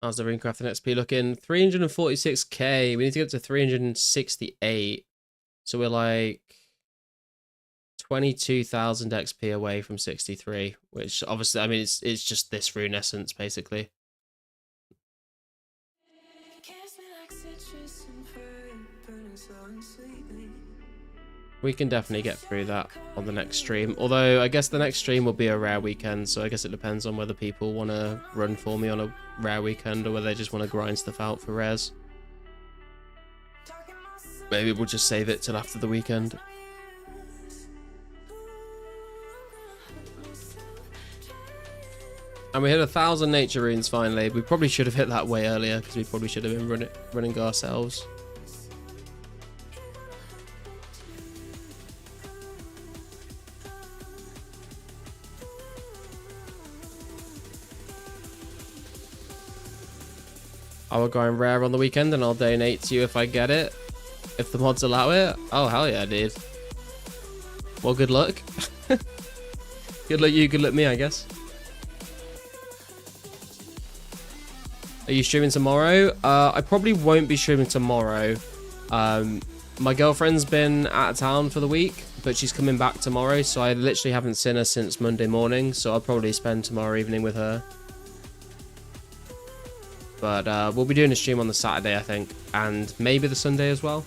How's the Runecrafting XP looking? 346k. We need to get to 368. So we're like 22,000 XP away from 63, which obviously, I mean, it's just this rune essence basically. We can definitely get through that on the next stream. Although I guess the next stream will be a rare weekend, so I guess it depends on whether people want to run for me on a rare weekend or whether they just want to grind stuff out for rares. Maybe we'll just save it till after the weekend. And we hit 1,000 nature runes finally. We probably should have hit that way earlier because we probably should have been running ourselves. I will go and rare on the weekend and I'll donate to you if I get it. If the mods allow it. Oh, hell yeah, dude. Well, good luck. Good luck you, good luck me, I guess. Are you streaming tomorrow? I probably won't be streaming tomorrow. My girlfriend's been out of town for the week, but she's coming back tomorrow, so I literally haven't seen her since Monday morning, so I'll probably spend tomorrow evening with her. But we'll be doing a stream on the Saturday, I think, and maybe the Sunday as well.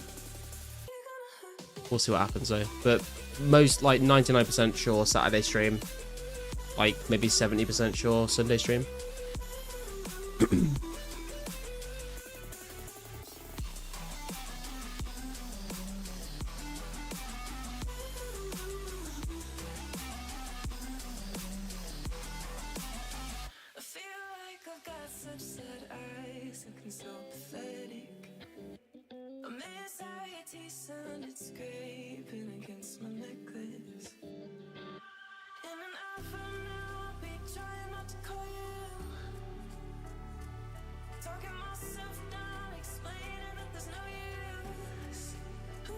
We'll see what happens though. But most, like 99% sure Saturday stream. Like maybe 70% sure Sunday stream. I feel like I've got such sad eyes, looking so pathetic. I miss how your teeth sounded scraping against my necklace. In an hour from now, I'll be trying not to call you. Talking myself down, explaining that there's no use. Ooh,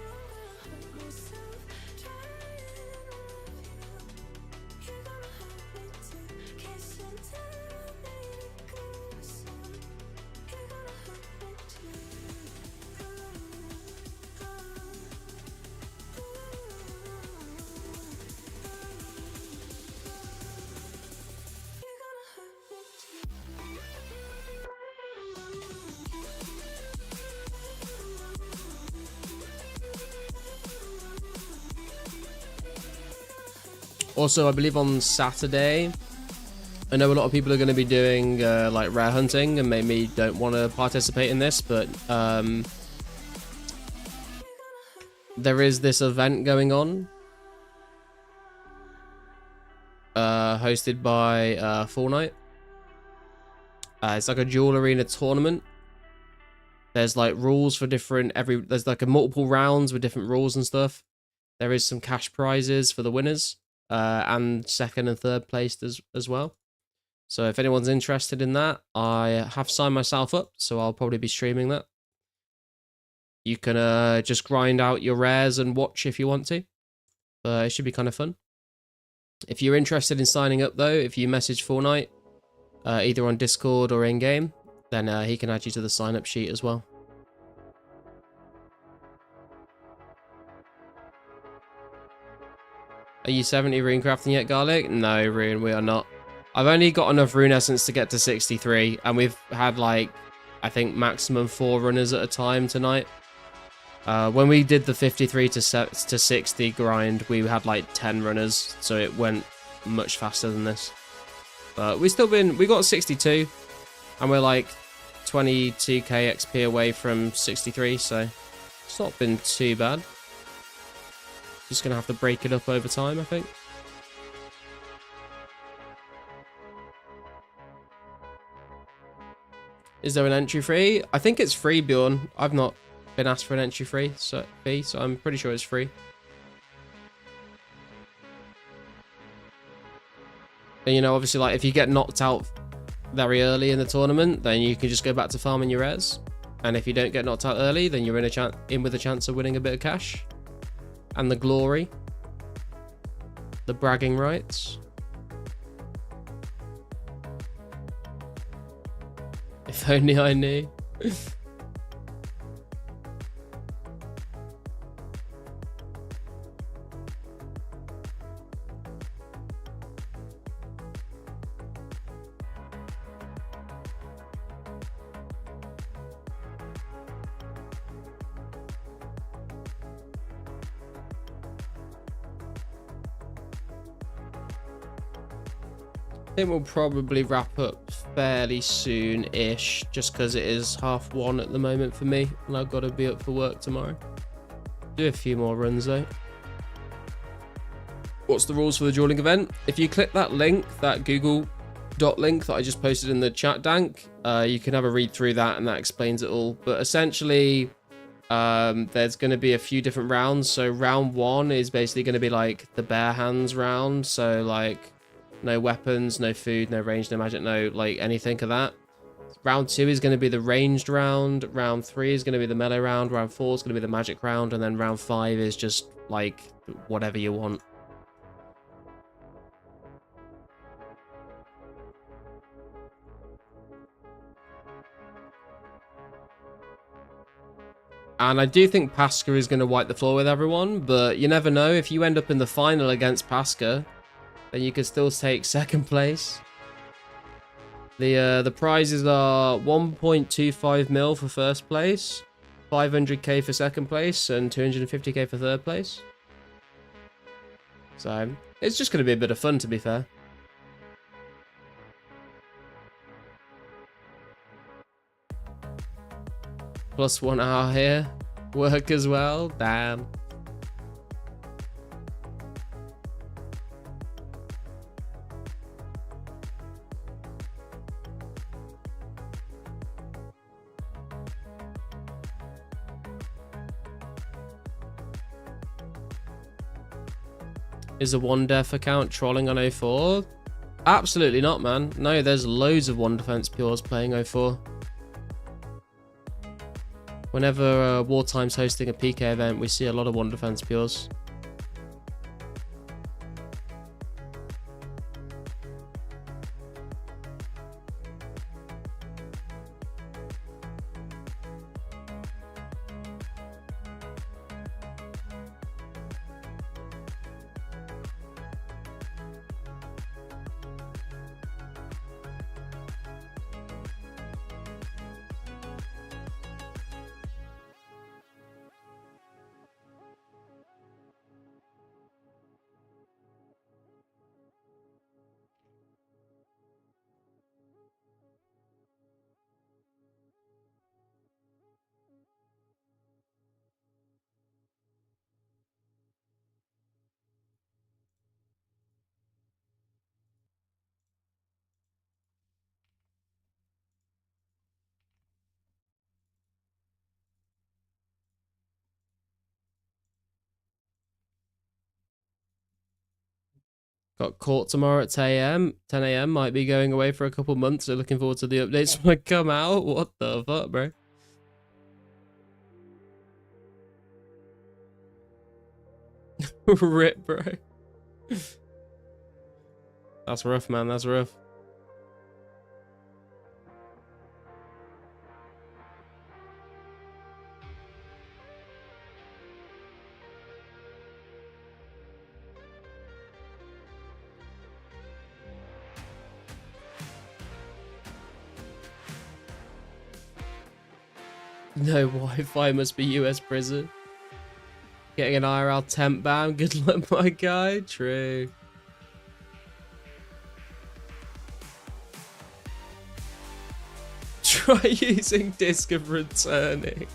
I'm gonna hurt myself, trying to love you. You're gonna hurt me too. Kiss and tell me to go soon. You're gonna hurt me too. You're gonna hurt me too. Also, I believe on Saturday, I know a lot of people are going to be doing like rare hunting and maybe don't want to participate in this, but there is this event going on hosted by Fortnite. It's like a duel arena tournament. There's like rules for different there's like a multiple rounds with different rules and stuff. There is some cash prizes for the winners and second and third placed as well. So if anyone's interested in that, I have signed myself up, so I'll probably be streaming that. You can just grind out your rares and watch if you want to. It should be kind of fun. If you're interested in signing up though, if you message Fortnite, either on Discord or in-game, then he can add you to the sign-up sheet as well. Are you 70 rune crafting yet, Garlic? No, Rune, we are not. I've only got enough rune essence to get to 63, and we've had like, I think maximum 4 runners at a time tonight. When we did the 53 to 60 grind, we had like 10 runners, so it went much faster than this. But we got 62, and we're like 22k XP away from 63, so it's not been too bad. Just gonna have to break it up over time, I think. Is there an entry fee? I think it's free, Bjorn. I've not been asked for an entry fee, so I'm pretty sure it's free. And you know, obviously, like if you get knocked out very early in the tournament, then you can just go back to farming your rares. And if you don't get knocked out early, then you're in with a chance of winning a bit of cash. And the glory. The bragging rights. If only I knew. I think we'll probably wrap up fairly soon-ish, just because it is 1:30 at the moment for me, and I've got to be up for work tomorrow. Do a few more runs though. What's the rules for the dueling event? If you click that link, that Google Doc link that I just posted in the chat, Dank, you can have a read through that, and that explains it all. But essentially, there's going to be a few different rounds. So round 1 is basically going to be like the bare hands round. So like no weapons, no food, no range, no magic, no like anything of that. Round 2 is going to be the ranged round. Round 3 is going to be the melee round. Round 4 is going to be the magic round. And then round 5 is just like whatever you want. And I do think Pasca is going to wipe the floor with everyone, but you never know. If you end up in the final against Pasca, then you could still take second place. The prizes are 1.25 mil for first place, 500k for second place, and 250k for third place. So it's just going to be a bit of fun, to be fair. Plus 1 hour here. Work as well. Damn. Is a one def account trolling on 04? Absolutely not, man. No, there's loads of one defense pures playing 04. Whenever Wartime's hosting a PK event, we see a lot of one defense pures. Got court tomorrow at 10 a.m. 10 a.m. Might be going away for a couple months, so looking forward to the updates when I come out. What the fuck, bro? Rip, bro. That's rough, man. That's rough. No Wi-Fi, must be US prison. Getting an IRL temp ban. Good luck, my guy. True. Try using Disc of Returning.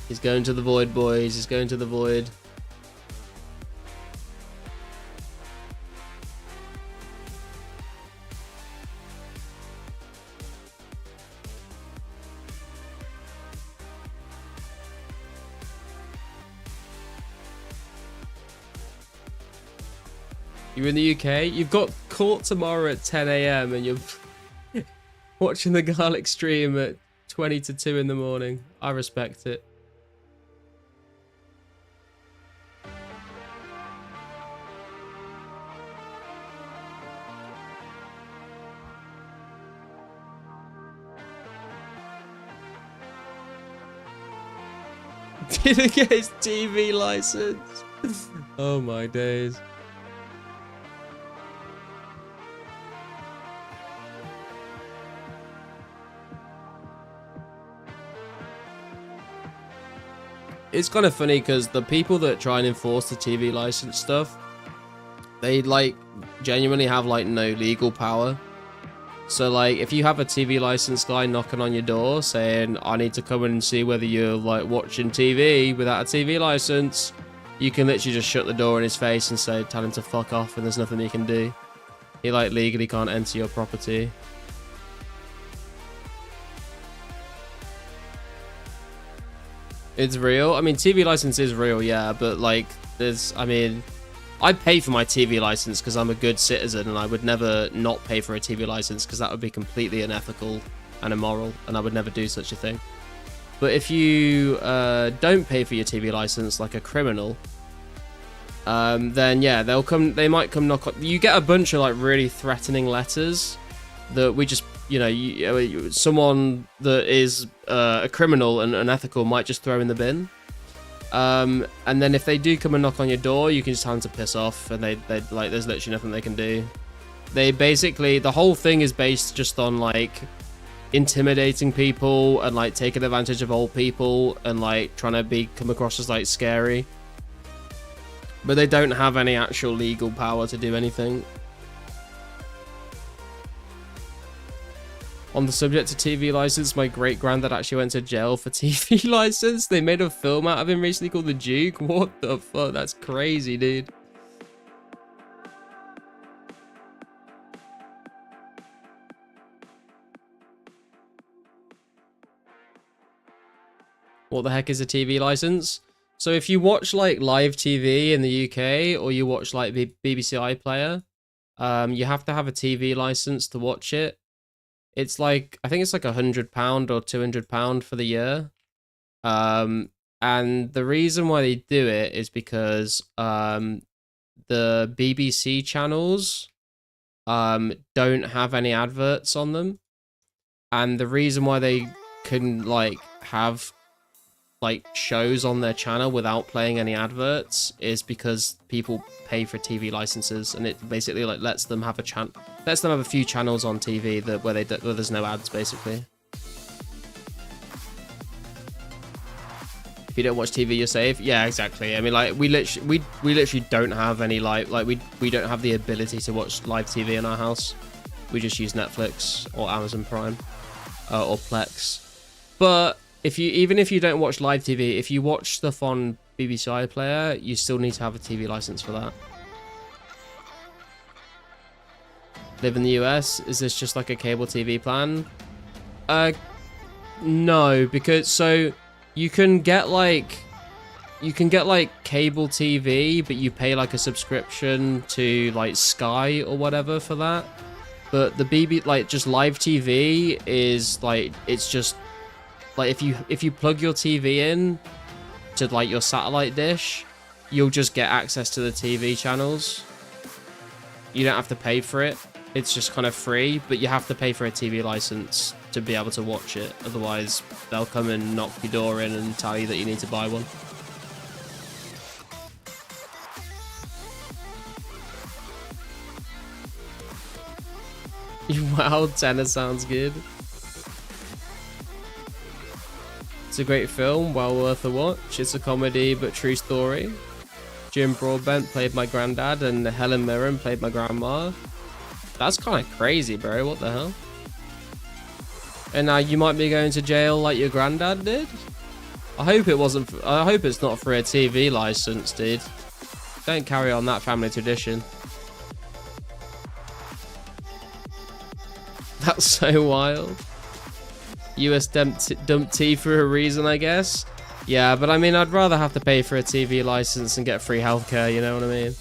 He's going to the void, boys. He's going to the void. You're in the UK? You've got court tomorrow at 10 a.m. and you're watching the Garlic stream at 20 to 2 in the morning. I respect it. Didn't get his TV license. Oh my days. It's kind of funny because the people that try and enforce the TV license stuff, they like genuinely have like no legal power. So like if you have a TV license guy knocking on your door saying, I need to come in and see whether you're like watching TV without a TV license, you can literally just shut the door in his face and say, tell him to fuck off, and there's nothing he can do. He like legally can't enter your property. It's real. I mean, TV license is real, yeah, but like, there's, I mean, I pay for my TV license because I'm a good citizen, and I would never not pay for a TV license because that would be completely unethical and immoral, and I would never do such a thing. But if you don't pay for your TV license like a criminal, then yeah, they might come knock on. You get a bunch of like really threatening letters that we just someone that is a criminal and unethical might just throw in the bin. And then if they do come and knock on your door, you can just tell them to piss off, and they like, there's literally nothing they can do. They basically, the whole thing is based just on like intimidating people and like taking advantage of old people and like trying to come across as like scary. But they don't have any actual legal power to do anything. On the subject of TV license, my great granddad actually went to jail for TV license. They made a film out of him recently called The Duke. What the fuck? That's crazy, dude. What the heck is a TV license? So if you watch like live TV in the UK or you watch like BBC iPlayer, you have to have a TV license to watch it. It's like, I think it's like £100 or £200 for the year. And the reason why they do it is because the BBC channels don't have any adverts on them. And the reason why they can like have like shows on their channel without playing any adverts is because people pay for TV licenses, and it basically like lets them have a few channels on TV where there's no ads, basically. If you don't watch TV, you're safe. Yeah, exactly. I mean, like we literally don't have any we don't have the ability to watch live TV in our house. We just use Netflix or Amazon Prime or Plex. But even if you don't watch live TV, if you watch stuff on BBC iPlayer, you still need to have a TV license for that. Live in the US? Is this just like a cable TV plan? No, because so you can get like cable TV, but you pay like a subscription to like Sky or whatever for that. But the just live TV is like, it's just like if you plug your TV in to like your satellite dish, you'll just get access to the TV channels. You don't have to pay for it. It's just kind of free, but you have to pay for a TV license to be able to watch it. Otherwise, they'll come and knock your door in and tell you that you need to buy one. Wow, tenor sounds good. It's a great film, well worth a watch. It's a comedy but true story. Jim Broadbent played my granddad and Helen Mirren played my grandma. That's kind of crazy, bro. What the hell? And now you might be going to jail like your granddad did? I hope it wasn't. I hope it's not for a TV license, dude. Don't carry on that family tradition. That's so wild. US dumped tea for a reason, I guess. Yeah, but I mean, I'd rather have to pay for a TV license and get free healthcare, you know what I mean?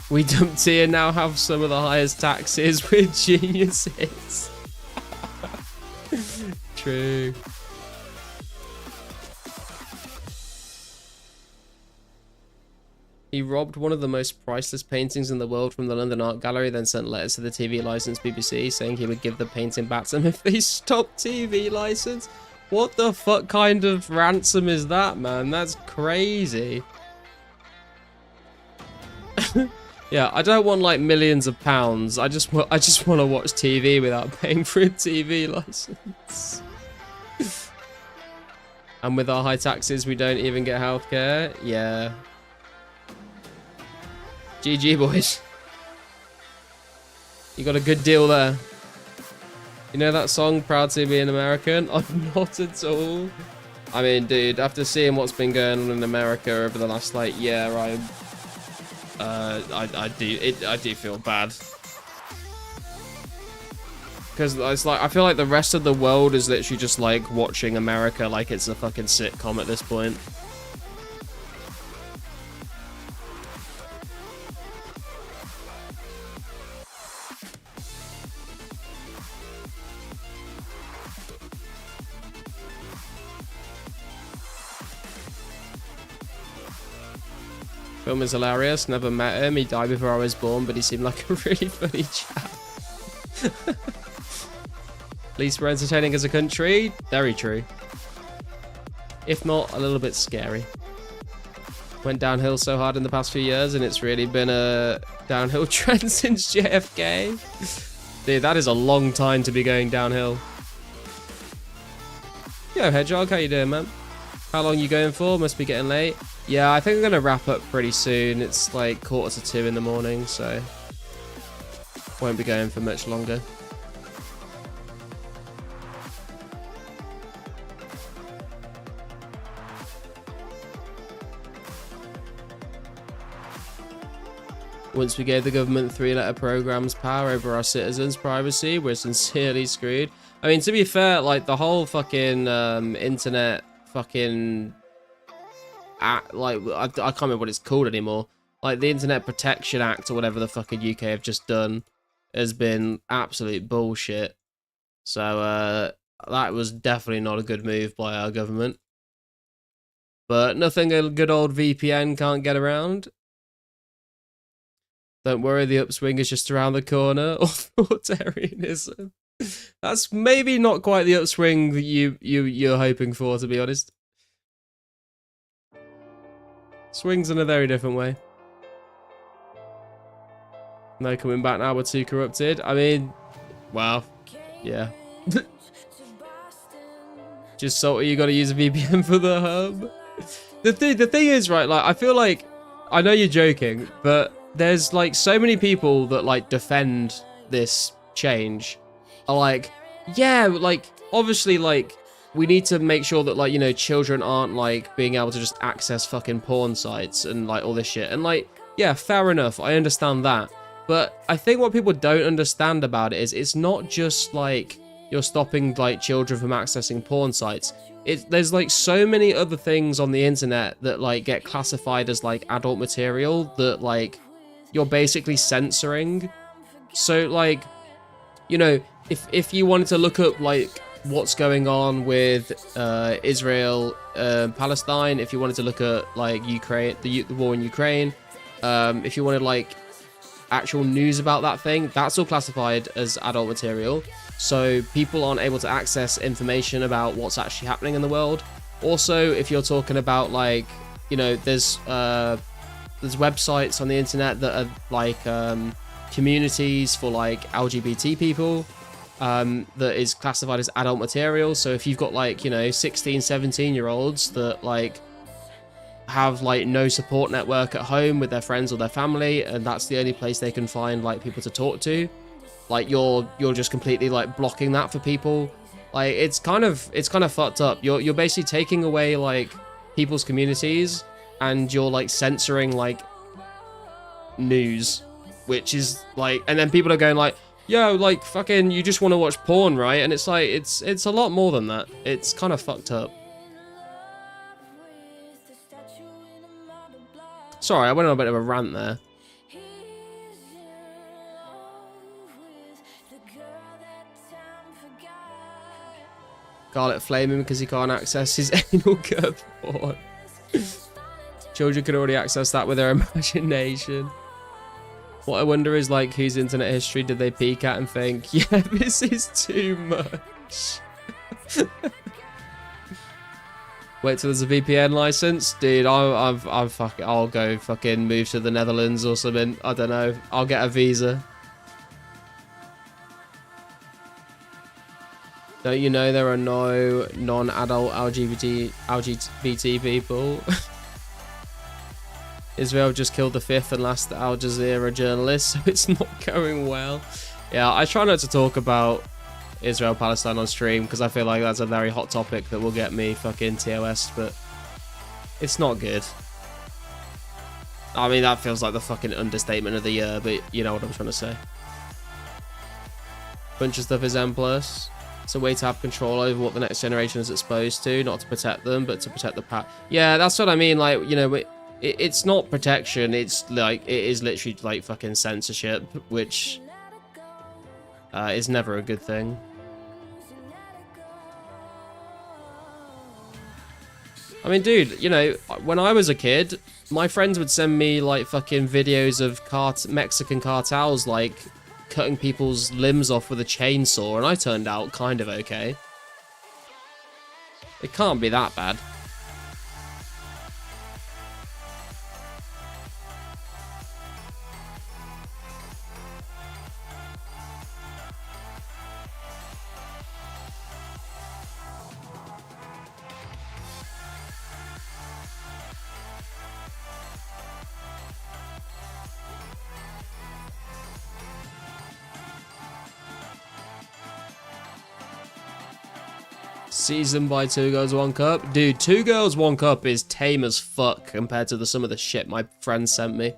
We dump tea and now have some of the highest taxes. We're geniuses. True. He robbed one of the most priceless paintings in the world from the London Art Gallery, then sent letters to the TV license BBC saying he would give the painting back to them if they stopped TV license. What the fuck kind of ransom is that, man? That's crazy. Yeah, I don't want like millions of pounds. I just want to watch TV without paying for a TV license. And with our high taxes, we don't even get healthcare. Yeah. GG, boys. You got a good deal there. You know that song, Proud to be an American? I'm not at all. I mean, dude, after seeing what's been going on in America over the last, like, year, I do feel bad. Because it's like, I feel like the rest of the world is literally just, like, watching America like it's a fucking sitcom at this point. Film is hilarious. Never met him. He died before I was born, but he seemed like a really funny chap. At least we're entertaining as a country. Very true. If not, a little bit scary. Went downhill so hard in the past few years, and it's really been a downhill trend since JFK. Dude, that is a long time to be going downhill. Yo, Hedgehog, how you doing, man? How long you going for? Must be getting late. Yeah, I think I'm gonna wrap up pretty soon. It's like 1:45 in the morning, so won't be going for much longer. Once we gave the government 3-letter programs power over our citizens' privacy, we're sincerely screwed. I mean, to be fair, like, the whole fucking internet fucking... like, I can't remember what it's called anymore. Like, the Internet Protection Act or whatever the fucking UK have just done has been absolute bullshit. So, that was definitely not a good move by our government. But nothing a good old VPN can't get around. Don't worry, the upswing is just around the corner. Authoritarianism. That's maybe not quite the upswing that you're hoping for, to be honest. Swings in a very different way. No coming back now, we're too corrupted. I mean, wow. Yeah. Just salty, you gotta use a VPN for the hub. The thing is, right, like, I feel like, I know you're joking, but there's like so many people that like defend this change are like, yeah, like obviously like we need to make sure that like, you know, children aren't like being able to just access fucking porn sites and like all this shit. And like, yeah, fair enough. I understand that. But I think what people don't understand about it is it's not just like you're stopping like children from accessing porn sites. There's like so many other things on the internet that like get classified as like adult material that like you're basically censoring. So like, you know, if you wanted to look up like what's going on with Israel, Palestine, if you wanted to look at like Ukraine, the war in Ukraine, if you wanted like actual news about that thing, that's all classified as adult material. So people aren't able to access information about what's actually happening in the world. Also, if you're talking about like, you know, there's websites on the internet that are like communities for like LGBT people that is classified as adult material. So if you've got like, you know, 16, 17-year-olds that like have like no support network at home with their friends or their family, and that's the only place they can find like people to talk to, like you're just completely like blocking that for people. Like it's kind of fucked up. You're basically taking away like people's communities, and you're like censoring like news, which is like, and then people are going like, yo, like fucking you just want to watch porn, right? And it's like it's a lot more than that. It's kind of fucked up. Sorry, I went on a bit of a rant there. Garlic flame him because he can't access his anal curve porn. Children can already access that with their imagination. What I wonder is like, whose internet history did they peek at and think, yeah, this is too much. Wait till there's a VPN license, dude. I'll go fucking move to the Netherlands or something. I don't know. I'll get a visa. Don't you know there are no non-adult LGBT people? Israel just killed the 5th and last Al Jazeera journalist, so it's not going well. Yeah, I try not to talk about Israel Palestine on stream because I feel like that's a very hot topic that will get me fucking TOS, but it's not good. I mean, that feels like the fucking understatement of the year, but you know what I'm trying to say. Bunch of stuff is M+. It's a way to have control over what the next generation is exposed to, not to protect them, but to protect the past. Yeah, that's what I mean. Like, you know, it's not protection. It's like, it is literally like fucking censorship, which is never a good thing. I mean, dude, you know, when I was a kid, my friends would send me, like, fucking videos of Mexican cartels, like, cutting people's limbs off with a chainsaw, and I turned out kind of okay. It can't be that bad. Seasoned by 2 Girls 1 Cup? Dude, 2 Girls 1 Cup is tame as fuck compared to some of the shit my friends sent me.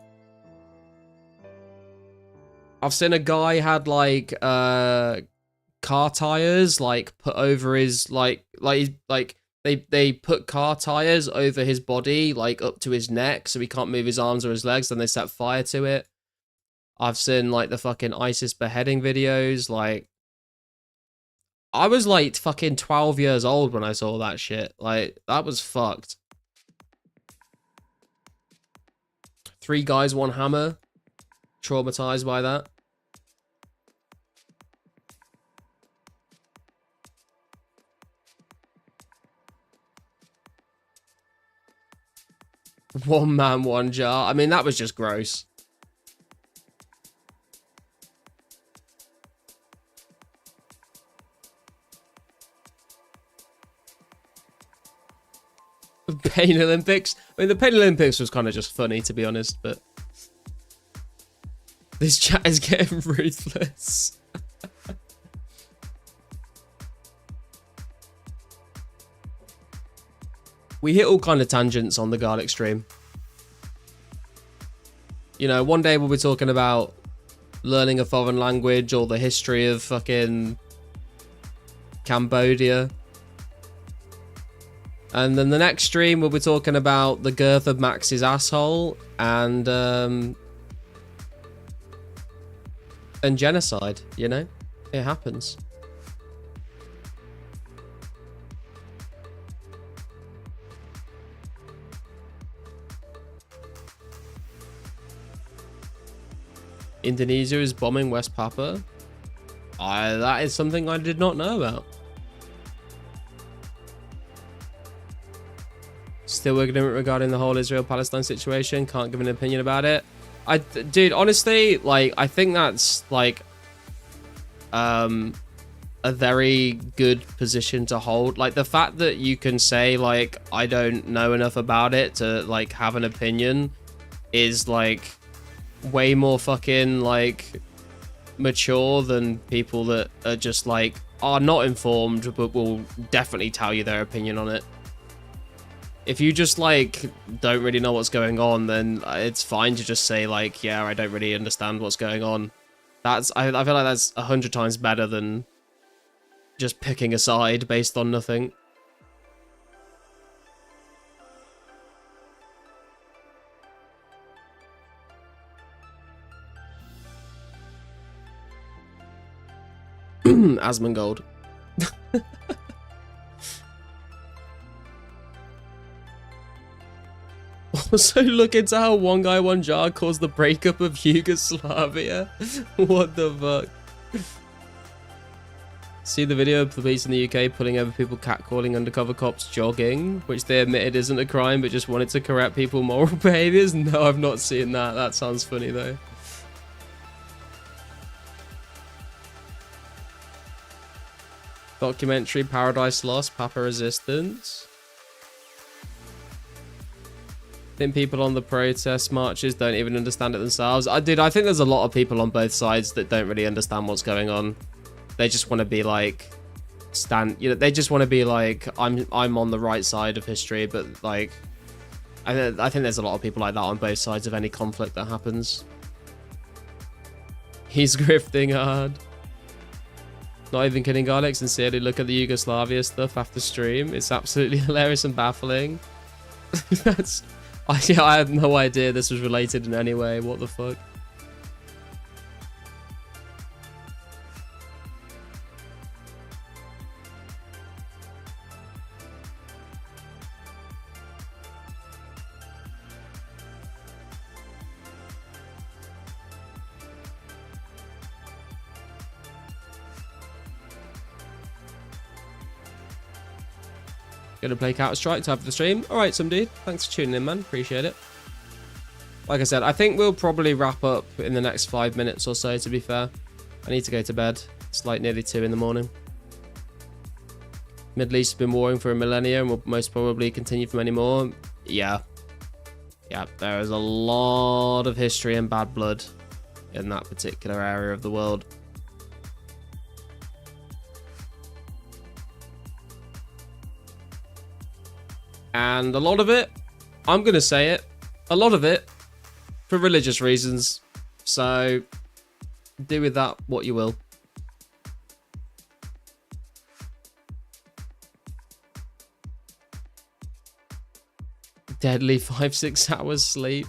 I've seen a guy had, like, car tires, like, put over his, they put car tires over his body, like, up to his neck, so he can't move his arms or his legs, then they set fire to it. I've seen, like, the fucking ISIS beheading videos, like, I was, like, fucking 12 years old when I saw that shit. Like, that was fucked. 3 guys, 1 hammer. Traumatized by that. One man, 1 jar. I mean, that was just gross. Pain Olympics. I mean, the Pain Olympics was kind of just funny, to be honest, but this chat is getting ruthless. We hit all kind of tangents on the garlic stream. You know, one day we'll be talking about learning a foreign language or the history of fucking Cambodia. And then the next stream, we'll be talking about the girth of Max's asshole and genocide, you know? It happens. Indonesia is bombing West Papua. That is something I did not know about. Still ignorant regarding the whole Israel-Palestine situation. Can't give an opinion about it. Dude, honestly, like, I think that's, like, a very good position to hold. Like, the fact that you can say, like, I don't know enough about it to, like, have an opinion is, like, way more fucking, like, mature than people that are just, like, are not informed, but will definitely tell you their opinion on it. If you just, like, don't really know what's going on, then it's fine to just say, like, yeah, I don't really understand what's going on. I feel like that's 100 times better than just picking a side based on nothing. Asmongold. Also, look into how One Guy One Jar caused the breakup of Yugoslavia. What the fuck? See the video of police in the UK pulling over people catcalling undercover cops jogging, which they admitted isn't a crime, but just wanted to correct people's moral behaviors? No, I've not seen that. That sounds funny, though. Documentary Paradise Lost, Papa Resistance. I think people on the protest marches don't even understand it themselves. I think there's a lot of people on both sides that don't really understand what's going on. They just want to be like, they just want to be like, I'm on the right side of history, but like, I think there's a lot of people like that on both sides of any conflict that happens. He's grifting hard. Not even kidding, Garlic. Sincerely, look at the Yugoslavia stuff after stream. It's absolutely hilarious and baffling. I had no idea this was related in any way. What the fuck? Gonna play Counter-Strike, type of the stream. Alright, some dude. Thanks for tuning in, man. Appreciate it. Like I said, I think we'll probably wrap up in the next 5 minutes or so, to be fair. I need to go to bed. It's like nearly 2 in the morning. Middle East has been warring for a millennia and will most probably continue for many more. Yeah. Yeah, there is a lot of history and bad blood in that particular area of the world. And a lot of it, I'm going to say it, a lot of it for religious reasons. So do with that what you will. Deadly 5-6 hours sleep.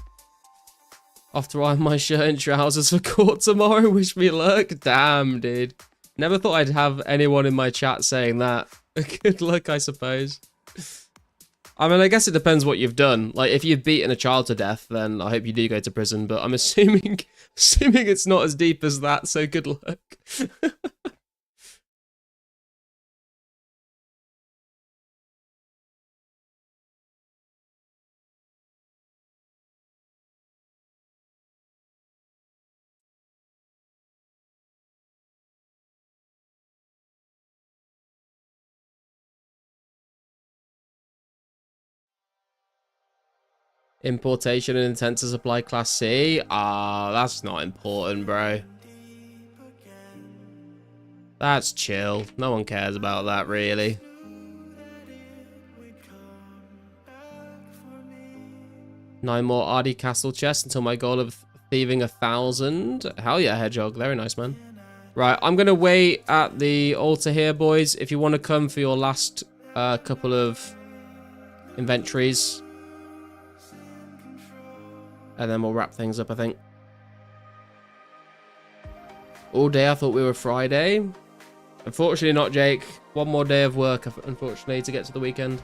After I iron my shirt and trousers for court tomorrow, wish me luck. Damn, dude. Never thought I'd have anyone in my chat saying that. Good luck, I suppose. I mean, I guess it depends what you've done. Like, if you've beaten a child to death, then I hope you do go to prison. But I'm assuming it's not as deep as that, so good luck. Importation and intent to supply Class C? Ah, that's not important, bro. That's chill. No one cares about that, really. Nine more RD Castle chests until my goal of thieving 1,000. Hell yeah, Hedgehog. Very nice, man. Right, I'm going to wait at the altar here, boys. If you want to come for your last couple of inventories. And then we'll wrap things up, I think. All day I thought we were Friday. Unfortunately not, Jake. One more day of work, unfortunately, to get to the weekend.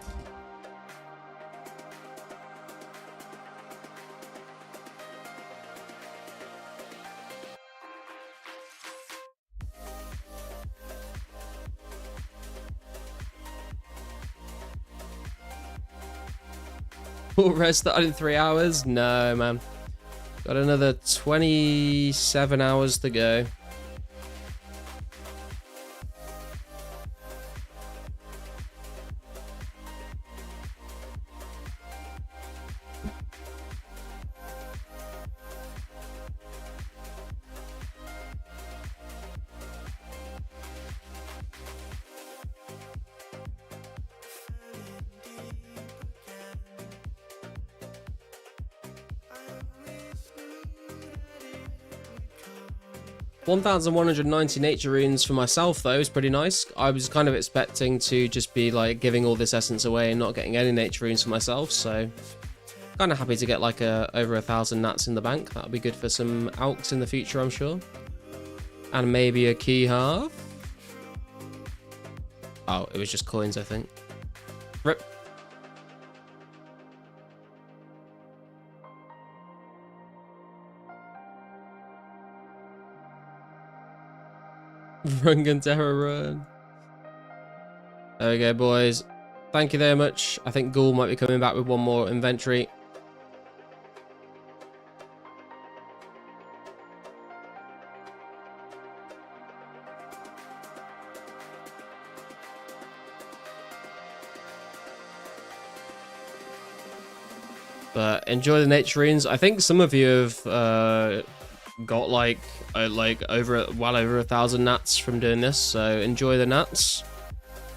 Full rest that in 3 hours? No, man. Got another 27 hours to go. $1,190 nature runes for myself, though, is pretty nice. I was kind of expecting to just be like giving all this essence away and not getting any nature runes for myself, so kind of happy to get like over 1,000 nats in the bank. That'll be good for some alks in the future, I'm sure. And maybe a key half. Oh, it was just coins, I think. Rip. Run and terror run. There we go, boys. Thank you very much. I think Ghoul might be coming back with one more inventory. But enjoy the nature runes. I think some of you have got like well over 1,000 nats from doing this, so enjoy the nats.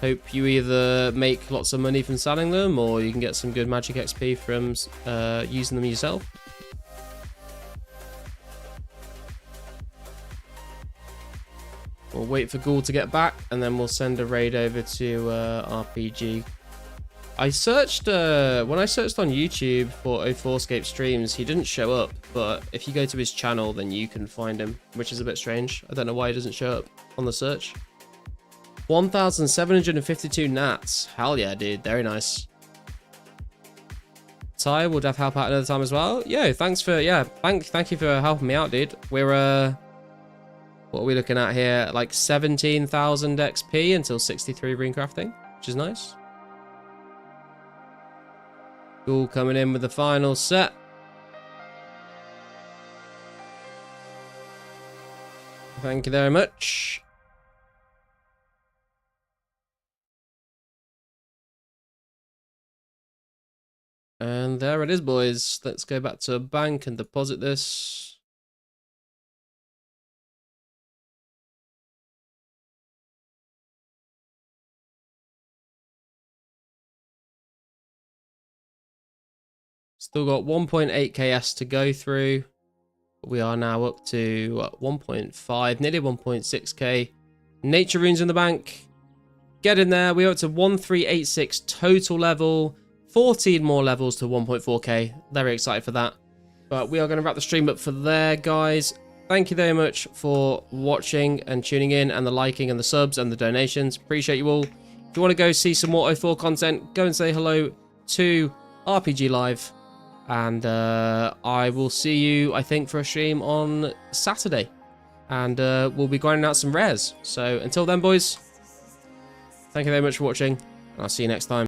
Hope you either make lots of money from selling them, or you can get some good magic XP from using them yourself. We'll wait for Ghoul to get back, and then we'll send a raid over to RPG. I searched, when I searched on YouTube for 2004scape streams, he didn't show up, but if you go to his channel, then you can find him, which is a bit strange. I don't know why he doesn't show up on the search. 1,752 nats. Hell yeah, dude. Very nice. Ty, will Dev help out another time as well? Yo, thanks for, yeah, thank you for helping me out, dude. We're, what are we looking at here? Like 17,000 XP until 63 rune crafting, which is nice. All coming in with the final set. Thank you very much. And there it is, boys. Let's go back to a bank and deposit this. Still got 1.8 KS to go through. We are now up to 1.5, nearly 1.6k. Nature runes in the bank. Get in there. We're up to 1386 total level. 14 more levels to 1.4k. Very excited for that. But we are going to wrap the stream up for there, guys. Thank you very much for watching and tuning in, and the liking and the subs and the donations. Appreciate you all. If you want to go see some more 04 content, go and say hello to RPG Live. And I will see you, I think, for a stream on Saturday. And we'll be grinding out some rares. So until then, boys, thank you very much for watching. And I'll see you next time.